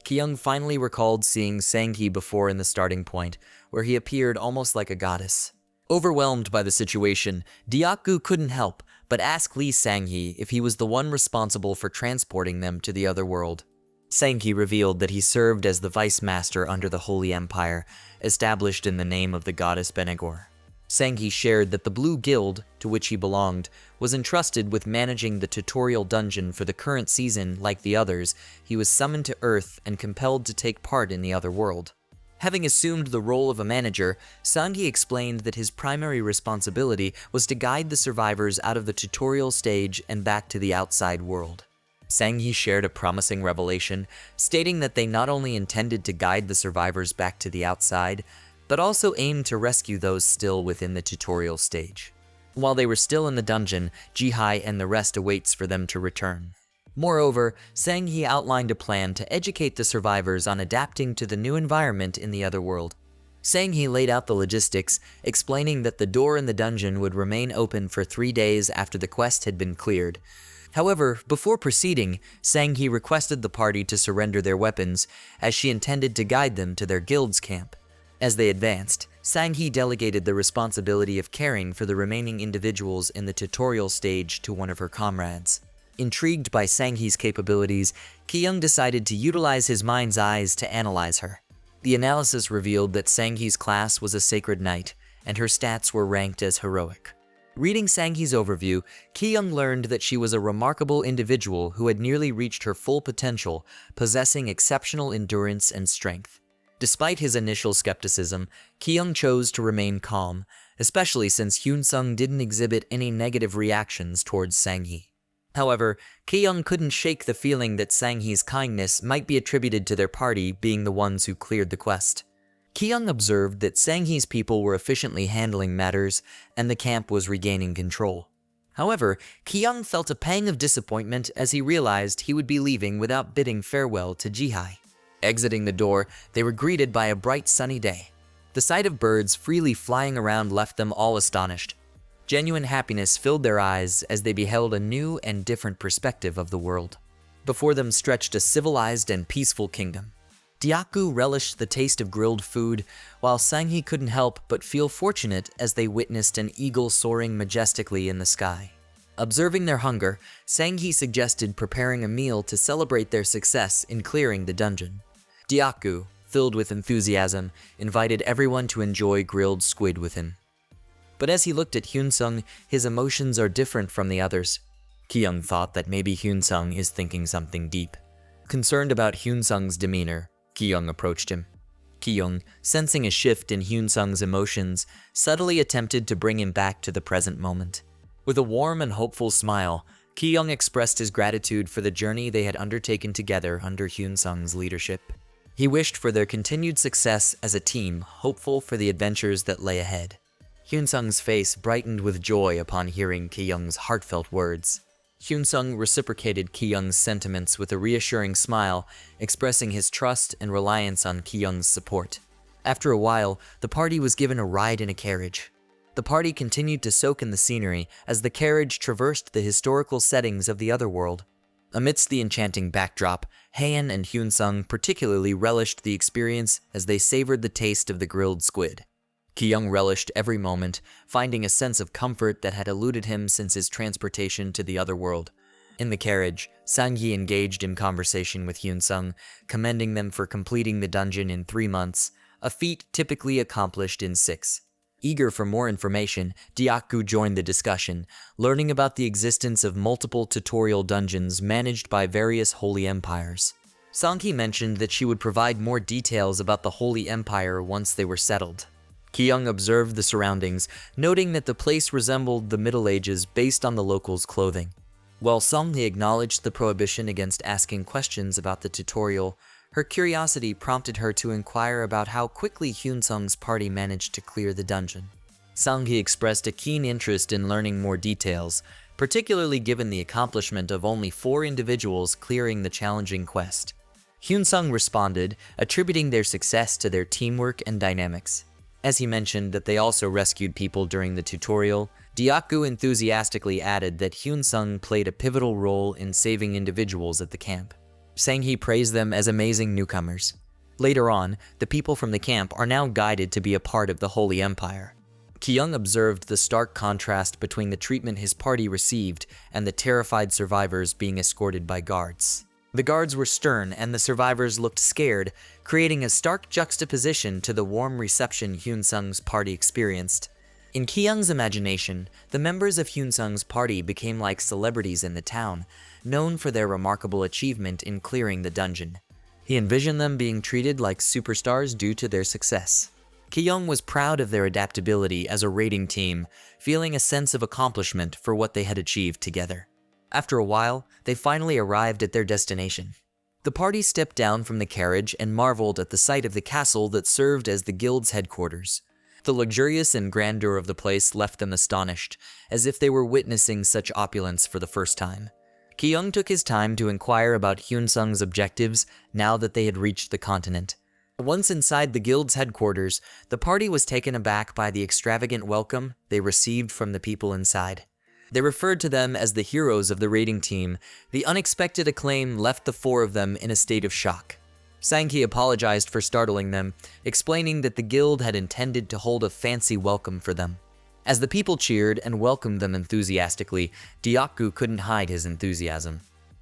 Kyung finally recalled seeing Sang-hee before in the starting point, where he appeared almost like a goddess. Overwhelmed by the situation, Deokgu couldn't help but ask Lee Sang-hee if he was the one responsible for transporting them to the other world. Sang-hee revealed that he served as the vice master under the Holy Empire, established in the name of the goddess Benegor. Sang-hee shared that the Blue Guild, to which he belonged, was entrusted with managing the tutorial dungeon for the current season. Like the others, he was summoned to Earth and compelled to take part in the other world. Having assumed the role of a manager, Sang-hee explained that his primary responsibility was to guide the survivors out of the tutorial stage and back to the outside world. Sang-hee shared a promising revelation, stating that they not only intended to guide the survivors back to the outside, but also aimed to rescue those still within the tutorial stage. While they were still in the dungeon, Jihai and the rest awaits for them to return. Moreover, Sang-hee outlined a plan to educate the survivors on adapting to the new environment in the other world. Sang-hee laid out the logistics, explaining that the door in the dungeon would remain open for 3 days after the quest had been cleared. However, before proceeding, Sang-hee requested the party to surrender their weapons, as she intended to guide them to their guild's camp. As they advanced, Sang-hee delegated the responsibility of caring for the remaining individuals in the tutorial stage to one of her comrades. Intrigued by Sang-hee's capabilities, Kyung decided to utilize his mind's eyes to analyze her. The analysis revealed that Sang-hee's class was a sacred knight, and her stats were ranked as heroic. Reading Sang-hee's overview, Kyung learned that she was a remarkable individual who had nearly reached her full potential, possessing exceptional endurance and strength. Despite his initial skepticism, Kyung chose to remain calm, especially since Hyun-sung didn't exhibit any negative reactions towards Sang-hee. However, Kyung couldn't shake the feeling that Sang-hee's kindness might be attributed to their party being the ones who cleared the quest. Kyung observed that Sang-hee's people were efficiently handling matters, and the camp was regaining control. However, Kyung felt a pang of disappointment as he realized he would be leaving without bidding farewell to Jihai. Exiting the door, they were greeted by a bright sunny day. The sight of birds freely flying around left them all astonished. Genuine happiness filled their eyes as they beheld a new and different perspective of the world. Before them stretched a civilized and peaceful kingdom. Deokgu relished the taste of grilled food, while Sang-hee couldn't help but feel fortunate as they witnessed an eagle soaring majestically in the sky. Observing their hunger, Sang-hee suggested preparing a meal to celebrate their success in clearing the dungeon. Deokgu, filled with enthusiasm, invited everyone to enjoy grilled squid with him. But as he looked at Hyun-sung, his emotions are different from the others. Kyung thought that maybe Hyun-sung is thinking something deep. Concerned about Hyun-sung's demeanor, Kyung approached him. Kyung, sensing a shift in Hyun-sung's emotions, subtly attempted to bring him back to the present moment. With a warm and hopeful smile, Kyung expressed his gratitude for the journey they had undertaken together under Hyun-sung's leadership. He wished for their continued success as a team, hopeful for the adventures that lay ahead. Hyun-sung's face brightened with joy upon hearing Kyung's heartfelt words. Hyun-sung reciprocated Kyung's sentiments with a reassuring smile, expressing his trust and reliance on Kyung's support. After a while, the party was given a ride in a carriage. The party continued to soak in the scenery as the carriage traversed the historical settings of the other world. Amidst the enchanting backdrop, Haein and Hyun-sung particularly relished the experience as they savored the taste of the grilled squid. Kyung relished every moment, finding a sense of comfort that had eluded him since his transportation to the other world. In the carriage, Sang-hee engaged in conversation with Hyun-sung, commending them for completing the dungeon in 3 months, a feat typically accomplished in 6. Eager for more information, Deokgu joined the discussion, learning about the existence of multiple tutorial dungeons managed by various holy empires. Sang-hee mentioned that she would provide more details about the Holy Empire once they were settled. Kyung observed the surroundings, noting that the place resembled the Middle Ages based on the locals' clothing. While Sang-hee acknowledged the prohibition against asking questions about the tutorial, her curiosity prompted her to inquire about how quickly Hyun-sung's party managed to clear the dungeon. Sang-hee expressed a keen interest in learning more details, particularly given the accomplishment of only 4 individuals clearing the challenging quest. Hyun-sung responded, attributing their success to their teamwork and dynamics. As he mentioned that they also rescued people during the tutorial, Deokgu enthusiastically added that Hyun-sung played a pivotal role in saving individuals at the camp. Sang-hee praised them as amazing newcomers. Later on, the people from the camp are now guided to be a part of the Holy Empire. Ki-young observed the stark contrast between the treatment his party received and the terrified survivors being escorted by guards. The guards were stern and the survivors looked scared, creating a stark juxtaposition to the warm reception Hyun-sung's party experienced. In Ki-young's imagination, the members of Hyun-sung's party became like celebrities in the town, known for their remarkable achievement in clearing the dungeon. He envisioned them being treated like superstars due to their success. Ki-young was proud of their adaptability as a raiding team, feeling a sense of accomplishment for what they had achieved together. After a while, they finally arrived at their destination. The party stepped down from the carriage and marveled at the sight of the castle that served as the guild's headquarters. The luxurious and grandeur of the place left them astonished, as if they were witnessing such opulence for the first time. Ki-young took his time to inquire about Hyun-sung's objectives now that they had reached the continent. Once inside the guild's headquarters, the party was taken aback by the extravagant welcome they received from the people inside. They referred to them as the heroes of the raiding team. The unexpected acclaim left the four of them in a state of shock. Sang-hee apologized for startling them, explaining that the guild had intended to hold a fancy welcome for them. As the people cheered and welcomed them enthusiastically, Deokgu couldn't hide his enthusiasm.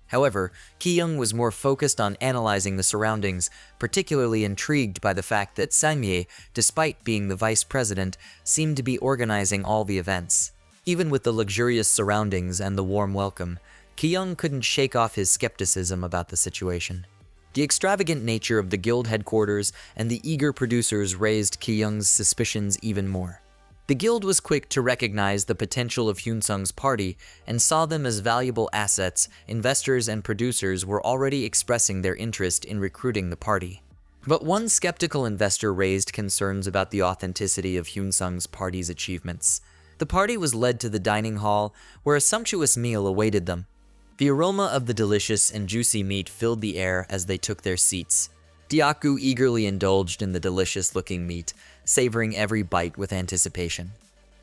However, Ki-young was more focused on analyzing the surroundings, particularly intrigued by the fact that Sang-mi, despite being the vice president, seemed to be organizing all the events. Even with the luxurious surroundings and the warm welcome, Ki-young couldn't shake off his skepticism about the situation. The extravagant nature of the guild headquarters and the eager producers raised Ki-young's suspicions even more. The guild was quick to recognize the potential of Hyun-sung's party and saw them as valuable assets. Investors and producers were already expressing their interest in recruiting the party. But one skeptical investor raised concerns about the authenticity of Hyun-sung's party's achievements. The party was led to the dining hall, where a sumptuous meal awaited them. The aroma of the delicious and juicy meat filled the air as they took their seats. Deokgu eagerly indulged in the delicious-looking meat, savoring every bite with anticipation.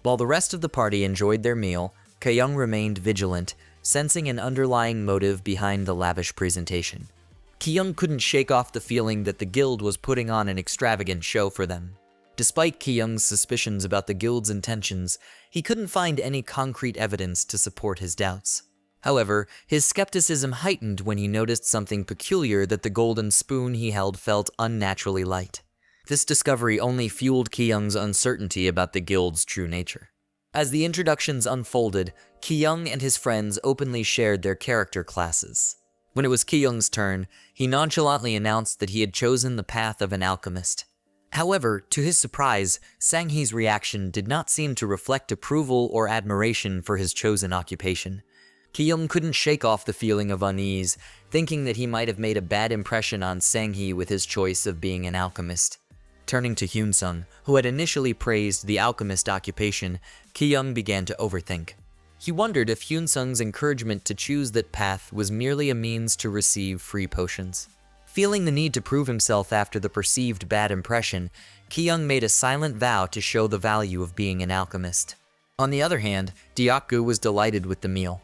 While the rest of the party enjoyed their meal, Ki-young remained vigilant, sensing an underlying motive behind the lavish presentation. Ki-young couldn't shake off the feeling that the guild was putting on an extravagant show for them. Despite Ki-young's suspicions about the guild's intentions, he couldn't find any concrete evidence to support his doubts. However, his skepticism heightened when he noticed something peculiar that the golden spoon he held felt unnaturally light. This discovery only fueled Ki-young's uncertainty about the guild's true nature. As the introductions unfolded, Ki-young and his friends openly shared their character classes. When it was Ki-young's turn, he nonchalantly announced that he had chosen the path of an alchemist. However, to his surprise, Sang-hee's reaction did not seem to reflect approval or admiration for his chosen occupation. Ki-young couldn't shake off the feeling of unease, thinking that he might have made a bad impression on Sang-hee with his choice of being an alchemist. Turning to Hyun-sung, who had initially praised the alchemist occupation, Ki-young began to overthink. He wondered if Hyun-sung's encouragement to choose that path was merely a means to receive free potions. Feeling the need to prove himself after the perceived bad impression, Ki-young made a silent vow to show the value of being an alchemist. On the other hand, Deokgu was delighted with the meal.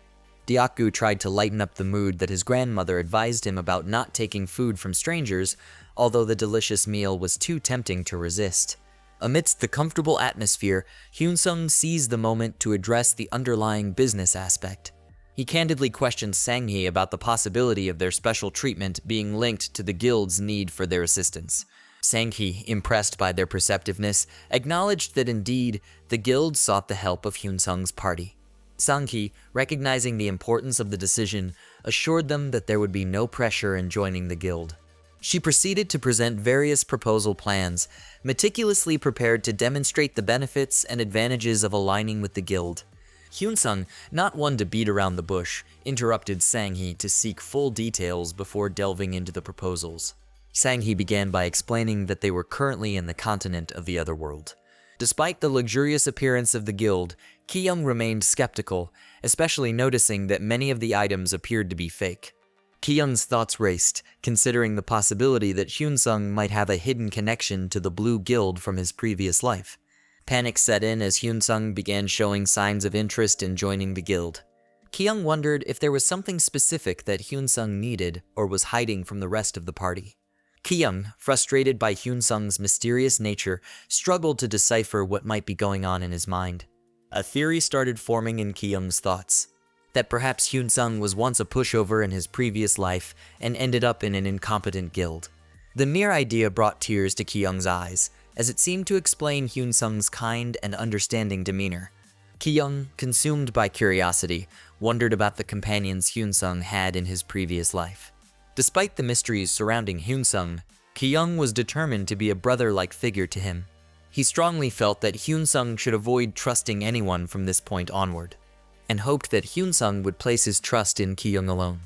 Deokgu tried to lighten up the mood that his grandmother advised him about not taking food from strangers, although the delicious meal was too tempting to resist. Amidst the comfortable atmosphere, Hyun-sung seized the moment to address the underlying business aspect. He candidly questioned Sang-hee about the possibility of their special treatment being linked to the guild's need for their assistance. Sang-hee, impressed by their perceptiveness, acknowledged that indeed, the guild sought the help of Hyun-sung's party. Sang-hee, recognizing the importance of the decision, assured them that there would be no pressure in joining the guild. She proceeded to present various proposal plans, meticulously prepared to demonstrate the benefits and advantages of aligning with the guild. Hyun-sung, not one to beat around the bush, interrupted Sang-hee to seek full details before delving into the proposals. Sang-hee began by explaining that they were currently in the continent of the other world. Despite the luxurious appearance of the guild, Ki-young remained skeptical, especially noticing that many of the items appeared to be fake. Ki-young's thoughts raced, considering the possibility that Hyun-sung might have a hidden connection to the Blue Guild from his previous life. Panic set in as Hyun-sung began showing signs of interest in joining the guild. Ki-young wondered if there was something specific that Hyun-sung needed or was hiding from the rest of the party. Ki-young, frustrated by Hyun-sung's mysterious nature, struggled to decipher what might be going on in his mind. A theory started forming in Ki-young's thoughts, that perhaps Hyun-sung was once a pushover in his previous life and ended up in an incompetent guild. The mere idea brought tears to Ki-young's eyes, as it seemed to explain Hyun-sung's kind and understanding demeanor. Ki-young, consumed by curiosity, wondered about the companions Hyun-sung had in his previous life. Despite the mysteries surrounding Hyun-sung, Ki-young was determined to be a brother-like figure to him. He strongly felt that Hyun-sung should avoid trusting anyone from this point onward, and hoped that Hyun-sung would place his trust in Ki-young alone.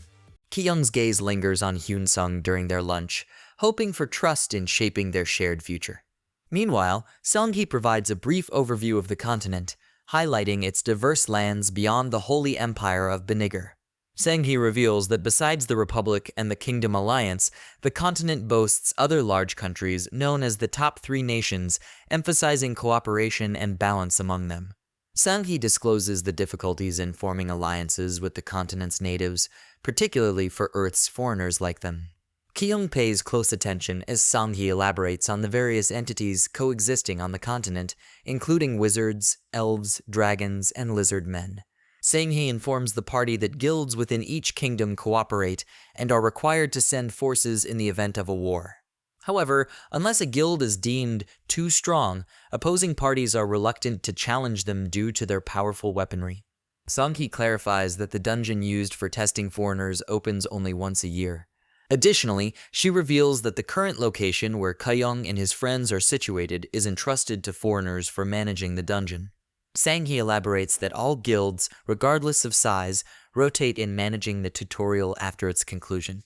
Ki-young's gaze lingers on Hyun-sung during their lunch, hoping for trust in shaping their shared future. Meanwhile, Sung-hee provides a brief overview of the continent, highlighting its diverse lands beyond the Holy Empire of Beniger. Sang-hee reveals that besides the Republic and the Kingdom Alliance, the continent boasts other large countries known as the Top 3 Nations, emphasizing cooperation and balance among them. Sang-hee discloses the difficulties in forming alliances with the continent's natives, particularly for Earth's foreigners like them. Ki-young pays close attention as Sang-hee elaborates on the various entities coexisting on the continent, including wizards, elves, dragons, and lizard men. Sang-hee informs the party that guilds within each kingdom cooperate and are required to send forces in the event of a war. However, unless a guild is deemed too strong, opposing parties are reluctant to challenge them due to their powerful weaponry. Sang-hee clarifies that the dungeon used for testing foreigners opens only once a year. Additionally, she reveals that the current location where Ki-young and his friends are situated is entrusted to foreigners for managing the dungeon. Sang-hee elaborates that all guilds, regardless of size, rotate in managing the tutorial after its conclusion.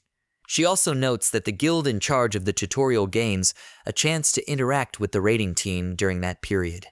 She also notes that the guild in charge of the tutorial gains a chance to interact with the raiding team during that period.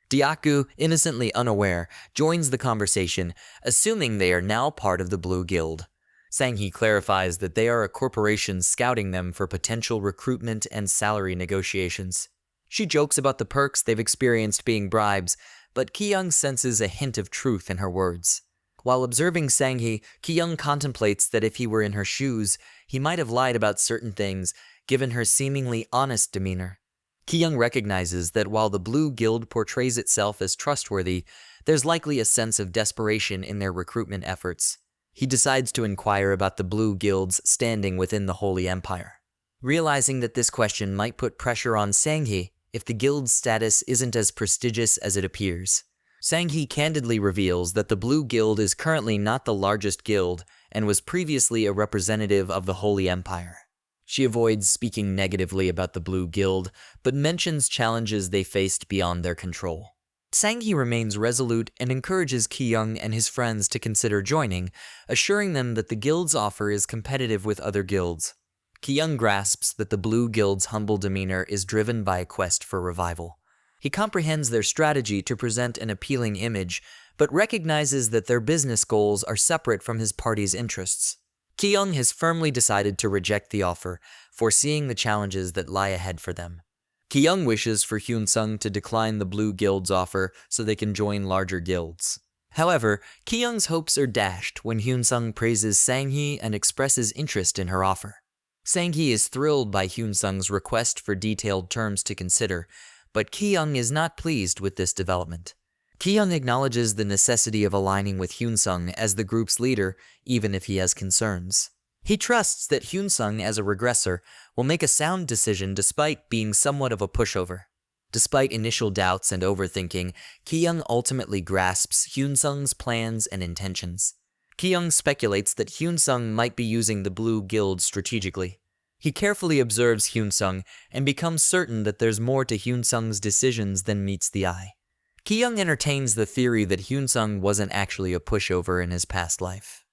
Dyaku, innocently unaware, joins the conversation, assuming they are now part of the Blue Guild. Sang-hee clarifies that they are a corporation scouting them for potential recruitment and salary negotiations. She jokes about the perks they've experienced being bribes, but Ki-young senses a hint of truth in her words. While observing Sang-hee, Ki-young contemplates that if he were in her shoes, he might have lied about certain things, given her seemingly honest demeanor. Ki-young recognizes that while the Blue Guild portrays itself as trustworthy, there's likely a sense of desperation in their recruitment efforts. He decides to inquire about the Blue Guild's standing within the Holy Empire. Realizing that this question might put pressure on Sang-hee if the guild's status isn't as prestigious as it appears. Sang-hee candidly reveals that the Blue Guild is currently not the largest guild and was previously a representative of the Holy Empire. She avoids speaking negatively about the Blue Guild, but mentions challenges they faced beyond their control. Sang-hee remains resolute and encourages Ki-young and his friends to consider joining, assuring them that the guild's offer is competitive with other guilds. Ki-young grasps that the Blue Guild's humble demeanor is driven by a quest for revival. He comprehends their strategy to present an appealing image, but recognizes that their business goals are separate from his party's interests. Ki-young has firmly decided to reject the offer, foreseeing the challenges that lie ahead for them. Ki-young wishes for Hyun-sung to decline the Blue Guild's offer so they can join larger guilds. However, Ki-young's hopes are dashed when Hyun-sung praises Sang-hee and expresses interest in her offer. Sang-hee is thrilled by Hyun-sung's request for detailed terms to consider, but Ki-young is not pleased with this development. Ki-young acknowledges the necessity of aligning with Hyun-sung as the group's leader, even if he has concerns. He trusts that Hyun-sung, as a regressor, will make a sound decision despite being somewhat of a pushover. Despite initial doubts and overthinking, Ki-young ultimately grasps Hyun-sung's plans and intentions. Ki-young speculates that Hyun-sung might be using the Blue Guild strategically. He carefully observes Hyun-sung and becomes certain that there's more to Hyun-sung's decisions than meets the eye. Ki-young entertains the theory that Hyun-sung wasn't actually a pushover in his past life.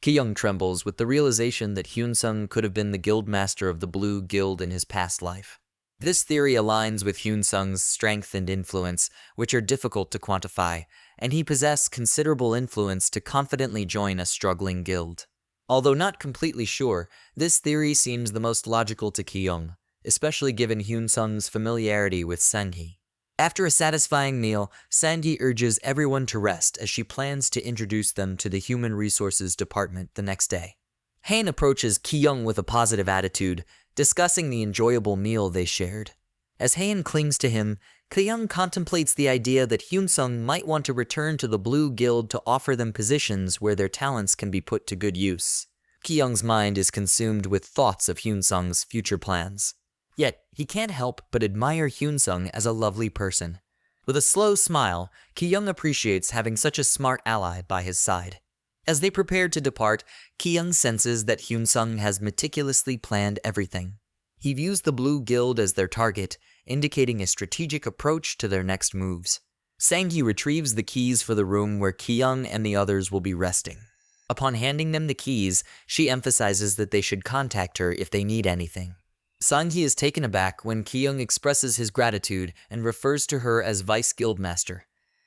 Ki-young trembles with the realization that Hyun-sung could have been the guildmaster of the Blue Guild in his past life. This theory aligns with Hyun-sung's strength and influence, which are difficult to quantify, and he possessed considerable influence to confidently join a struggling guild. Although not completely sure, this theory seems the most logical to Ki-young, especially given Hyun-sung's familiarity with Sang-hee. After a satisfying meal, Sangi urges everyone to rest as she plans to introduce them to the Human Resources Department the next day. Hain approaches Ki-young with a positive attitude, discussing the enjoyable meal they shared. As Hain clings to him, Ki-young contemplates the idea that Hyun-sung might want to return to the Blue Guild to offer them positions where their talents can be put to good use. Ki-young's mind is consumed with thoughts of Hyun-sung's future plans. Yet, he can't help but admire Hyun-sung as a lovely person. With a slow smile, Ki-young appreciates having such a smart ally by his side. As they prepare to depart, Ki-young senses that Hyun-sung has meticulously planned everything. He views the Blue Guild as their target, indicating a strategic approach to their next moves. Sang-gi retrieves the keys for the room where Ki-young and the others will be resting. Upon handing them the keys, she emphasizes that they should contact her if they need anything. Sang-gi is taken aback when Ki-young expresses his gratitude and refers to her as Vice Guildmaster.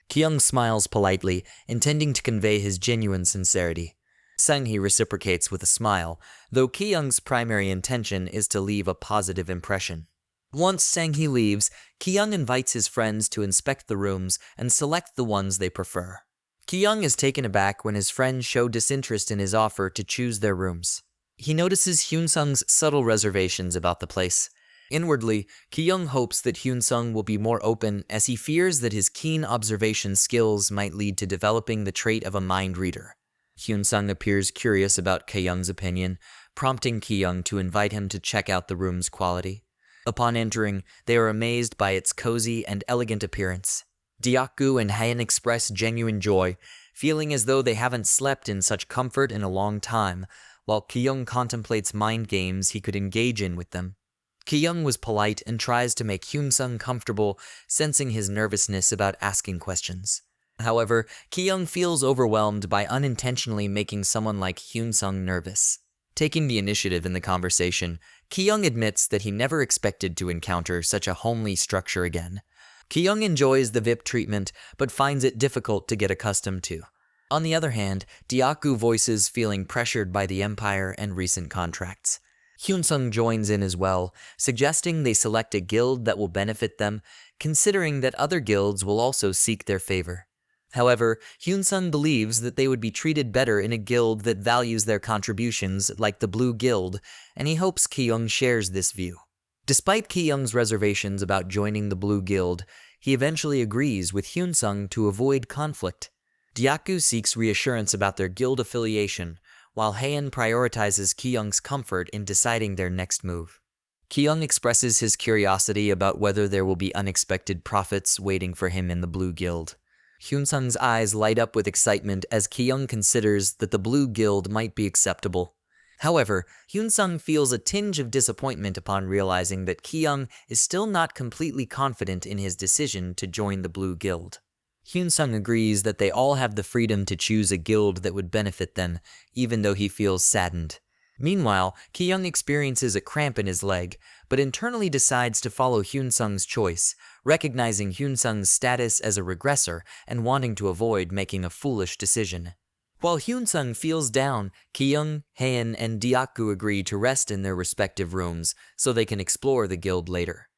Ki-young smiles politely, intending to convey his genuine sincerity. Sang-gi reciprocates with a smile, though Ki-young's primary intention is to leave a positive impression. Once Sang-gi leaves, Ki-young invites his friends to inspect the rooms and select the ones they prefer. Ki-young is taken aback when his friends show disinterest in his offer to choose their rooms. He notices Hyun-sung's subtle reservations about the place. Inwardly, Ki-young hopes that Hyun-sung will be more open as he fears that his keen observation skills might lead to developing the trait of a mind reader. Hyun-sung appears curious about Ki-young's opinion, prompting Ki-young to invite him to check out the room's quality. Upon entering, they are amazed by its cozy and elegant appearance. Deok-gu and Haen express genuine joy, feeling as though they haven't slept in such comfort in a long time, while Ki-young contemplates mind games he could engage in with them. Ki-young was polite and tries to make Hyun-sung comfortable, sensing his nervousness about asking questions. However, Ki-young feels overwhelmed by unintentionally making someone like Hyun-sung nervous. Taking the initiative in the conversation, Ki-young admits that he never expected to encounter such a homely structure again. Ki-young enjoys the VIP treatment, but finds it difficult to get accustomed to. On the other hand, Deok-gu voices feeling pressured by the Empire and recent contracts. Hyun-sung joins in as well, suggesting they select a guild that will benefit them, considering that other guilds will also seek their favor. However, Hyun-sung believes that they would be treated better in a guild that values their contributions, like the Blue Guild, and he hopes Ki-young shares this view. Despite Ki-young's reservations about joining the Blue Guild, he eventually agrees with Hyun-sung to avoid conflict. Deok-gu seeks reassurance about their guild affiliation, while Haen prioritizes Ki-young's comfort in deciding their next move. Ki-young expresses his curiosity about whether there will be unexpected profits waiting for him in the Blue Guild. Hyun-sung's eyes light up with excitement as Ki-young considers that the Blue Guild might be acceptable. However, Hyun-sung feels a tinge of disappointment upon realizing that Ki-young is still not completely confident in his decision to join the Blue Guild. Hyun-sung agrees that they all have the freedom to choose a guild that would benefit them, even though he feels saddened. Meanwhile, Ki-young experiences a cramp in his leg, but internally decides to follow Hyun-sung's choice, recognizing Hyun-sung's status as a regressor and wanting to avoid making a foolish decision. While Hyun-sung feels down, Ki-young, Haen, and Deok-gu agree to rest in their respective rooms so they can explore the guild later.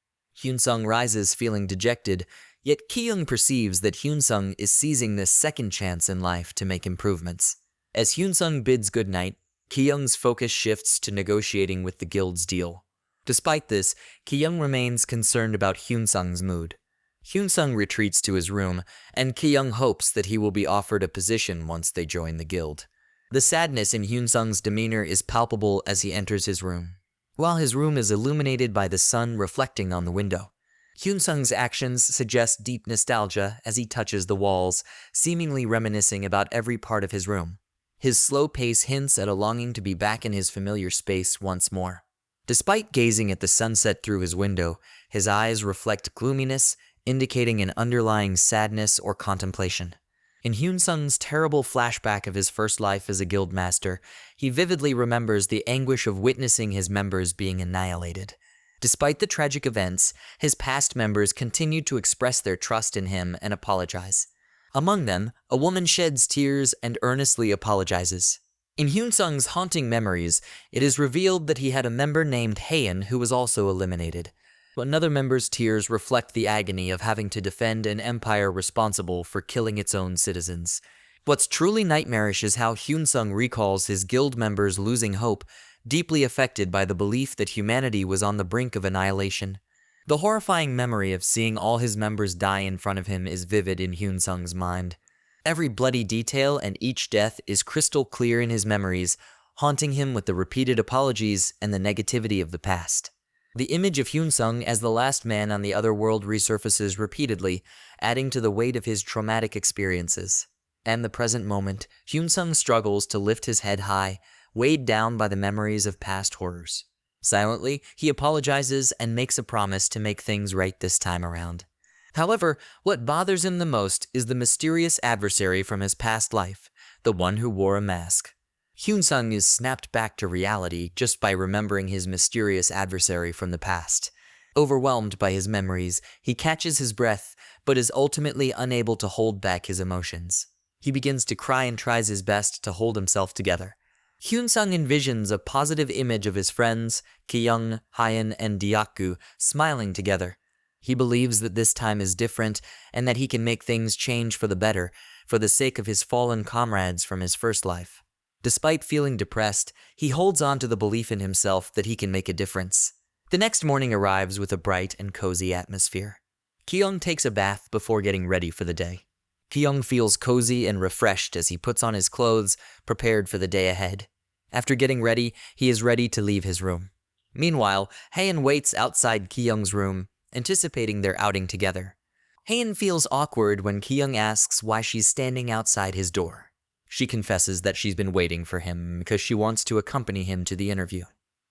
Hyun-sung rises feeling dejected, yet Ki-young perceives that Hyun-sung is seizing this second chance in life to make improvements. As Hyun-sung bids goodnight, Ki-young's focus shifts to negotiating with the guild's deal. Despite this, Ki-young remains concerned about Hyun-sung's mood. Hyun-sung retreats to his room, and Ki-young hopes that he will be offered a position once they join the guild. The sadness in Hyun-sung's demeanor is palpable as he enters his room. While his room is illuminated by the sun reflecting on the window, Hyun-sung's actions suggest deep nostalgia as he touches the walls, seemingly reminiscing about every part of his room. His slow pace hints at a longing to be back in his familiar space once more. Despite gazing at the sunset through his window, his eyes reflect gloominess, indicating an underlying sadness or contemplation. In Hyun-sung's terrible flashback of his first life as a guildmaster, he vividly remembers the anguish of witnessing his members being annihilated. Despite the tragic events, his past members continue to express their trust in him and apologize. Among them, a woman sheds tears and earnestly apologizes. In Hyun-sung's haunting memories, it is revealed that he had a member named Haen who was also eliminated. Another member's tears reflect the agony of having to defend an empire responsible for killing its own citizens. What's truly nightmarish is how Hyun-sung recalls his guild members losing hope, deeply affected by the belief that humanity was on the brink of annihilation. The horrifying memory of seeing all his members die in front of him is vivid in Hyun-sung's mind. Every bloody detail and each death is crystal clear in his memories, haunting him with the repeated apologies and the negativity of the past. The image of Hyun-sung as the last man on the other world resurfaces repeatedly, adding to the weight of his traumatic experiences. And the present moment, Hyun-sung struggles to lift his head high, weighed down by the memories of past horrors. Silently, he apologizes and makes a promise to make things right this time around. However, what bothers him the most is the mysterious adversary from his past life, the one who wore a mask. Hyun-sung is snapped back to reality just by remembering his mysterious adversary from the past. Overwhelmed by his memories, he catches his breath, but is ultimately unable to hold back his emotions. He begins to cry and tries his best to hold himself together. Hyun-sung envisions a positive image of his friends, Ki-young, Haein, and Deokgu, smiling together. He believes that this time is different and that he can make things change for the better, for the sake of his fallen comrades from his first life. Despite feeling depressed, he holds on to the belief in himself that he can make a difference. The next morning arrives with a bright and cozy atmosphere. Ki-young takes a bath before getting ready for the day. Ki-young feels cozy and refreshed as he puts on his clothes, prepared for the day ahead. After getting ready, he is ready to leave his room. Meanwhile, Haein waits outside Ki-young's room, anticipating their outing together. Haein feels awkward when Ki-young asks why she's standing outside his door. She confesses that she's been waiting for him because she wants to accompany him to the interview.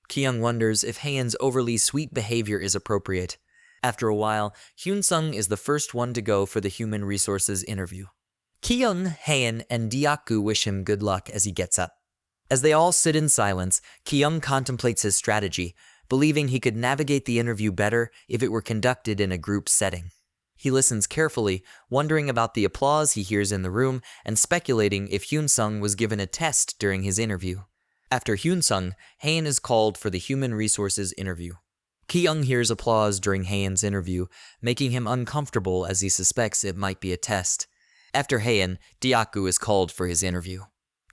Ki-young wonders if Haein's overly sweet behavior is appropriate. After a while, Hyun-sung is the first one to go for the human resources interview. Ki-young, Haein, and Deokgu wish him good luck as he gets up. As they all sit in silence, Ki-young contemplates his strategy, believing he could navigate the interview better if it were conducted in a group setting. He listens carefully, wondering about the applause he hears in the room and speculating if Hyun-sung was given a test during his interview. After Hyun-sung, Haein is called for the human resources interview. Ki-young hears applause during Haein's interview, making him uncomfortable as he suspects it might be a test. After Haein, Deokgu is called for his interview.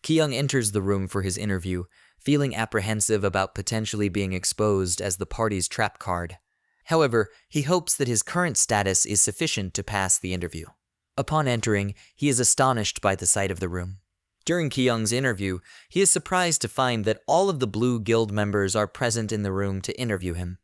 Ki-young enters the room for his interview, feeling apprehensive about potentially being exposed as the party's trap card. However, he hopes that his current status is sufficient to pass the interview. Upon entering, he is astonished by the sight of the room. During Ki-young's interview, he is surprised to find that all of the Blue Guild members are present in the room to interview him.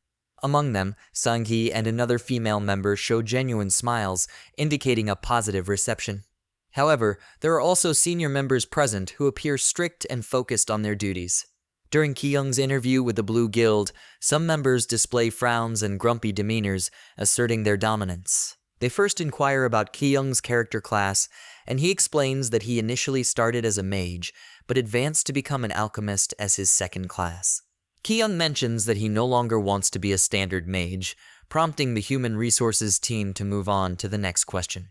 Among them, Sang-hee and another female member show genuine smiles, indicating a positive reception. However, there are also senior members present who appear strict and focused on their duties. During Ki-young's interview with the Blue Guild, some members display frowns and grumpy demeanors, asserting their dominance. They first inquire about Ki-young's character class, and he explains that he initially started as a mage, but advanced to become an alchemist as his second class. Ki-young mentions that he no longer wants to be a standard mage, prompting the human resources team to move on to the next question.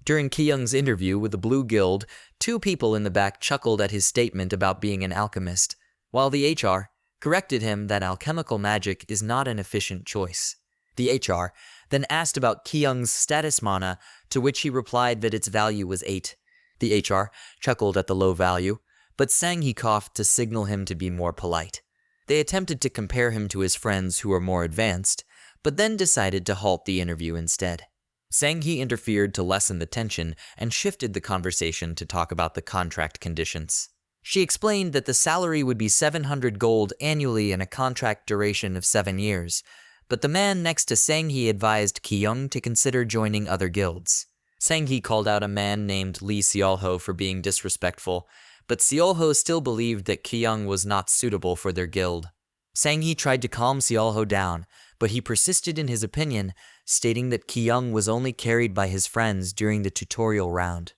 During Ki-young's interview with the Blue Guild, two people in the back chuckled at his statement about being an alchemist, while the HR corrected him that alchemical magic is not an efficient choice. The HR then asked about Ki-young's status mana, to which he replied that its value was 8. The HR chuckled at the low value, but Sang-hee coughed to signal him to be more polite. They attempted to compare him to his friends who were more advanced, but then decided to halt the interview instead. Sang-hee interfered to lessen the tension and shifted the conversation to talk about the contract conditions. She explained that the salary would be 700 gold annually and a contract duration of 7 years, but the man next to Sang-hee advised Ki-young to consider joining other guilds. Sang-hee called out a man named Lee Seolho for being disrespectful, but Seolho still believed that Ki-young was not suitable for their guild. Sang-hee tried to calm Seolho down, but he persisted in his opinion, stating that Ki-young was only carried by his friends during the tutorial round.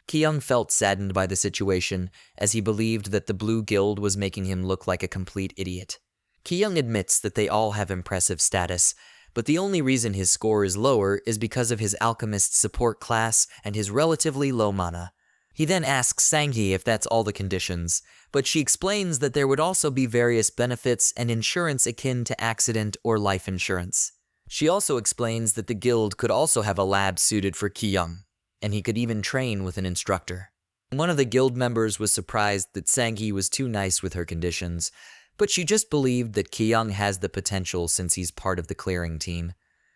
Ki-young felt saddened by the situation, as he believed that the Blue Guild was making him look like a complete idiot. Ki-young admits that they all have impressive status, but the only reason his score is lower is because of his alchemist support class and his relatively low mana. He then asks Sang-hee if that's all the conditions, but she explains that there would also be various benefits and insurance akin to accident or life insurance. She also explains that the guild could also have a lab suited for Ki-young, and he could even train with an instructor. One of the guild members was surprised that Sang-hee was too nice with her conditions, but she just believed that Ki-young has the potential since he's part of the clearing team.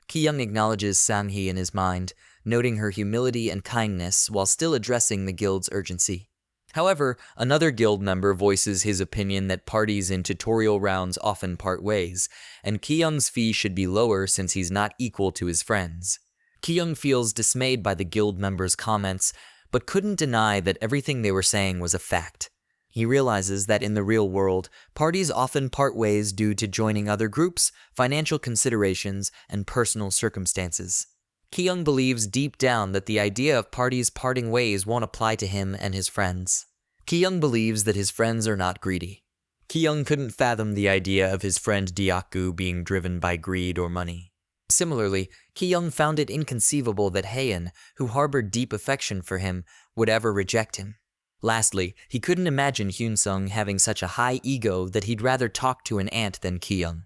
Ki-young acknowledges Sang-hee in his mind, noting her humility and kindness while still addressing the guild's urgency. However, another guild member voices his opinion that parties in tutorial rounds often part ways, and Ki-young's fee should be lower since he's not equal to his friends. Ki-young feels dismayed by the guild members' comments, but couldn't deny that everything they were saying was a fact. He realizes that in the real world, parties often part ways due to joining other groups, financial considerations, and personal circumstances. Ki-young believes deep down that the idea of parties parting ways won't apply to him and his friends. Ki-young believes that his friends are not greedy. Ki-young couldn't fathom the idea of his friend Deokgu being driven by greed or money. Similarly, Ki-young found it inconceivable that Haein, who harbored deep affection for him, would ever reject him. Lastly, he couldn't imagine Hyun-sung having such a high ego that he'd rather talk to an ant than Ki-young.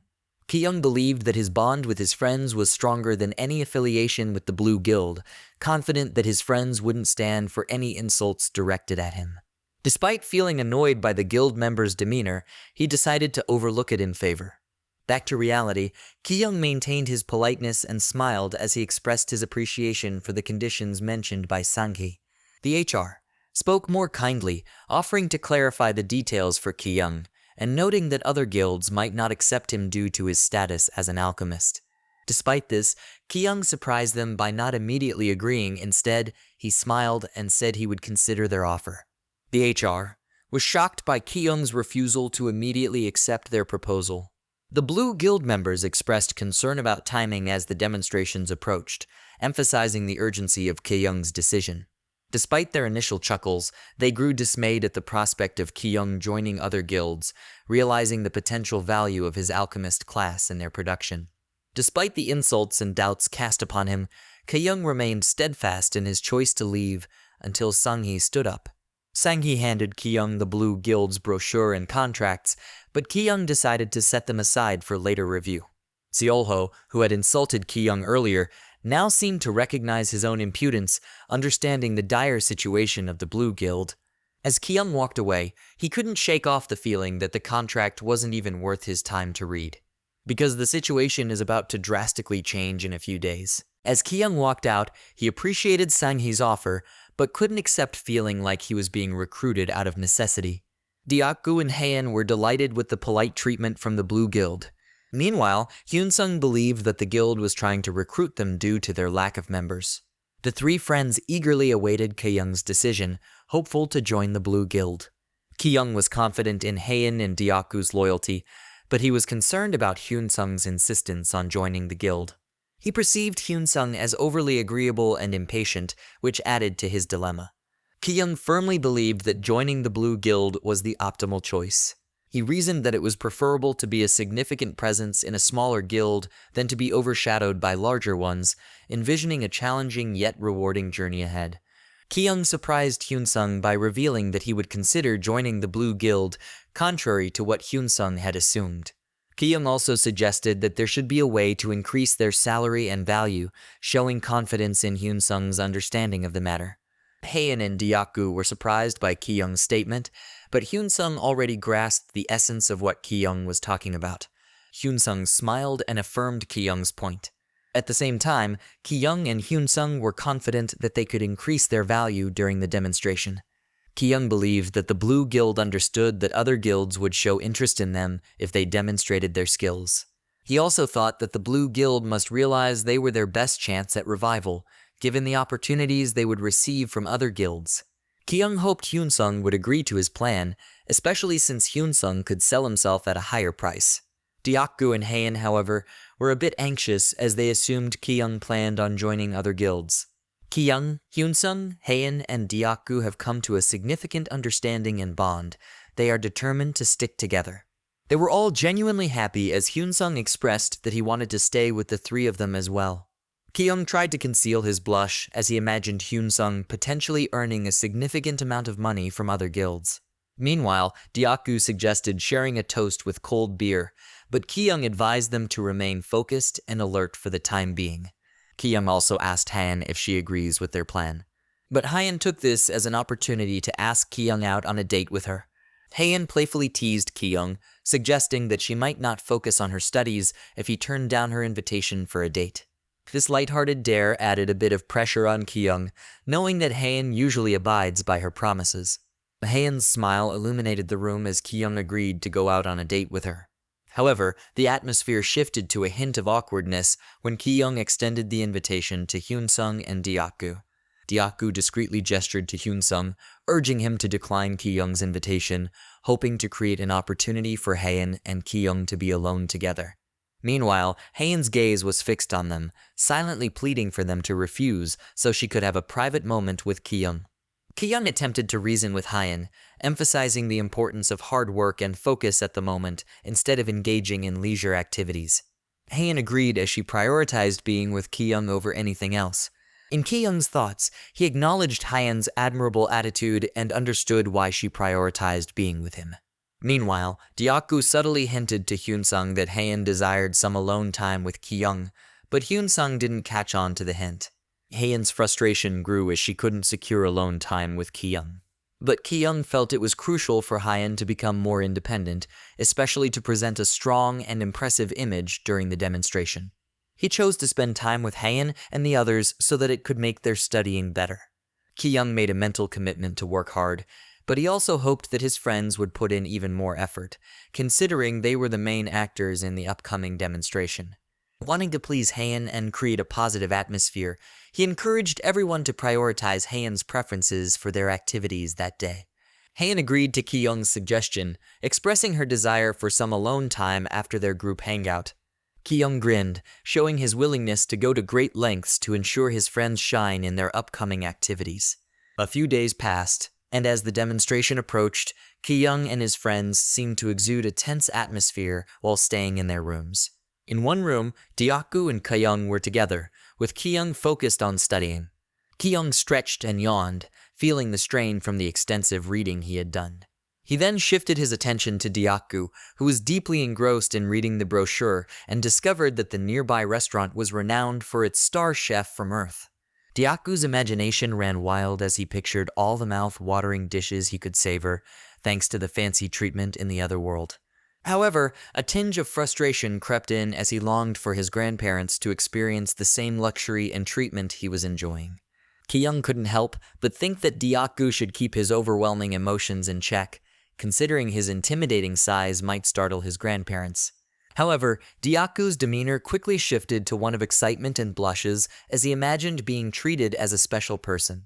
Ki-young believed that his bond with his friends was stronger than any affiliation with the Blue Guild, confident that his friends wouldn't stand for any insults directed at him. Despite feeling annoyed by the guild member's demeanor, he decided to overlook it in favor. Back to reality, Ki-young maintained his politeness and smiled as he expressed his appreciation for the conditions mentioned by Sang-hee. The HR spoke more kindly, offering to clarify the details for Ki-young, and noting that other guilds might not accept him due to his status as an alchemist. Despite this, Ki-young surprised them by not immediately agreeing. Instead, he smiled and said he would consider their offer. The HR was shocked by Ki-young's refusal to immediately accept their proposal. The Blue Guild members expressed concern about timing as the demonstrations approached, emphasizing the urgency of Ki-young's decision. Despite their initial chuckles, they grew dismayed at the prospect of Ki-young joining other guilds, realizing the potential value of his alchemist class in their production. Despite the insults and doubts cast upon him, Ki-young remained steadfast in his choice to leave until Sang-hee stood up. Sang-hee handed Ki-young the Blue Guild's brochure and contracts, but Ki-young decided to set them aside for later review. Seolho, who had insulted Ki-young earlier, now seemed to recognize his own impudence, understanding the dire situation of the Blue Guild. As Ki-young walked away, he couldn't shake off the feeling that the contract wasn't even worth his time to read, because the situation is about to drastically change in a few days. As Ki-young walked out, he appreciated Sang-hee's offer, but couldn't accept feeling like he was being recruited out of necessity. Deokgu and Haein were delighted with the polite treatment from the Blue Guild. Meanwhile, Hyun-sung believed that the guild was trying to recruit them due to their lack of members. The three friends eagerly awaited Ki-young's decision, hopeful to join the Blue Guild. Ki-young was confident in Haein and Deokgu's loyalty, but he was concerned about Hyun-sung's insistence on joining the guild. He perceived Hyun-sung as overly agreeable and impatient, which added to his dilemma. Ki-young firmly believed that joining the Blue Guild was the optimal choice. He reasoned that it was preferable to be a significant presence in a smaller guild than to be overshadowed by larger ones, envisioning a challenging yet rewarding journey ahead. Ki-young surprised Hyun-sung by revealing that he would consider joining the Blue Guild, contrary to what Hyun-sung had assumed. Ki-young also suggested that there should be a way to increase their salary and value, showing confidence in Hyun-sung's understanding of the matter. Haein and Deokgu were surprised by Ki-young's statement, but Hyun-sung already grasped the essence of what Ki-young was talking about. Hyun-sung smiled and affirmed Ki-young's point. At the same time, Ki-young and Hyun-sung were confident that they could increase their value during the demonstration. Ki-young believed that the Blue Guild understood that other guilds would show interest in them if they demonstrated their skills. He also thought that the Blue Guild must realize they were their best chance at revival, given the opportunities they would receive from other guilds. Ki-young hoped Hyun-sung would agree to his plan, especially since Hyun-sung could sell himself at a higher price. Deokgu and Haein, however, were a bit anxious as they assumed Ki-young planned on joining other guilds. Ki-young, Hyun-sung, Haein, and Deokgu have come to a significant understanding and bond. They are determined to stick together. They were all genuinely happy as Hyun-sung expressed that he wanted to stay with the three of them as well. Ki-young tried to conceal his blush as he imagined Hyun-sung potentially earning a significant amount of money from other guilds. Meanwhile, Diaku suggested sharing a toast with cold beer, but Ki-young advised them to remain focused and alert for the time being. Ki-young also asked Han if she agrees with their plan. But Hayan took this as an opportunity to ask Ki-young out on a date with her. Hayan playfully teased Ki-young, suggesting that she might not focus on her studies if he turned down her invitation for a date. This lighthearted dare added a bit of pressure on Ki-young, knowing that Hayan usually abides by her promises. Hayan's smile illuminated the room as Ki-young agreed to go out on a date with her. However, the atmosphere shifted to a hint of awkwardness when Ki-young extended the invitation to Hyun-sung and Diaku. Diaku discreetly gestured to Hyun-sung, urging him to decline Ki-young's invitation, hoping to create an opportunity for Hayan and Ki-young to be alone together. Meanwhile, Hayan's gaze was fixed on them, silently pleading for them to refuse so she could have a private moment with Ki-young. Ki-young attempted to reason with Hayan, emphasizing the importance of hard work and focus at the moment instead of engaging in leisure activities. Hayan agreed as she prioritized being with Ki-young over anything else. In Ki-young's thoughts, he acknowledged Hayan's admirable attitude and understood why she prioritized being with him. Meanwhile, Diaku subtly hinted to Hyun-sung that Hayan desired some alone time with Ki-young, but Hyun-sung didn't catch on to the hint. Hayan's frustration grew as she couldn't secure alone time with Ki-young. But Ki-young felt it was crucial for Hayan to become more independent, especially to present a strong and impressive image during the demonstration. He chose to spend time with Hayan and the others so that it could make their studying better. Ki-young made a mental commitment to work hard, but he also hoped that his friends would put in even more effort, considering they were the main actors in the upcoming demonstration. Wanting to please Hayan and create a positive atmosphere, he encouraged everyone to prioritize Hayan's preferences for their activities that day. Hayan agreed to Ki-young's suggestion, expressing her desire for some alone time after their group hangout. Ki-young grinned, showing his willingness to go to great lengths to ensure his friends shine in their upcoming activities. A few days passed, and as the demonstration approached, Ki-young and his friends seemed to exude a tense atmosphere while staying in their rooms. In one room, Diaku and Ki-young were together, with Ki-young focused on studying. Ki-young stretched and yawned, feeling the strain from the extensive reading he had done. He then shifted his attention to Diaku, who was deeply engrossed in reading the brochure and discovered that the nearby restaurant was renowned for its star chef from Earth. Diaku's imagination ran wild as he pictured all the mouth-watering dishes he could savor, thanks to the fancy treatment in the other world. However, a tinge of frustration crept in as he longed for his grandparents to experience the same luxury and treatment he was enjoying. Ki-young couldn't help but think that Diaku should keep his overwhelming emotions in check, considering his intimidating size might startle his grandparents. However, Diaku's demeanor quickly shifted to one of excitement and blushes as he imagined being treated as a special person.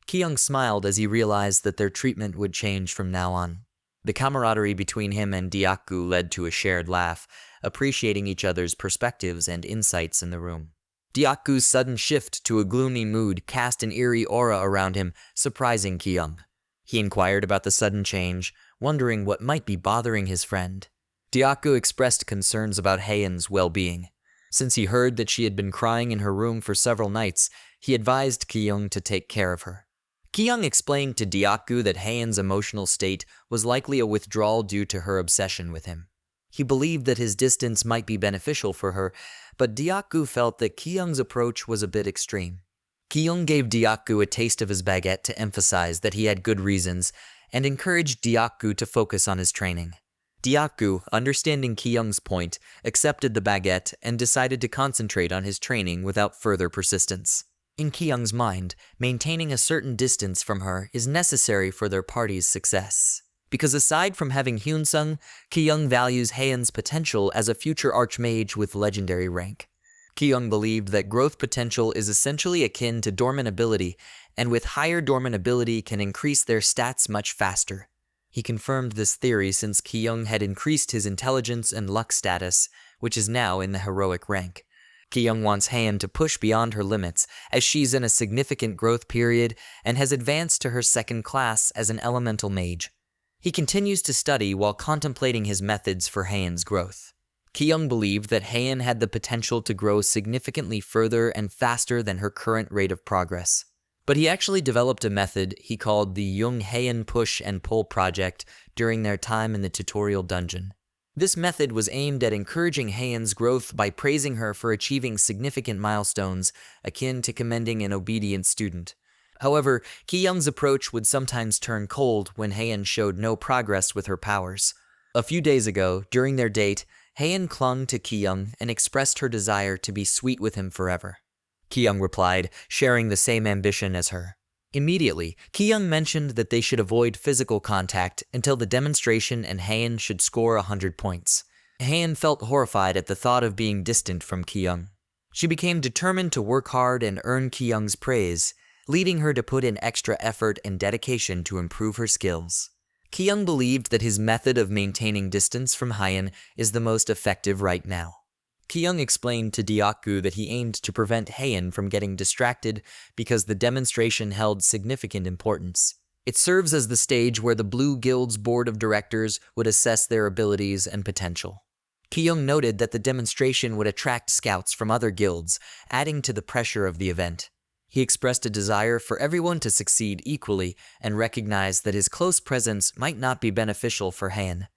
Ki-young smiled as he realized that their treatment would change from now on. The camaraderie between him and Diaku led to a shared laugh, appreciating each other's perspectives and insights in the room. Diaku's sudden shift to a gloomy mood cast an eerie aura around him, surprising Ki-young. He inquired about the sudden change, wondering what might be bothering his friend. Diaku expressed concerns about Hayan's well-being. Since he heard that she had been crying in her room for several nights, he advised Ki-young to take care of her. Ki-young explained to Diaku that Hayan's emotional state was likely a withdrawal due to her obsession with him. He believed that his distance might be beneficial for her, but Diaku felt that Ki-young's approach was a bit extreme. Ki-young gave Diaku a taste of his baguette to emphasize that he had good reasons, and encouraged Diaku to focus on his training. Diaku, understanding Ki-young's point, accepted the baguette and decided to concentrate on his training without further persistence. In Ki-young's mind, maintaining a certain distance from her is necessary for their party's success. Because aside from having Hyun-sung, Ki-young values Hayan's potential as a future archmage with legendary rank. Ki-young believed that growth potential is essentially akin to dormant ability, and with higher dormant ability can increase their stats much faster. He confirmed this theory since Ki-young had increased his intelligence and luck status, which is now in the heroic rank. Ki-young wants Hayan to push beyond her limits, as she's in a significant growth period and has advanced to her second class as an elemental mage. He continues to study while contemplating his methods for Hayan's growth. Ki-young believed that Hayan had the potential to grow significantly further and faster than her current rate of progress. But he actually developed a method he called the Jung Haein Push and Pull Project during their time in the tutorial dungeon. This method was aimed at encouraging Haein's growth by praising her for achieving significant milestones, akin to commending an obedient student. However, Ki-young's approach would sometimes turn cold when Haein showed no progress with her powers. A few days ago, during their date, Haein clung to Ki-young and expressed her desire to be sweet with him forever. Ki-young replied, sharing the same ambition as her. Immediately, Ki-young mentioned that they should avoid physical contact until the demonstration and Haein should score 100 points. Haein felt horrified at the thought of being distant from Ki-young. She became determined to work hard and earn Ki-young's praise, leading her to put in extra effort and dedication to improve her skills. Ki-young believed that his method of maintaining distance from Haein is the most effective right now. Ki-young explained to Deokgu that he aimed to prevent Haein from getting distracted because the demonstration held significant importance. It serves as the stage where the Blue Guild's board of directors would assess their abilities and potential. Ki-young noted that the demonstration would attract scouts from other guilds, adding to the pressure of the event. He expressed a desire for everyone to succeed equally and recognized that his close presence might not be beneficial for Haein.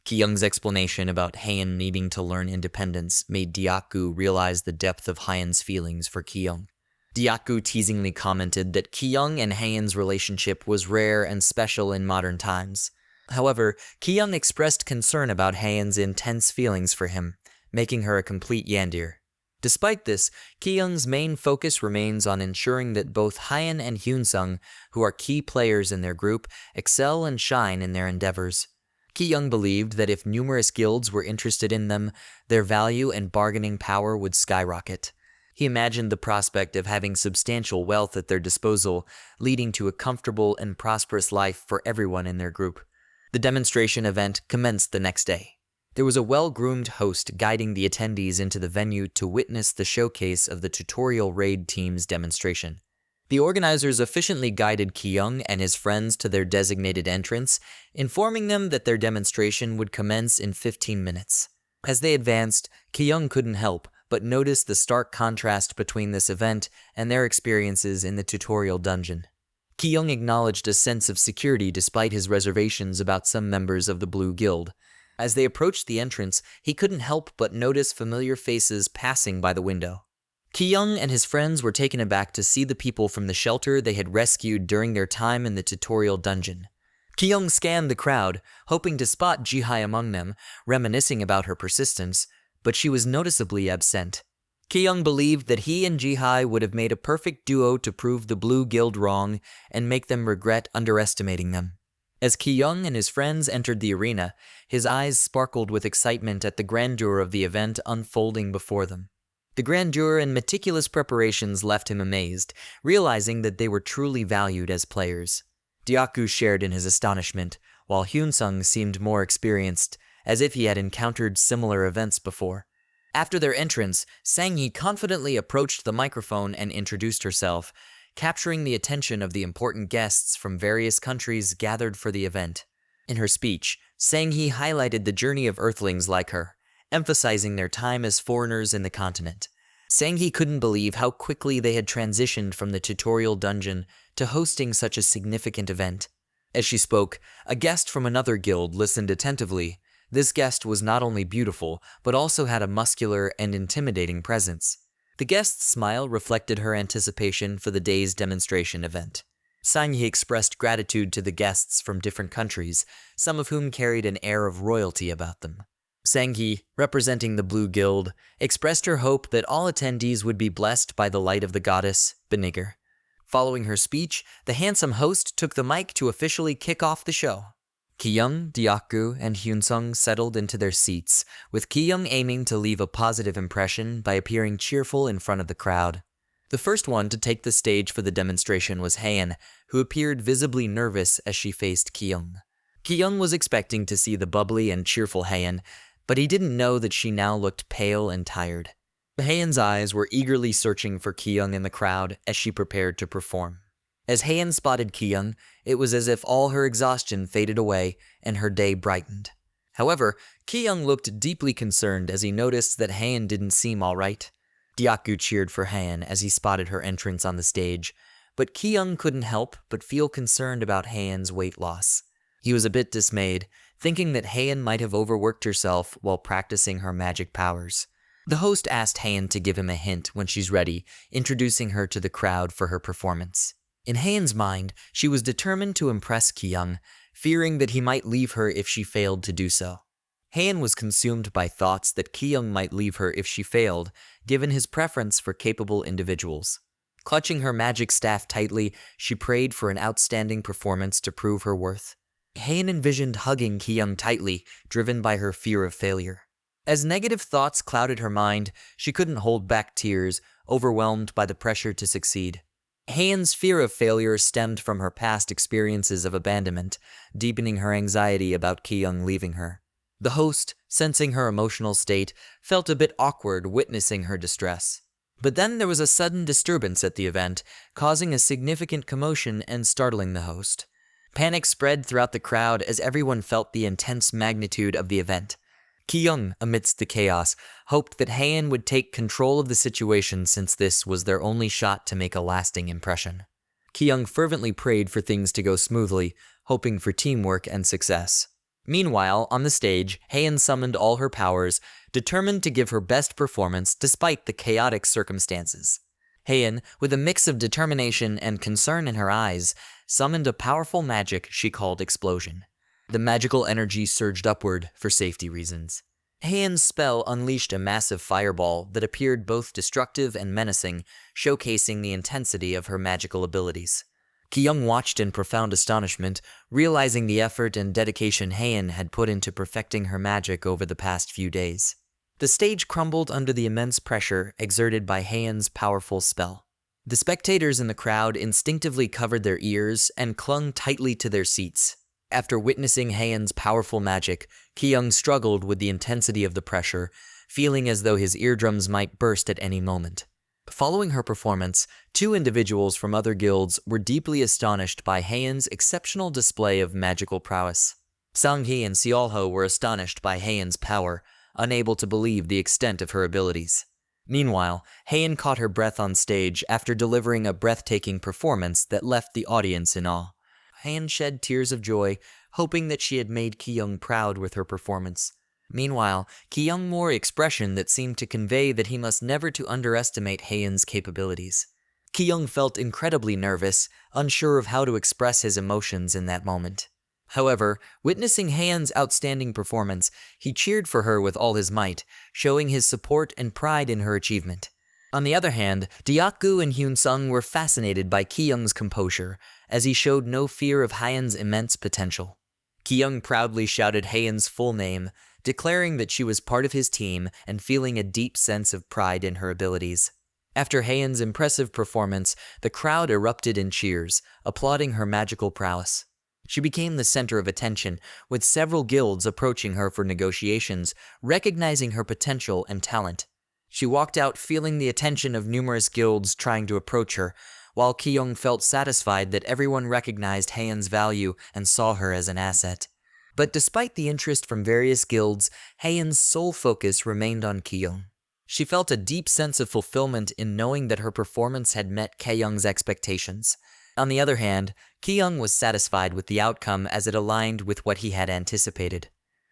Ki-young's explanation about Haein needing to learn independence made Deokgu realize the depth of Haein's feelings for Ki-young. Deokgu teasingly commented that Ki-young and Haein's relationship was rare and special in modern times. However, Ki-young expressed concern about Haein's intense feelings for him, making her a complete yandere. Despite this, Ki-young's main focus remains on ensuring that both Haein and Hyunsung, who are key players in their group, excel and shine in their endeavors. Ki-young believed that if numerous guilds were interested in them, their value and bargaining power would skyrocket. He imagined the prospect of having substantial wealth at their disposal, leading to a comfortable and prosperous life for everyone in their group. The demonstration event commenced the next day. There was a well-groomed host guiding the attendees into the venue to witness the showcase of the tutorial raid team's demonstration. The organizers efficiently guided Ki-young and his friends to their designated entrance, informing them that their demonstration would commence in 15 minutes. As they advanced, Ki-young couldn't help but notice the stark contrast between this event and their experiences in the tutorial dungeon. Ki-young acknowledged a sense of security despite his reservations about some members of the Blue Guild. As they approached the entrance, he couldn't help but notice familiar faces passing by the window. Ki-young and his friends were taken aback to see the people from the shelter they had rescued during their time in the tutorial dungeon. Ki-young scanned the crowd, hoping to spot Ji-hai among them, reminiscing about her persistence, but she was noticeably absent. Ki-young believed that he and Ji-hai would have made a perfect duo to prove the Blue Guild wrong and make them regret underestimating them. As Ki-young and his friends entered the arena, his eyes sparkled with excitement at the grandeur of the event unfolding before them. The grandeur and meticulous preparations left him amazed, realizing that they were truly valued as players. Deokgu shared in his astonishment, while Hyunsung seemed more experienced, as if he had encountered similar events before. After their entrance, Sang-hee confidently approached the microphone and introduced herself, capturing the attention of the important guests from various countries gathered for the event. In her speech, Sang-hee highlighted the journey of Earthlings like her, emphasizing their time as foreigners in the continent. Sang-hee couldn't believe how quickly they had transitioned from the tutorial dungeon to hosting such a significant event. As she spoke, a guest from another guild listened attentively. This guest was not only beautiful, but also had a muscular and intimidating presence. The guest's smile reflected her anticipation for the day's demonstration event. Sang-hee expressed gratitude to the guests from different countries, some of whom carried an air of royalty about them. Sang-hee, representing the Blue Guild, expressed her hope that all attendees would be blessed by the light of the goddess, Benigger. Following her speech, the handsome host took the mic to officially kick off the show. Ki-young, Deokgu, and Hyunsung settled into their seats, with Ki-young aiming to leave a positive impression by appearing cheerful in front of the crowd. The first one to take the stage for the demonstration was Haein, who appeared visibly nervous as she faced Ki-young. Ki-young was expecting to see the bubbly and cheerful Haein, but he didn't know that she now looked pale and tired. Haein's eyes were eagerly searching for Ki-young in the crowd as she prepared to perform. As Haein spotted Ki-young, it was as if all her exhaustion faded away and her day brightened. However, Ki-young looked deeply concerned as he noticed that Haein didn't seem all right. Deokgu cheered for Haein as he spotted her entrance on the stage, but Ki-young couldn't help but feel concerned about Haeun's weight loss. He was a bit dismayed, thinking that Haeun might have overworked herself while practicing her magic powers. The host asked Haeun to give him a hint when she's ready, introducing her to the crowd for her performance. In Haeun's mind, she was determined to impress Ki-young, fearing that he might leave her if she failed to do so. Haeun was consumed by thoughts that Ki-young might leave her if she failed, given his preference for capable individuals. Clutching her magic staff tightly, she prayed for an outstanding performance to prove her worth. Haeun envisioned hugging Ki-young tightly, driven by her fear of failure. As negative thoughts clouded her mind, she couldn't hold back tears, overwhelmed by the pressure to succeed. Haeun's fear of failure stemmed from her past experiences of abandonment, deepening her anxiety about Ki-young leaving her. The host, sensing her emotional state, felt a bit awkward witnessing her distress. But then there was a sudden disturbance at the event, causing a significant commotion and startling the host. Panic spread throughout the crowd as everyone felt the intense magnitude of the event. Ki-young, amidst the chaos, hoped that Haeun would take control of the situation since this was their only shot to make a lasting impression. Ki-young fervently prayed for things to go smoothly, hoping for teamwork and success. Meanwhile, on the stage, Haeun summoned all her powers, determined to give her best performance despite the chaotic circumstances. Haeun, with a mix of determination and concern in her eyes, summoned a powerful magic she called Explosion. The magical energy surged upward for safety reasons. Haeun's spell unleashed a massive fireball that appeared both destructive and menacing, showcasing the intensity of her magical abilities. Ki-young watched in profound astonishment, realizing the effort and dedication Haeun had put into perfecting her magic over the past few days. The stage crumbled under the immense pressure exerted by Haeun's powerful spell. The spectators in the crowd instinctively covered their ears and clung tightly to their seats. After witnessing Haeun's powerful magic, Ki-young struggled with the intensity of the pressure, feeling as though his eardrums might burst at any moment. Following her performance, 2 individuals from other guilds were deeply astonished by Haeun's exceptional display of magical prowess. Sang-hee and Seolho were astonished by Haeun's power, unable to believe the extent of her abilities. Meanwhile, Haeun caught her breath on stage after delivering a breathtaking performance that left the audience in awe. Haeun shed tears of joy, hoping that she had made Ki-young proud with her performance. Meanwhile, Ki-young wore expression that seemed to convey that he must never to underestimate Haeun's capabilities. Ki-young felt incredibly nervous, unsure of how to express his emotions in that moment. However, witnessing Haeun's outstanding performance, he cheered for her with all his might, showing his support and pride in her achievement. On the other hand, Deok-gu and Hyun-sung were fascinated by Ki-young's composure, as he showed no fear of Haeun's immense potential. Ki-young proudly shouted Haeun's full name, declaring that she was part of his team and feeling a deep sense of pride in her abilities. After Haeun's impressive performance, the crowd erupted in cheers, applauding her magical prowess. She became the center of attention, with several guilds approaching her for negotiations, recognizing her potential and talent. She walked out feeling the attention of numerous guilds trying to approach her, while Ki-young felt satisfied that everyone recognized Haeun's value and saw her as an asset. But despite the interest from various guilds, Haeun's sole focus remained on Ki-young. She felt a deep sense of fulfillment in knowing that her performance had met Ki-young's expectations. On the other hand, Ki-young was satisfied with the outcome as it aligned with what he had anticipated.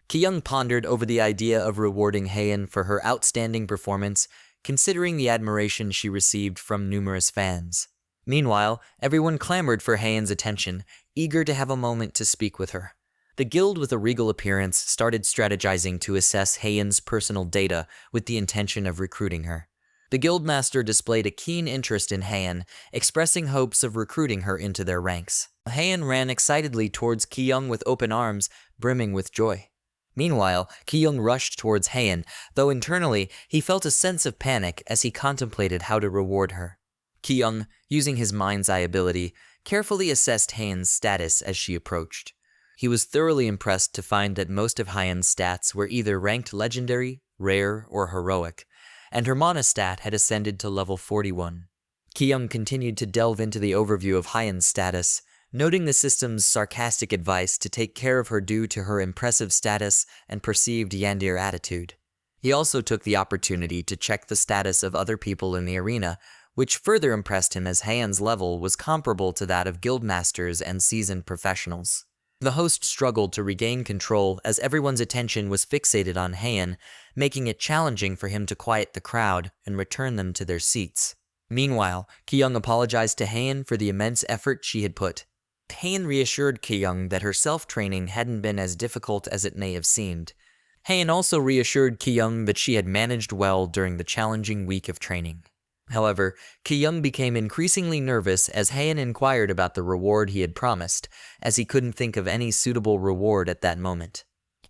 Ki-young pondered over the idea of rewarding Haeun for her outstanding performance, considering the admiration she received from numerous fans. Meanwhile, everyone clamored for Haeun's attention, eager to have a moment to speak with her. The guild with a regal appearance started strategizing to assess Haeun's personal data with the intention of recruiting her. The guildmaster displayed a keen interest in Haeun, expressing hopes of recruiting her into their ranks. Haeun ran excitedly towards Ki-young with open arms, brimming with joy. Meanwhile, Ki-young rushed towards Haeun, though internally he felt a sense of panic as he contemplated how to reward her. Ki-young, using his mind's eye ability, carefully assessed Haeun's status as she approached. He was thoroughly impressed to find that most of Haeun's stats were either ranked legendary, rare, or heroic, and her mana stat had ascended to level 41. Ki-young continued to delve into the overview of Haeun's status, noting the system's sarcastic advice to take care of her due to her impressive status and perceived yandere attitude. He also took the opportunity to check the status of other people in the arena, which further impressed him as Haeun's level was comparable to that of guildmasters and seasoned professionals. The host struggled to regain control as everyone's attention was fixated on Haeun, making it challenging for him to quiet the crowd and return them to their seats. Meanwhile, Ki-young apologized to Haeun for the immense effort she had put. Haeun reassured Ki-young that her self-training hadn't been as difficult as it may have seemed. Haeun also reassured Ki-young that she had managed well during the challenging week of training. However, Ki-young became increasingly nervous as Haeun inquired about the reward he had promised, as he couldn't think of any suitable reward at that moment.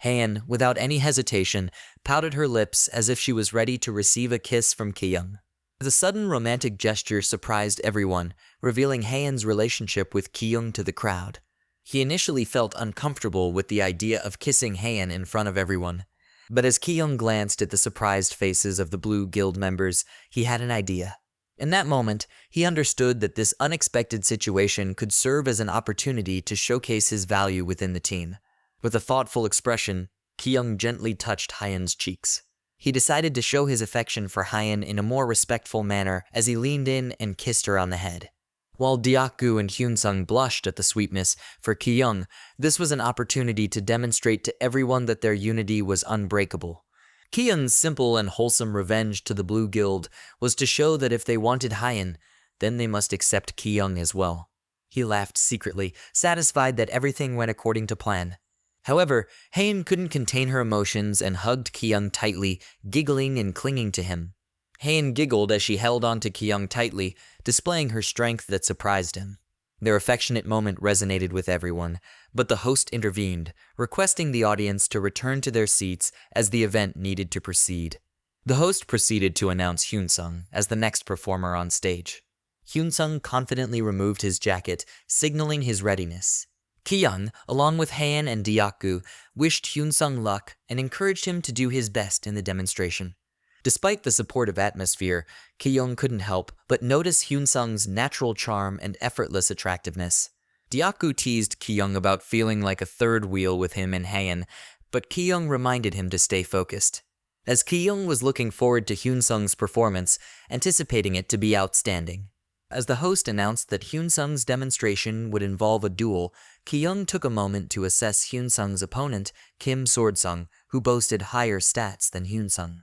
Haeun, without any hesitation, pouted her lips as if she was ready to receive a kiss from Ki-young. The sudden romantic gesture surprised everyone, revealing Haeun's relationship with Ki-young to the crowd. He initially felt uncomfortable with the idea of kissing Haeun in front of everyone. But as Ki-young glanced at the surprised faces of the Blue Guild members, he had an idea. In that moment, he understood that this unexpected situation could serve as an opportunity to showcase his value within the team. With a thoughtful expression, Ki-young gently touched Haeun's cheeks. He decided to show his affection for Haeun in a more respectful manner as he leaned in and kissed her on the head. While Deokgu and Hyunsung blushed at the sweetness, for Ki-young, this was an opportunity to demonstrate to everyone that their unity was unbreakable. Ki-young's simple and wholesome revenge to the Blue Guild was to show that if they wanted Haeun, then they must accept Ki-young as well. He laughed secretly, satisfied that everything went according to plan. However, Haeun couldn't contain her emotions and hugged Ki-young tightly, giggling and clinging to him. Haeun giggled as she held onto Ki-young tightly, displaying her strength that surprised him. Their affectionate moment resonated with everyone, but the host intervened, requesting the audience to return to their seats as the event needed to proceed. The host proceeded to announce Hyunsung as the next performer on stage. Hyunsung confidently removed his jacket, signaling his readiness. Ki-young, along with Haeun and Deokgu, wished Hyunsung luck and encouraged him to do his best in the demonstration. Despite the supportive atmosphere, Ki-young couldn't help but notice Hyunsung's natural charm and effortless attractiveness. Deokgu teased Ki-young about feeling like a third wheel with him and Haeun, but Ki-young reminded him to stay focused. As Ki-young was looking forward to Hyunsung's performance, anticipating it to be outstanding. As the host announced that Hyunsung's demonstration would involve a duel, Ki-young took a moment to assess Hyunsung's opponent, Kim Swordsung, who boasted higher stats than Hyunsung.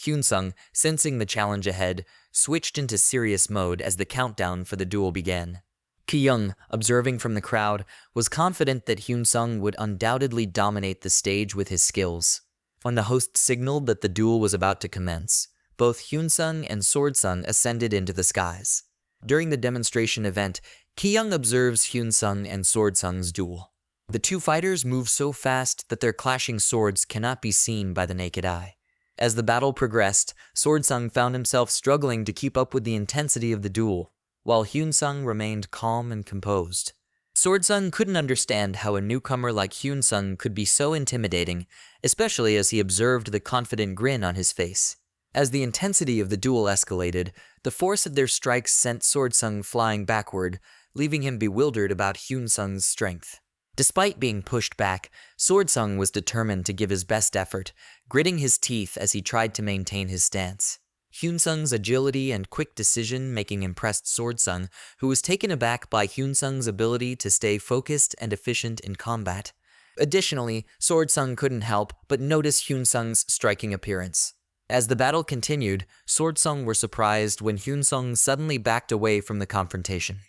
Hyunsung, sensing the challenge ahead, switched into serious mode as the countdown for the duel began. Ki-young, observing from the crowd, was confident that Hyunsung would undoubtedly dominate the stage with his skills. When the host signaled that the duel was about to commence, both Hyunsung and Swordsung ascended into the skies. During the demonstration event, Ki-young observes Hyunsung and Swordsung's duel. The two fighters move so fast that their clashing swords cannot be seen by the naked eye. As the battle progressed, Swordsung found himself struggling to keep up with the intensity of the duel, while Hyunsung remained calm and composed. Swordsung couldn't understand how a newcomer like Hyunsung could be so intimidating, especially as he observed the confident grin on his face. As the intensity of the duel escalated, the force of their strikes sent Swordsung flying backward, leaving him bewildered about Hyunsung's strength. Despite being pushed back, Swordsung was determined to give his best effort, gritting his teeth as he tried to maintain his stance. Hyunsung's agility and quick decision-making impressed Swordsung, who was taken aback by Hyunsung's ability to stay focused and efficient in combat. Additionally, Swordsung couldn't help but notice Hyunsung's striking appearance. As the battle continued, Swordsung were surprised when Hyunsung suddenly backed away from the confrontation.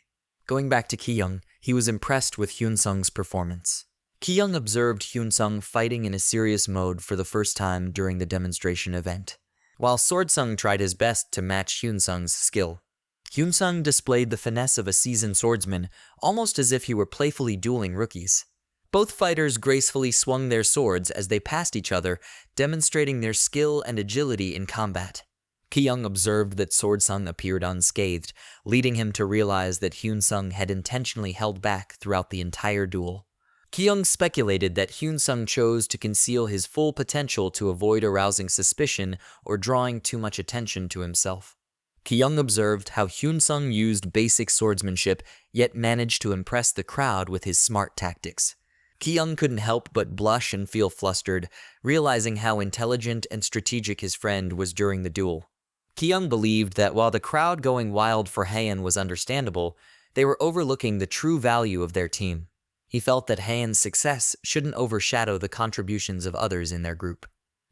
Going back to Ki-young, he was impressed with Hyunsung's performance. Ki-young observed Hyunsung fighting in a serious mode for the first time during the demonstration event, while Swordsung tried his best to match Hyunsung's skill. Hyunsung displayed the finesse of a seasoned swordsman, almost as if he were playfully dueling rookies. Both fighters gracefully swung their swords as they passed each other, demonstrating their skill and agility in combat. Ki-young observed that Swordsung appeared unscathed, leading him to realize that Hyunsung had intentionally held back throughout the entire duel. Ki-young speculated that Hyunsung chose to conceal his full potential to avoid arousing suspicion or drawing too much attention to himself. Ki-young observed how Hyunsung used basic swordsmanship, yet managed to impress the crowd with his smart tactics. Ki-young couldn't help but blush and feel flustered, realizing how intelligent and strategic his friend was during the duel. Ki-young believed that while the crowd going wild for Haein was understandable, they were overlooking the true value of their team. He felt that Haein's success shouldn't overshadow the contributions of others in their group.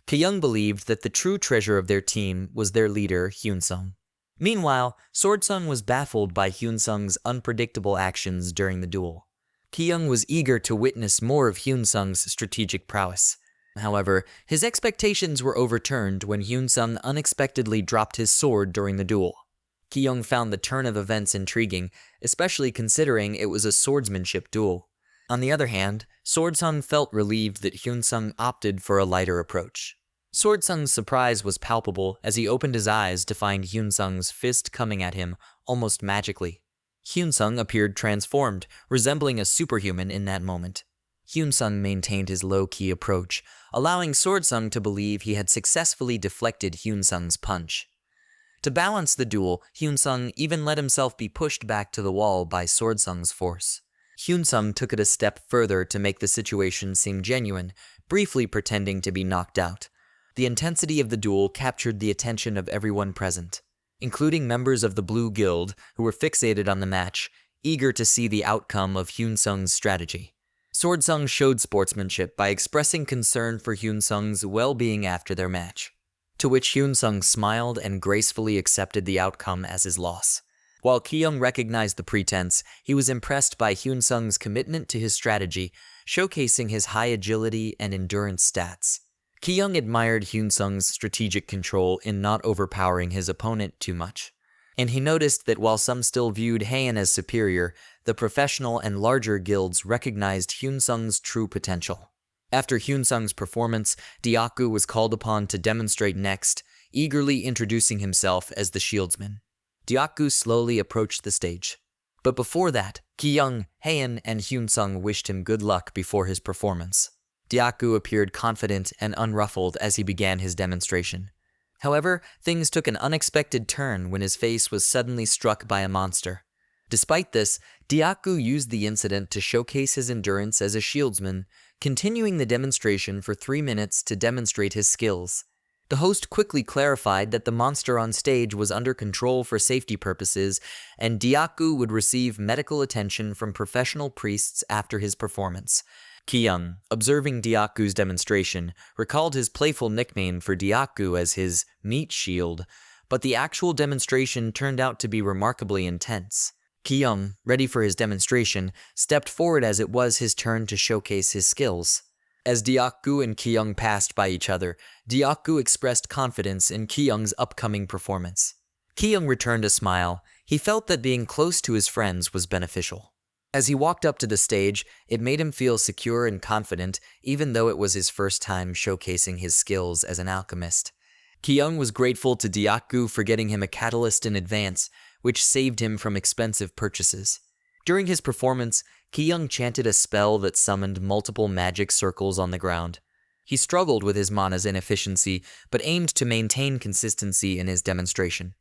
Ki-young believed that the true treasure of their team was their leader, Hyun-sung. Meanwhile, Sword-sung was baffled by Hyun-sung's unpredictable actions during the duel. Ki-young was eager to witness more of Hyun-sung's strategic prowess. However, his expectations were overturned when Hyun-sung unexpectedly dropped his sword during the duel. Ki-young found the turn of events intriguing, especially considering it was a swordsmanship duel. On the other hand, Sword-sung felt relieved that Hyun-sung opted for a lighter approach. Sword-sung's surprise was palpable as he opened his eyes to find Hyun-sung's fist coming at him almost magically. Hyun-sung appeared transformed, resembling a superhuman in that moment. Hyun-sung maintained his low-key approach, allowing Sword-sung to believe he had successfully deflected Hyun-sung's punch. To balance the duel, Hyun-sung even let himself be pushed back to the wall by Sword-sung's force. Hyun-sung took it a step further to make the situation seem genuine, briefly pretending to be knocked out. The intensity of the duel captured the attention of everyone present, including members of the Blue Guild who were fixated on the match, eager to see the outcome of Hyun-sung's strategy. Sword-sung showed sportsmanship by expressing concern for Hyun-sung's well-being after their match, to which Hyun-sung smiled and gracefully accepted the outcome as his loss. While Ki-young recognized the pretense, he was impressed by Hyun-sung's commitment to his strategy, showcasing his high agility and endurance stats. Ki-young admired Hyun-sung's strategic control in not overpowering his opponent too much. And he noticed that while some still viewed Haein as superior, the professional and larger guilds recognized Hyun-sung's true potential. After Hyun-sung's performance, Deokgu was called upon to demonstrate next, eagerly introducing himself as the shieldsman. Deokgu slowly approached the stage. But before that, Ki-young, Haein, and Hyun-sung wished him good luck before his performance. Deokgu appeared confident and unruffled as he began his demonstration. However, things took an unexpected turn when his face was suddenly struck by a monster. Despite this, Deokgu used the incident to showcase his endurance as a shieldsman, continuing the demonstration for 3 minutes to demonstrate his skills. The host quickly clarified that the monster on stage was under control for safety purposes, and Deokgu would receive medical attention from professional priests after his performance. Ki-young, observing Deokgu's demonstration, recalled his playful nickname for Deokgu as his meat shield, but the actual demonstration turned out to be remarkably intense. Ki-young, ready for his demonstration, stepped forward as it was his turn to showcase his skills. As Deokgu and Ki-young passed by each other, Deokgu expressed confidence in Ki-young's upcoming performance. Ki-young returned a smile. He felt that being close to his friends was beneficial. As he walked up to the stage, it made him feel secure and confident, even though it was his first time showcasing his skills as an alchemist. Ki-young was grateful to Deokgu for getting him a catalyst in advance, which saved him from expensive purchases. During his performance, Ki-young chanted a spell that summoned multiple magic circles on the ground. He struggled with his mana's inefficiency, but aimed to maintain consistency in his demonstration.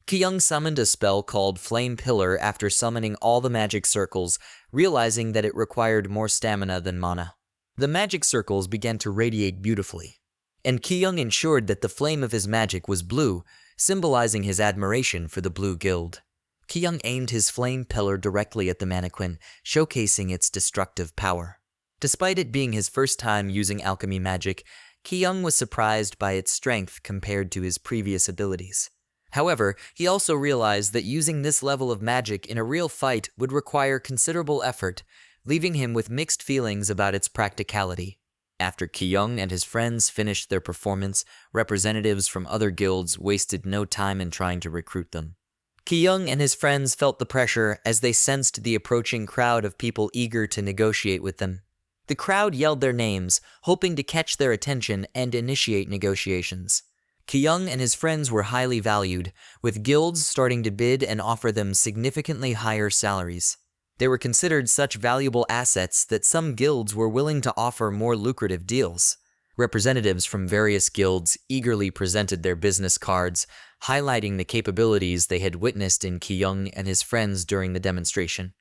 Ki-young summoned a spell called Flame Pillar after summoning all the magic circles, realizing that it required more stamina than mana. The magic circles began to radiate beautifully, and Ki-young ensured that the flame of his magic was blue, symbolizing his admiration for the Blue Guild. Ki-young aimed his flame pillar directly at the mannequin, showcasing its destructive power. Despite it being his first time using alchemy magic, Ki-young was surprised by its strength compared to his previous abilities. However, he also realized that using this level of magic in a real fight would require considerable effort, leaving him with mixed feelings about its practicality. After Ki-young and his friends finished their performance, representatives from other guilds wasted no time in trying to recruit them. Ki-young and his friends felt the pressure as they sensed the approaching crowd of people eager to negotiate with them. The crowd yelled their names, hoping to catch their attention and initiate negotiations. Ki-young and his friends were highly valued, with guilds starting to bid and offer them significantly higher salaries. They were considered such valuable assets that some guilds were willing to offer more lucrative deals. Representatives from various guilds eagerly presented their business cards, highlighting the capabilities they had witnessed in Ki-young and his friends during the demonstration.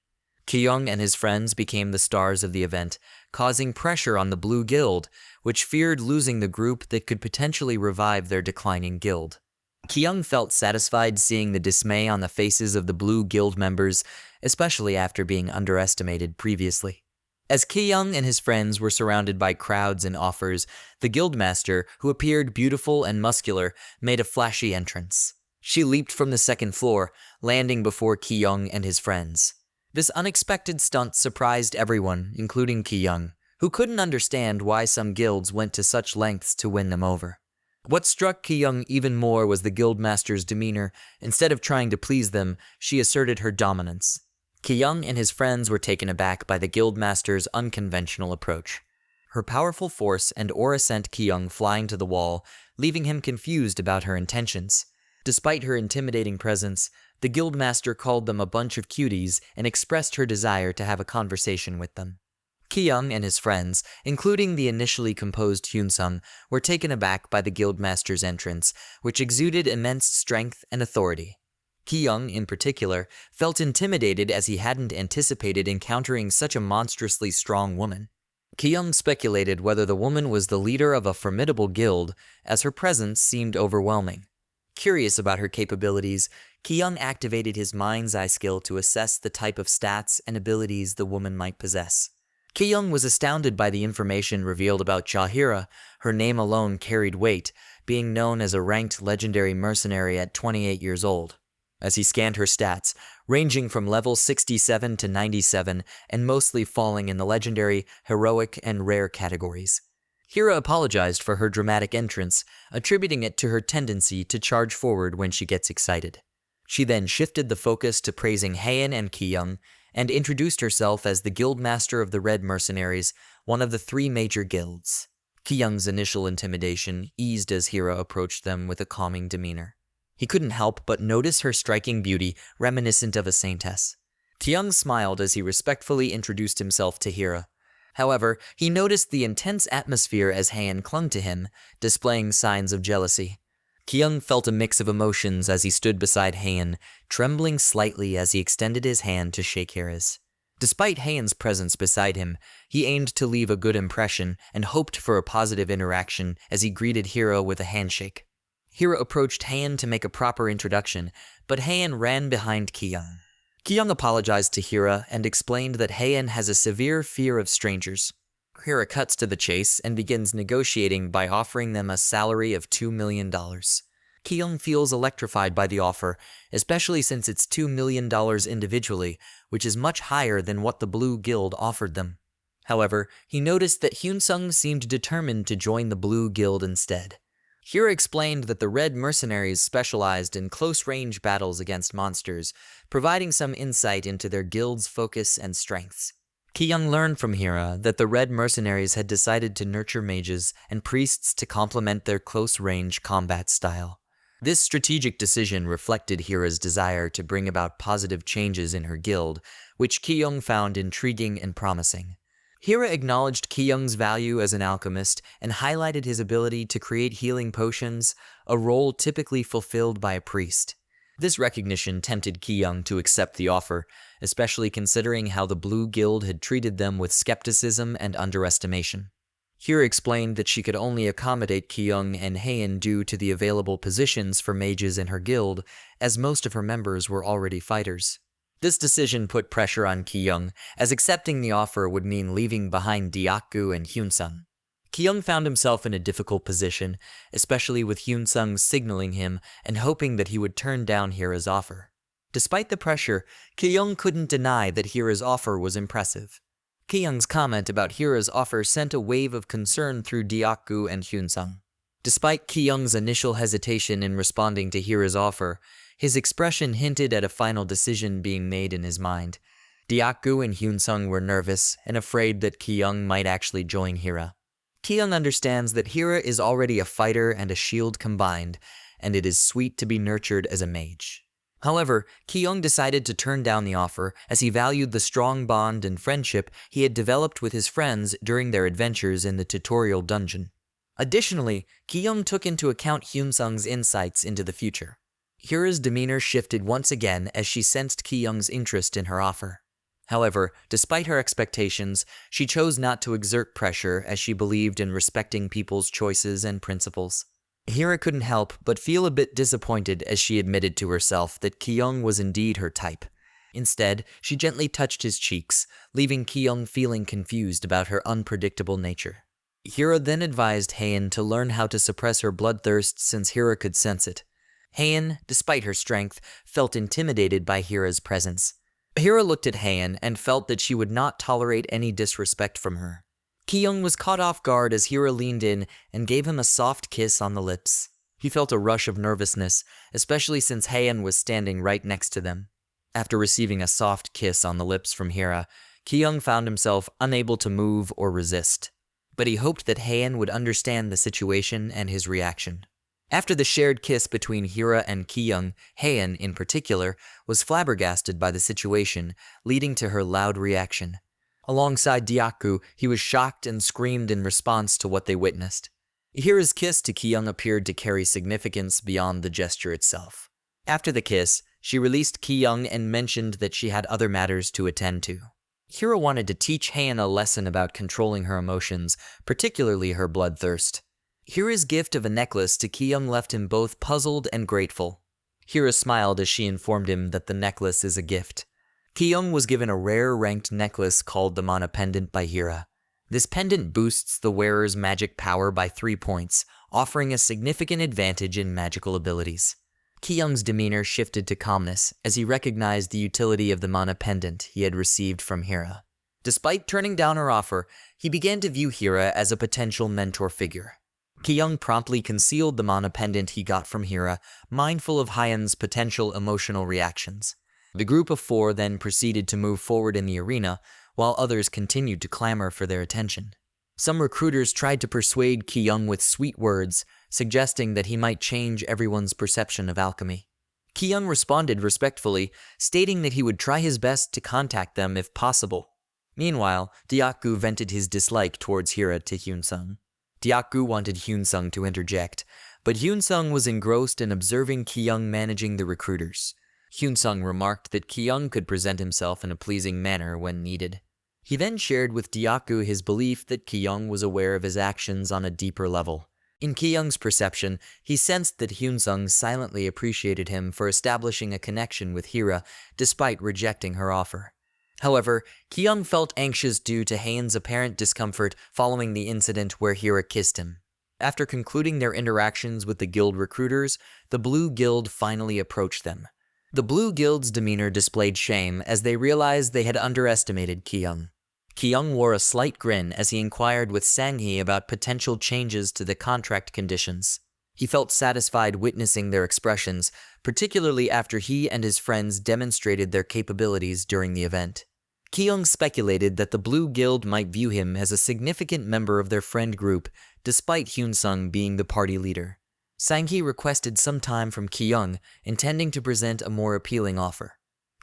Ki-young and his friends became the stars of the event, causing pressure on the Blue Guild, which feared losing the group that could potentially revive their declining guild. Ki-young felt satisfied seeing the dismay on the faces of the Blue Guild members, especially after being underestimated previously. As Ki-young and his friends were surrounded by crowds and offers, the guildmaster, who appeared beautiful and muscular, made a flashy entrance. She leaped from the second floor, landing before Ki-young and his friends. This unexpected stunt surprised everyone, including Ki-young, who couldn't understand why some guilds went to such lengths to win them over. What struck Ki-young even more was the guildmaster's demeanor. Instead of trying to please them, she asserted her dominance. Ki-young and his friends were taken aback by the guildmaster's unconventional approach. Her powerful force and aura sent Ki-young flying to the wall, leaving him confused about her intentions. Despite her intimidating presence, the guildmaster called them a bunch of cuties and expressed her desire to have a conversation with them. Ki-young and his friends, including the initially composed Hyun-sung, were taken aback by the guildmaster's entrance, which exuded immense strength and authority. Ki-young, in particular, felt intimidated as he hadn't anticipated encountering such a monstrously strong woman. Ki-young speculated whether the woman was the leader of a formidable guild, as her presence seemed overwhelming. Curious about her capabilities, Ki-young activated his mind's eye skill to assess the type of stats and abilities the woman might possess. Ki-young was astounded by the information revealed about Chahira. Her name alone carried weight, being known as a ranked legendary mercenary at 28 years old. As he scanned her stats, ranging from level 67 to 97 and mostly falling in the legendary, heroic, and rare categories. Hira apologized for her dramatic entrance, attributing it to her tendency to charge forward when she gets excited. She then shifted the focus to praising Haein and Ki-young, and introduced herself as the guildmaster of the Red Mercenaries, one of the 3 major guilds. Ki-young's initial intimidation eased as Hira approached them with a calming demeanor. He couldn't help but notice her striking beauty, reminiscent of a saintess. Ki-young smiled as he respectfully introduced himself to Hira. However, he noticed the intense atmosphere as Haein clung to him, displaying signs of jealousy. Ki-young felt a mix of emotions as he stood beside Haein, trembling slightly as he extended his hand to shake Hira's. Despite Haein's presence beside him, he aimed to leave a good impression and hoped for a positive interaction as he greeted Hira with a handshake. Hira approached Haein to make a proper introduction, but Haein ran behind Ki-young. Ki-young apologized to Hira and explained that Haein has a severe fear of strangers. Hira cuts to the chase and begins negotiating by offering them a salary of $2 million. Ki-young feels electrified by the offer, especially since it's $2 million individually, which is much higher than what the Blue Guild offered them. However, he noticed that Hyun-sung seemed determined to join the Blue Guild instead. Hira explained that the Red Mercenaries specialized in close-range battles against monsters, providing some insight into their guild's focus and strengths. Ki-young learned from Hira that the Red Mercenaries had decided to nurture mages and priests to complement their close-range combat style. This strategic decision reflected Hira's desire to bring about positive changes in her guild, which Ki-young found intriguing and promising. Hira acknowledged Ki-young's value as an alchemist and highlighted his ability to create healing potions, a role typically fulfilled by a priest. This recognition tempted Ki-young to accept the offer, especially considering how the Blue Guild had treated them with skepticism and underestimation. Hira explained that she could only accommodate Ki-young and Haein due to the available positions for mages in her guild, as most of her members were already fighters. This decision put pressure on Ki-young, as accepting the offer would mean leaving behind Deokgu and Hyun-sung. Ki-young found himself in a difficult position, especially with Hyun-sung signaling him and hoping that he would turn down Hira's offer. Despite the pressure, Ki-young couldn't deny that Hira's offer was impressive. Ki-young's comment about Hira's offer sent a wave of concern through Deokgu and Hyun-sung. Despite Ki-young's initial hesitation in responding to Hira's offer, his expression hinted at a final decision being made in his mind. Deokgu and Hyun-sung were nervous and afraid that Ki-young might actually join Hira. Ki-young understands that Hira is already a fighter and a shield combined, and it is sweet to be nurtured as a mage. However, Ki-young decided to turn down the offer as he valued the strong bond and friendship he had developed with his friends during their adventures in the tutorial dungeon. Additionally, Ki-young took into account Hyun-sung's insights into the future. Hira's demeanor shifted once again as she sensed Ki-young's interest in her offer. However, despite her expectations, she chose not to exert pressure as she believed in respecting people's choices and principles. Hira couldn't help but feel a bit disappointed as she admitted to herself that Ki-young was indeed her type. Instead, she gently touched his cheeks, leaving Ki-young feeling confused about her unpredictable nature. Hira then advised Heian to learn how to suppress her bloodthirst since Hira could sense it. Heian, despite her strength, felt intimidated by Hira's presence. Hira looked at Heian and felt that she would not tolerate any disrespect from her. Ki-young was caught off guard as Hira leaned in and gave him a soft kiss on the lips. He felt a rush of nervousness, especially since Heian was standing right next to them. After receiving a soft kiss on the lips from Hira, Ki-young found himself unable to move or resist. But he hoped that Heian would understand the situation and his reaction. After the shared kiss between Hira and Ki-young, Heian, in particular, was flabbergasted by the situation, leading to her loud reaction. Alongside Dyaku, he was shocked and screamed in response to what they witnessed. Hira's kiss to Ki-young appeared to carry significance beyond the gesture itself. After the kiss, she released Ki-young and mentioned that she had other matters to attend to. Hira wanted to teach Heian a lesson about controlling her emotions, particularly her bloodthirst. Hira's gift of a necklace to Ki-young left him both puzzled and grateful. Hira smiled as she informed him that the necklace is a gift. Ki-young was given a rare ranked necklace called the Mana Pendant by Hira. This pendant boosts the wearer's magic power by 3 points, offering a significant advantage in magical abilities. Ki-young's demeanor shifted to calmness as he recognized the utility of the Mana Pendant he had received from Hira. Despite turning down her offer, he began to view Hira as a potential mentor figure. Ki-young promptly concealed the Mana Pendant he got from Hira, mindful of Heian's potential emotional reactions. The group of 4 then proceeded to move forward in the arena, while others continued to clamor for their attention. Some recruiters tried to persuade Ki-young with sweet words, suggesting that he might change everyone's perception of alchemy. Ki-young responded respectfully, stating that he would try his best to contact them if possible. Meanwhile, Dyaku vented his dislike towards Hira to Hyun-sung. Dyaku wanted Hyun-sung to interject, but Hyun-sung was engrossed in observing Ki-young managing the recruiters. Hyun-sung remarked that Ki-young could present himself in a pleasing manner when needed. He then shared with Dyaku his belief that Ki-young was aware of his actions on a deeper level. In Ki-young's perception, he sensed that Hyun-sung silently appreciated him for establishing a connection with Hira, despite rejecting her offer. However, Ki-young felt anxious due to Heian's apparent discomfort following the incident where Hira kissed him. After concluding their interactions with the guild recruiters, the Blue Guild finally approached them. The Blue Guild's demeanor displayed shame as they realized they had underestimated Ki-young. Ki-young wore a slight grin as he inquired with Sang-hee about potential changes to the contract conditions. He felt satisfied witnessing their expressions, particularly after he and his friends demonstrated their capabilities during the event. Ki-young speculated that the Blue Guild might view him as a significant member of their friend group, despite Hyun-sung being the party leader. Sang-hee requested some time from Ki-young, intending to present a more appealing offer.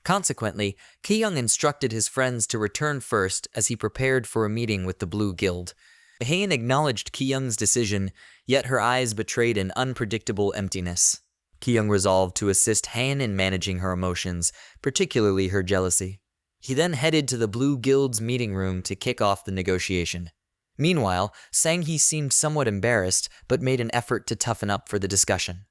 Consequently, Ki-young instructed his friends to return first as he prepared for a meeting with the Blue Guild. Heian acknowledged Ki-young's decision, yet her eyes betrayed an unpredictable emptiness. Ki-young resolved to assist Heian in managing her emotions, particularly her jealousy. He then headed to the Blue Guild's meeting room to kick off the negotiation. Meanwhile, Sang-hee seemed somewhat embarrassed, but made an effort to toughen up for the discussion.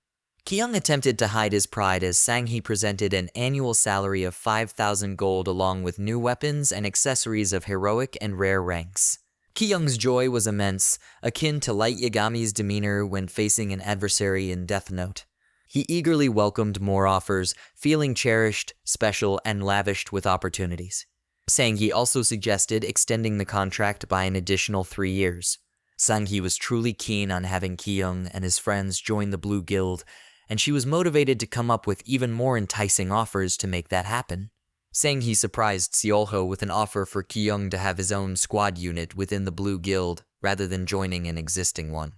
Ki-young attempted to hide his pride as Sang-hee presented an annual salary of 5,000 gold along with new weapons and accessories of heroic and rare ranks. Ki-young's joy was immense, akin to Light Yagami's demeanor when facing an adversary in Death Note. He eagerly welcomed more offers, feeling cherished, special, and lavished with opportunities. Sang-hee also suggested extending the contract by an additional 3 years. Sang-hee was truly keen on having Ki-young and his friends join the Blue Guild, and she was motivated to come up with even more enticing offers to make that happen. Sang-hee surprised Seolho with an offer for Ki-young to have his own squad unit within the Blue Guild rather than joining an existing one.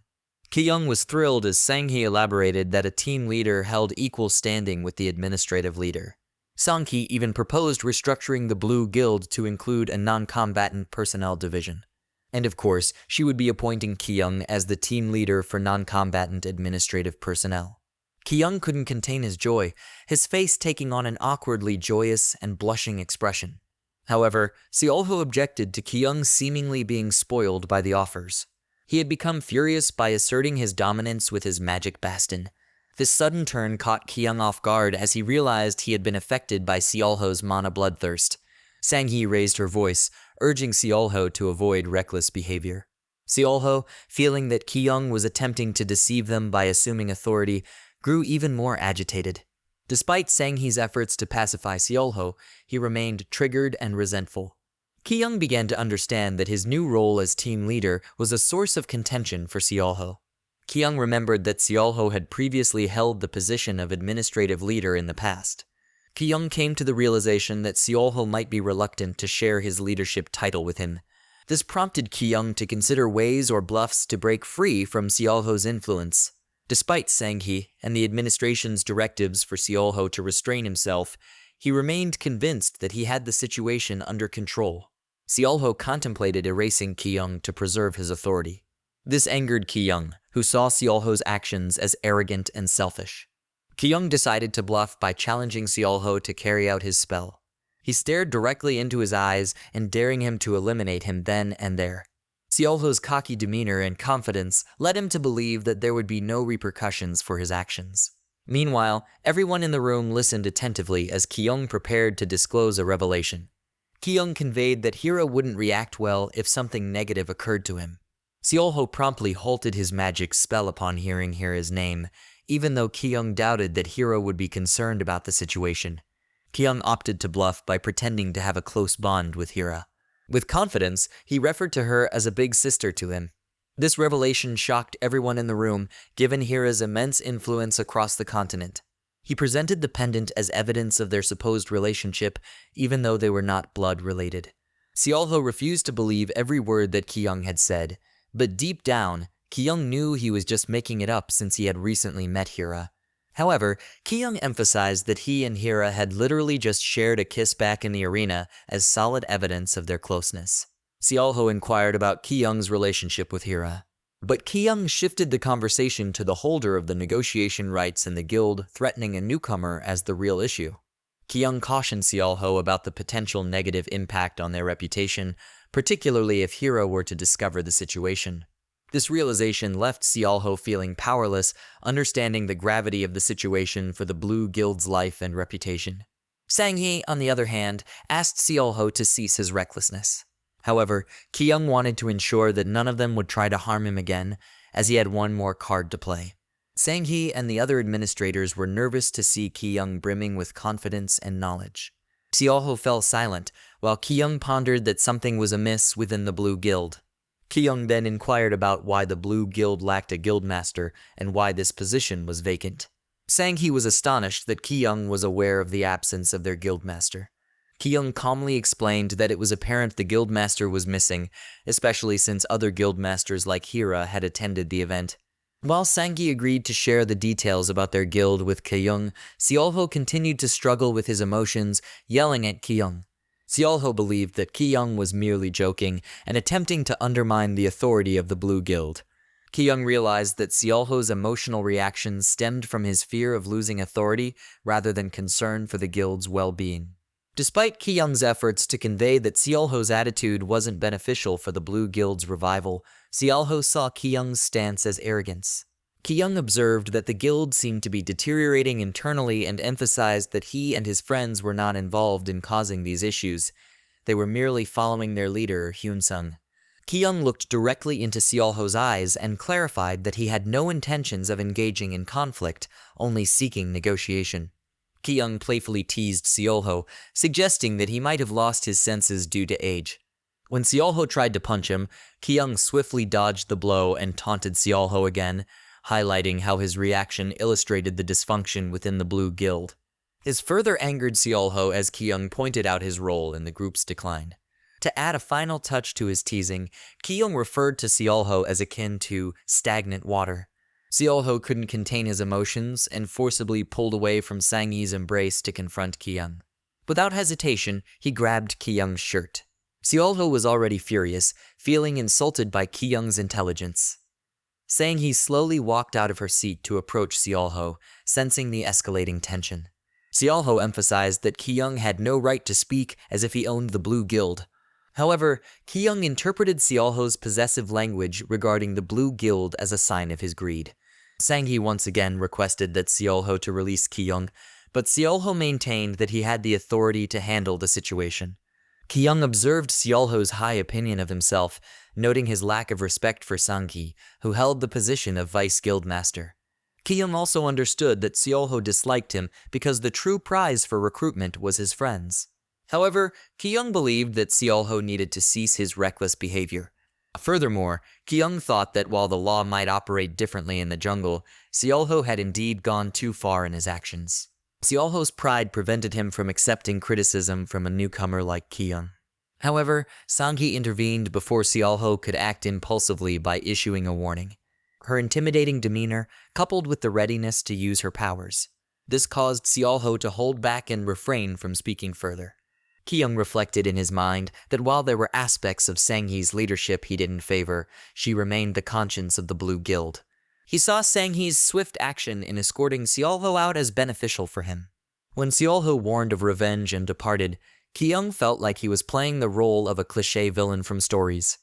Ki-young was thrilled as Sang-hee elaborated that a team leader held equal standing with the administrative leader. Sang-hee even proposed restructuring the Blue Guild to include a non-combatant personnel division. And of course, she would be appointing Ki-young as the team leader for non-combatant administrative personnel. Ki-young couldn't contain his joy, his face taking on an awkwardly joyous and blushing expression. However, Seolho objected to Ki-young seemingly being spoiled by the offers. He had become furious by asserting his dominance with his magic baston. This sudden turn caught Kyung off guard as he realized he had been affected by Seolho's mana bloodthirst. Sang-hee raised her voice, urging Seolho to avoid reckless behavior. Seolho, feeling that Kyung was attempting to deceive them by assuming authority, grew even more agitated. Despite Sang-hee's efforts to pacify Seolho, he remained triggered and resentful. Kyung began to understand that his new role as team leader was a source of contention for Seolho. Kyung remembered that Seolho had previously held the position of administrative leader in the past. Kyung came to the realization that Seolho might be reluctant to share his leadership title with him. This prompted Kyung to consider ways or bluffs to break free from Seolho's influence. Despite Sang-hee and the administration's directives for Seolho to restrain himself, he remained convinced that he had the situation under control. Seolho contemplated erasing Kyung to preserve his authority. This angered Kyung, who saw Seolho's actions as arrogant and selfish. Kyung decided to bluff by challenging Seolho to carry out his spell. He stared directly into his eyes and daring him to eliminate him then and there. Seolho's cocky demeanor and confidence led him to believe that there would be no repercussions for his actions. Meanwhile, everyone in the room listened attentively as Kyung prepared to disclose a revelation. Kyung conveyed that Hira wouldn't react well if something negative occurred to him. Seolho promptly halted his magic spell upon hearing Hira's name, even though Kyung doubted that Hira would be concerned about the situation. Kyung opted to bluff by pretending to have a close bond with Hira. With confidence, he referred to her as a big sister to him. This revelation shocked everyone in the room, given Hira's immense influence across the continent. He presented the pendant as evidence of their supposed relationship, even though they were not blood-related. Seolho refused to believe every word that Kyung had said, but deep down, Kyung knew he was just making it up since he had recently met Hira. However, Kyung emphasized that he and Hira had literally just shared a kiss back in the arena as solid evidence of their closeness. Seolho inquired about Kyung's relationship with Hira, but Kyung shifted the conversation to the holder of the negotiation rights in the guild, threatening a newcomer as the real issue. Kyung cautioned Seolho about the potential negative impact on their reputation, particularly if Hira were to discover the situation. This realization left Seolho feeling powerless, understanding the gravity of the situation for the Blue Guild's life and reputation. Sang-hee, on the other hand, asked Seolho to cease his recklessness. However, Kyung wanted to ensure that none of them would try to harm him again, as he had one more card to play. Sang-hee and the other administrators were nervous to see Kyung brimming with confidence and knowledge. Seolho fell silent, while Kyung pondered that something was amiss within the Blue Guild. Kyung then inquired about why the Blue Guild lacked a guildmaster and why this position was vacant. Sang-hee was astonished that Kyung was aware of the absence of their guildmaster. Kyung calmly explained that it was apparent the guildmaster was missing, especially since other guildmasters like Hira had attended the event. While Sang-hee agreed to share the details about their guild with Kyung, Seolho continued to struggle with his emotions, yelling at Kyung. Seolho believed that Kyung was merely joking and attempting to undermine the authority of the Blue Guild. Kyung realized that Seolho's emotional reactions stemmed from his fear of losing authority rather than concern for the guild's well-being. Despite Kyung's efforts to convey that Seolho's attitude wasn't beneficial for the Blue Guild's revival, Seolho saw Kyung's stance as arrogance. Kyung observed that the guild seemed to be deteriorating internally and emphasized that he and his friends were not involved in causing these issues. They were merely following their leader, Hyun-sung. Kyung looked directly into Seolho's eyes and clarified that he had no intentions of engaging in conflict, only seeking negotiation. Kyung playfully teased Seolho, suggesting that he might have lost his senses due to age. When Seolho tried to punch him, Kyung swiftly dodged the blow and taunted Seolho again, highlighting how his reaction illustrated the dysfunction within the Blue Guild. This further angered Seolho as Kyung pointed out his role in the group's decline. To add a final touch to his teasing, Kyung referred to Seolho as akin to stagnant water. Seolho couldn't contain his emotions and forcibly pulled away from Sang-hee's embrace to confront Kyung. Without hesitation, he grabbed Kyung's shirt. Seolho was already furious, feeling insulted by Kyung's intelligence. Sang-hee slowly walked out of her seat to approach Seolho, sensing the escalating tension. Seolho emphasized that Kyung had no right to speak as if he owned the Blue Guild. However, Ki-young interpreted Seolho's possessive language regarding the Blue Guild as a sign of his greed. Sang-hee once again requested that Seolho to release Ki-young, but Seolho maintained that he had the authority to handle the situation. Ki-young observed Seolho's high opinion of himself, noting his lack of respect for Sang-hee, who held the position of vice guildmaster. Ki-young also understood that Seolho disliked him because the true prize for recruitment was his friends. However, Ki-young believed that Seolho needed to cease his reckless behavior. Furthermore, Ki-young thought that while the law might operate differently in the jungle, Seolho had indeed gone too far in his actions. Seolho's pride prevented him from accepting criticism from a newcomer like Ki-young. However, Sang-hee intervened before Seolho could act impulsively by issuing a warning. Her intimidating demeanor, coupled with the readiness to use her powers. This caused Seolho to hold back and refrain from speaking further. Ki-young reflected in his mind that while there were aspects of Sang-hee's leadership he didn't favor, she remained the conscience of the Blue Guild. He saw Sang-hee's swift action in escorting Seolho out as beneficial for him. When Seolho warned of revenge and departed, Ki-young felt like he was playing the role of a cliché villain from stories.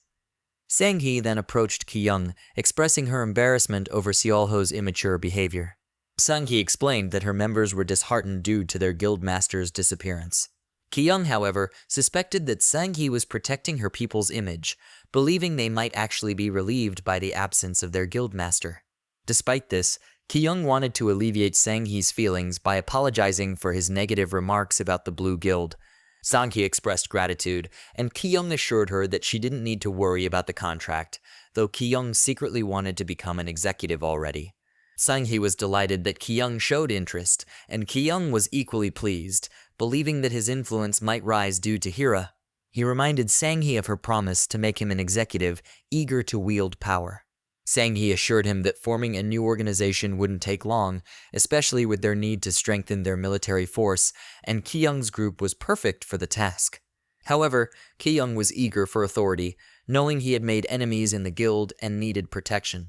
Sang-hee then approached Ki-young, expressing her embarrassment over Seolho's immature behavior. Sang-hee explained that her members were disheartened due to their guildmaster's disappearance. Ki-young, however, suspected that Sang-hee was protecting her people's image, believing they might actually be relieved by the absence of their guildmaster. Despite this, Ki-young wanted to alleviate Sang-hee's feelings by apologizing for his negative remarks about the Blue Guild. Sang-hee expressed gratitude, and Ki-young assured her that she didn't need to worry about the contract, though Ki-young secretly wanted to become an executive already. Sang-hee was delighted that Ki-young showed interest, and Ki-young was equally pleased, believing that his influence might rise due to Hira. He reminded Sang-hee of her promise to make him an executive, eager to wield power. Sang-hee assured him that forming a new organization wouldn't take long, especially with their need to strengthen their military force, and Ki-young's group was perfect for the task. However, Ki-young was eager for authority, knowing he had made enemies in the guild and needed protection.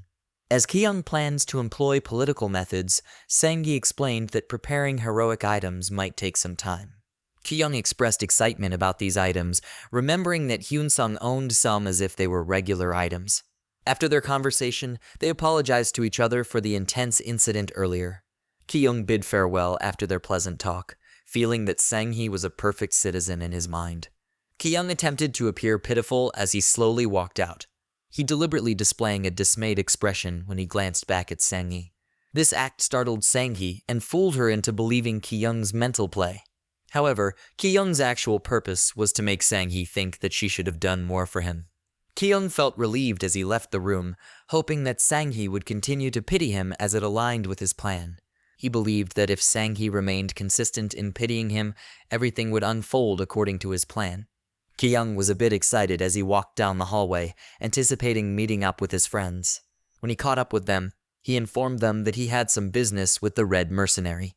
As Ki-young plans to employ political methods, Sang-hee explained that preparing heroic items might take some time. Ki-young expressed excitement about these items, remembering that Hyun-sung owned some as if they were regular items. After their conversation, they apologized to each other for the intense incident earlier. Ki-young bid farewell after their pleasant talk, feeling that Sang-hee was a perfect citizen in his mind. Ki-young attempted to appear pitiful as he slowly walked out. He deliberately displaying a dismayed expression when he glanced back at Sang-hee. This act startled Sang-hee and fooled her into believing Ki-young's mental play. However, Ki-young's actual purpose was to make Sang-hee think that she should have done more for him. Ki-young felt relieved as he left the room, hoping that Sang-hee would continue to pity him as it aligned with his plan. He believed that if Sang-hee remained consistent in pitying him, everything would unfold according to his plan. Ki-young was a bit excited as he walked down the hallway, anticipating meeting up with his friends. When he caught up with them, he informed them that he had some business with the Red Mercenary.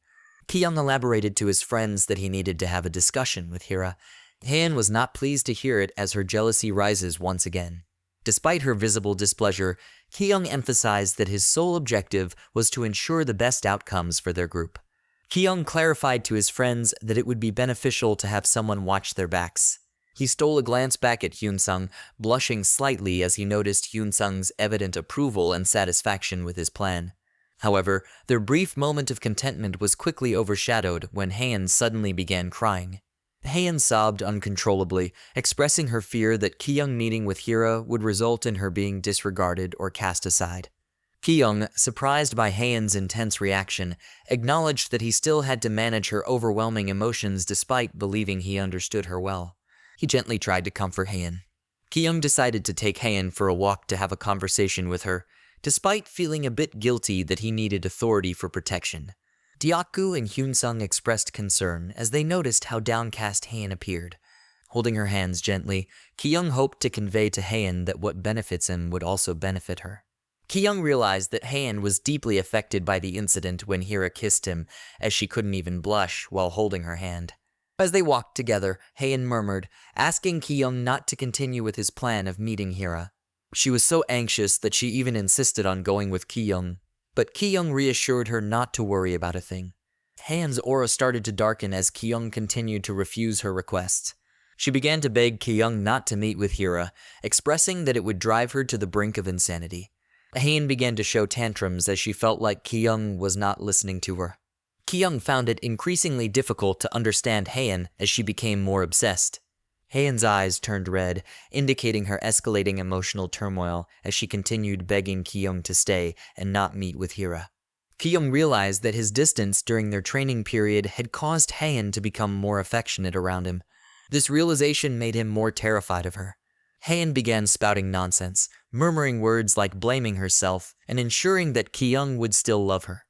Ki-young elaborated to his friends that he needed to have a discussion with Hira. Haein was not pleased to hear it as her jealousy rises once again. Despite her visible displeasure, Ki-young emphasized that his sole objective was to ensure the best outcomes for their group. Ki-young clarified to his friends that it would be beneficial to have someone watch their backs. He stole a glance back at Hyun-sung, blushing slightly as he noticed Hyun-sung's evident approval and satisfaction with his plan. However, their brief moment of contentment was quickly overshadowed when Haein suddenly began crying. Haein sobbed uncontrollably, expressing her fear that Ki-young meeting with Hira would result in her being disregarded or cast aside. Ki-young, surprised by Haein's intense reaction, acknowledged that he still had to manage her overwhelming emotions despite believing he understood her well. He gently tried to comfort Haein. Ki-young decided to take Haein for a walk to have a conversation with her, despite feeling a bit guilty that he needed authority for protection. Deokgu and Hyun-sung expressed concern as they noticed how downcast Haein appeared. Holding her hands gently, Ki-young hoped to convey to Haein that what benefits him would also benefit her. Ki-young realized that Haein was deeply affected by the incident when Hira kissed him, as she couldn't even blush while holding her hand. As they walked together, Haein murmured, asking Ki-young not to continue with his plan of meeting Hira. She was so anxious that she even insisted on going with Ki-young, but Ki-young reassured her not to worry about a thing. Haein's aura started to darken as Ki-young continued to refuse her requests. She began to beg Ki-young not to meet with Hira, expressing that it would drive her to the brink of insanity. Haen began to show tantrums as she felt like Ki-young was not listening to her. Ki-young found it increasingly difficult to understand Haen as she became more obsessed. Haen's eyes turned red, indicating her escalating emotional turmoil as she continued begging Ki-young to stay and not meet with Hira. Ki-young realized that his distance during their training period had caused Haen to become more affectionate around him. This realization made him more terrified of her. Haen began spouting nonsense, murmuring words like blaming herself and ensuring that Ki-young would still love her.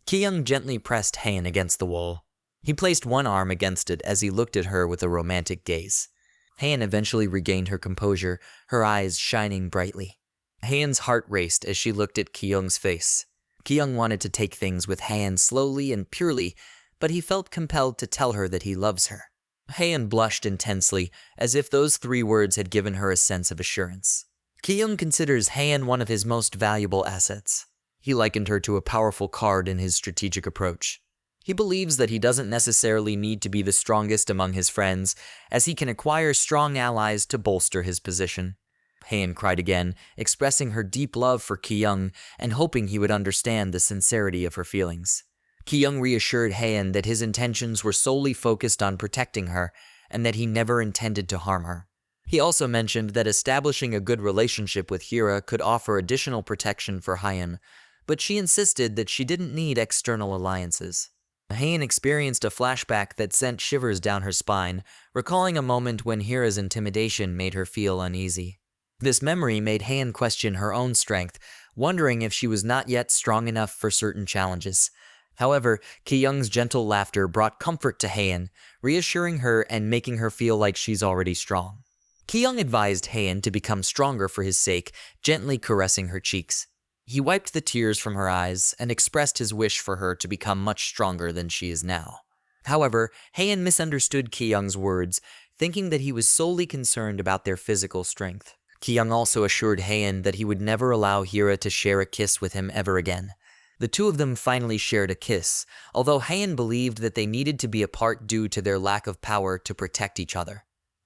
Ki-young gently pressed Haen against the wall. He placed one arm against it as he looked at her with a romantic gaze. Haen eventually regained her composure, her eyes shining brightly. Haen's heart raced as she looked at Ki-young's face. Ki-young wanted to take things with Haen slowly and purely, but he felt compelled to tell her that he loves her. Haen blushed intensely, as if those 3 words had given her a sense of assurance. Ki-young considers Haen one of his most valuable assets. He likened her to a powerful card in his strategic approach. He believes that he doesn't necessarily need to be the strongest among his friends, as he can acquire strong allies to bolster his position. Haen cried again, expressing her deep love for Ki-young and hoping he would understand the sincerity of her feelings. Ki-young reassured Haen that his intentions were solely focused on protecting her and that he never intended to harm her. He also mentioned that establishing a good relationship with Hira could offer additional protection for Haen, but she insisted that she didn't need external alliances. Haen experienced a flashback that sent shivers down her spine, recalling a moment when Hira's intimidation made her feel uneasy. This memory made Haen question her own strength, wondering if she was not yet strong enough for certain challenges. However, Ki-young's gentle laughter brought comfort to Haen, reassuring her and making her feel like she's already strong. Ki-young advised Haen to become stronger for his sake, gently caressing her cheeks. He wiped the tears from her eyes and expressed his wish for her to become much stronger than she is now. However, Haen misunderstood Ki-young's words, thinking that he was solely concerned about their physical strength. Ki-young also assured Haen that he would never allow Hira to share a kiss with him ever again. The 2 of them finally shared a kiss, although Haen believed that they needed to be apart due to their lack of power to protect each other.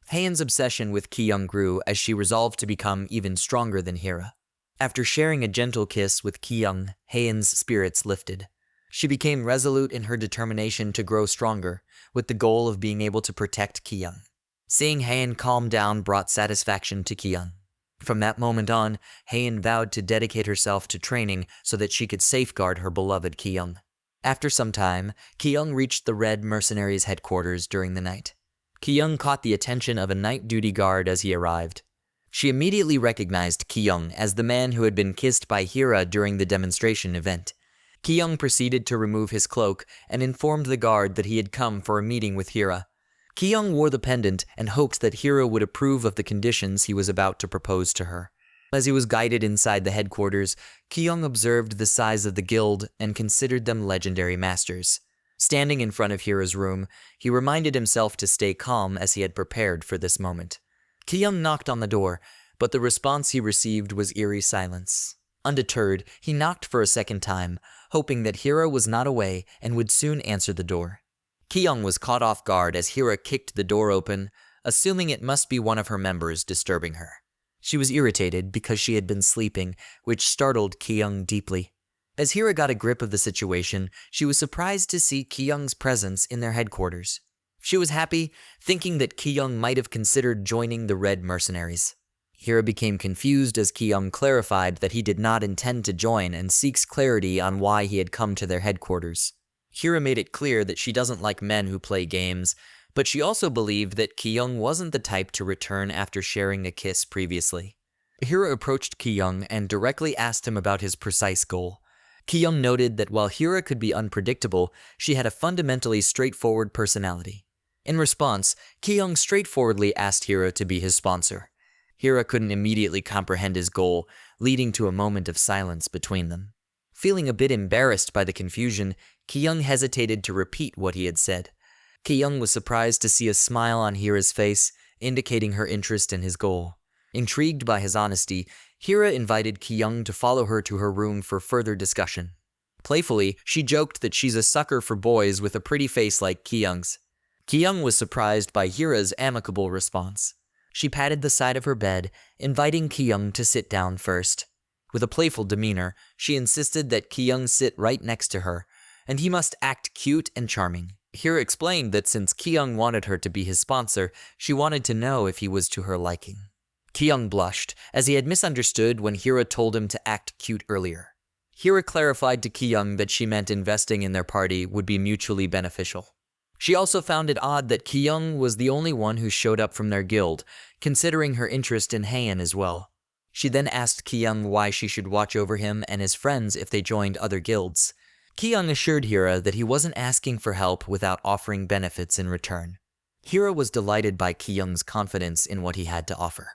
Haen's obsession with Ki-young grew as she resolved to become even stronger than Hira. After sharing a gentle kiss with Ki-young, Haen's spirits lifted. She became resolute in her determination to grow stronger, with the goal of being able to protect Ki-young. Seeing Haen calm down brought satisfaction to Ki-young. From that moment on, Haen vowed to dedicate herself to training so that she could safeguard her beloved Ki-young. After some time, Ki-young reached the Red Mercenaries' headquarters during the night. Ki-young caught the attention of a night duty guard as he arrived. She immediately recognized Ki-young as the man who had been kissed by Hira during the demonstration event. Ki-young proceeded to remove his cloak and informed the guard that he had come for a meeting with Hira. Ki-young wore the pendant and hoped that Hira would approve of the conditions he was about to propose to her. As he was guided inside the headquarters, Ki-young observed the size of the guild and considered them legendary masters. Standing in front of Hira's room, he reminded himself to stay calm as he had prepared for this moment. Ki-young knocked on the door, but the response he received was eerie silence. Undeterred, he knocked for a second time, hoping that Hira was not away and would soon answer the door. Ki-young was caught off guard as Hira kicked the door open, assuming it must be one of her members disturbing her. She was irritated because she had been sleeping, which startled Ki-young deeply. As Hira got a grip of the situation, she was surprised to see Ki-young's presence in their headquarters. She was happy, thinking that Ki-young might have considered joining the Red Mercenaries. Hira became confused as Ki-young clarified that he did not intend to join and seeks clarity on why he had come to their headquarters. Hira made it clear that she doesn't like men who play games, but she also believed that Ki-young wasn't the type to return after sharing a kiss previously. Hira approached Ki-young and directly asked him about his precise goal. Ki-young noted that while Hira could be unpredictable, she had a fundamentally straightforward personality. In response, Ki-young straightforwardly asked Hira to be his sponsor. Hira couldn't immediately comprehend his goal, leading to a moment of silence between them. Feeling a bit embarrassed by the confusion, Ki-young hesitated to repeat what he had said. Ki-young was surprised to see a smile on Hira's face, indicating her interest in his goal. Intrigued by his honesty, Hira invited Ki-young to follow her to her room for further discussion. Playfully, she joked that she's a sucker for boys with a pretty face like Ki-young's. Ki-young was surprised by Hira's amicable response. She patted the side of her bed, inviting Ki-young to sit down first. With a playful demeanor, she insisted that Ki-young sit right next to her, and he must act cute and charming. Hira explained that since Ki-young wanted her to be his sponsor, she wanted to know if he was to her liking. Ki-young blushed, as he had misunderstood when Hira told him to act cute earlier. Hira clarified to Ki-young that she meant investing in their party would be mutually beneficial. She also found it odd that Ki-young was the only one who showed up from their guild, considering her interest in Haein as well. She then asked Ki-young why she should watch over him and his friends if they joined other guilds. Ki-young assured Hira that he wasn't asking for help without offering benefits in return. Hira was delighted by Ki-young's confidence in what he had to offer.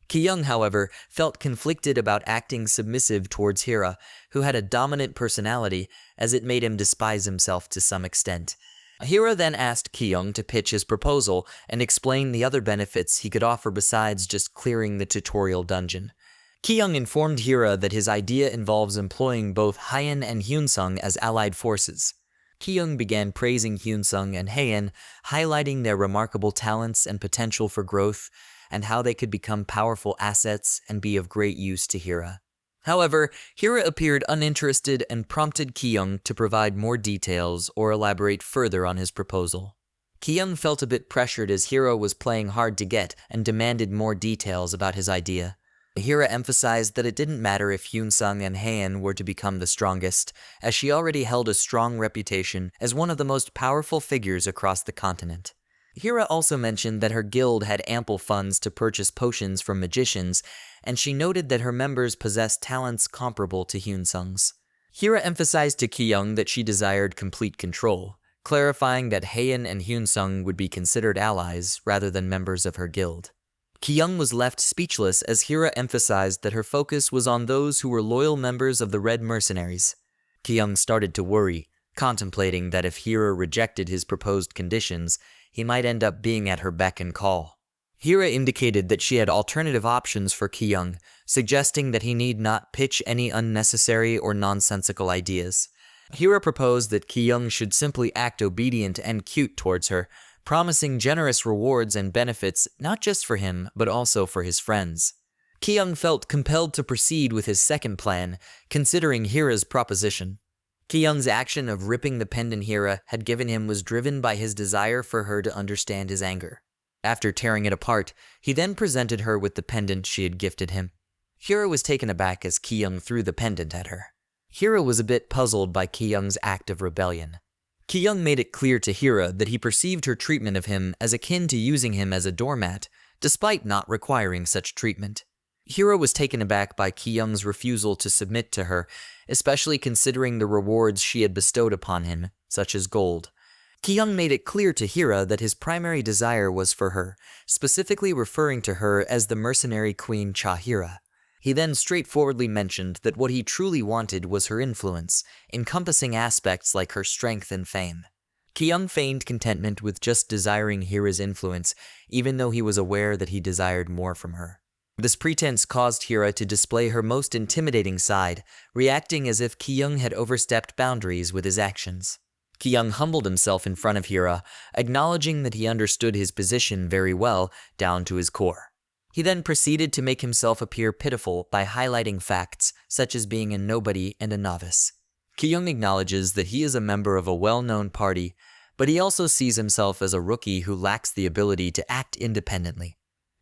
Ki-young, however, felt conflicted about acting submissive towards Hira, who had a dominant personality, as it made him despise himself to some extent. Hira then asked Ki-young to pitch his proposal and explain the other benefits he could offer besides just clearing the tutorial dungeon. Ki-young informed Hira that his idea involves employing both Haein and Hyunsung as allied forces. Ki-young began praising Hyunsung and Haein, highlighting their remarkable talents and potential for growth, and how they could become powerful assets and be of great use to Hira. However, Hira appeared uninterested and prompted Ki-young to provide more details or elaborate further on his proposal. Ki-young felt a bit pressured as Hira was playing hard to get and demanded more details about his idea. Hira emphasized that it didn't matter if Hyunsung and Haein were to become the strongest, as she already held a strong reputation as one of the most powerful figures across the continent. Hira also mentioned that her guild had ample funds to purchase potions from magicians, and she noted that her members possessed talents comparable to Hyunsung's. Hira emphasized to Ki-young that she desired complete control, clarifying that Haein and Hyunsung would be considered allies rather than members of her guild. Ki-young was left speechless as Hira emphasized that her focus was on those who were loyal members of the Red Mercenaries. Ki-young started to worry, contemplating that if Hira rejected his proposed conditions, he might end up being at her beck and call. Hira indicated that she had alternative options for Ki-young, suggesting that he need not pitch any unnecessary or nonsensical ideas. Hira proposed that Ki-young should simply act obedient and cute towards her, promising generous rewards and benefits not just for him, but also for his friends. Ki-young felt compelled to proceed with his second plan, considering Hira's proposition. Ki-young's action of ripping the pendant Hira had given him was driven by his desire for her to understand his anger. After tearing it apart, he then presented her with the pendant she had gifted him. Hira was taken aback as Ki-young threw the pendant at her. Hira was a bit puzzled by Ki-young's act of rebellion. Ki-young made it clear to Hira that he perceived her treatment of him as akin to using him as a doormat, despite not requiring such treatment. Hira was taken aback by Ki-young's refusal to submit to her, especially considering the rewards she had bestowed upon him, such as gold. Ki-young made it clear to Hira that his primary desire was for her, specifically referring to her as the mercenary queen Cha-hira. He then straightforwardly mentioned that what he truly wanted was her influence, encompassing aspects like her strength and fame. Ki-young feigned contentment with just desiring Hira's influence, even though he was aware that he desired more from her. This pretense caused Hira to display her most intimidating side, reacting as if Ki-young had overstepped boundaries with his actions. Ki-young humbled himself in front of Hira, acknowledging that he understood his position very well, down to his core. He then proceeded to make himself appear pitiful by highlighting facts, such as being a nobody and a novice. Ki-young acknowledges that he is a member of a well-known party, but he also sees himself as a rookie who lacks the ability to act independently.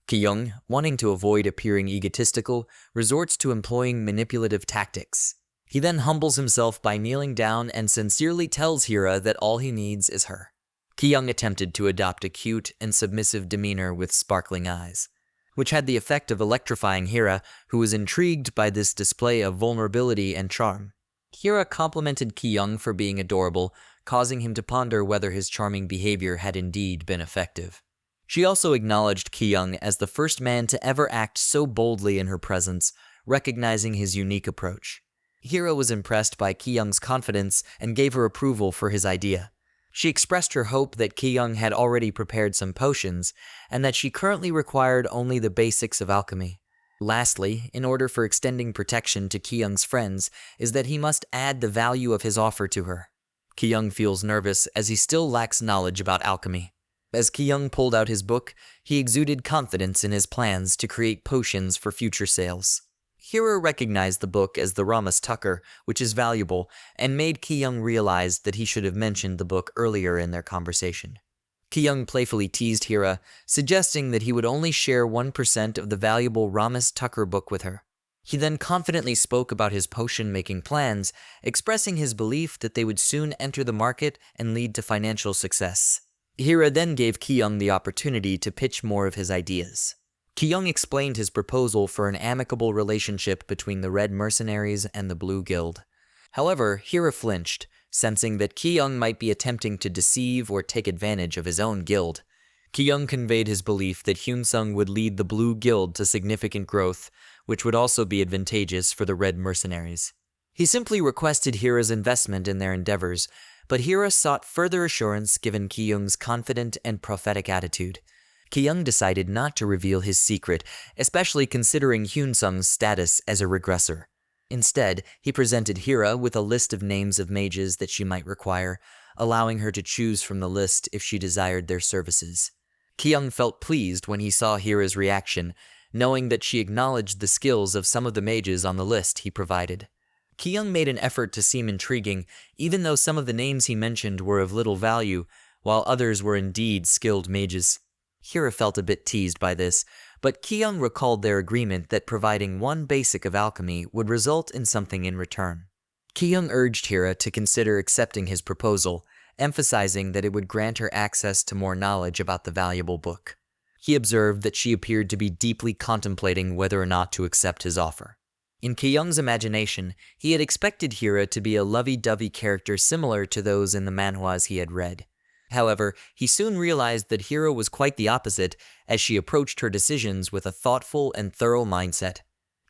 Ki-young, wanting to avoid appearing egotistical, resorts to employing manipulative tactics. He then humbles himself by kneeling down and sincerely tells Hira that all he needs is her. Ki-young attempted to adopt a cute and submissive demeanor with sparkling eyes, which had the effect of electrifying Hira, who was intrigued by this display of vulnerability and charm. Hira complimented Ki-young for being adorable, causing him to ponder whether his charming behavior had indeed been effective. She also acknowledged Ki-young as the first man to ever act so boldly in her presence, recognizing his unique approach. Hira was impressed by Ki-young's confidence and gave her approval for his idea. She expressed her hope that Ki-young had already prepared some potions, and that she currently required only the basics of alchemy. Lastly, in order for extending protection to Ki-young's friends, is that he must add the value of his offer to her. Ki-young feels nervous as he still lacks knowledge about alchemy. As Ki-young pulled out his book, he exuded confidence in his plans to create potions for future sales. Hira recognized the book as the Ramas Tucker, which is valuable, and made Ki-young realize that he should have mentioned the book earlier in their conversation. Ki-young playfully teased Hira, suggesting that he would only share 1% of the valuable Ramas Tucker book with her. He then confidently spoke about his potion-making plans, expressing his belief that they would soon enter the market and lead to financial success. Hira then gave Ki-young the opportunity to pitch more of his ideas. Ki-young explained his proposal for an amicable relationship between the Red Mercenaries and the Blue Guild. However, Hira flinched, sensing that Ki-young might be attempting to deceive or take advantage of his own guild. Ki-young conveyed his belief that Hyun-sung would lead the Blue Guild to significant growth, which would also be advantageous for the Red Mercenaries. He simply requested Hira's investment in their endeavors, but Hira sought further assurance given Ki-young's confident and prophetic attitude. Ki-young decided not to reveal his secret, especially considering Hyun-sung's status as a regressor. Instead, he presented Hira with a list of names of mages that she might require, allowing her to choose from the list if she desired their services. Ki-young felt pleased when he saw Hira's reaction, knowing that she acknowledged the skills of some of the mages on the list he provided. Ki-young made an effort to seem intriguing, even though some of the names he mentioned were of little value, while others were indeed skilled mages. Hira felt a bit teased by this, but Ki-young recalled their agreement that providing one basic of alchemy would result in something in return. Ki-young urged Hira to consider accepting his proposal, emphasizing that it would grant her access to more knowledge about the valuable book. He observed that she appeared to be deeply contemplating whether or not to accept his offer. In Ki-young's imagination, he had expected Hira to be a lovey-dovey character similar to those in the manhwas he had read. However, he soon realized that Hira was quite the opposite, as she approached her decisions with a thoughtful and thorough mindset.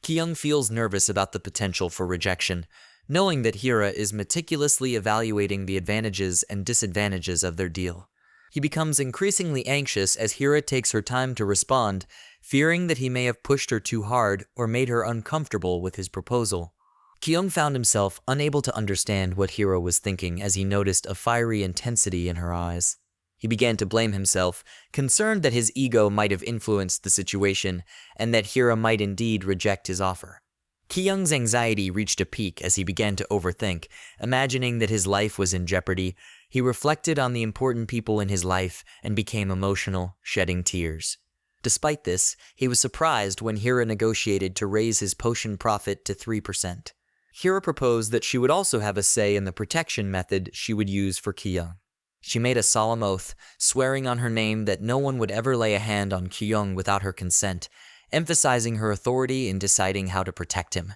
Ki-young feels nervous about the potential for rejection, knowing that Hira is meticulously evaluating the advantages and disadvantages of their deal. He becomes increasingly anxious as Hira takes her time to respond, fearing that he may have pushed her too hard or made her uncomfortable with his proposal. Ki-young found himself unable to understand what Hira was thinking as he noticed a fiery intensity in her eyes. He began to blame himself, concerned that his ego might have influenced the situation and that Hira might indeed reject his offer. Ki-young's anxiety reached a peak as he began to overthink, imagining that his life was in jeopardy. He reflected on the important people in his life and became emotional, shedding tears. Despite this, he was surprised when Hira negotiated to raise his potion profit to 3%. Hira proposed that she would also have a say in the protection method she would use for Ki-young. She made a solemn oath, swearing on her name that no one would ever lay a hand on Ki-young without her consent, emphasizing her authority in deciding how to protect him.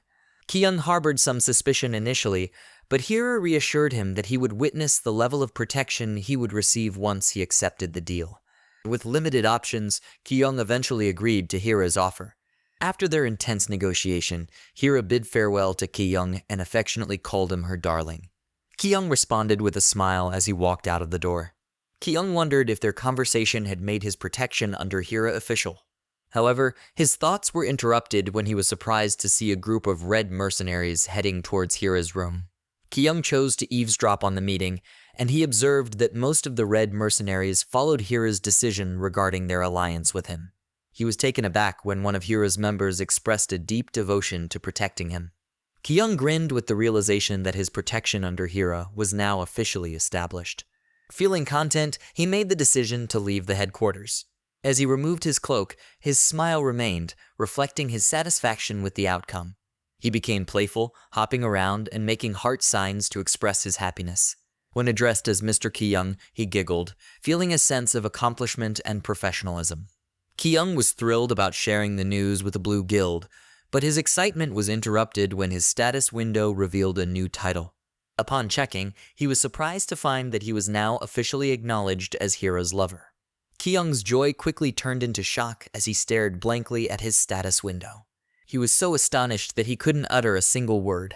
Ki-young harbored some suspicion initially, but Hira reassured him that he would witness the level of protection he would receive once he accepted the deal. With limited options, Ki-young eventually agreed to Hira's offer. After their intense negotiation, Hira bid farewell to Ki-young and affectionately called him her darling. Ki-young responded with a smile as he walked out of the door. Ki-young wondered if their conversation had made his protection under Hira official. However, his thoughts were interrupted when he was surprised to see a group of red mercenaries heading towards Hira's room. Ki-young chose to eavesdrop on the meeting, and he observed that most of the red mercenaries followed Hira's decision regarding their alliance with him. He was taken aback when one of Hira's members expressed a deep devotion to protecting him. Ki-young grinned with the realization that his protection under Hira was now officially established. Feeling content, he made the decision to leave the headquarters. As he removed his cloak, his smile remained, reflecting his satisfaction with the outcome. He became playful, hopping around and making heart signs to express his happiness. When addressed as Mr. Ki-young, he giggled, feeling a sense of accomplishment and professionalism. Ki-young was thrilled about sharing the news with the Blue Guild, but his excitement was interrupted when his status window revealed a new title. Upon checking, he was surprised to find that he was now officially acknowledged as Hira's lover. Ki-young's joy quickly turned into shock as he stared blankly at his status window. He was so astonished that he couldn't utter a single word.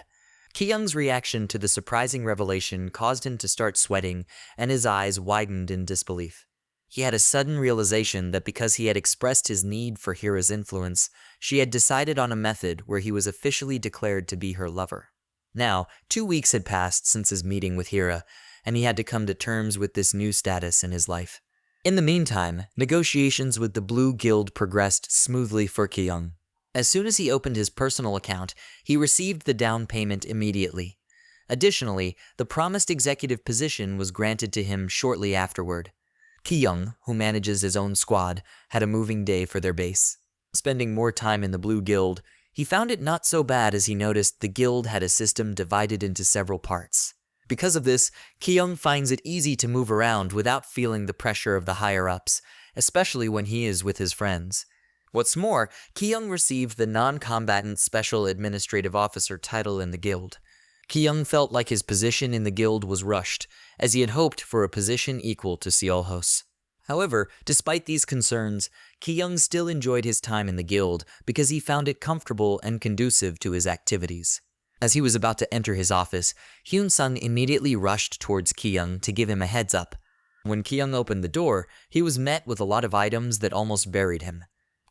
Ki-young's reaction to the surprising revelation caused him to start sweating, and his eyes widened in disbelief. He had a sudden realization that because he had expressed his need for Hira's influence, she had decided on a method where he was officially declared to be her lover. Now, 2 weeks had passed since his meeting with Hira, and he had to come to terms with this new status in his life. In the meantime, negotiations with the Blue Guild progressed smoothly for Ki-young. As soon as he opened his personal account, he received the down payment immediately. Additionally, the promised executive position was granted to him shortly afterward. Ki-young, who manages his own squad, had a moving day for their base. Spending more time in the Blue Guild, he found it not so bad as he noticed the guild had a system divided into several parts. Because of this, Ki-young finds it easy to move around without feeling the pressure of the higher-ups, especially when he is with his friends. What's more, Ki-young received the non-combatant Special Administrative Officer title in the guild. Ki-young felt like his position in the guild was rushed, as he had hoped for a position equal to Seolho's. However, despite these concerns, Ki-young still enjoyed his time in the guild because he found it comfortable and conducive to his activities. As he was about to enter his office, Hyun-sung immediately rushed towards Ki-young to give him a heads up. When Ki-young opened the door, he was met with a lot of items that almost buried him.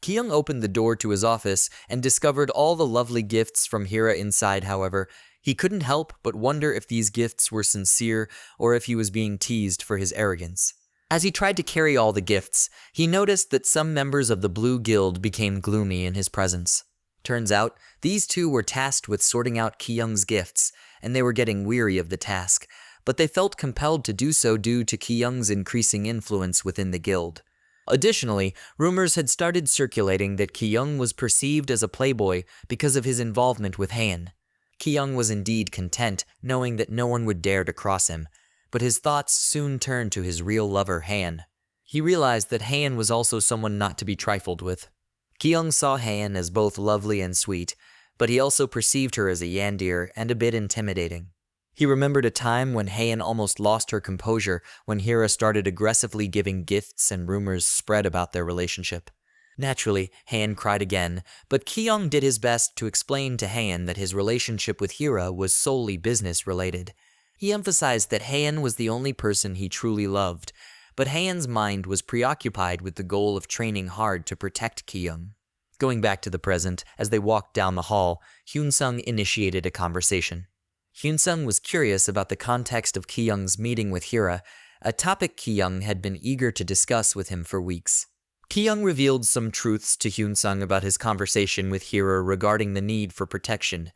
Ki-young opened the door to his office and discovered all the lovely gifts from Hira inside. However, he couldn't help but wonder if these gifts were sincere or if he was being teased for his arrogance. As he tried to carry all the gifts, he noticed that some members of the Blue Guild became gloomy in his presence. Turns out, these two were tasked with sorting out Ki-young's gifts, and they were getting weary of the task, but they felt compelled to do so due to Ki-young's increasing influence within the guild. Additionally, rumors had started circulating that Ki-young was perceived as a playboy because of his involvement with Haein. Ki-young was indeed content, knowing that no one would dare to cross him, but his thoughts soon turned to his real lover, Haein. He realized that Haein was also someone not to be trifled with. Ki-young saw Haein as both lovely and sweet, but he also perceived her as a yandere and a bit intimidating. He remembered a time when Haein almost lost her composure when Hira started aggressively giving gifts and rumors spread about their relationship. Naturally, Haein cried again, but Ki-young did his best to explain to Haein that his relationship with Hira was solely business-related. He emphasized that Haein was the only person he truly loved, but Haein's mind was preoccupied with the goal of training hard to protect Ki-young. Going back to the present, as they walked down the hall, Hyun-sung initiated a conversation. Hyun-sung was curious about the context of Ki-young's meeting with Hira, a topic Ki-young had been eager to discuss with him for weeks. Ki-young revealed some truths to Hyun-sung about his conversation with Hira regarding the need for protection,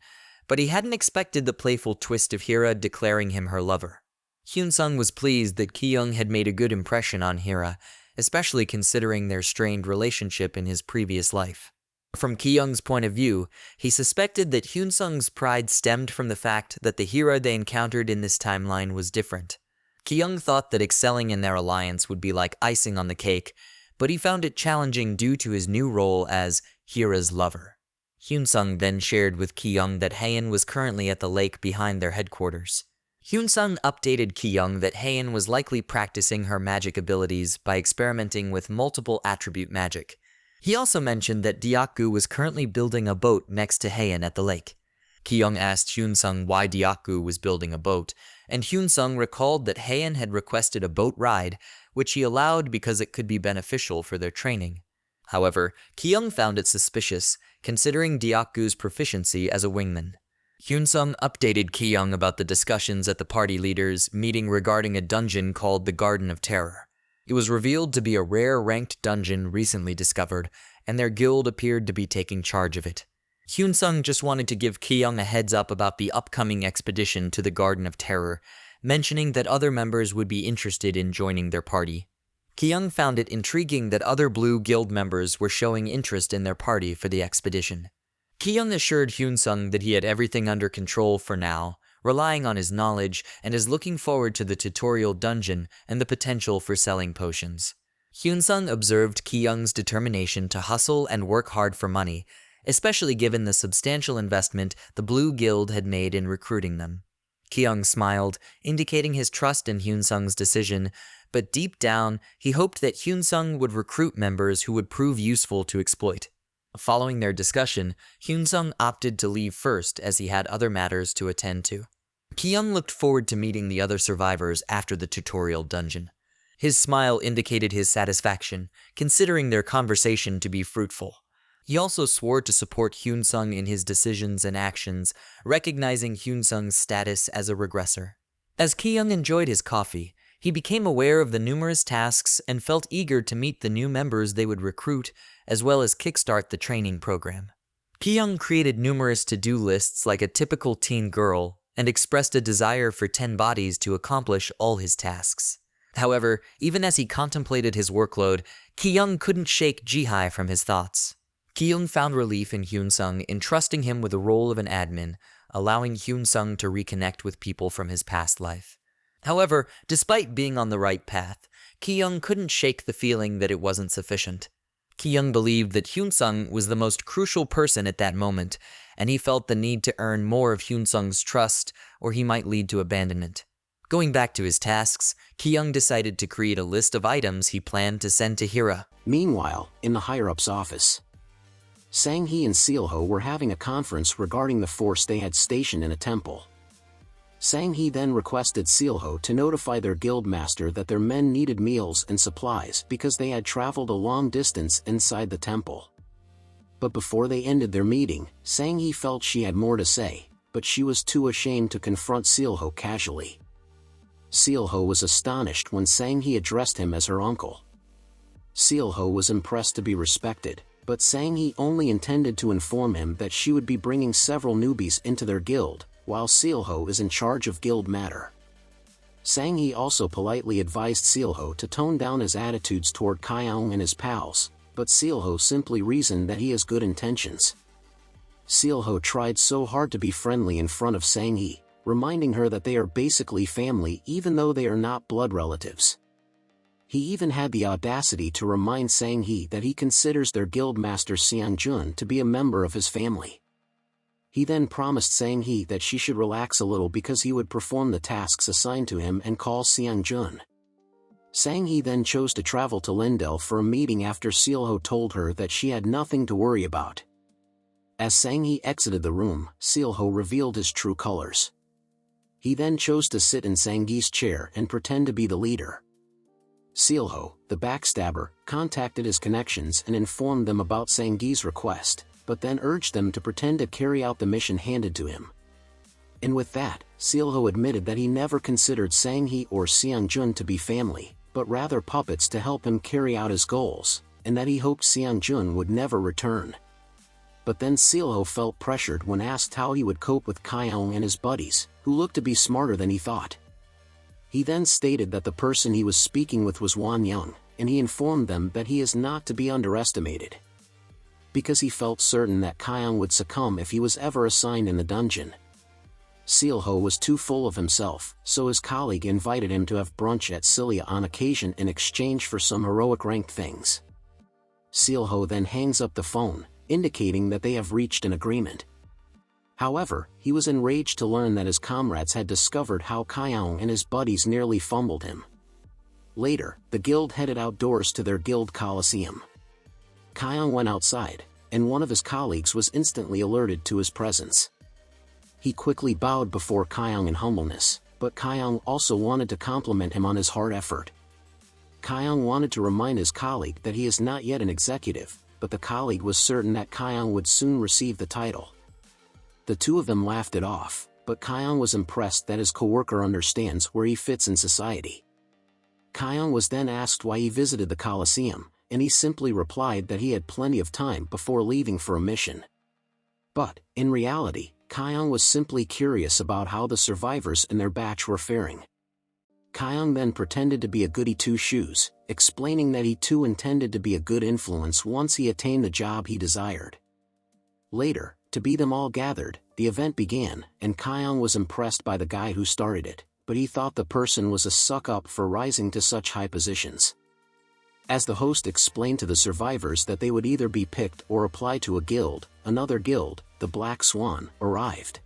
but he hadn't expected the playful twist of Hira declaring him her lover. Hyun-sung was pleased that Ki-young had made a good impression on Hira, especially considering their strained relationship in his previous life. From Ki-young's point of view, he suspected that Hyun-sung's pride stemmed from the fact that the Hira they encountered in this timeline was different. Ki-young thought that excelling in their alliance would be like icing on the cake, but he found it challenging due to his new role as Hira's lover. Hyun-sung then shared with Ki-young that Haein was currently at the lake behind their headquarters. Hyun-sung updated Ki-young that Haein was likely practicing her magic abilities by experimenting with multiple attribute magic. He also mentioned that Deokgu was currently building a boat next to Haein at the lake. Ki-young asked Hyun-sung why Deokgu was building a boat, and Hyun-sung recalled that Haein had requested a boat ride, which he allowed because it could be beneficial for their training. However, Ki-young found it suspicious, considering Deokgu's proficiency as a wingman. Hyun-sung updated Ki-young about the discussions at the party leaders' meeting regarding a dungeon called the Garden of Terror. It was revealed to be a rare ranked dungeon recently discovered, and their guild appeared to be taking charge of it. Hyun-sung just wanted to give Ki-young a heads up about the upcoming expedition to the Garden of Terror, mentioning that other members would be interested in joining their party. Ki-young found it intriguing that other Blue Guild members were showing interest in their party for the expedition. Ki-young assured Hyun-sung that he had everything under control for now, relying on his knowledge, and is looking forward to the tutorial dungeon and the potential for selling potions. Hyun-sung observed Ki-young's determination to hustle and work hard for money, especially given the substantial investment the Blue Guild had made in recruiting them. Ki-young smiled, indicating his trust in Hyun-sung's decision, but deep down, he hoped that Hyun-sung would recruit members who would prove useful to exploit. Following their discussion, Hyun-sung opted to leave first as he had other matters to attend to. Ki-young looked forward to meeting the other survivors after the tutorial dungeon. His smile indicated his satisfaction, considering their conversation to be fruitful. He also swore to support Hyun-sung in his decisions and actions, recognizing Hyun-sung's status as a regressor. As Ki-young enjoyed his coffee, He became aware of the numerous tasks and felt eager to meet the new members they would recruit, as well as kickstart the training program. Ki-young created numerous to-do lists like a typical teen girl and expressed a desire for 10 bodies to accomplish all his tasks. However, even as he contemplated his workload, Ki-young couldn't shake Ji-hai from his thoughts. Ki-young found relief in Hyun-sung entrusting him with the role of an admin, allowing Hyun-sung to reconnect with people from his past life. However, despite being on the right path, Ki-young couldn't shake the feeling that it wasn't sufficient. Ki-young believed that Hyun-sung was the most crucial person at that moment, and he felt the need to earn more of Hyun-sung's trust, or he might lead to abandonment. Going back to his tasks, Ki-young decided to create a list of items he planned to send to Hira.
Meanwhile, in the higher-up's office, Sang-hee and Seol-ho were having a conference regarding the force they had stationed in a temple. Sang-hee then requested Seol-ho to notify their guild master that their men needed meals and supplies because they had traveled a long distance inside the temple. But before they ended their meeting, Sang-hee felt she had more to say, but she was too ashamed to confront Seol-ho casually. Seol-ho was astonished when Sang-hee addressed him as her uncle. Seol-ho was impressed to be respected, but Sang-hee only intended to inform him that she would be bringing several newbies into their guild, while Seol-ho is in charge of guild matter. Sang-hee also politely advised Seol-ho to tone down his attitudes toward Ki-young and his pals, but Seol-ho simply reasoned that he has good intentions. Seol-ho tried so hard to be friendly in front of Sang-hee, reminding her that they are basically family even though they are not blood relatives. He even had the audacity to remind Sang-hee that he considers their guild master Seong-jun to be a member of his family. He then promised Sang-hee that she should relax a little because he would perform the tasks assigned to him and call Seong-jun. Sang-hee then chose to travel to Lindell for a meeting after Seol-ho told her that she had nothing to worry about. As Sang-hee exited the room, Seol-ho revealed his true colors. He then chose to sit in Sang-hee's chair and pretend to be the leader. Seol-ho, the backstabber, contacted his connections and informed them about Sang-hee's request, but then urged them to pretend to carry out the mission handed to him. And with that, Seol-ho admitted that he never considered Sang-hee or Seong-jun to be family, but rather puppets to help him carry out his goals, and that he hoped Seong-jun would never return. But then Seol-ho felt pressured when asked how he would cope with Ki-young and his buddies, who looked to be smarter than he thought. He then stated that the person he was speaking with was Won-young, and he informed them that he is not to be underestimated, because he felt certain that Ki-young would succumb if he was ever assigned in the dungeon. Seol-ho was too full of himself, so his colleague invited him to have brunch at Cilia on occasion in exchange for some heroic ranked things. Seol-ho then hangs up the phone, indicating that they have reached an agreement. However, he was enraged to learn that his comrades had discovered how Ki-young and his buddies nearly fumbled him. Later, the guild headed outdoors to their guild coliseum. Ki-young went outside, and one of his colleagues was instantly alerted to his presence. He quickly bowed before Ki-young in humbleness, but Ki-young also wanted to compliment him on his hard effort. Ki-young wanted to remind his colleague that he is not yet an executive, but the colleague was certain that Ki-young would soon receive the title. The two of them laughed it off, but Ki-young was impressed that his coworker understands where he fits in society. Ki-young was then asked why he visited the Coliseum, and he simply replied that he had plenty of time before leaving for a mission. But, in reality, Ki-young was simply curious about how the survivors in their batch were faring. Ki-young then pretended to be a goody two-shoes, explaining that he too intended to be a good influence once he attained the job he desired. Later, to be them all gathered, the event began, and Ki-young was impressed by the guy who started it, but he thought the person was a suck-up for rising to such high positions. As the host explained to the survivors that they would either be picked or apply to a guild, another guild, the Black Swan, arrived.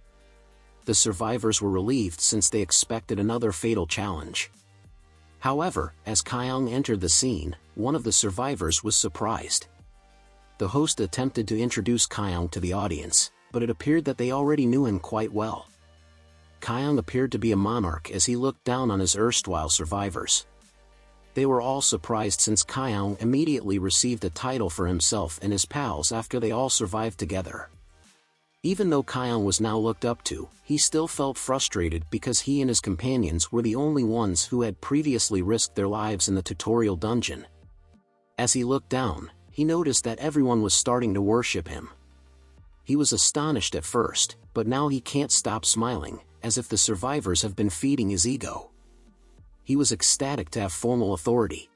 The survivors were relieved since they expected another fatal challenge. However, as Ki-young entered the scene, one of the survivors was surprised. The host attempted to introduce Ki-young to the audience, but it appeared that they already knew him quite well. Ki-young appeared to be a monarch as he looked down on his erstwhile survivors. They were all surprised since Ki-young immediately received a title for himself and his pals after they all survived together. Even though Kyung was now looked up to, he still felt frustrated because he and his companions were the only ones who had previously risked their lives in the tutorial dungeon. As he looked down, he noticed that everyone was starting to worship him. He was astonished at first, but now he can't stop smiling, as if the survivors have been feeding his ego. He was ecstatic to have formal authority.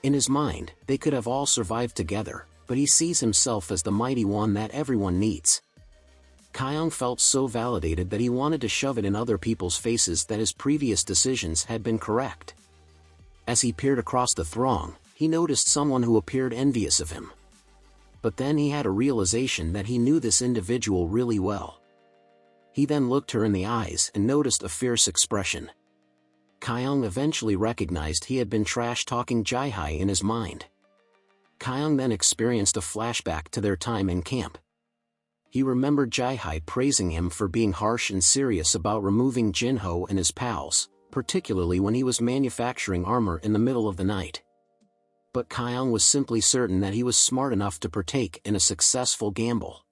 In his mind, they could have all survived together, but he sees himself as the mighty one that everyone needs. Kyung felt so validated that he wanted to shove it in other people's faces that his previous decisions had been correct. As he peered across the throng, he noticed someone who appeared envious of him. But then he had a realization that he knew this individual really well. He then looked her in the eyes and noticed a fierce expression. Kyung eventually recognized he had been trash-talking Jae-hai in his mind. Kyung then experienced a flashback to their time in camp. He remembered Jae-hai praising him for being harsh and serious about removing Jinho and his pals, particularly when he was manufacturing armor in the middle of the night. But Kyung was simply certain that he was smart enough to partake in a successful gamble.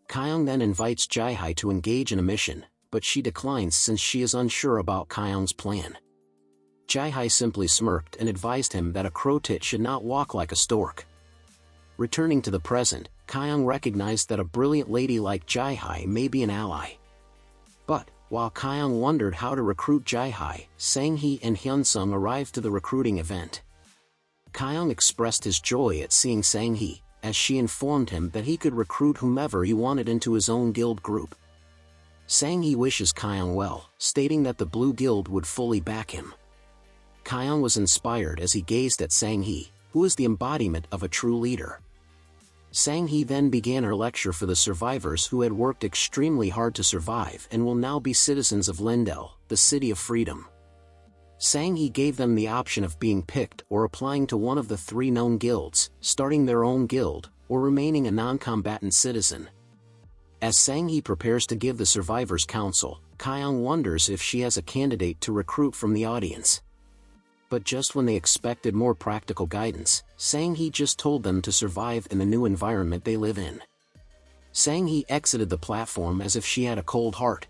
Kyung then invites Jae-hai to engage in a mission, but she declines since she is unsure about Kyung's plan. Jae-hai simply smirked and advised him that a crow-tit should not walk like a stork. Returning to the present, Kyung recognized that a brilliant lady like Jae-hai may be an ally. But, while Kyung wondered how to recruit Jae-hai, Sang-hee and Hyun-sung arrived to the recruiting event. Kyung expressed his joy at seeing Sang-hee, as she informed him that he could recruit whomever he wanted into his own guild group. Sang-hee wishes Kyung well, stating that the Blue Guild would fully back him. Kyung was inspired as he gazed at Sang-hee, who is the embodiment of a true leader. Sang-hee then began her lecture for the survivors who had worked extremely hard to survive and will now be citizens of Lindell, the City of Freedom. Sang-hee gave them the option of being picked or applying to one of the 3 known guilds, starting their own guild, or remaining a non-combatant citizen. As Sang-hee prepares to give the survivors counsel, Kyung wonders if she has a candidate to recruit from the audience. But just when they expected more practical guidance, Sang-hee just told them to survive in the new environment they live in. Sang-hee exited the platform as if she had a cold heart.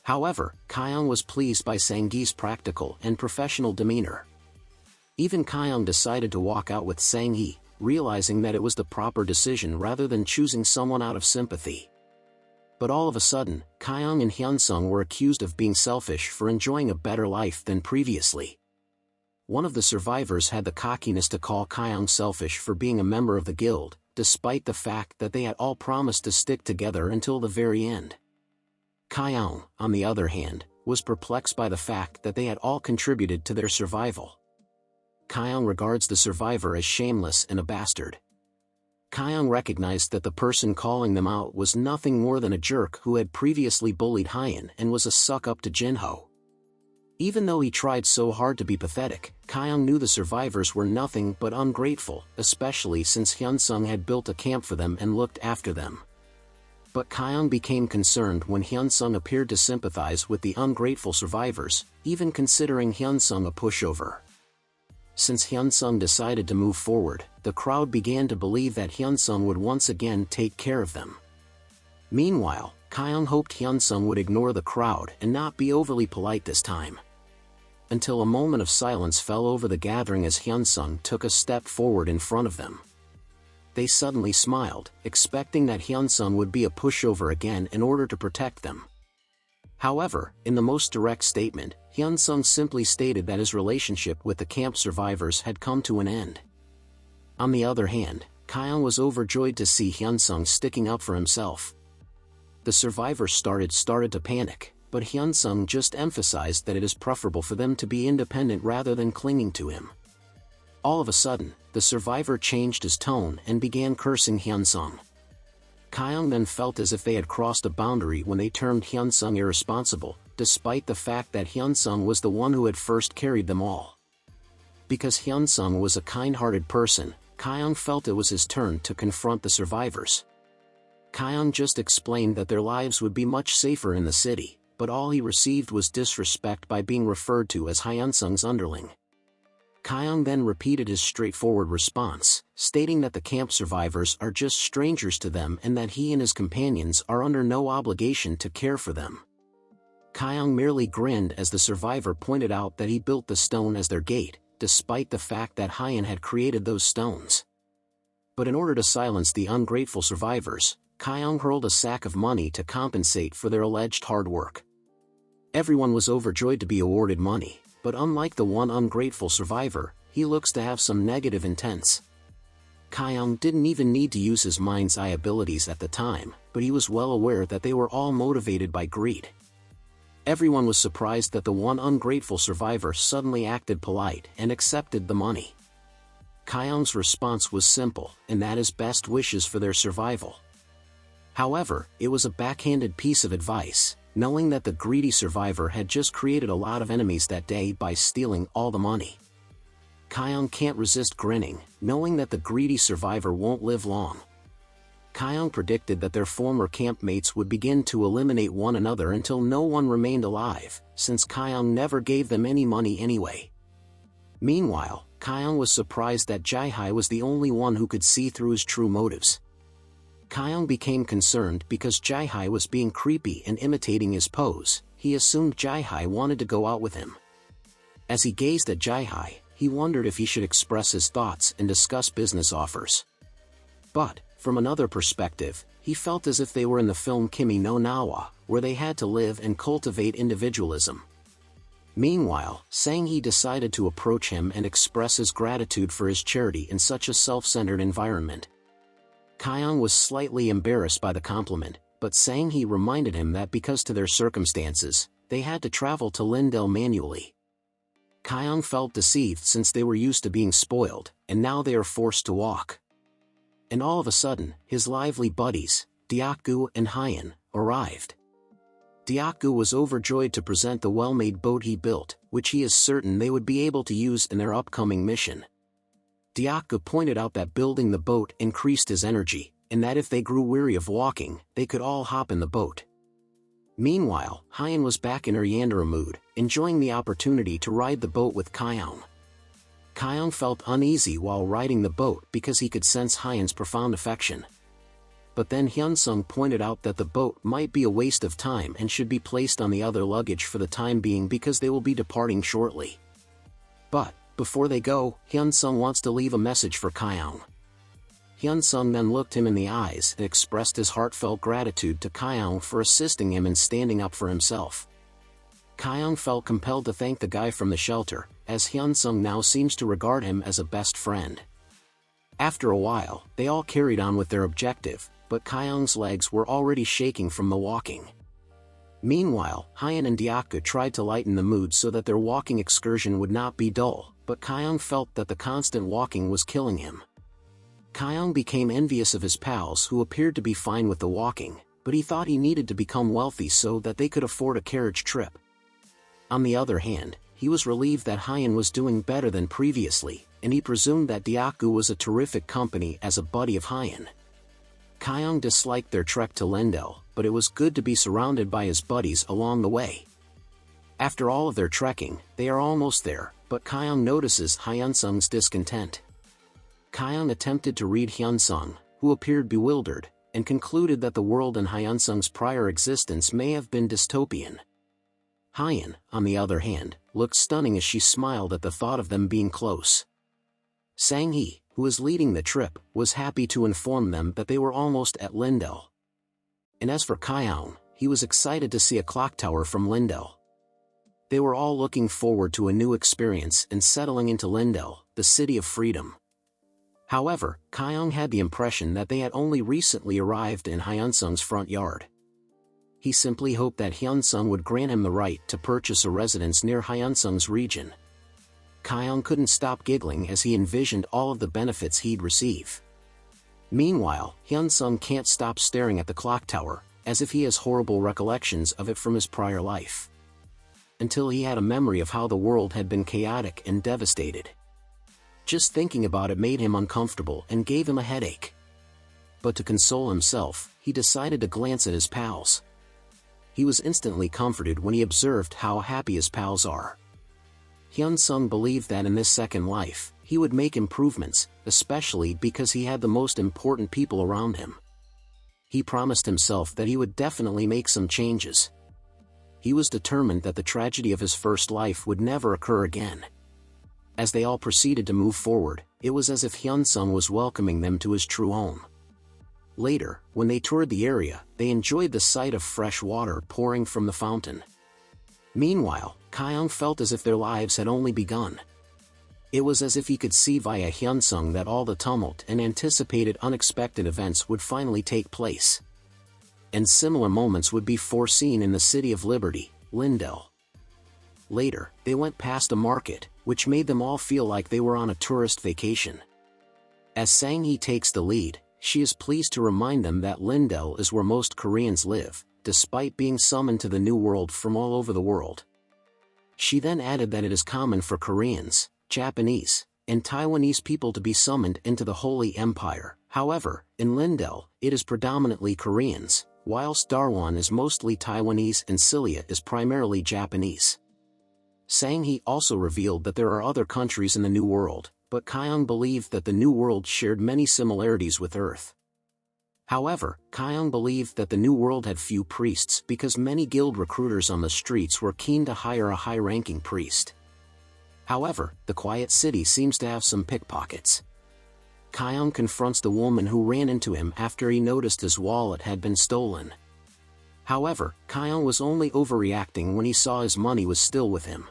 However, Kyung was pleased by Sang-hee's practical and professional demeanor. Even Kyung decided to walk out with Sang-hee, realizing that it was the proper decision rather than choosing someone out of sympathy. But all of a sudden, Kyung and Hyun-sung were accused of being selfish for enjoying a better life than previously. One of the survivors had the cockiness to call Kyung selfish for being a member of the guild, despite the fact that they had all promised to stick together until the very end. Kyung, on the other hand, was perplexed by the fact that they had all contributed to their survival. Kyung regards the survivor as shameless and a bastard. Kyung recognized that the person calling them out was nothing more than a jerk who had previously bullied Hyun and was a suck-up to Jinho. Even though he tried so hard to be pathetic, Kyung knew the survivors were nothing but ungrateful, especially since Hyun-sung had built a camp for them and looked after them. But Kyung became concerned when Hyun-sung appeared to sympathize with the ungrateful survivors, even considering Hyun-sung a pushover. Since Hyun-sung decided to move forward, the crowd began to believe that Hyun-sung would once again take care of them. Meanwhile, Kyung hoped Hyun-sung would ignore the crowd and not be overly polite this time. Until a moment of silence fell over the gathering as Hyun-sung took a step forward in front of them. They suddenly smiled, expecting that Hyun-sung would be a pushover again in order to protect them. However, in the most direct statement, Hyun-sung simply stated that his relationship with the camp survivors had come to an end. On the other hand, Kyung was overjoyed to see Hyun-sung sticking up for himself. The survivors started to panic, but Hyun-sung just emphasized that it is preferable for them to be independent rather than clinging to him. All of a sudden, the survivor changed his tone and began cursing Hyun-sung. Kyung then felt as if they had crossed a boundary when they termed Hyun-sung irresponsible, despite the fact that Hyun-sung was the one who had first carried them all. Because Hyun-sung was a kind-hearted person, Kyung felt it was his turn to confront the survivors. Kyung just explained that their lives would be much safer in the city, but all he received was disrespect by being referred to as Hyun-sung's underling. Kyung then repeated his straightforward response, stating that the camp survivors are just strangers to them and that he and his companions are under no obligation to care for them. Kyung merely grinned as the survivor pointed out that he built the stone as their gate, despite the fact that Hyun had created those stones. But in order to silence the ungrateful survivors, Kyung hurled a sack of money to compensate for their alleged hard work. Everyone was overjoyed to be awarded money, but unlike the one ungrateful survivor, he looks to have some negative intents. Kyung didn't even need to use his mind's eye abilities at the time, but he was well aware that they were all motivated by greed. Everyone was surprised that the one ungrateful survivor suddenly acted polite and accepted the money. Kyung's response was simple, and that is best wishes for their survival. However, it was a backhanded piece of advice, knowing that the greedy survivor had just created a lot of enemies that day by stealing all the money. Kyung can't resist grinning, knowing that the greedy survivor won't live long. Kyung predicted that their former campmates would begin to eliminate one another until no one remained alive, since Kyung never gave them any money anyway. Meanwhile, Kyung was surprised that Jae-hai was the only one who could see through his true motives. Kyung became concerned because Jae-hai was being creepy and imitating his pose. He assumed Jae-hai wanted to go out with him. As he gazed at Jae-hai, he wondered if he should express his thoughts and discuss business offers. But, from another perspective, he felt as if they were in the film Kimi no Nawa, where they had to live and cultivate individualism. Meanwhile, Sang-hee decided to approach him and express his gratitude for his charity in such a self-centered environment. Kyung was slightly embarrassed by the compliment, but Sang-hee reminded him that because to their circumstances, they had to travel to Lindell manually. Kyung felt deceived since they were used to being spoiled, and now they are forced to walk. And all of a sudden, his lively buddies, Deokgu and Hyun, arrived. Deokgu was overjoyed to present the well-made boat he built, which he is certain they would be able to use in their upcoming mission. Deokgu pointed out that building the boat increased his energy, and that if they grew weary of walking, they could all hop in the boat. Meanwhile, Hyun was back in her Yandere mood, enjoying the opportunity to ride the boat with Kyung. Kyung felt uneasy while riding the boat because he could sense Hyun's profound affection. But then Hyun-sung pointed out that the boat might be a waste of time and should be placed on the other luggage for the time being because they will be departing shortly. But, before they go, Hyun-sung wants to leave a message for Kyung. Hyun-sung then looked him in the eyes and expressed his heartfelt gratitude to Kyung for assisting him in standing up for himself. Kyung felt compelled to thank the guy from the shelter, as Hyun-sung now seems to regard him as a best friend. After a while, they all carried on with their objective, but Kyung's legs were already shaking from the walking. Meanwhile, Hyun and Deokgu tried to lighten the mood so that their walking excursion would not be dull, but Kyung felt that the constant walking was killing him. Kyung became envious of his pals who appeared to be fine with the walking, but he thought he needed to become wealthy so that they could afford a carriage trip. On the other hand, he was relieved that Hyun was doing better than previously, and he presumed that Deokgu was a terrific company as a buddy of Hyun. Kyung disliked their trek to Lindell, but it was good to be surrounded by his buddies along the way. After all of their trekking, they are almost there, but Kyung notices Hyun-sung's discontent. Kyung attempted to read Hyun-sung, who appeared bewildered, and concluded that the world in Hyun-sung's prior existence may have been dystopian. Hyun, on the other hand, looked stunning as she smiled at the thought of them being close. Sang-hee, who was leading the trip, was happy to inform them that they were almost at Lindell. And as for Kyung, he was excited to see a clock tower from Lindell. They were all looking forward to a new experience and settling into Lindell, the city of freedom. However, Kyung had the impression that they had only recently arrived in Hyun-sung's front yard. He simply hoped that Hyun-sung would grant him the right to purchase a residence near Hyun-sung's region. Kyung couldn't stop giggling as he envisioned all of the benefits he'd receive. Meanwhile, Hyun-sung can't stop staring at the clock tower, as if he has horrible recollections of it from his prior life. Until he had a memory of how the world had been chaotic and devastated. Just thinking about it made him uncomfortable and gave him a headache. But to console himself, he decided to glance at his pals. He was instantly comforted when he observed how happy his pals are. Hyun-sung believed that in this second life, he would make improvements, especially because he had the most important people around him. He promised himself that he would definitely make some changes. He was determined that the tragedy of his first life would never occur again. As they all proceeded to move forward, it was as if Hyun-sung was welcoming them to his true home. Later, when they toured the area, they enjoyed the sight of fresh water pouring from the fountain. Meanwhile, Kyung felt as if their lives had only begun. It was as if he could see via Hyun-sung that all the tumult and anticipated unexpected events would finally take place. And similar moments would be foreseen in the City of Liberty, Lindell. Later, they went past a market, which made them all feel like they were on a tourist vacation. As Sang-hee takes the lead, she is pleased to remind them that Lindell is where most Koreans live, despite being summoned to the New World from all over the world. She then added that it is common for Koreans, Japanese, and Taiwanese people to be summoned into the Holy Empire. However, in Lindell, it is predominantly Koreans, whilst Darwon is mostly Taiwanese and Cilia is primarily Japanese. Sang-hee also revealed that there are other countries in the New World, but Kyung believed that the New World shared many similarities with Earth. However, Kyung believed that the New World had few priests because many guild recruiters on the streets were keen to hire a high-ranking priest. However, the quiet city seems to have some pickpockets. Kyung confronts the woman who ran into him after he noticed his wallet had been stolen. However, Kyung was only overreacting when he saw his money was still with him.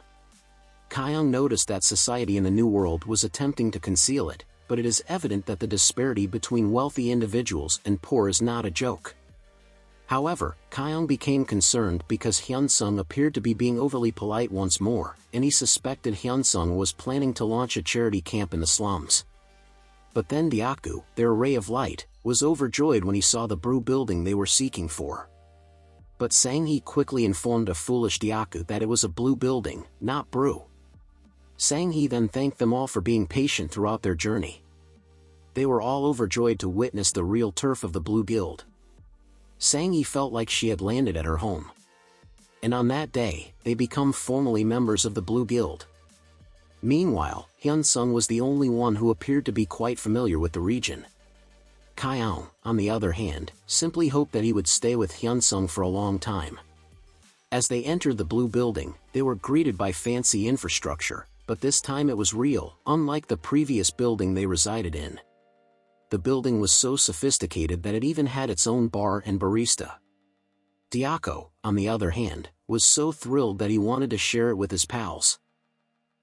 Kyung noticed that society in the New World was attempting to conceal it, but it is evident that the disparity between wealthy individuals and poor is not a joke. However, Kyung became concerned because Hyun-sung appeared to be being overly polite once more, and he suspected Hyun-sung was planning to launch a charity camp in the slums. But then Dyaku, their ray of light, was overjoyed when he saw the Brew building they were seeking for. But Sang-hee quickly informed a foolish Dyaku that it was a blue building, not Brew. Sang-hee then thanked them all for being patient throughout their journey. They were all overjoyed to witness the real turf of the Blue Guild. Sang-hee felt like she had landed at her home. And on that day, they become formally members of the Blue Guild. Meanwhile, Hyun-sung was the only one who appeared to be quite familiar with the region. Kyung, on the other hand, simply hoped that he would stay with Hyun-sung for a long time. As they entered the Blue Building, they were greeted by fancy infrastructure, but this time it was real, unlike the previous building they resided in. The building was so sophisticated that it even had its own bar and barista. Dyaku, on the other hand, was so thrilled that he wanted to share it with his pals.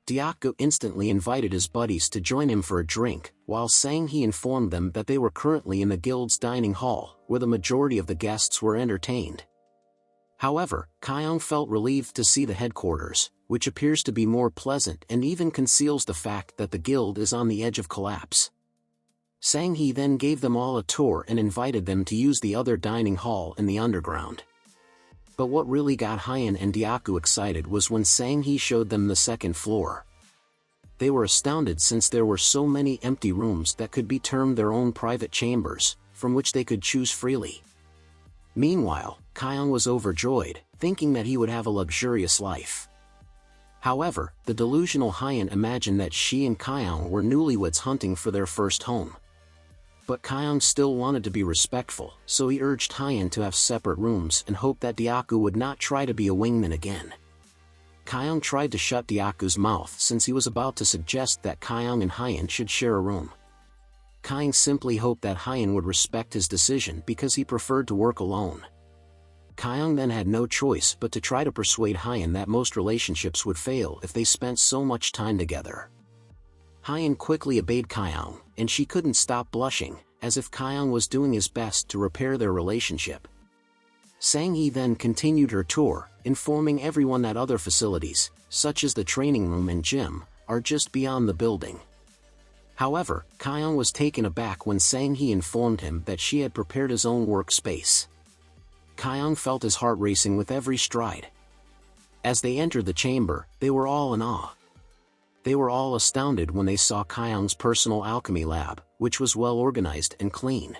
Dyaku instantly invited his buddies to join him for a drink, while Sang-hee informed them that they were currently in the guild's dining hall, where the majority of the guests were entertained. However, Kyung felt relieved to see the headquarters, which appears to be more pleasant and even conceals the fact that the guild is on the edge of collapse. Sang-hee then gave them all a tour and invited them to use the other dining hall in the underground. But what really got Hyun and Dyaku excited was when Sang-hee showed them the second floor. They were astounded since there were so many empty rooms that could be termed their own private chambers, from which they could choose freely. Meanwhile, Kyung was overjoyed, thinking that he would have a luxurious life. However, the delusional Hyun imagined that she and Kyung were newlyweds hunting for their first home. But Kyung still wanted to be respectful, so he urged Hyun to have separate rooms and hoped that Dyaku would not try to be a wingman again. Kyung tried to shut Dyaku's mouth since he was about to suggest that Kyung and Hyun should share a room. Kyung simply hoped that Hyun would respect his decision because he preferred to work alone. Kyung then had no choice but to try to persuade Hyun that most relationships would fail if they spent so much time together. Hyun quickly obeyed Kyung, and she couldn't stop blushing, as if Kyung was doing his best to repair their relationship. Sang-hee then continued her tour, informing everyone that other facilities, such as the training room and gym, are just beyond the building. However, Kyung was taken aback when Sang-hee informed him that she had prepared his own workspace. Kyung felt his heart racing with every stride. As they entered the chamber, they were all in awe. They were all astounded when they saw Kyung's personal alchemy lab, which was well organized and clean.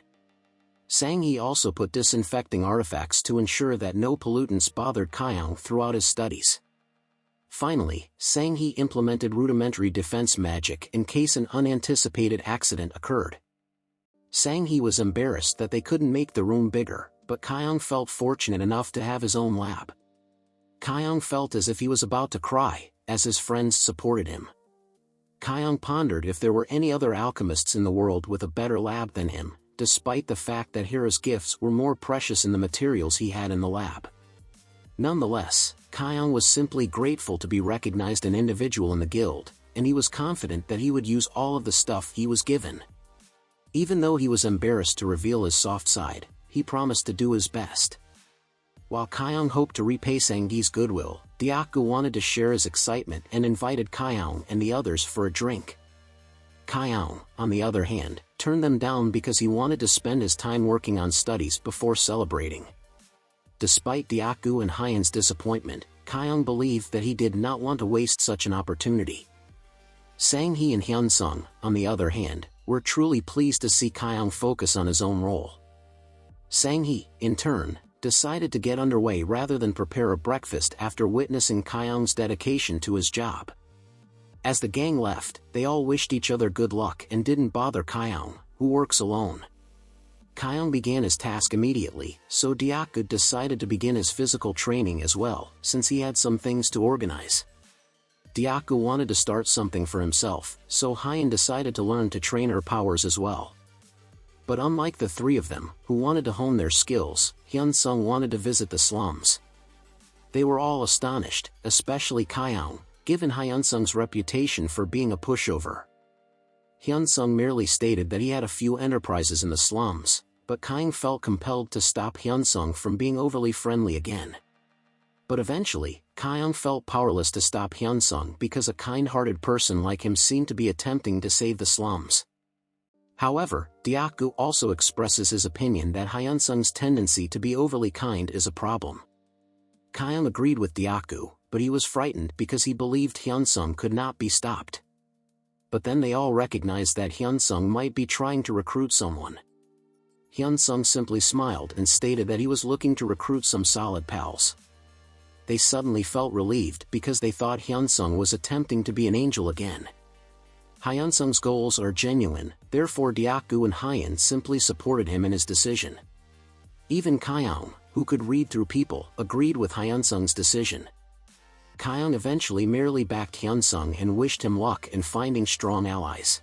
Sang-hee also put disinfecting artifacts to ensure that no pollutants bothered Kyung throughout his studies. Finally, Sang-hee implemented rudimentary defense magic in case an unanticipated accident occurred. Sang-hee was embarrassed that they couldn't make the room bigger, but Kyung felt fortunate enough to have his own lab. Kyung felt as if he was about to cry, as his friends supported him. Kyung pondered if there were any other alchemists in the world with a better lab than him, despite the fact that Hira's gifts were more precious in the materials he had in the lab. Nonetheless, Kyung was simply grateful to be recognized an individual in the guild, and he was confident that he would use all of the stuff he was given. Even though he was embarrassed to reveal his soft side, he promised to do his best. While Kyung hoped to repay Sang-hee's goodwill, Deokgu wanted to share his excitement and invited Kyung and the others for a drink. Kyung, on the other hand, turned them down because he wanted to spend his time working on studies before celebrating. Despite Deokgu and Hyen's disappointment, Kyung believed that he did not want to waste such an opportunity. Sang-hee and Hyun-sung, on the other hand, were truly pleased to see Kyung focus on his own role. Sang-hee, in turn, decided to get underway rather than prepare a breakfast after witnessing Kyung's dedication to his job. As the gang left, they all wished each other good luck and didn't bother Kyung, who works alone. Kyung began his task immediately, so Deokgu decided to begin his physical training as well, since he had some things to organize. Deokgu wanted to start something for himself, so Hyen decided to learn to train her powers as well. But unlike the three of them, who wanted to hone their skills, Hyun-sung wanted to visit the slums. They were all astonished, especially Kyung, given Hyun-sung's reputation for being a pushover. Hyun-sung merely stated that he had a few enterprises in the slums, but Kyung felt compelled to stop Hyun-sung from being overly friendly again. But eventually, Kyung felt powerless to stop Hyun-sung because a kind-hearted person like him seemed to be attempting to save the slums. However, Deokgu also expresses his opinion that Hyun-sung's tendency to be overly kind is a problem. Kyung agreed with Deokgu, but he was frightened because he believed Hyun-sung could not be stopped. But then they all recognized that Hyun-sung might be trying to recruit someone. Hyun-sung simply smiled and stated that he was looking to recruit some solid pals. They suddenly felt relieved because they thought Hyun-sung was attempting to be an angel again. Hyun-sung's goals are genuine, therefore Deokgu and Hyen simply supported him in his decision. Even Kyung, who could read through people, agreed with Hyun-sung's decision. Kyung eventually merely backed Hyun-sung and wished him luck in finding strong allies.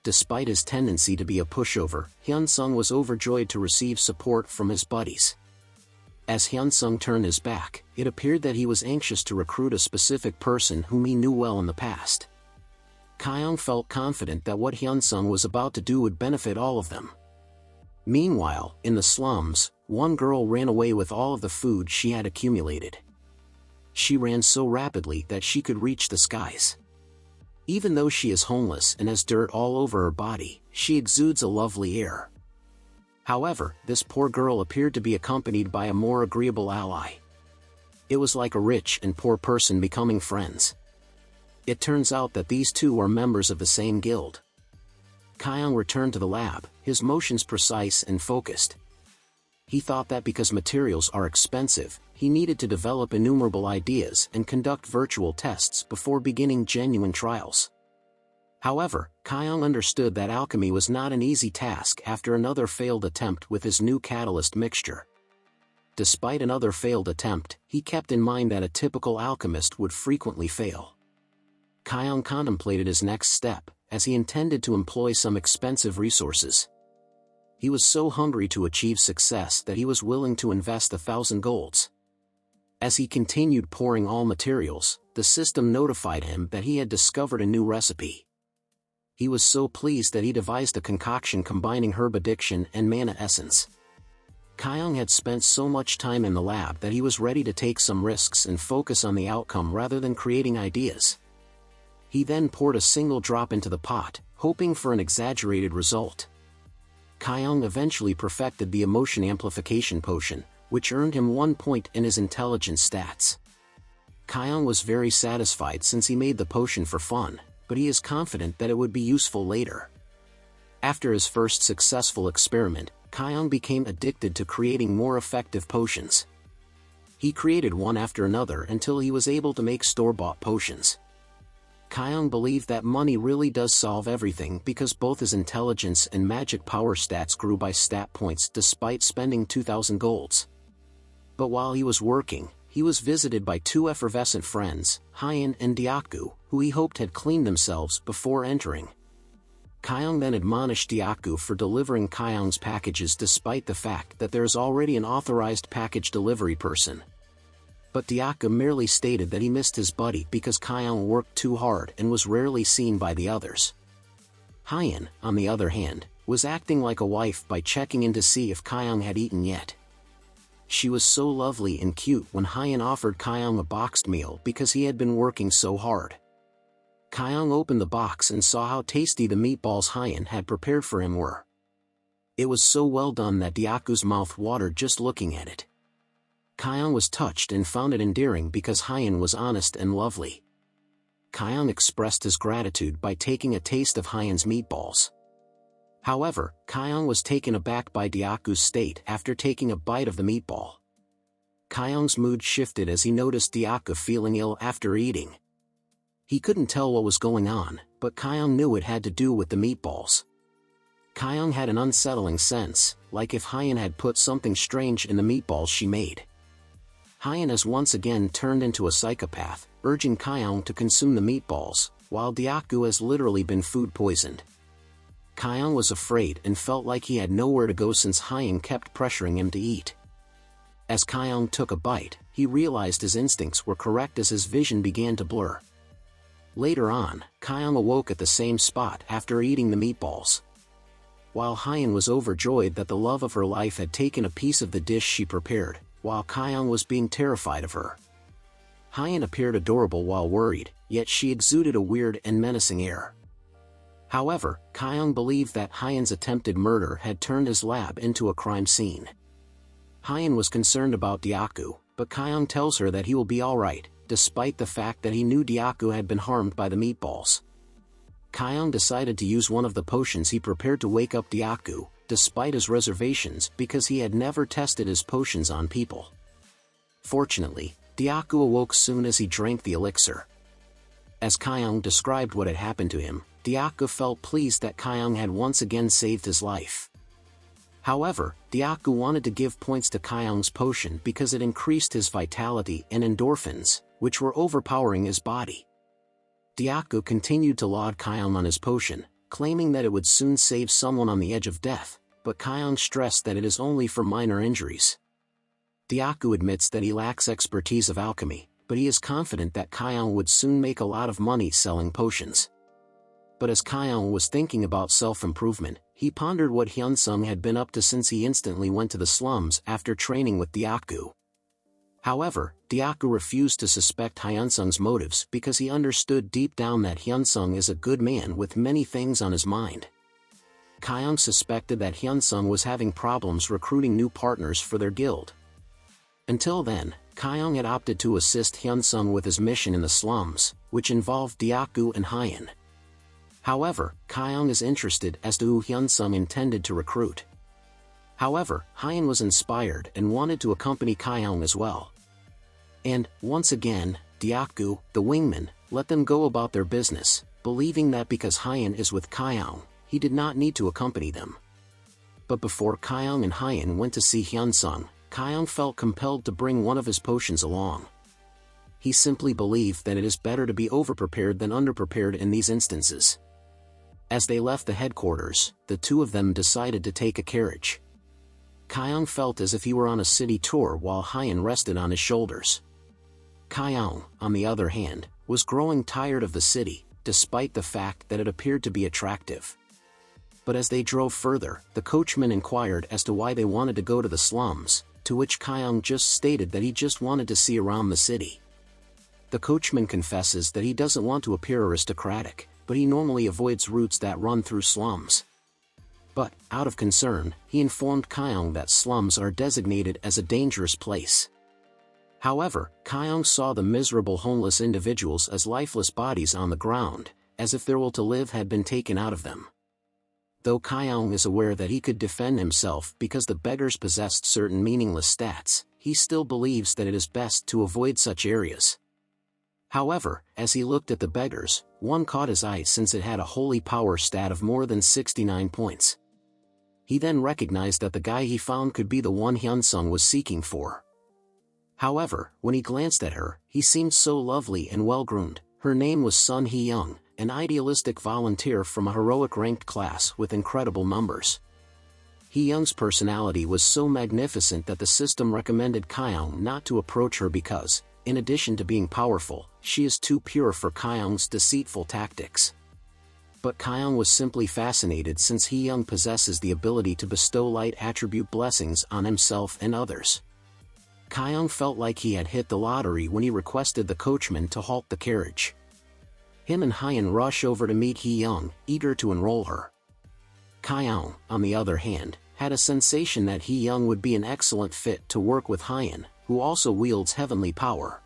Despite his tendency to be a pushover, Hyun-sung was overjoyed to receive support from his buddies. As Hyun-sung turned his back, it appeared that he was anxious to recruit a specific person whom he knew well in the past. Kyung felt confident that what Hyun-sung was about to do would benefit all of them. Meanwhile, in the slums, one girl ran away with all of the food she had accumulated. She ran so rapidly that she could reach the skies. Even though she is homeless and has dirt all over her body, she exudes a lovely air. However, this poor girl appeared to be accompanied by a more agreeable ally. It was like a rich and poor person becoming friends. It turns out that these two are members of the same guild. Kyung returned to the lab, his motions precise and focused. He thought that because materials are expensive, he needed to develop innumerable ideas and conduct virtual tests before beginning genuine trials. However, Kyung understood that alchemy was not an easy task after another failed attempt with his new catalyst mixture. Despite another failed attempt, he kept in mind that a typical alchemist would frequently fail. Kyung contemplated his next step, as he intended to employ some expensive resources. He was so hungry to achieve success that he was willing to invest 1,000 golds. As he continued pouring all materials, the system notified him that he had discovered a new recipe. He was so pleased that he devised a concoction combining herb addiction and mana essence. Kyung had spent so much time in the lab that he was ready to take some risks and focus on the outcome rather than creating ideas. He then poured a single drop into the pot, hoping for an exaggerated result. Kyung eventually perfected the emotion amplification potion, which earned him 1 point in his intelligence stats. Kyung was very satisfied since he made the potion for fun, but he is confident that it would be useful later. After his first successful experiment, Kyung became addicted to creating more effective potions. He created one after another until he was able to make store-bought potions. Kyung believed that money really does solve everything because both his intelligence and magic power stats grew by stat points despite spending 2,000 golds. But while he was working, he was visited by two effervescent friends, Hyun and Dyaku, who he hoped had cleaned themselves before entering. Kyung then admonished Dyaku for delivering Kyung's packages despite the fact that there is already an authorized package delivery person. But Dyaku merely stated that he missed his buddy because Kyung worked too hard and was rarely seen by the others. Hyun, on the other hand, was acting like a wife by checking in to see if Kyung had eaten yet. She was so lovely and cute when Hyun offered Kyung a boxed meal because he had been working so hard. Kyung opened the box and saw how tasty the meatballs Hyun had prepared for him were. It was so well done that Dyaku's mouth watered just looking at it. Kyung was touched and found it endearing because Hyun was honest and lovely. Kyung expressed his gratitude by taking a taste of Hyun's meatballs. However, Kyung was taken aback by Dyaku's state after taking a bite of the meatball. Kyung's mood shifted as he noticed Dyaku feeling ill after eating. He couldn't tell what was going on, but Kyung knew it had to do with the meatballs. Kyung had an unsettling sense, like if Hyun had put something strange in the meatballs she made. Hyun has once again turned into a psychopath, urging Kyung to consume the meatballs, while Dyaku has literally been food poisoned. Kyung was afraid and felt like he had nowhere to go since Hyun kept pressuring him to eat. As Kyung took a bite, he realized his instincts were correct as his vision began to blur. Later on, Kyung awoke at the same spot after eating the meatballs. While Hyun was overjoyed that the love of her life had taken a piece of the dish she prepared, while Kyung was being terrified of her. Hyun appeared adorable while worried, yet she exuded a weird and menacing air. However, Kyung believed that Hyun's attempted murder had turned his lab into a crime scene. Hyun was concerned about Dyaku, but Kyung tells her that he will be alright, despite the fact that he knew Dyaku had been harmed by the meatballs. Kyung decided to use one of the potions he prepared to wake up Dyaku, despite his reservations because he had never tested his potions on people. Fortunately, Dyaku awoke soon as he drank the elixir. As Kyung described what had happened to him, Dyaku felt pleased that Kyung had once again saved his life. However, Dyaku wanted to give points to Kyung's potion because it increased his vitality and endorphins, which were overpowering his body. Dyaku continued to laud Kyung on his potion, claiming that it would soon save someone on the edge of death, but Kyung stressed that it is only for minor injuries. Dyaku admits that he lacks expertise of alchemy, but he is confident that Kyung would soon make a lot of money selling potions. But as Kyung was thinking about self-improvement, he pondered what Hyunsung had been up to since he instantly went to the slums after training with Dyaku. However, Dyaku refused to suspect Hyunsung's motives because he understood deep down that Hyunsung is a good man with many things on his mind. Kyung suspected that Hyunsung was having problems recruiting new partners for their guild. Until then, Kyung had opted to assist Hyunsung with his mission in the slums, which involved Dyaku and Hyun. However, Kyung is interested as to who Hyunsung intended to recruit. However, Hyun was inspired and wanted to accompany Kyung as well. And, once again, Dyaku, the wingman, let them go about their business, believing that because Hyun is with Kyung, he did not need to accompany them. But before Kyung and Hyun went to see Hyunsung, Kyung felt compelled to bring one of his potions along. He simply believed that it is better to be overprepared than underprepared in these instances. As they left the headquarters, the two of them decided to take a carriage. Kyung felt as if he were on a city tour while Hyun rested on his shoulders. Kyung, on the other hand, was growing tired of the city, despite the fact that it appeared to be attractive. But as they drove further, the coachman inquired as to why they wanted to go to the slums, to which Kyung just stated that he just wanted to see around the city. The coachman confesses that he doesn't want to appear aristocratic, but he normally avoids routes that run through slums. But, out of concern, he informed Kyung that slums are designated as a dangerous place. However, Kyung saw the miserable homeless individuals as lifeless bodies on the ground, as if their will to live had been taken out of them. Though Kyung is aware that he could defend himself because the beggars possessed certain meaningless stats, he still believes that it is best to avoid such areas. However, as he looked at the beggars, one caught his eye since it had a holy power stat of more than 69 points. He then recognized that the guy he found could be the one Hyunsung was seeking for. However, when he glanced at her, he seemed so lovely and well-groomed. Her name was Sun Hee-young, an idealistic volunteer from a heroic ranked class with incredible numbers. Hee-young's personality was so magnificent that the system recommended Kyung not to approach her because, in addition to being powerful, she is too pure for Kyung's deceitful tactics. But Kyung was simply fascinated since Hee-young possesses the ability to bestow light attribute blessings on himself and others. Kyung felt like he had hit the lottery when he requested the coachman to halt the carriage. Him and Hyun rush over to meet Hee-young, eager to enroll her. Kyung, on the other hand, had a sensation that Hee-young would be an excellent fit to work with Hyun, who also wields heavenly power.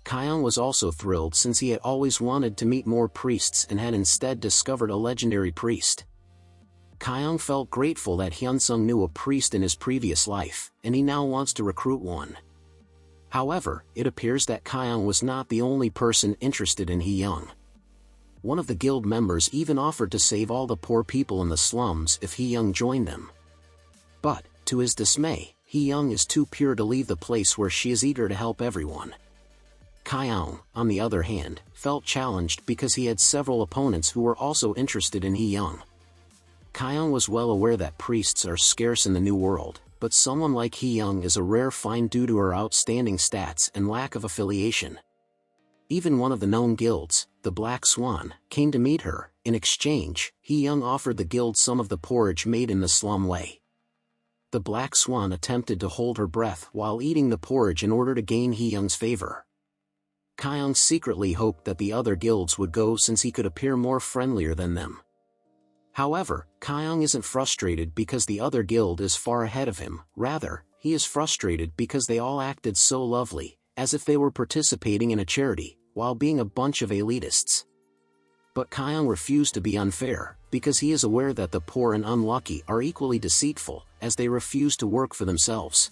Kyung was also thrilled since he had always wanted to meet more priests and had instead discovered a legendary priest. Kyung felt grateful that Hyunsung knew a priest in his previous life, and he now wants to recruit one. However, it appears that Kyung was not the only person interested in Hee-young. One of the guild members even offered to save all the poor people in the slums if Hee-young joined them. But, to his dismay, Hee-young is too pure to leave the place where she is eager to help everyone. Kyung, on the other hand, felt challenged because he had several opponents who were also interested in Hee-young. Kyung was well aware that priests are scarce in the New World, but someone like Hee-young is a rare find due to her outstanding stats and lack of affiliation. Even one of the known guilds, the Black Swan, came to meet her. In exchange, Hee-young offered the guild some of the porridge made in the slum way. The Black Swan attempted to hold her breath while eating the porridge in order to gain Hee-young's favor. Kyung secretly hoped that the other guilds would go since he could appear more friendlier than them. However, Kyung isn't frustrated because the other guild is far ahead of him, rather, he is frustrated because they all acted so lovely, as if they were participating in a charity, while being a bunch of elitists. But Kyung refused to be unfair, because he is aware that the poor and unlucky are equally deceitful, as they refuse to work for themselves.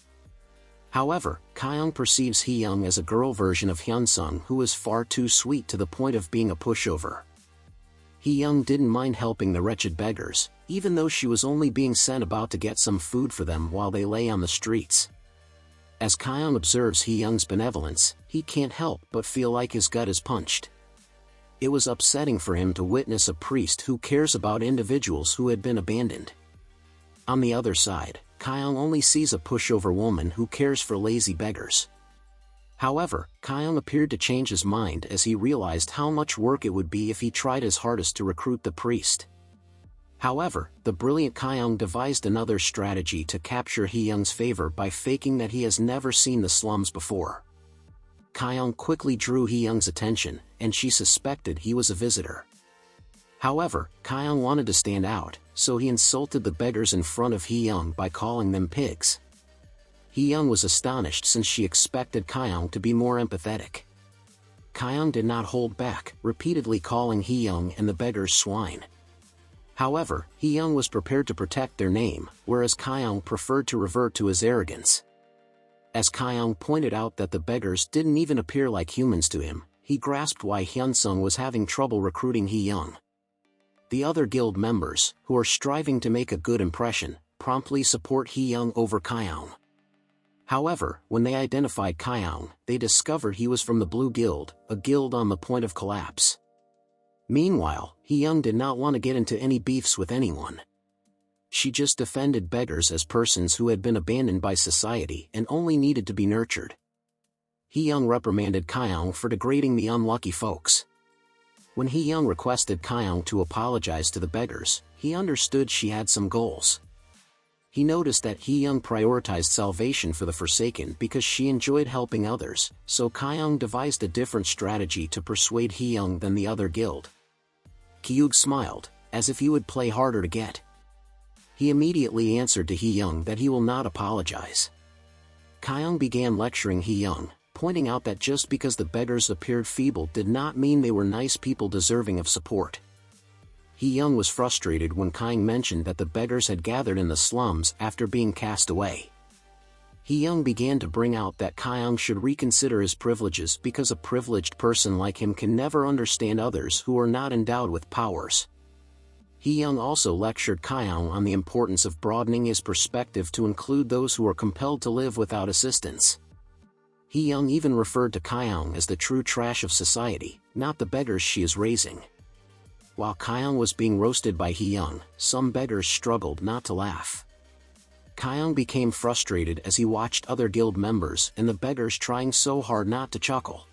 However, Kyung perceives Hee-young as a girl version of Hyunsung who is far too sweet to the point of being a pushover. Hee-young didn't mind helping the wretched beggars, even though she was only being sent about to get some food for them while they lay on the streets. As Kyung observes Hee-young's benevolence, he can't help but feel like his gut is punched. It was upsetting for him to witness a priest who cares about individuals who had been abandoned. On the other side, Kyung only sees a pushover woman who cares for lazy beggars. However, Kyung appeared to change his mind as he realized how much work it would be if he tried his hardest to recruit the priest. However, the brilliant Kyung devised another strategy to capture Hee-young's favor by faking that he has never seen the slums before. Kyung quickly drew Hee-young's attention, and she suspected he was a visitor. However, Kyung wanted to stand out, so he insulted the beggars in front of Hee-young by calling them pigs. Hee-young was astonished since she expected Kyung to be more empathetic. Kyung did not hold back, repeatedly calling Hee-young and the beggars swine. However, Hee-young was prepared to protect their name, whereas Kyung preferred to revert to his arrogance. As Kyung pointed out that the beggars didn't even appear like humans to him, he grasped why Hyunsung was having trouble recruiting Hee-young. The other guild members, who are striving to make a good impression, promptly support Hee-young over Kyung. However, when they identified Kyung, they discovered he was from the Blue Guild, a guild on the point of collapse. Meanwhile, Hee-young did not want to get into any beefs with anyone. She just defended beggars as persons who had been abandoned by society and only needed to be nurtured. Hee-young reprimanded Kyung for degrading the unlucky folks. When Hee-young requested Kyung to apologize to the beggars, he understood she had some goals. He noticed that Hee-young prioritized salvation for the Forsaken because she enjoyed helping others, so Kyung devised a different strategy to persuade Hee-young than the other guild. Kyung smiled, as if he would play harder to get. He immediately answered to Hee-young that he will not apologize. Kyung began lecturing Hee-young, pointing out that just because the beggars appeared feeble did not mean they were nice people deserving of support. Hee-young was frustrated when Kyung mentioned that the beggars had gathered in the slums after being cast away. Hee-young began to bring out that Kyung should reconsider his privileges because a privileged person like him can never understand others who are not endowed with powers. Hee-young also lectured Kyung on the importance of broadening his perspective to include those who are compelled to live without assistance. Hee-young even referred to Kyung as the true trash of society, not the beggars she is raising. While Kyung was being roasted by Hee-young, some beggars struggled not to laugh. Kyung became frustrated as he watched other guild members and the beggars trying so hard not to chuckle.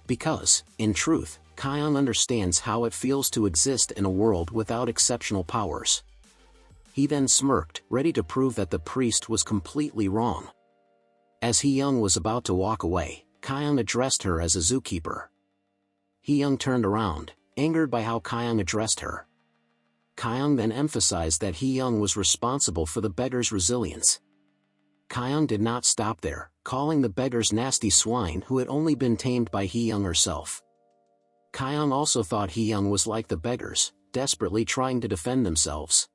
Because, in truth, Kyung understands how it feels to exist in a world without exceptional powers. He then smirked, ready to prove that the priest was completely wrong. As Hee-young was about to walk away, Kyung addressed her as a zookeeper. Hee-young turned around, angered by how Kyung addressed her. Kyung then emphasized that Hee-young was responsible for the beggars' resilience. Kyung did not stop there, calling the beggars nasty swine who had only been tamed by Hee-young herself. Kyung also thought Hee-young was like the beggars, desperately trying to defend themselves.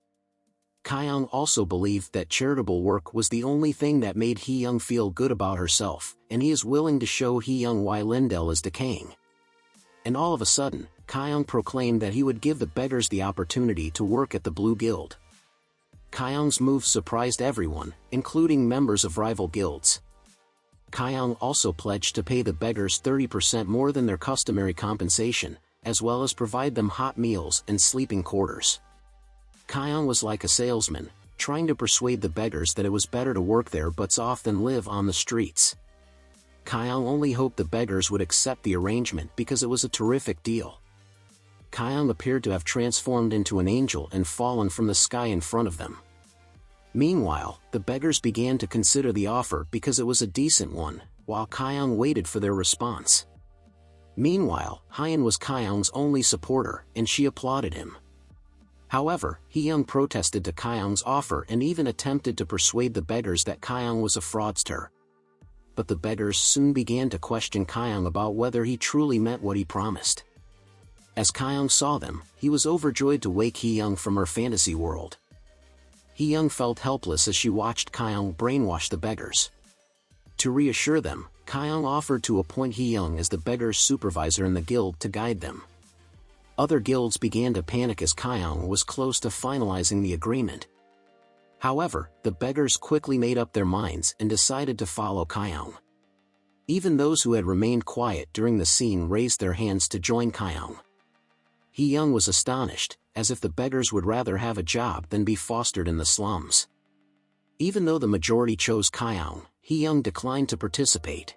Kyung also believed that charitable work was the only thing that made Hee-young feel good about herself, and he is willing to show Hee-young why Lindell is decaying. And all of a sudden, Kyung proclaimed that he would give the beggars the opportunity to work at the Blue Guild. Kyung's move surprised everyone, including members of rival guilds. Kyung also pledged to pay the beggars 30% more than their customary compensation, as well as provide them hot meals and sleeping quarters. Kyung was like a salesman, trying to persuade the beggars that it was better to work there but often live on the streets. Kyung only hoped the beggars would accept the arrangement because it was a terrific deal. Kyung appeared to have transformed into an angel and fallen from the sky in front of them. Meanwhile, the beggars began to consider the offer because it was a decent one, while Kyung waited for their response. Meanwhile, Hyun was Kyung's only supporter, and she applauded him. However, Hee-young protested to Kyung's offer and even attempted to persuade the beggars that Kyung was a fraudster. But the beggars soon began to question Kyung about whether he truly meant what he promised. As Kyung saw them, he was overjoyed to wake Hee-young from her fantasy world. Hee-young felt helpless as she watched Kyung brainwash the beggars. To reassure them, Kyung offered to appoint Hee-young as the beggars' supervisor in the guild to guide them. Other guilds began to panic as Kyung was close to finalizing the agreement. However, the beggars quickly made up their minds and decided to follow Kyung. Even those who had remained quiet during the scene raised their hands to join Kyung. Hee-young was astonished, as if the beggars would rather have a job than be fostered in the slums. Even though the majority chose Kyung, Hee-young declined to participate.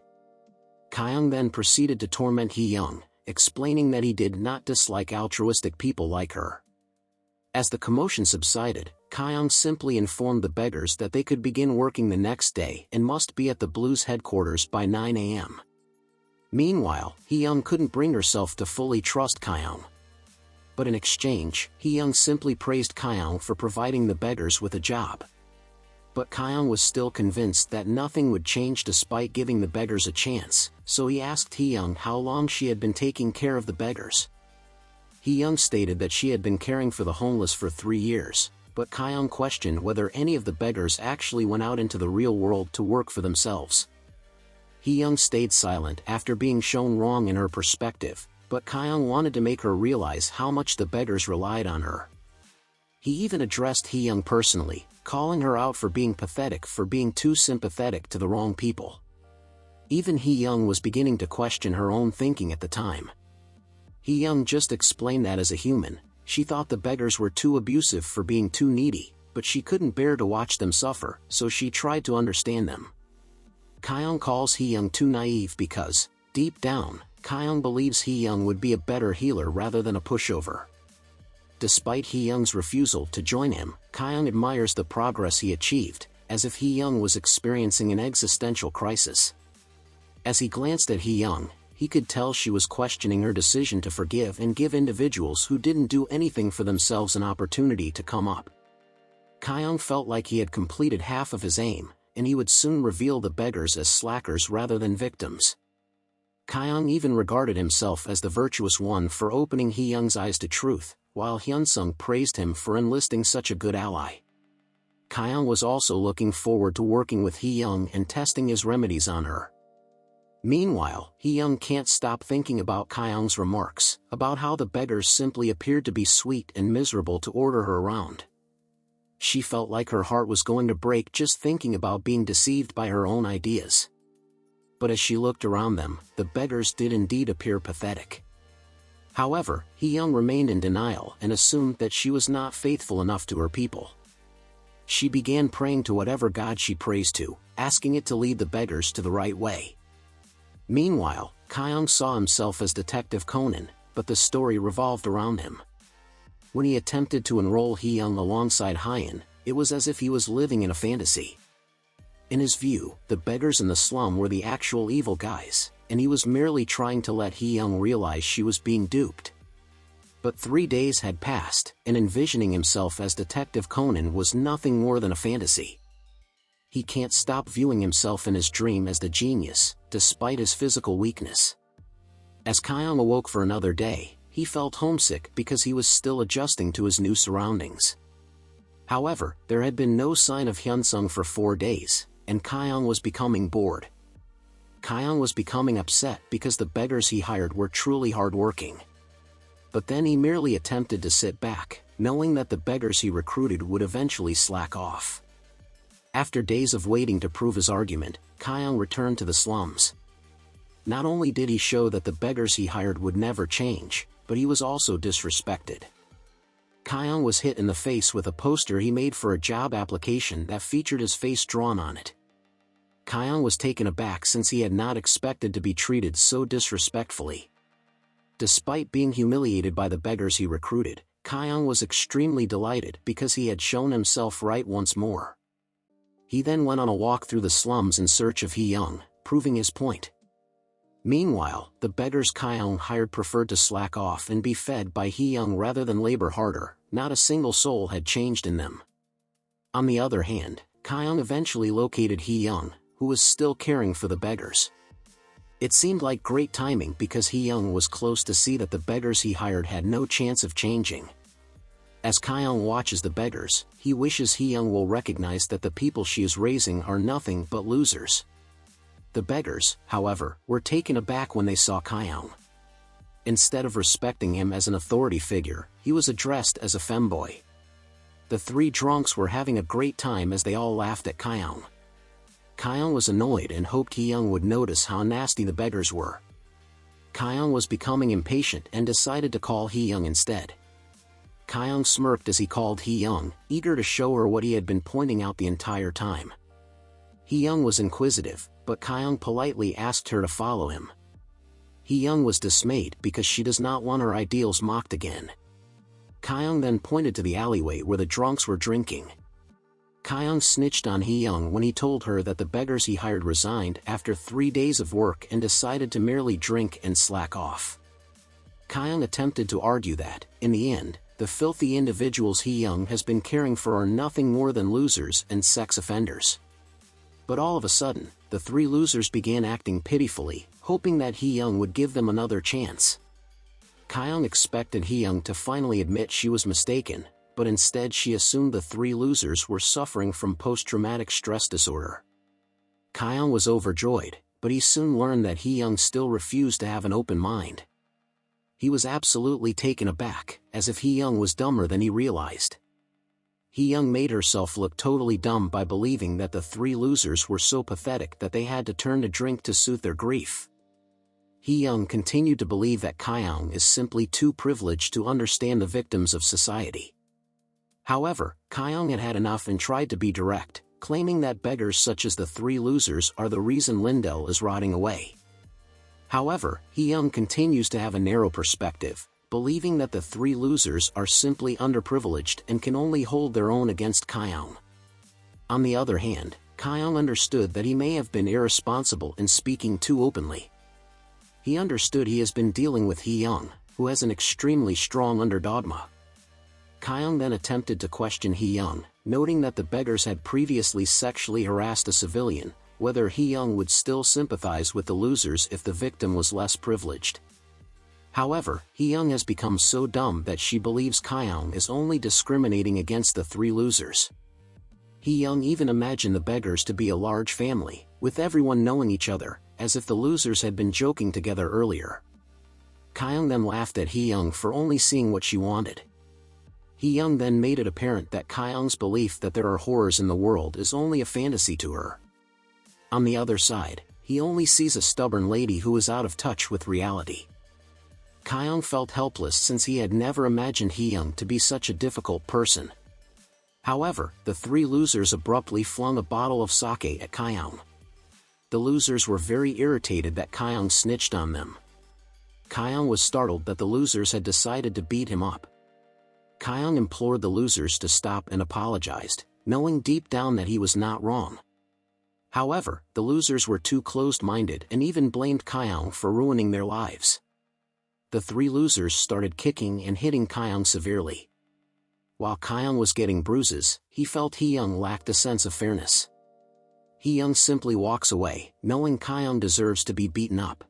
Kyung then proceeded to torment Hee-young, explaining that he did not dislike altruistic people like her. As the commotion subsided, Kyung simply informed the beggars that they could begin working the next day and must be at the Blues headquarters by 9 a.m. Meanwhile, Hee-young couldn't bring herself to fully trust Kyung. But in exchange, Hee-young simply praised Kyung for providing the beggars with a job. But Kyung was still convinced that nothing would change despite giving the beggars a chance, so he asked Hee-young how long she had been taking care of the beggars. Hee-young stated that she had been caring for the homeless for 3 years, but Kyung questioned whether any of the beggars actually went out into the real world to work for themselves. Hee-young stayed silent after being shown wrong in her perspective, but Kyung wanted to make her realize how much the beggars relied on her. He even addressed Hee-young personally, calling her out for being pathetic for being too sympathetic to the wrong people. Even Hee-young was beginning to question her own thinking at the time. Hee-young just explained that as a human, she thought the beggars were too abusive for being too needy, but she couldn't bear to watch them suffer, so she tried to understand them. Kyung calls Hee-young too naive because, deep down, Kyung believes Hee-young would be a better healer rather than a pushover. Despite Hee-young's refusal to join him, Kyung admires the progress he achieved, as if Hee-young was experiencing an existential crisis. As he glanced at Hee-young, he could tell she was questioning her decision to forgive and give individuals who didn't do anything for themselves an opportunity to come up. Kyung felt like he had completed half of his aim, and he would soon reveal the beggars as slackers rather than victims. Kyung even regarded himself as the virtuous one for opening Hee-young's eyes to truth, while Hyunsung praised him for enlisting such a good ally. Kyung was also looking forward to working with Hee-young and testing his remedies on her. Meanwhile, Hee-young can't stop thinking about Kyung's remarks, about how the beggars simply appeared to be sweet and miserable to order her around. She felt like her heart was going to break just thinking about being deceived by her own ideas. But as she looked around them, the beggars did indeed appear pathetic. However, Hee-young remained in denial and assumed that she was not faithful enough to her people. She began praying to whatever god she prays to, asking it to lead the beggars to the right way. Meanwhile, Kyung saw himself as Detective Conan, but the story revolved around him. When he attempted to enroll Hee-young alongside Hyen, it was as if he was living in a fantasy. In his view, the beggars in the slum were the actual evil guys, and he was merely trying to let Hee-young realize she was being duped. But 3 days had passed, and envisioning himself as Detective Conan was nothing more than a fantasy. He can't stop viewing himself in his dream as the genius, despite his physical weakness. As Kyung awoke for another day, he felt homesick because he was still adjusting to his new surroundings. However, there had been no sign of Hyunsung for 4 days, and Kyung was becoming bored. Kyung was becoming upset because the beggars he hired were truly hardworking. But then he merely attempted to sit back, knowing that the beggars he recruited would eventually slack off. After days of waiting to prove his argument, Kyung returned to the slums. Not only did he show that the beggars he hired would never change, but he was also disrespected. Kyung was hit in the face with a poster he made for a job application that featured his face drawn on it. Kyung was taken aback since he had not expected to be treated so disrespectfully. Despite being humiliated by the beggars he recruited, Kyung was extremely delighted because he had shown himself right once more. He then went on a walk through the slums in search of Hee-young, proving his point. Meanwhile, the beggars Kyung hired preferred to slack off and be fed by Hee-young rather than labor harder. Not a single soul had changed in them. On the other hand, Kyung eventually located Hee-young, who was still caring for the beggars. It seemed like great timing because Hee-young was close to see that the beggars he hired had no chance of changing. As Kyung watches the beggars, he wishes Hee-young will recognize that the people she is raising are nothing but losers. The beggars, however, were taken aback when they saw Kyung. Instead of respecting him as an authority figure, he was addressed as a femboy. The 3 drunks were having a great time as they all laughed at Kyung. Kyung was annoyed and hoped Hee-young would notice how nasty the beggars were. Kyung was becoming impatient and decided to call Hee-young instead. Kyung smirked as he called Hee-young, eager to show her what he had been pointing out the entire time. Hee-young was inquisitive, but Kyung politely asked her to follow him. Hee-young was dismayed because she does not want her ideals mocked again. Kyung then pointed to the alleyway where the drunks were drinking. Kyung snitched on Hee-young when he told her that the beggars he hired resigned after 3 days of work and decided to merely drink and slack off. Kyung attempted to argue that, in the end, the filthy individuals Hee-young has been caring for are nothing more than losers and sex offenders. But all of a sudden, the 3 losers began acting pitifully, hoping that Hee-young would give them another chance. Kyung expected Hee-young to finally admit she was mistaken, but instead she assumed the 3 losers were suffering from post-traumatic stress disorder. Kyung was overjoyed, but he soon learned that Hee-young still refused to have an open mind. He was absolutely taken aback, as if Hee-young was dumber than he realized. Hee-young made herself look totally dumb by believing that the 3 losers were so pathetic that they had to turn to drink to soothe their grief. Hee-young continued to believe that Kyung is simply too privileged to understand the victims of society. However, Kyung had had enough and tried to be direct, claiming that beggars such as the 3 losers are the reason Lindell is rotting away. However, Hee-young continues to have a narrow perspective, believing that the 3 losers are simply underprivileged and can only hold their own against Kyung. On the other hand, Kyung understood that he may have been irresponsible in speaking too openly. He understood he has been dealing with Hee-young, who has an extremely strong underdogma. Kyung then attempted to question Hee-young, noting that the beggars had previously sexually harassed a civilian, whether Hee-young would still sympathize with the losers if the victim was less privileged. However, Hee-young has become so dumb that she believes Kyung is only discriminating against the 3 losers. Hee-young even imagined the beggars to be a large family, with everyone knowing each other, as if the losers had been joking together earlier. Kyung then laughed at Hee-young for only seeing what she wanted. Hee-young then made it apparent that Kyung's belief that there are horrors in the world is only a fantasy to her. On the other side, he only sees a stubborn lady who is out of touch with reality. Kyung felt helpless since he had never imagined Hee-young to be such a difficult person. However, the three losers abruptly flung a bottle of sake at Kyung. The losers were very irritated that Kyung snitched on them. Kyung was startled that the losers had decided to beat him up. Kyung implored the losers to stop and apologized, knowing deep down that he was not wrong. However, the losers were too closed-minded and even blamed Kyung for ruining their lives. The three losers started kicking and hitting Kyung severely. While Kyung was getting bruises, he felt Hee-young lacked a sense of fairness. Hee-young simply walks away, knowing Kyung deserves to be beaten up.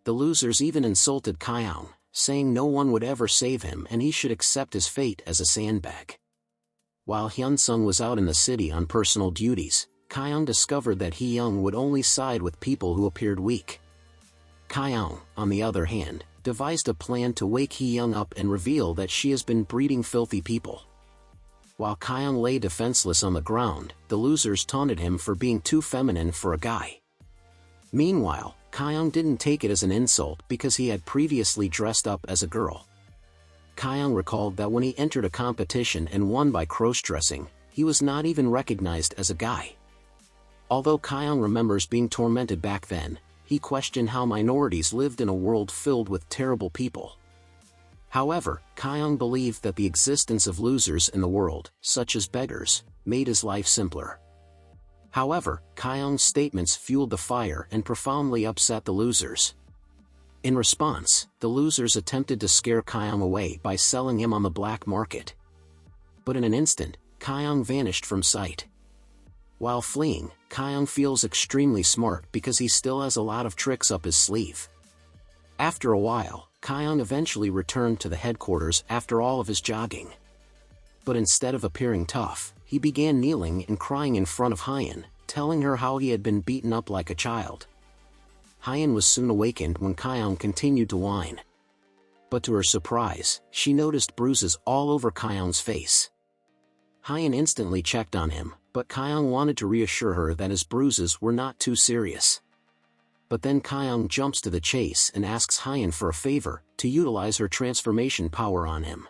The losers even insulted Kyung, saying no one would ever save him and he should accept his fate as a sandbag. While Hyun-sung was out in the city on personal duties, Kyung discovered that Hee-young would only side with people who appeared weak. Kyung, on the other hand, devised a plan to wake Hee-young up and reveal that she has been breeding filthy people. While Kyung lay defenseless on the ground, the losers taunted him for being too feminine for a guy. Meanwhile, Kyung didn't take it as an insult because he had previously dressed up as a girl. Kyung recalled that when he entered a competition and won by cross-dressing, he was not even recognized as a guy. Although Kyung remembers being tormented back then, he questioned how minorities lived in a world filled with terrible people. However, Kyung believed that the existence of losers in the world, such as beggars, made his life simpler. However, Kyung's statements fueled the fire and profoundly upset the losers. In response, the losers attempted to scare Kyung away by selling him on the black market. But in an instant, Kyung vanished from sight. While fleeing, Kyung feels extremely smart because he still has a lot of tricks up his sleeve. After a while, Kyung eventually returned to the headquarters after all of his jogging. But instead of appearing tough, he began kneeling and crying in front of Hyun, telling her how he had been beaten up like a child. Hyun was soon awakened when Kyung continued to whine. But to her surprise, she noticed bruises all over Kyung's face. Hyun instantly checked on him, but Kyung wanted to reassure her that his bruises were not too serious. But then Kyung jumps to the chase and asks Hyun for a favor, to utilize her transformation power on him.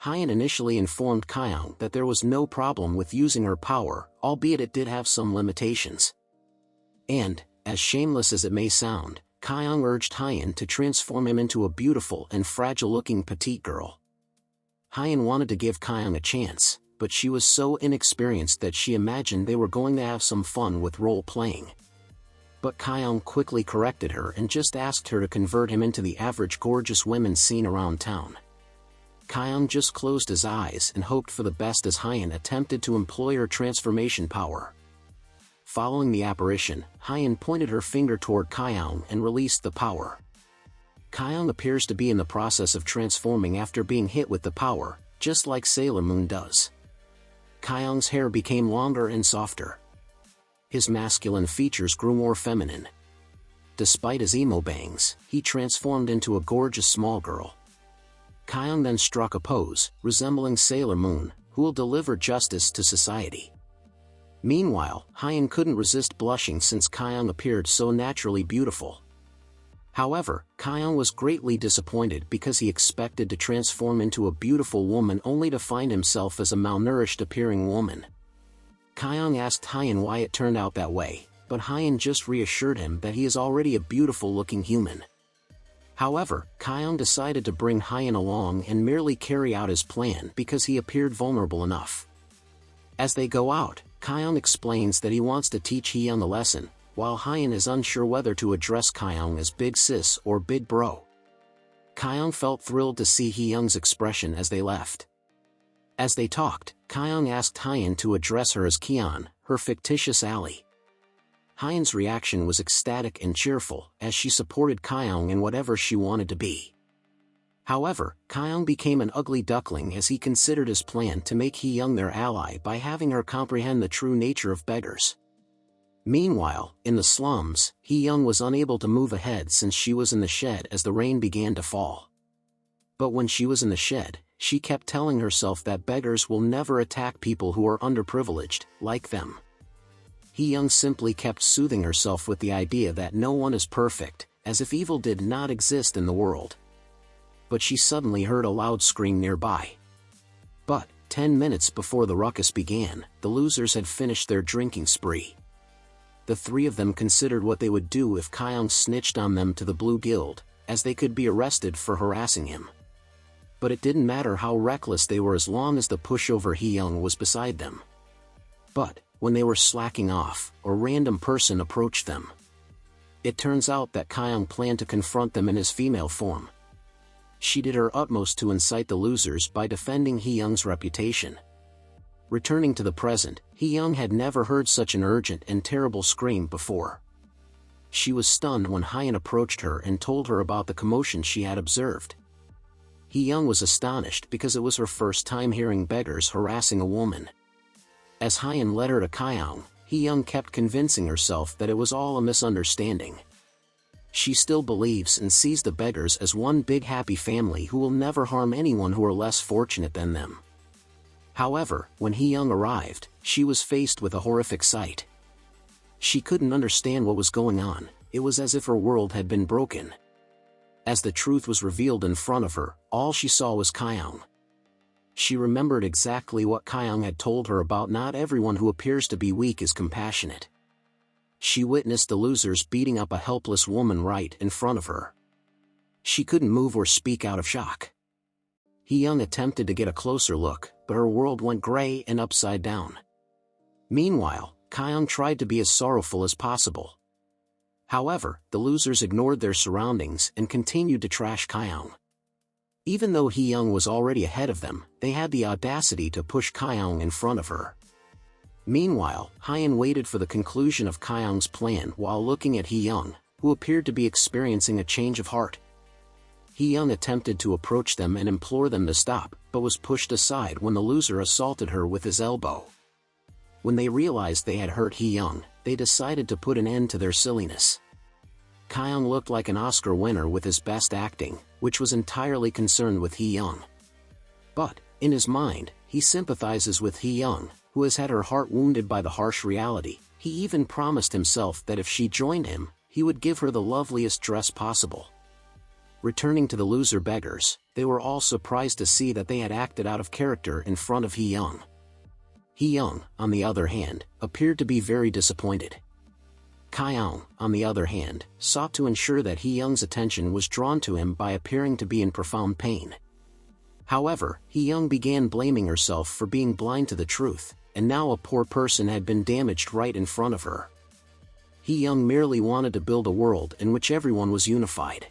Hyun initially informed Kyung that there was no problem with using her power, albeit it did have some limitations. And, as shameless as it may sound, Kyung urged Hyun to transform him into a beautiful and fragile-looking petite girl. Hyun wanted to give Kyung a chance, but she was so inexperienced that she imagined they were going to have some fun with role-playing. But Kyung quickly corrected her and just asked her to convert him into the average gorgeous women seen around town. Kyung just closed his eyes and hoped for the best as Hyun attempted to employ her transformation power. Following the apparition, Hyun pointed her finger toward Kyung and released the power. Kyung appears to be in the process of transforming after being hit with the power, just like Sailor Moon does. Kyung's hair became longer and softer. His masculine features grew more feminine. Despite his emo bangs, he transformed into a gorgeous small girl. Kyung then struck a pose, resembling Sailor Moon, who will deliver justice to society. Meanwhile, Hyun couldn't resist blushing since Kyung appeared so naturally beautiful. However, Kyung was greatly disappointed because he expected to transform into a beautiful woman only to find himself as a malnourished-appearing woman. Kyung asked Hyun why it turned out that way, but Hyun just reassured him that he is already a beautiful-looking human. However, Kyung decided to bring Hyun along and merely carry out his plan because he appeared vulnerable enough. As they go out, Kyung explains that he wants to teach Hee-young a lesson, while Hyun is unsure whether to address Kyung as Big Sis or Big Bro. Kyung felt thrilled to see Hee-young's expression as they left. As they talked, Kyung asked Hyun to address her as Kion, her fictitious ally. Hyun's reaction was ecstatic and cheerful as she supported Kyung in whatever she wanted to be. However, Kyung became an ugly duckling as he considered his plan to make Hee-young their ally by having her comprehend the true nature of beggars. Meanwhile, in the slums, Hee-young was unable to move ahead since she was in the shed as the rain began to fall. But when she was in the shed, she kept telling herself that beggars will never attack people who are underprivileged, like them. Hee-young simply kept soothing herself with the idea that no one is perfect, as if evil did not exist in the world. But she suddenly heard a loud scream nearby. But, 10 minutes before the ruckus began, the losers had finished their drinking spree. The three of them considered what they would do if Kyung snitched on them to the Blue Guild, as they could be arrested for harassing him. But it didn't matter how reckless they were as long as the pushover Hee-young was beside them. But, when they were slacking off, a random person approached them. It turns out that Kyung planned to confront them in his female form. She did her utmost to incite the losers by defending Hee-young's reputation. Returning to the present, Hee-young had never heard such an urgent and terrible scream before. She was stunned when Hyeon approached her and told her about the commotion she had observed. Hee-young was astonished because it was her first time hearing beggars harassing a woman. As Hyeon led her to Kyung, Hee-young kept convincing herself that it was all a misunderstanding. She still believes and sees the beggars as one big happy family who will never harm anyone who are less fortunate than them. However, when Hee-young arrived, she was faced with a horrific sight. She couldn't understand what was going on. It was as if her world had been broken. As the truth was revealed in front of her, all she saw was Kyung. She remembered exactly what Kyung had told her about not everyone who appears to be weak is compassionate. She witnessed the losers beating up a helpless woman right in front of her. She couldn't move or speak out of shock. Hee-young attempted to get a closer look, but her world went gray and upside down. Meanwhile, Kyung tried to be as sorrowful as possible. However, the losers ignored their surroundings and continued to trash Kyung. Even though Hee-young was already ahead of them, they had the audacity to push Kyung in front of her. Meanwhile, Hyeon waited for the conclusion of Kyung's plan while looking at Hee-young, who appeared to be experiencing a change of heart. Hee-young attempted to approach them and implore them to stop, but was pushed aside when the loser assaulted her with his elbow. When they realized they had hurt Hee-young, they decided to put an end to their silliness. Kyung looked like an Oscar winner with his best acting, which was entirely concerned with Hee-young. But, in his mind, he sympathizes with Hee-young, who has had her heart wounded by the harsh reality. He even promised himself that if she joined him, he would give her the loveliest dress possible. Returning to the loser beggars, they were all surprised to see that they had acted out of character in front of Hee-young. Hee-young, on the other hand, appeared to be very disappointed. Kyung, on the other hand, sought to ensure that Hee-young's attention was drawn to him by appearing to be in profound pain. However, Hee-young began blaming herself for being blind to the truth, and now a poor person had been damaged right in front of her. Hee-young merely wanted to build a world in which everyone was unified.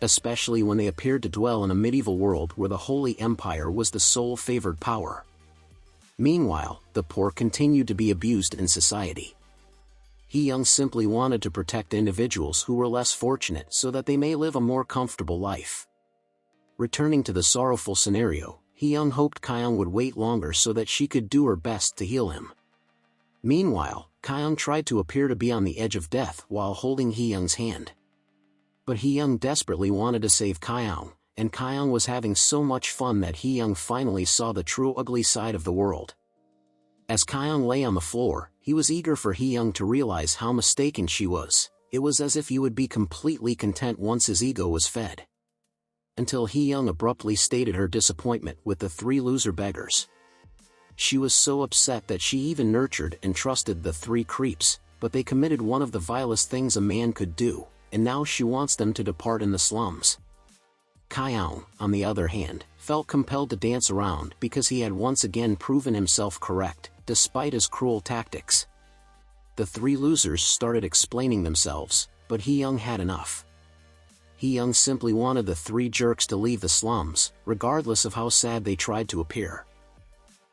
Especially when they appeared to dwell in a medieval world where the Holy Empire was the sole favored power. Meanwhile, the poor continued to be abused in society. Hee-young simply wanted to protect individuals who were less fortunate so that they may live a more comfortable life. Returning to the sorrowful scenario, Hee-young hoped Kyung would wait longer so that she could do her best to heal him. Meanwhile, Kyung tried to appear to be on the edge of death while holding Hee-young's hand. But Hee-young desperately wanted to save Kyung, and Kyung was having so much fun that Hee-young finally saw the true ugly side of the world. As Kyung lay on the floor, he was eager for Hee-young to realize how mistaken she was. It was as if he would be completely content once his ego was fed. Until Hee-young abruptly stated her disappointment with the three loser beggars. She was so upset that she even nurtured and trusted the three creeps, but they committed one of the vilest things a man could do, and now she wants them to depart in the slums. Kyung, on the other hand, felt compelled to dance around because he had once again proven himself correct, despite his cruel tactics. The three losers started explaining themselves, but Hee-young had enough. Hee-young simply wanted the three jerks to leave the slums, regardless of how sad they tried to appear.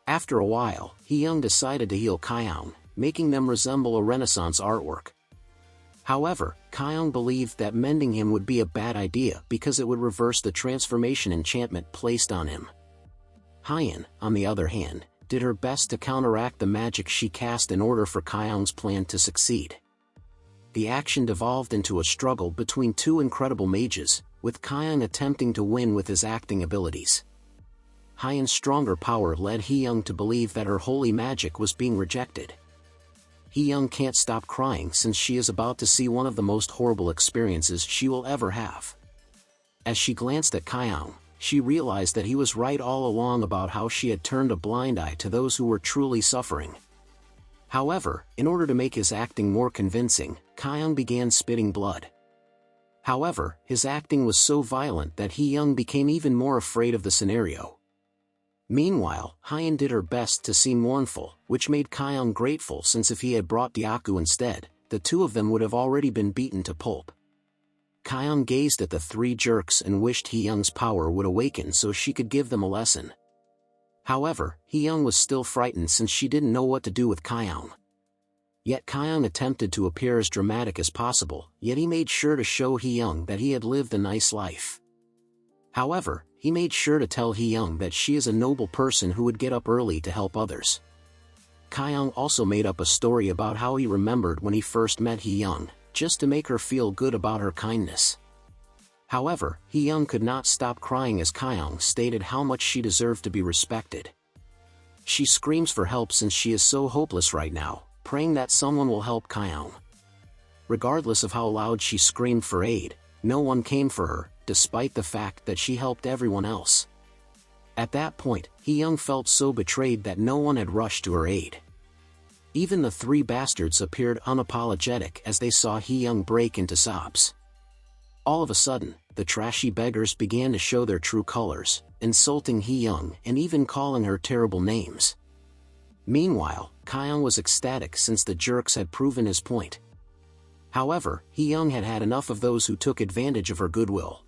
After a while, Hee-young decided to heal Kyung, making them resemble a Renaissance artwork. However, Kyung believed that mending him would be a bad idea because it would reverse the transformation enchantment placed on him. Hyen, on the other hand, did her best to counteract the magic she cast in order for Kyung's plan to succeed. The action devolved into a struggle between two incredible mages, with Kyung attempting to win with his acting abilities. Hyen's stronger power led Hee-young to believe that her holy magic was being rejected. Hee-young can't stop crying since she is about to see one of the most horrible experiences she will ever have. As she glanced at Kyung, she realized that he was right all along about how she had turned a blind eye to those who were truly suffering. However, in order to make his acting more convincing, Kyung began spitting blood. However, his acting was so violent that Hee-young became even more afraid of the scenario. Meanwhile, Hyen did her best to seem mournful, which made Kyung grateful since if he had brought Dyaku instead, the two of them would have already been beaten to pulp. Kyung gazed at the three jerks and wished Hee-young's power would awaken so she could give them a lesson. However, Hee-young was still frightened since she didn't know what to do with Kyung. Yet Kyung attempted to appear as dramatic as possible, yet he made sure to show Hee-young that he had lived a nice life. However, he made sure to tell Hee-young that she is a noble person who would get up early to help others. Kyung also made up a story about how he remembered when he first met Hee-young, just to make her feel good about her kindness. However, Hee-young could not stop crying as Kyung stated how much she deserved to be respected. She screams for help since she is so hopeless right now, praying that someone will help Kyung. Regardless of how loud she screamed for aid, no one came for her, despite the fact that she helped everyone else. At that point, Hee-young felt so betrayed that no one had rushed to her aid. Even the three bastards appeared unapologetic as they saw Hee-young break into sobs. All of a sudden, the trashy beggars began to show their true colors, insulting Hee-young and even calling her terrible names. Meanwhile, Kyung was ecstatic since the jerks had proven his point. However, Hee-young had had enough of those who took advantage of her goodwill.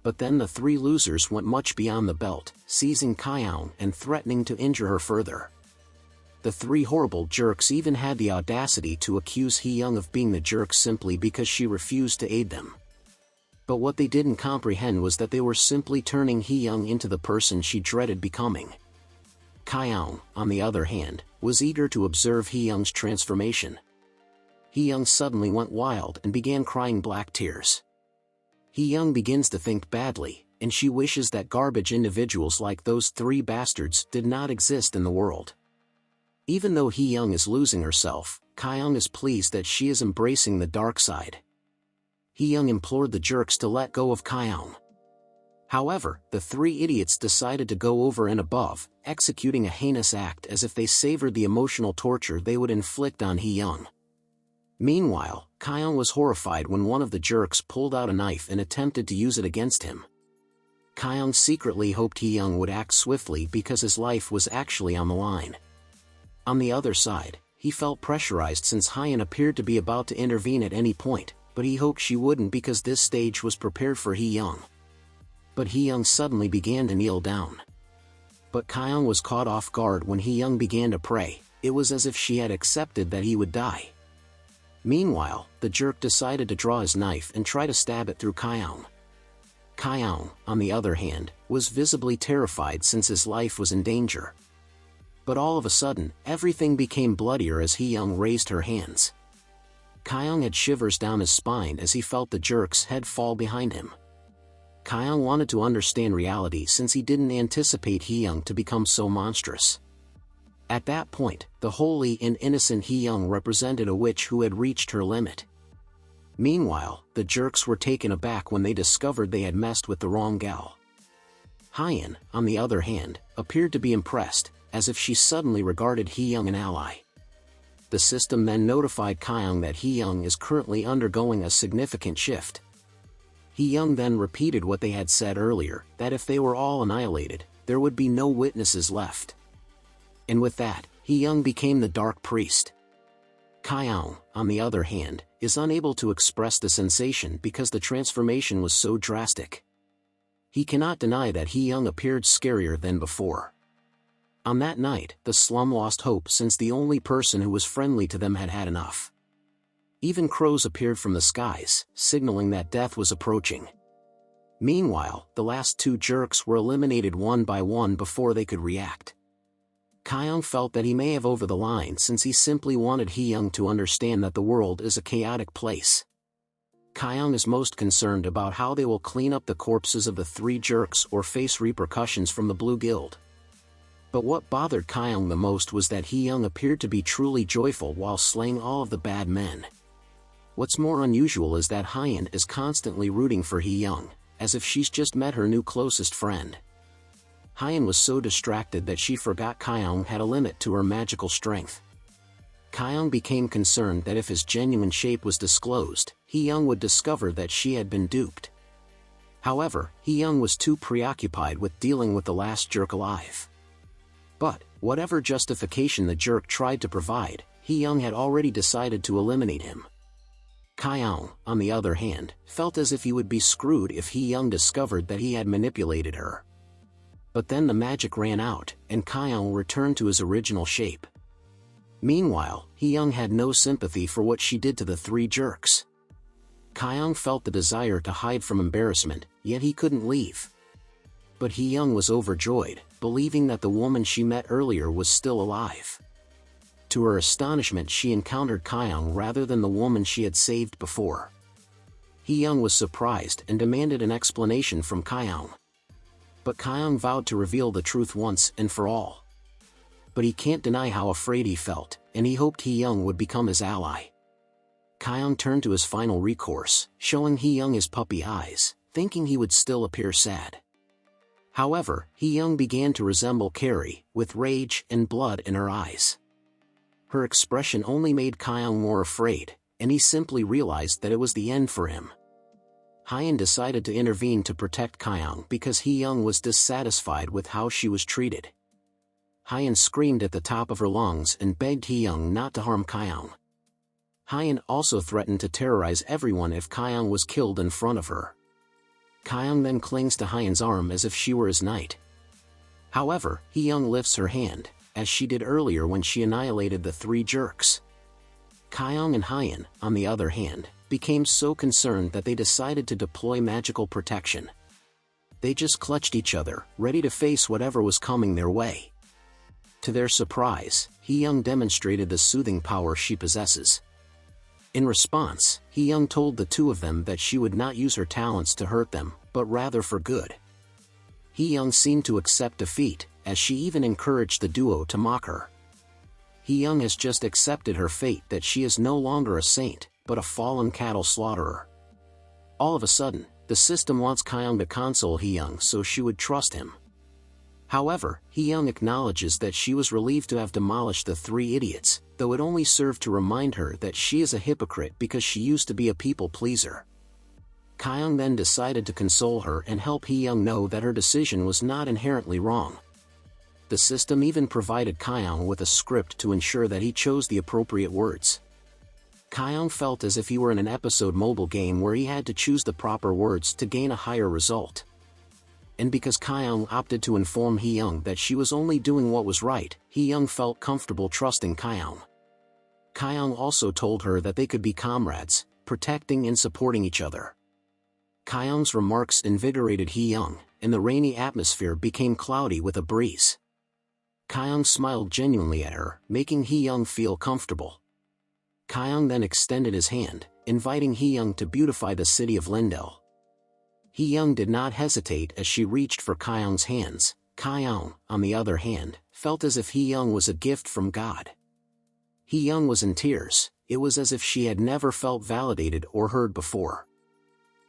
But then the three losers went much beyond the belt, seizing Kyung and threatening to injure her further. The three horrible jerks even had the audacity to accuse Hee-young of being the jerk simply because she refused to aid them. But what they didn't comprehend was that they were simply turning Hee-young into the person she dreaded becoming. Kyung, on the other hand, was eager to observe Hee-young's transformation. Hee-young suddenly went wild and began crying black tears. Hee-young begins to think badly, and she wishes that garbage individuals like those three bastards did not exist in the world. Even though Hee-young is losing herself, Kyung is pleased that she is embracing the dark side. Hee-young implored the jerks to let go of Kyung. However, the three idiots decided to go over and above, executing a heinous act as if they savored the emotional torture they would inflict on Hee-young. Meanwhile, Kyung was horrified when one of the jerks pulled out a knife and attempted to use it against him. Kyung secretly hoped Hee-young would act swiftly because his life was actually on the line. On the other side, he felt pressurized since Hyen appeared to be about to intervene at any point, but he hoped she wouldn't because this stage was prepared for Hee-young. But Hee-young suddenly began to kneel down. But Kyung was caught off guard when Hee-young began to pray. It was as if she had accepted that he would die. Meanwhile, the jerk decided to draw his knife and try to stab it through Kyung. Kyung, on the other hand, was visibly terrified since his life was in danger. But all of a sudden, everything became bloodier as Hee-young raised her hands. Kyung had shivers down his spine as he felt the jerk's head fall behind him. Kyung wanted to understand reality since he didn't anticipate Hee-young to become so monstrous. At that point, the holy and innocent Hee-young represented a witch who had reached her limit. Meanwhile, the jerks were taken aback when they discovered they had messed with the wrong gal. Hyen, on the other hand, appeared to be impressed, as if she suddenly regarded Hee-young an ally. The system then notified Kyung that Hee-young is currently undergoing a significant shift. Hee-young then repeated what they had said earlier, that if they were all annihilated, there would be no witnesses left. And with that, Hee-young became the Dark Priest. Kyung, on the other hand, is unable to express the sensation because the transformation was so drastic. He cannot deny that Hee-young appeared scarier than before. On that night, the slum lost hope since the only person who was friendly to them had had enough. Even crows appeared from the skies, signaling that death was approaching. Meanwhile, the last two jerks were eliminated one by one before they could react. Kyung felt that he may have over the line since he simply wanted Hee-young to understand that the world is a chaotic place. Kyung is most concerned about how they will clean up the corpses of the three jerks or face repercussions from the Blue Guild. But what bothered Kyung the most was that Hee-young appeared to be truly joyful while slaying all of the bad men. What's more unusual is that Hyeon is constantly rooting for Hee-young, as if she's just met her new closest friend. Hyeon was so distracted that she forgot Kyung had a limit to her magical strength. Kyung became concerned that if his genuine shape was disclosed, Hee-young would discover that she had been duped. However, Hee-young was too preoccupied with dealing with the last jerk alive. But, whatever justification the jerk tried to provide, Hee-young had already decided to eliminate him. Kyung, on the other hand, felt as if he would be screwed if Hee-young discovered that he had manipulated her. But then the magic ran out, and Kyung returned to his original shape. Meanwhile, Hee-young had no sympathy for what she did to the three jerks. Kyung felt the desire to hide from embarrassment, yet he couldn't leave. But Hee-young was overjoyed, believing that the woman she met earlier was still alive. To her astonishment, she encountered Kyung rather than the woman she had saved before. Hee-young was surprised and demanded an explanation from Kyung. But Kyung vowed to reveal the truth once and for all. But he can't deny how afraid he felt, and he hoped Hee-young would become his ally. Kyung turned to his final recourse, showing Hee-young his puppy eyes, thinking he would still appear sad. However, Hee-young began to resemble Carrie, with rage and blood in her eyes. Her expression only made Kyung more afraid, and he simply realized that it was the end for him. Hyeon decided to intervene to protect Kyung because Hee-young was dissatisfied with how she was treated. Hyeon screamed at the top of her lungs and begged Hee-young not to harm Kyung. Hyeon also threatened to terrorize everyone if Kyung was killed in front of her. Kyung then clings to Hyeon's arm as if she were his knight. However, Hee-young lifts her hand, as she did earlier when she annihilated the three jerks. Kyung and Hyeon, on the other hand, became so concerned that they decided to deploy magical protection. They just clutched each other, ready to face whatever was coming their way. To their surprise, Hee-young demonstrated the soothing power she possesses. In response, Hee-young told the two of them that she would not use her talents to hurt them, but rather for good. Hee-young seemed to accept defeat, as she even encouraged the duo to mock her. Hee-young has just accepted her fate that she is no longer a saint, but a fallen cattle slaughterer. All of a sudden, the system wants Kyung to console Hee-young so she would trust him. However, Hee-young acknowledges that she was relieved to have demolished the three idiots, though it only served to remind her that she is a hypocrite because she used to be a people-pleaser. Kyung then decided to console her and help Hee-young know that her decision was not inherently wrong. The system even provided Kyung with a script to ensure that he chose the appropriate words. Kyung felt as if he were in an episode mobile game where he had to choose the proper words to gain a higher result. And because Kyung opted to inform Hee-young that she was only doing what was right, Hee-young felt comfortable trusting Kyung. Kyung also told her that they could be comrades, protecting and supporting each other. Kyung's remarks invigorated Hee-young, and the rainy atmosphere became cloudy with a breeze. Kyung smiled genuinely at her, making Hee-young feel comfortable. Kyung then extended his hand, inviting Hee-young to beautify the city of Lindell. Hee-young did not hesitate as she reached for Kyung's hands. Kyung, on the other hand, felt as if Hee-young was a gift from God. Hee-young was in tears. It was as if she had never felt validated or heard before.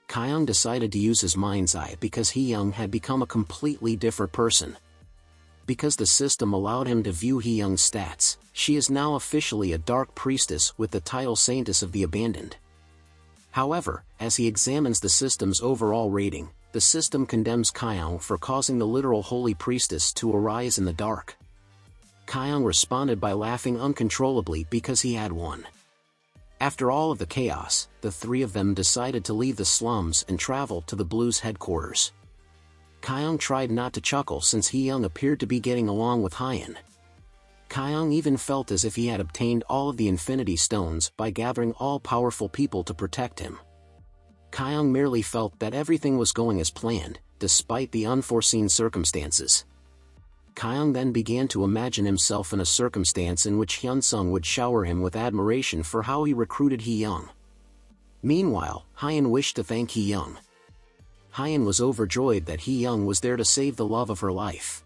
Kyung decided to use his mind's eye because Hee-young had become a completely different person. Because the system allowed him to view Hee-young's stats, she is now officially a dark priestess with the title Saintess of the Abandoned. However, as he examines the system's overall rating, the system condemns Kyung for causing the literal holy priestess to arise in the dark. Kyung responded by laughing uncontrollably because he had won. After all of the chaos, the three of them decided to leave the slums and travel to the Blues headquarters. Kyung tried not to chuckle since Hee-young appeared to be getting along with Hyeon. Kyung even felt as if he had obtained all of the Infinity Stones by gathering all-powerful people to protect him. Kyung merely felt that everything was going as planned, despite the unforeseen circumstances. Kyung then began to imagine himself in a circumstance in which Hyunsung would shower him with admiration for how he recruited Hee-young. Meanwhile, Hyun wished to thank Hee-young. Hyun was overjoyed that Hee-young was there to save the love of her life.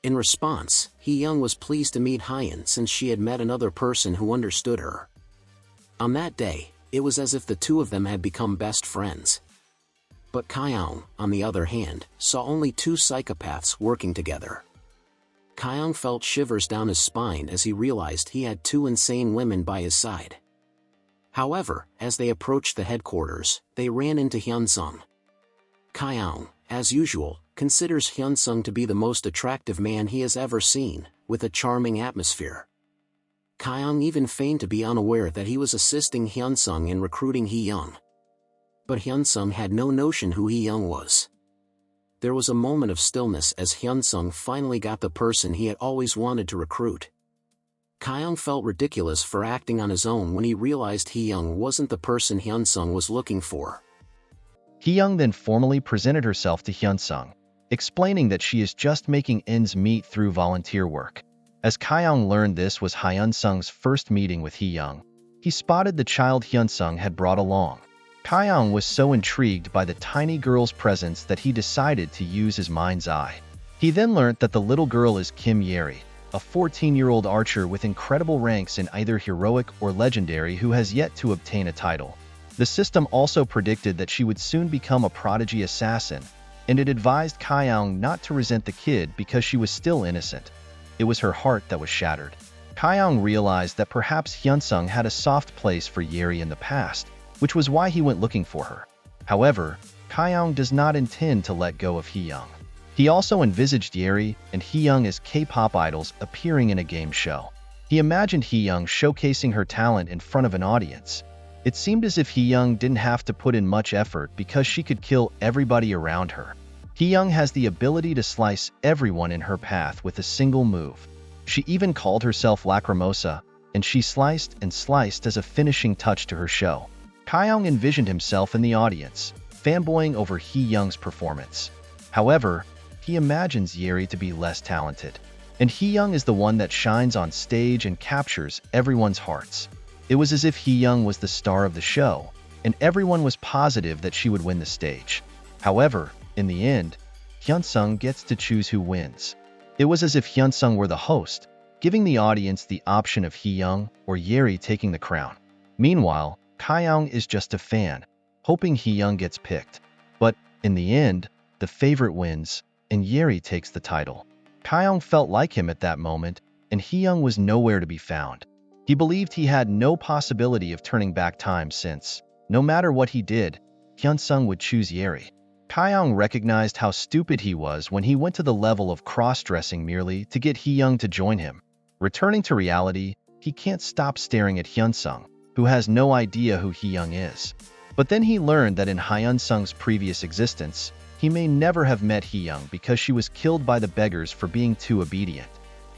In response, Hee-young was pleased to meet Hyun since she had met another person who understood her. On that day, it was as if the two of them had become best friends. But Kyung, on the other hand, saw only two psychopaths working together. Kyung felt shivers down his spine as he realized he had two insane women by his side. However, as they approached the headquarters, they ran into Hyunsung. Kyung, as usual, considers Hyunsung to be the most attractive man he has ever seen, with a charming atmosphere. Kyung even feigned to be unaware that he was assisting Hyunsung in recruiting Hee-young. But Hyunsung had no notion who Hee-young was. There was a moment of stillness as Hyunsung finally got the person he had always wanted to recruit. Kyung felt ridiculous for acting on his own when he realized Hee-young wasn't the person Hyunsung was looking for.
Hee-young then formally presented herself to Hyunsung, explaining that she is just making ends meet through volunteer work. As Kyung learned this was Hyunsung's first meeting with Hee-young, he spotted the child Hyunsung had brought along. Kyung was so intrigued by the tiny girl's presence that he decided to use his mind's eye. He then learned that the little girl is Kim Yeri, a 14-year-old archer with incredible ranks in either heroic or legendary who has yet to obtain a title. The system also predicted that she would soon become a prodigy assassin, and it advised Kyung not to resent the kid because she was still innocent. It was her heart that was shattered. Kyung realized that perhaps Hyunsung had a soft place for Yeri in the past, which was why he went looking for her. However, Kyung does not intend to let go of Hee-young. He also envisaged Yeri and Hee-young as K-pop idols appearing in a game show. He imagined Hee-young showcasing her talent in front of an audience. It seemed as if Hee-young didn't have to put in much effort because she could kill everybody around her. Hee-young has the ability to slice everyone in her path with a single move. She even called herself Lacrimosa, and she sliced and sliced as a finishing touch to her show. Kyung envisioned himself in the audience, fanboying over Hee-young's performance. However, he imagines Yeri to be less talented, and Hee-young is the one that shines on stage and captures everyone's hearts. It was as if Hee-young was the star of the show, and everyone was positive that she would win the stage. However, in the end, Hyunsung gets to choose who wins. It was as if Hyunsung were the host, giving the audience the option of Hee-young or Yeri taking the crown. Meanwhile, Kyung is just a fan, hoping Hee-young gets picked. But, in the end, the favorite wins, and Yeri takes the title. Kyung felt like him at that moment, and Hee-young was nowhere to be found. He believed he had no possibility of turning back time since, no matter what he did, Hyunsung would choose Yeri. Kyung recognized how stupid he was when he went to the level of cross-dressing merely to get Hee-young to join him. Returning to reality, he can't stop staring at Hyunsung, who has no idea who Hee-young is. But then he learned that in Hyunsung's previous existence, he may never have met Hee-young because she was killed by the beggars for being too obedient.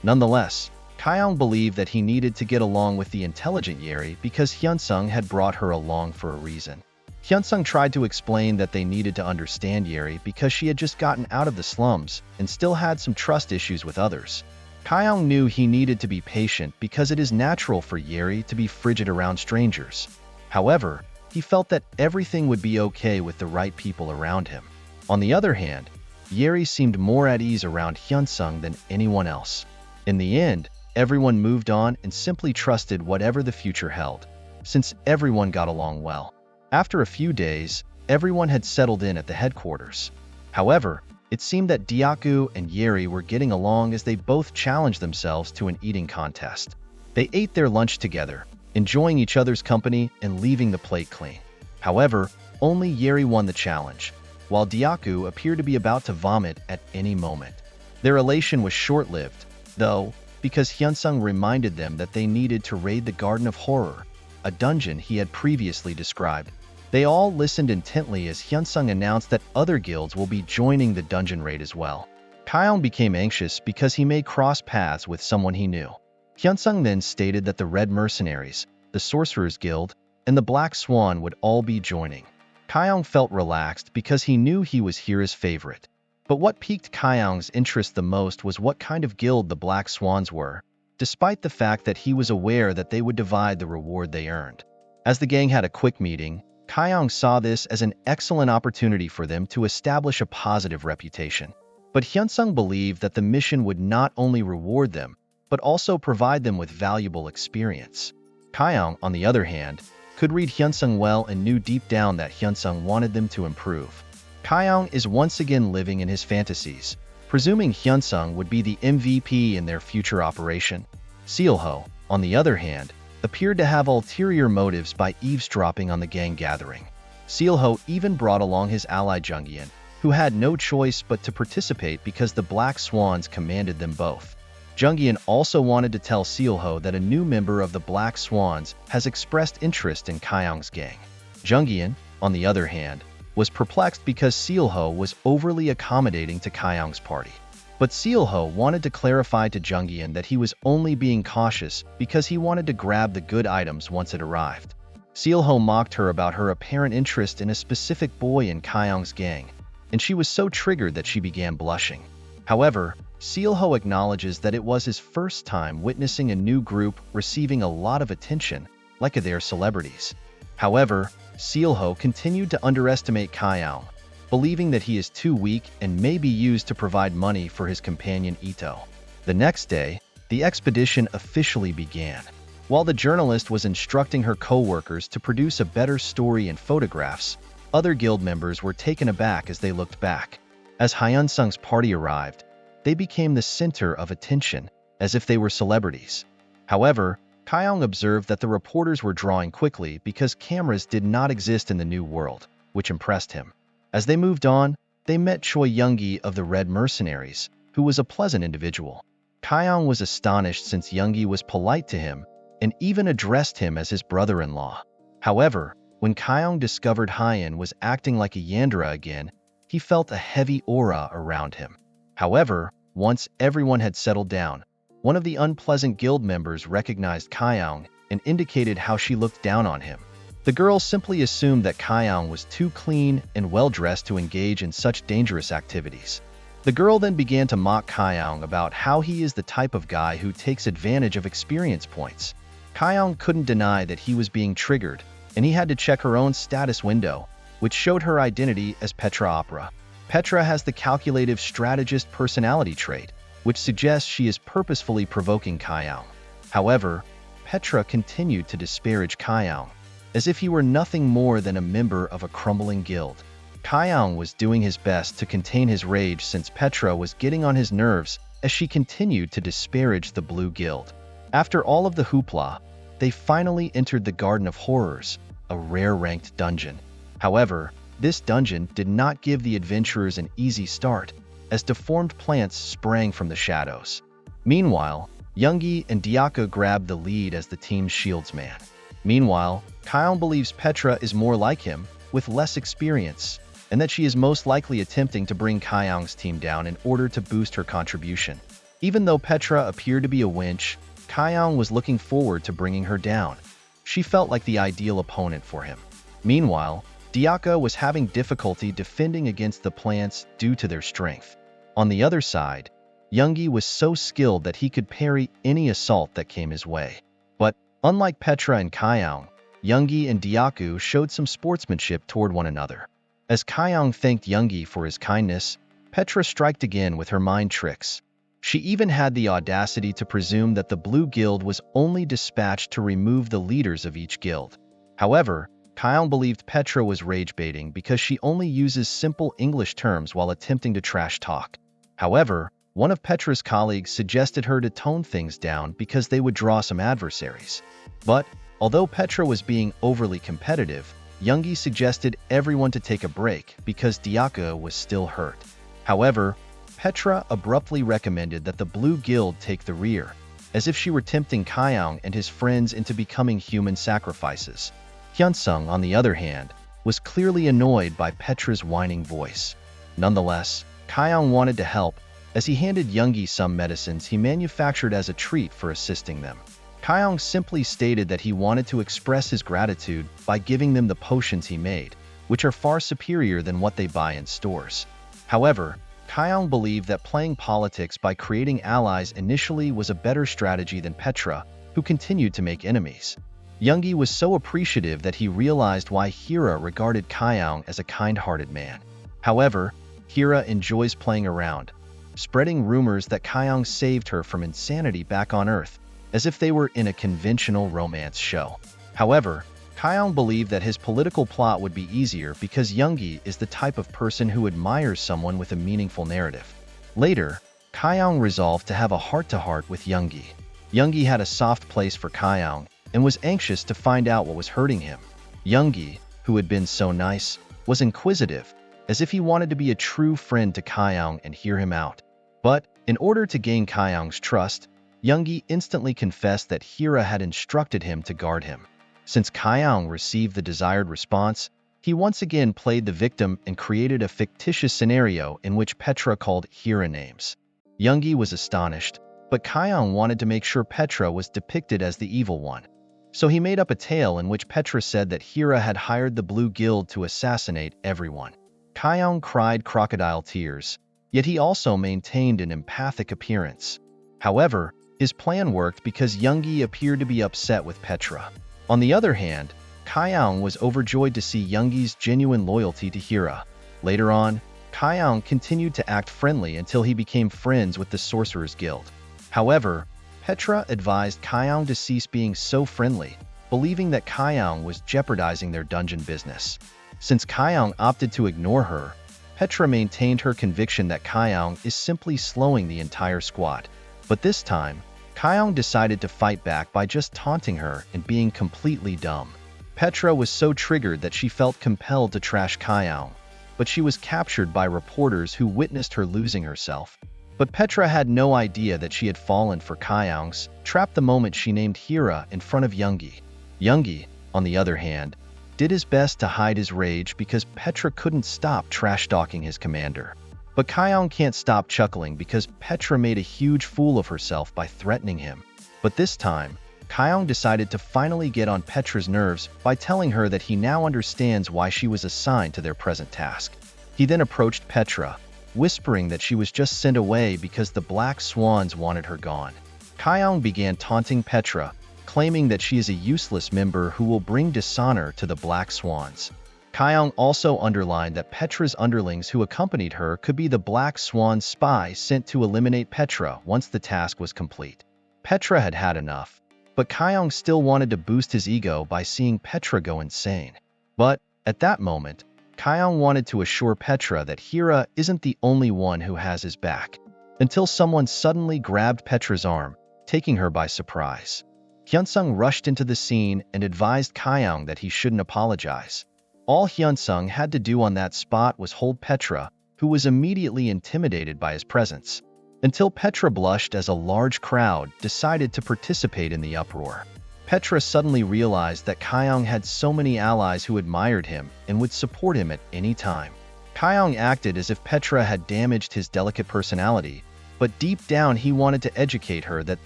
Nonetheless, Kyung believed that he needed to get along with the intelligent Yeri because Hyunsung had brought her along for a reason. Hyunsung tried to explain that they needed to understand Yeri because she had just gotten out of the slums and still had some trust issues with others. Kyung knew he needed to be patient because it is natural for Yeri to be frigid around strangers. However, he felt that everything would be okay with the right people around him. On the other hand, Yeri seemed more at ease around Hyunsung than anyone else. In the end, everyone moved on and simply trusted whatever the future held, since everyone got along well. After a few days, everyone had settled in at the headquarters. However, it seemed that Dyaku and Yeri were getting along as they both challenged themselves to an eating contest. They ate their lunch together, enjoying each other's company and leaving the plate clean. However, only Yeri won the challenge, while Dyaku appeared to be about to vomit at any moment. Their elation was short-lived, though, because Hyunsung reminded them that they needed to raid the Garden of Horror, a dungeon he had previously described. They all listened intently as Hyunsung announced that other guilds will be joining the dungeon raid as well. Kyung became anxious because he may cross paths with someone he knew. Hyunsung then stated that the Red Mercenaries, the Sorcerer's Guild, and the Black Swan would all be joining. Kyung felt relaxed because he knew he was Hira's favorite. But what piqued Kyung's interest the most was what kind of guild the Black Swans were, despite the fact that he was aware that they would divide the reward they earned. As the gang had a quick meeting, Kyung saw this as an excellent opportunity for them to establish a positive reputation. But Hyunsung believed that the mission would not only reward them, but also provide them with valuable experience. Kyung, on the other hand, could read Hyunsung well and knew deep down that Hyunsung wanted them to improve. Kyung is once again living in his fantasies, presuming Hyunsung would be the MVP in their future operation. Seolho, on the other hand, appeared to have ulterior motives by eavesdropping on the gang gathering. Seolho even brought along his ally Jungyeon, who had no choice but to participate because the Black Swans commanded them both. Jungyeon also wanted to tell Seolho that a new member of the Black Swans has expressed interest in Kyung's gang. Jungyeon, on the other hand, was perplexed because Seolho was overly accommodating to Kyung's party. But Seolho wanted to clarify to Jungyeon that he was only being cautious because he wanted to grab the good items once it arrived. Seolho mocked her about her apparent interest in a specific boy in Kyung's gang, and she was so triggered that she began blushing. However, Seolho acknowledges that it was his first time witnessing a new group receiving a lot of attention, like their celebrities. However, Seolho continued to underestimate Kyung, believing that he is too weak and may be used to provide money for his companion Ito. The next day, the expedition officially began. While the journalist was instructing her co-workers to produce a better story and photographs, other guild members were taken aback as they looked back. As Hyunsung's party arrived, they became the center of attention, as if they were celebrities. However, Kyung observed that the reporters were drawing quickly because cameras did not exist in the new world, which impressed him. As they moved on, they met Choi Youngi of the Red Mercenaries, who was a pleasant individual. Kyung was astonished since Youngi was polite to him and even addressed him as his brother-in-law. However, when Kyung discovered Hyun was acting like a Yandere again, he felt a heavy aura around him. However, once everyone had settled down, one of the unpleasant guild members recognized Kyung and indicated how she looked down on him. The girl simply assumed that Kyung was too clean and well-dressed to engage in such dangerous activities. The girl then began to mock Kyung about how he is the type of guy who takes advantage of experience points. Kyung couldn't deny that he was being triggered, and he had to check her own status window, which showed her identity as Petra Opera. Petra has the calculative strategist personality trait, which suggests she is purposefully provoking Kyung. However, Petra continued to disparage Kyung, as if he were nothing more than a member of a crumbling guild. Kyung was doing his best to contain his rage since Petra was getting on his nerves as she continued to disparage the Blue Guild. After all of the hoopla, they finally entered the Garden of Horrors, a rare-ranked dungeon. However, this dungeon did not give the adventurers an easy start, as deformed plants sprang from the shadows. Meanwhile, Youngi and Diaka grabbed the lead as the team's shieldsman. Meanwhile, Kyung believes Petra is more like him, with less experience, and that she is most likely attempting to bring Kyung's team down in order to boost her contribution. Even though Petra appeared to be a winch, Kyung was looking forward to bringing her down. She felt like the ideal opponent for him. Meanwhile, Diaka was having difficulty defending against the plants due to their strength. On the other side, Youngi was so skilled that he could parry any assault that came his way. But, unlike Petra and Kyung, Youngi and Diaku showed some sportsmanship toward one another. As Kyung thanked Youngi for his kindness, Petra striked again with her mind tricks. She even had the audacity to presume that the Blue Guild was only dispatched to remove the leaders of each guild. However, Kyung believed Petra was rage-baiting because she only uses simple English terms while attempting to trash talk. However, one of Petra's colleagues suggested her to tone things down because they would draw some adversaries. But, although Petra was being overly competitive, Youngi suggested everyone to take a break because Diaka was still hurt. However, Petra abruptly recommended that the Blue Guild take the rear, as if she were tempting Kyung and his friends into becoming human sacrifices. Hyunsung, on the other hand, was clearly annoyed by Petra's whining voice. Nonetheless, Kyung wanted to help, as he handed Yoongi some medicines he manufactured as a treat for assisting them. Kyung simply stated that he wanted to express his gratitude by giving them the potions he made, which are far superior than what they buy in stores. However, Kyung believed that playing politics by creating allies initially was a better strategy than Petra, who continued to make enemies. Yoongi was so appreciative that he realized why Hira regarded Kyung as a kind-hearted man. However, Hira enjoys playing around, spreading rumors that Kyung saved her from insanity back on Earth, as if they were in a conventional romance show. However, Kyung believed that his political plot would be easier because Yoongi is the type of person who admires someone with a meaningful narrative. Later, Kyung resolved to have a heart-to-heart with Yoongi. Yoongi had a soft place for Kyung and was anxious to find out what was hurting him. Yoongi, who had been so nice, was inquisitive, as if he wanted to be a true friend to Kyung and hear him out. But, in order to gain Kyung's trust, Yoongi instantly confessed that Hira had instructed him to guard him. Since Kyung received the desired response, he once again played the victim and created a fictitious scenario in which Petra called Hira names. Yoongi was astonished, but Kyung wanted to make sure Petra was depicted as the evil one. So he made up a tale in which Petra said that Hira had hired the Blue Guild to assassinate everyone. Kyung cried crocodile tears, yet he also maintained an empathic appearance. However, his plan worked because Yoongi appeared to be upset with Petra. On the other hand, Kyung was overjoyed to see Yoongi's genuine loyalty to Hira. Later on, Kyung continued to act friendly until he became friends with the Sorcerer's Guild. However, Petra advised Kyung to cease being so friendly, believing that Kyung was jeopardizing their dungeon business. Since Kyung opted to ignore her, Petra maintained her conviction that Kyung is simply slowing the entire squad. But this time, Kyung decided to fight back by just taunting her and being completely dumb. Petra was so triggered that she felt compelled to trash Kyung, but she was captured by reporters who witnessed her losing herself. But Petra had no idea that she had fallen for Kyung's trap the moment she named Hira in front of Yoongi. Yoongi, on the other hand, did his best to hide his rage because Petra couldn't stop trash-talking his commander. But Kyung can't stop chuckling because Petra made a huge fool of herself by threatening him. But this time, Kyung decided to finally get on Petra's nerves by telling her that he now understands why she was assigned to their present task. He then approached Petra, whispering that she was just sent away because the Black Swans wanted her gone. Kyung began taunting Petra, claiming that she is a useless member who will bring dishonor to the Black Swans. Kyung also underlined that Petra's underlings who accompanied her could be the Black Swan spy sent to eliminate Petra once the task was complete. Petra had had enough, but Kyung still wanted to boost his ego by seeing Petra go insane. But, at that moment, Kyung wanted to assure Petra that Hira isn't the only one who has his back, until someone suddenly grabbed Petra's arm, taking her by surprise. Hyunsung rushed into the scene and advised Kyung that he shouldn't apologize. All Hyunsung had to do on that spot was hold Petra, who was immediately intimidated by his presence, until Petra blushed as a large crowd decided to participate in the uproar. Petra suddenly realized that Kyung had so many allies who admired him and would support him at any time. Kyung acted as if Petra had damaged his delicate personality, but deep down he wanted to educate her that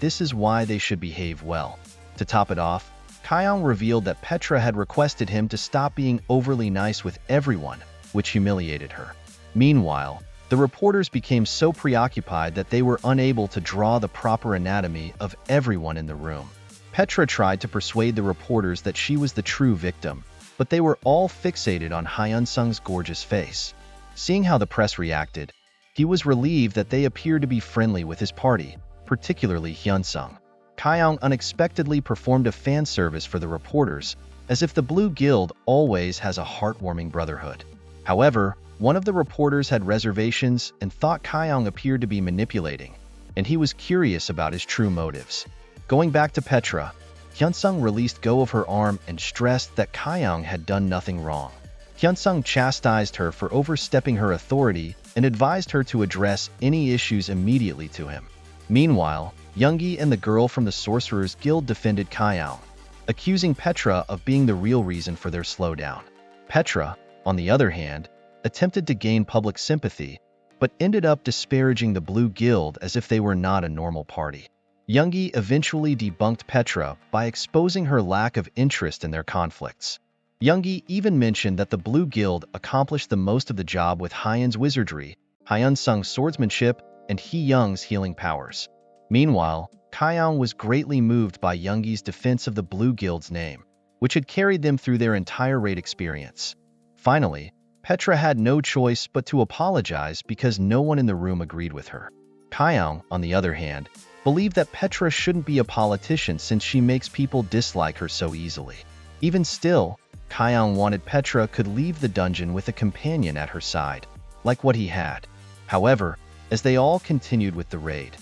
this is why they should behave well. To top it off, Kyung revealed that Petra had requested him to stop being overly nice with everyone, which humiliated her. Meanwhile, the reporters became so preoccupied that they were unable to draw the proper anatomy of everyone in the room. Petra tried to persuade the reporters that she was the true victim, but they were all fixated on Hyunsung's gorgeous face. Seeing how the press reacted, he was relieved that they appeared to be friendly with his party, particularly Hyunsung. Kyung unexpectedly performed a fan service for the reporters, as if the Blue Guild always has a heartwarming brotherhood. However, one of the reporters had reservations and thought Kyung appeared to be manipulating, and he was curious about his true motives. Going back to Petra, Hyunsung released go of her arm and stressed that Kyung had done nothing wrong. Hyunsung chastised her for overstepping her authority and advised her to address any issues immediately to him. Meanwhile, Yoongi and the girl from the Sorcerer's Guild defended Kyung, accusing Petra of being the real reason for their slowdown. Petra, on the other hand, attempted to gain public sympathy, but ended up disparaging the Blue Guild as if they were not a normal party. Yoongi eventually debunked Petra by exposing her lack of interest in their conflicts. Yoongi even mentioned that the Blue Guild accomplished the most of the job with Hyun's wizardry, Hyun-sung's swordsmanship, and Hee-young's healing powers. Meanwhile, Kyeong was greatly moved by Yoongi's defense of the Blue Guild's name, which had carried them through their entire raid experience. Finally, Petra had no choice but to apologize because no one in the room agreed with her. Kyeong, on the other hand, believed that Petra shouldn't be a politician since she makes people dislike her so easily. Even still, Kyeong wanted Petra could leave the dungeon with a companion at her side, like what he had. However, as they all continued with the raid,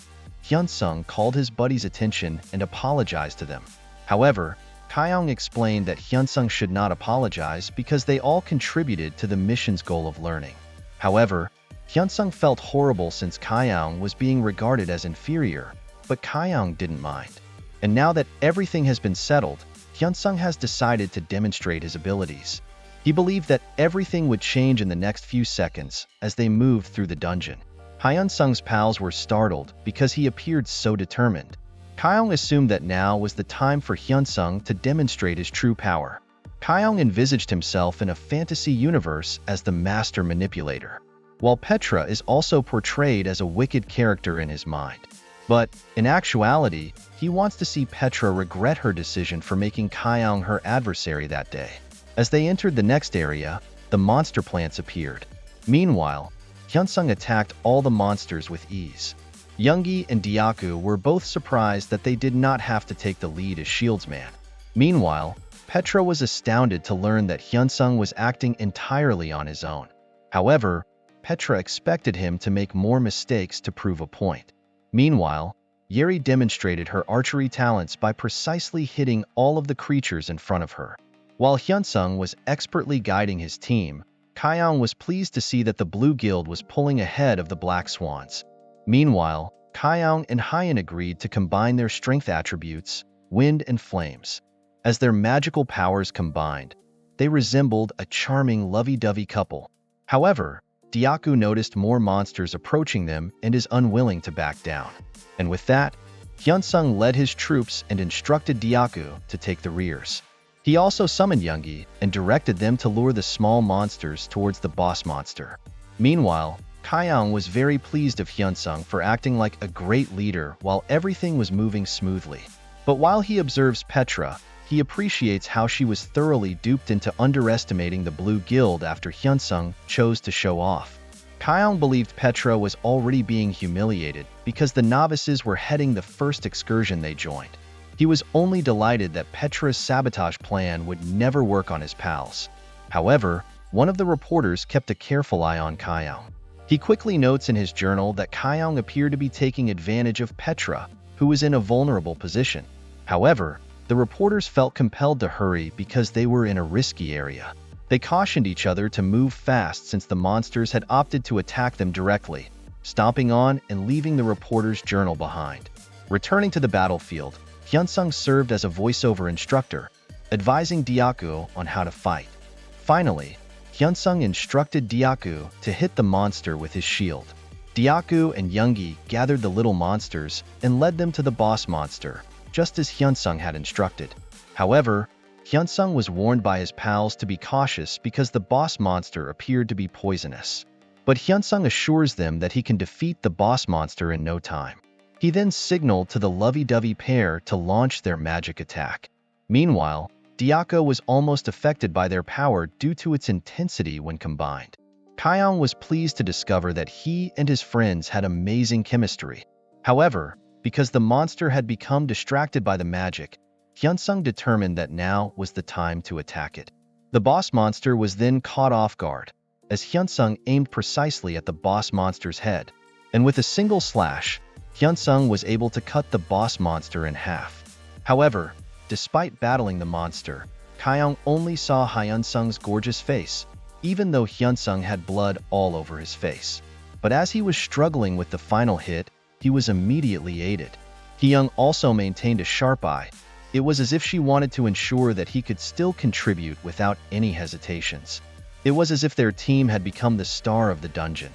Hyun-sung called his buddy's attention and apologized to them. However, Kyeong explained that Hyun-sung should not apologize because they all contributed to the mission's goal of learning. However, Hyun-sung felt horrible since Kyeong was being regarded as inferior, but Kyeong didn't mind. And now that everything has been settled, Hyun-sung has decided to demonstrate his abilities. He believed that everything would change in the next few seconds as they moved through the dungeon. Hyun-sung's pals were startled because he appeared so determined. Kyeong assumed that now was the time for Hyun-sung to demonstrate his true power. Kyeong envisaged himself in a fantasy universe as the master manipulator, while Petra is also portrayed as a wicked character in his mind. But, in actuality, he wants to see Petra regret her decision for making Kyeong her adversary that day. As they entered the next area, the monster plants appeared. Meanwhile, Hyun-sung attacked all the monsters with ease. Yoongi and Deoku were both surprised that they did not have to take the lead as shieldsman. Meanwhile, Petra was astounded to learn that Hyun-sung was acting entirely on his own. However, Petra expected him to make more mistakes to prove a point. Meanwhile, Yeri demonstrated her archery talents by precisely hitting all of the creatures in front of her. While Hyun-sung was expertly guiding his team, Kyeong was pleased to see that the Blue Guild was pulling ahead of the Black Swans. Meanwhile, Kyeong and Hyun agreed to combine their strength attributes, wind and flames. As their magical powers combined, they resembled a charming lovey-dovey couple. However, Deoku noticed more monsters approaching them and is unwilling to back down. And with that, Hyun-sung led his troops and instructed Deoku to take the rears. He also summoned Yoongi and directed them to lure the small monsters towards the boss monster. Meanwhile, Kyeong was very pleased of Hyun-sung for acting like a great leader while everything was moving smoothly. But while he observes Petra, he appreciates how she was thoroughly duped into underestimating the Blue Guild after Hyun-sung chose to show off. Kyeong believed Petra was already being humiliated because the novices were heading the first excursion they joined. He was only delighted that Petra's sabotage plan would never work on his pals. However, one of the reporters kept a careful eye on Kyeong. He quickly notes in his journal that Kyeong appeared to be taking advantage of Petra, who was in a vulnerable position. However, the reporters felt compelled to hurry because they were in a risky area. They cautioned each other to move fast since the monsters had opted to attack them directly, stomping on and leaving the reporter's journal behind. Returning to the battlefield, Hyun-sung served as a voiceover instructor, advising Deoku on how to fight. Finally, Hyun-sung instructed Deoku to hit the monster with his shield. Deoku and Yoongi gathered the little monsters and led them to the boss monster, just as Hyun-sung had instructed. However, Hyun-sung was warned by his pals to be cautious because the boss monster appeared to be poisonous. But Hyun-sung assures them that he can defeat the boss monster in no time. He then signaled to the lovey-dovey pair to launch their magic attack. Meanwhile, Deoku was almost affected by their power due to its intensity when combined. Kyeong was pleased to discover that he and his friends had amazing chemistry. However, because the monster had become distracted by the magic, Hyun-sung determined that now was the time to attack it. The boss monster was then caught off guard, as Hyun-sung aimed precisely at the boss monster's head, and with a single slash, Hyun-sung was able to cut the boss monster in half. However, despite battling the monster, Kyeong only saw Hyun-sung's gorgeous face, even though Hyun-sung had blood all over his face. But as he was struggling with the final hit, he was immediately aided. Hee-young also maintained a sharp eye. It was as if she wanted to ensure that he could still contribute without any hesitations. It was as if their team had become the star of the dungeon.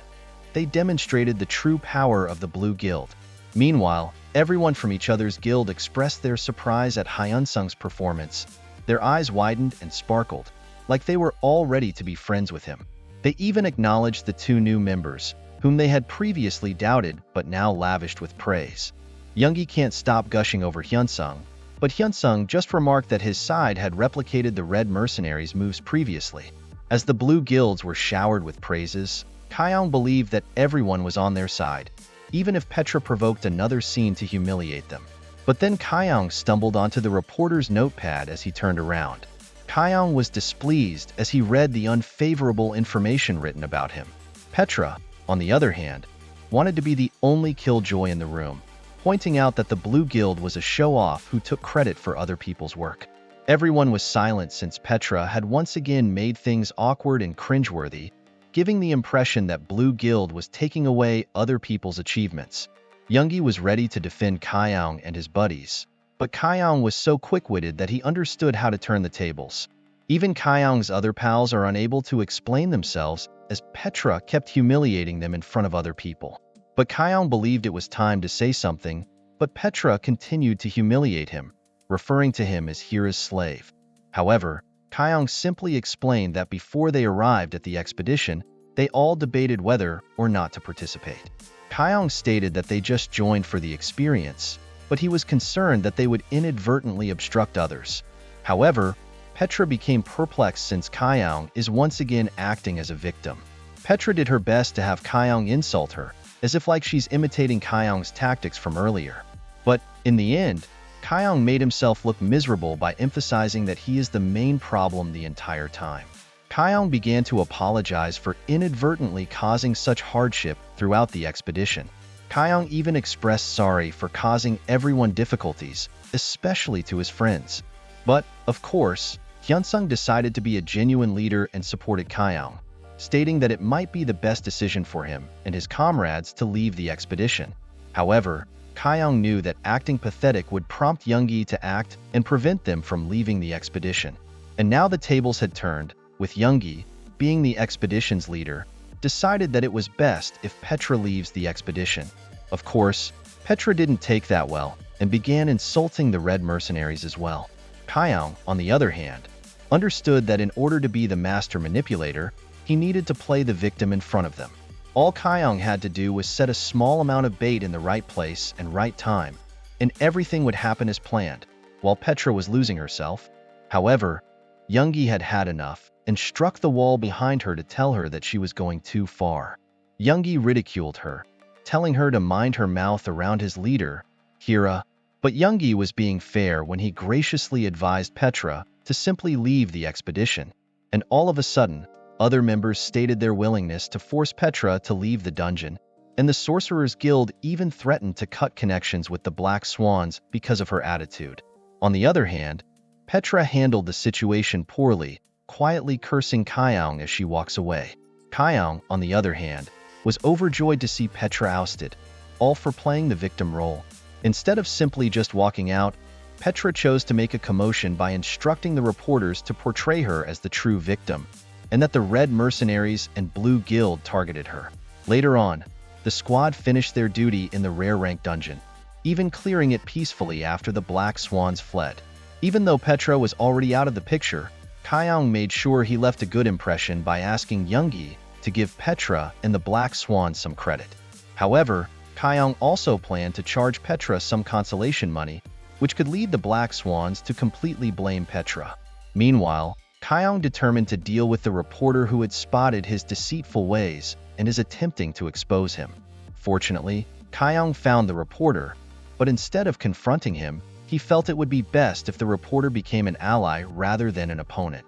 they demonstrated the true power of the Blue Guild. Meanwhile, everyone from each other's guild expressed their surprise at Hyun-sung's performance. Their eyes widened and sparkled, like they were all ready to be friends with him. They even acknowledged the two new members, whom they had previously doubted but now lavished with praise. Yoongi can't stop gushing over Hyun-sung, but Hyun-sung just remarked that his side had replicated the Red Mercenaries' moves previously. As the Blue Guilds were showered with praises, Kyung believed that everyone was on their side, even if Petra provoked another scene to humiliate them. But then Kyung stumbled onto the reporter's notepad as he turned around. Kyung was displeased as he read the unfavorable information written about him. Petra, on the other hand, wanted to be the only killjoy in the room, pointing out that the Blue Guild was a show-off who took credit for other people's work. Everyone was silent since Petra had once again made things awkward and cringeworthy, giving the impression that Blue Guild was taking away other people's achievements. Yoongi was ready to defend Kyung and his buddies, but Kyung was so quick-witted that he understood how to turn the tables. Even Kyung's other pals are unable to explain themselves as Petra kept humiliating them in front of other people. But Kyung believed it was time to say something, but Petra continued to humiliate him, referring to him as Hira's slave. However, Kyung simply explained that before they arrived at the expedition, they all debated whether or not to participate. Kyung stated that they just joined for the experience, but he was concerned that they would inadvertently obstruct others. However, Petra became perplexed since Kyung is once again acting as a victim. Petra did her best to have Kyung insult her, as if like she's imitating Kyung's tactics from earlier. But in the end, Kyung made himself look miserable by emphasizing that he is the main problem the entire time. Kyung began to apologize for inadvertently causing such hardship throughout the expedition. Kyung even expressed sorry for causing everyone difficulties, especially to his friends. But, of course, Hyun-sung decided to be a genuine leader and supported Kyung, stating that it might be the best decision for him and his comrades to leave the expedition. However, Kyung knew that acting pathetic would prompt Yoongi to act and prevent them from leaving the expedition. And now the tables had turned, with Yoongi, being the expedition's leader, decided that it was best if Petra leaves the expedition. Of course, Petra didn't take that well and began insulting the Red Mercenaries as well. Kyung, on the other hand, understood that in order to be the master manipulator, he needed to play the victim in front of them. All Kyung had to do was set a small amount of bait in the right place and right time, and everything would happen as planned, while Petra was losing herself. However, Yoongi had had enough and struck the wall behind her to tell her that she was going too far. Yoongi ridiculed her, telling her to mind her mouth around his leader, Hira, but Yoongi was being fair when he graciously advised Petra to simply leave the expedition, and all of a sudden, other members stated their willingness to force Petra to leave the dungeon, and the Sorcerer's Guild even threatened to cut connections with the Black Swans because of her attitude. On the other hand, Petra handled the situation poorly, quietly cursing Kyung as she walks away. Kyung, on the other hand, was overjoyed to see Petra ousted, all for playing the victim role. Instead of simply just walking out, Petra chose to make a commotion by instructing the reporters to portray her as the true victim, and that the Red Mercenaries and Blue Guild targeted her. Later on, the squad finished their duty in the rare rank dungeon, even clearing it peacefully after the Black Swans fled. Even though Petra was already out of the picture, Kyung made sure he left a good impression by asking Yoongi to give Petra and the Black Swans some credit. However, Kyung also planned to charge Petra some consolation money, which could lead the Black Swans to completely blame Petra. Meanwhile, Kyung determined to deal with the reporter who had spotted his deceitful ways and is attempting to expose him. Fortunately, Kyung found the reporter, but instead of confronting him, he felt it would be best if the reporter became an ally rather than an opponent.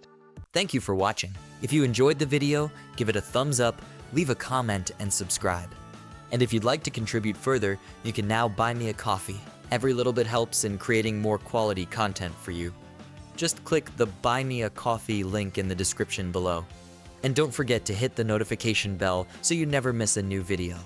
Thank you for watching. If you enjoyed the video, give it a thumbs up, leave a comment, and subscribe. And if you'd like to contribute further, you can now buy me a coffee. Every little bit helps in creating more quality content for you. Just click the Buy Me a Coffee link in the description below. And don't forget to hit the notification bell so you never miss a new video.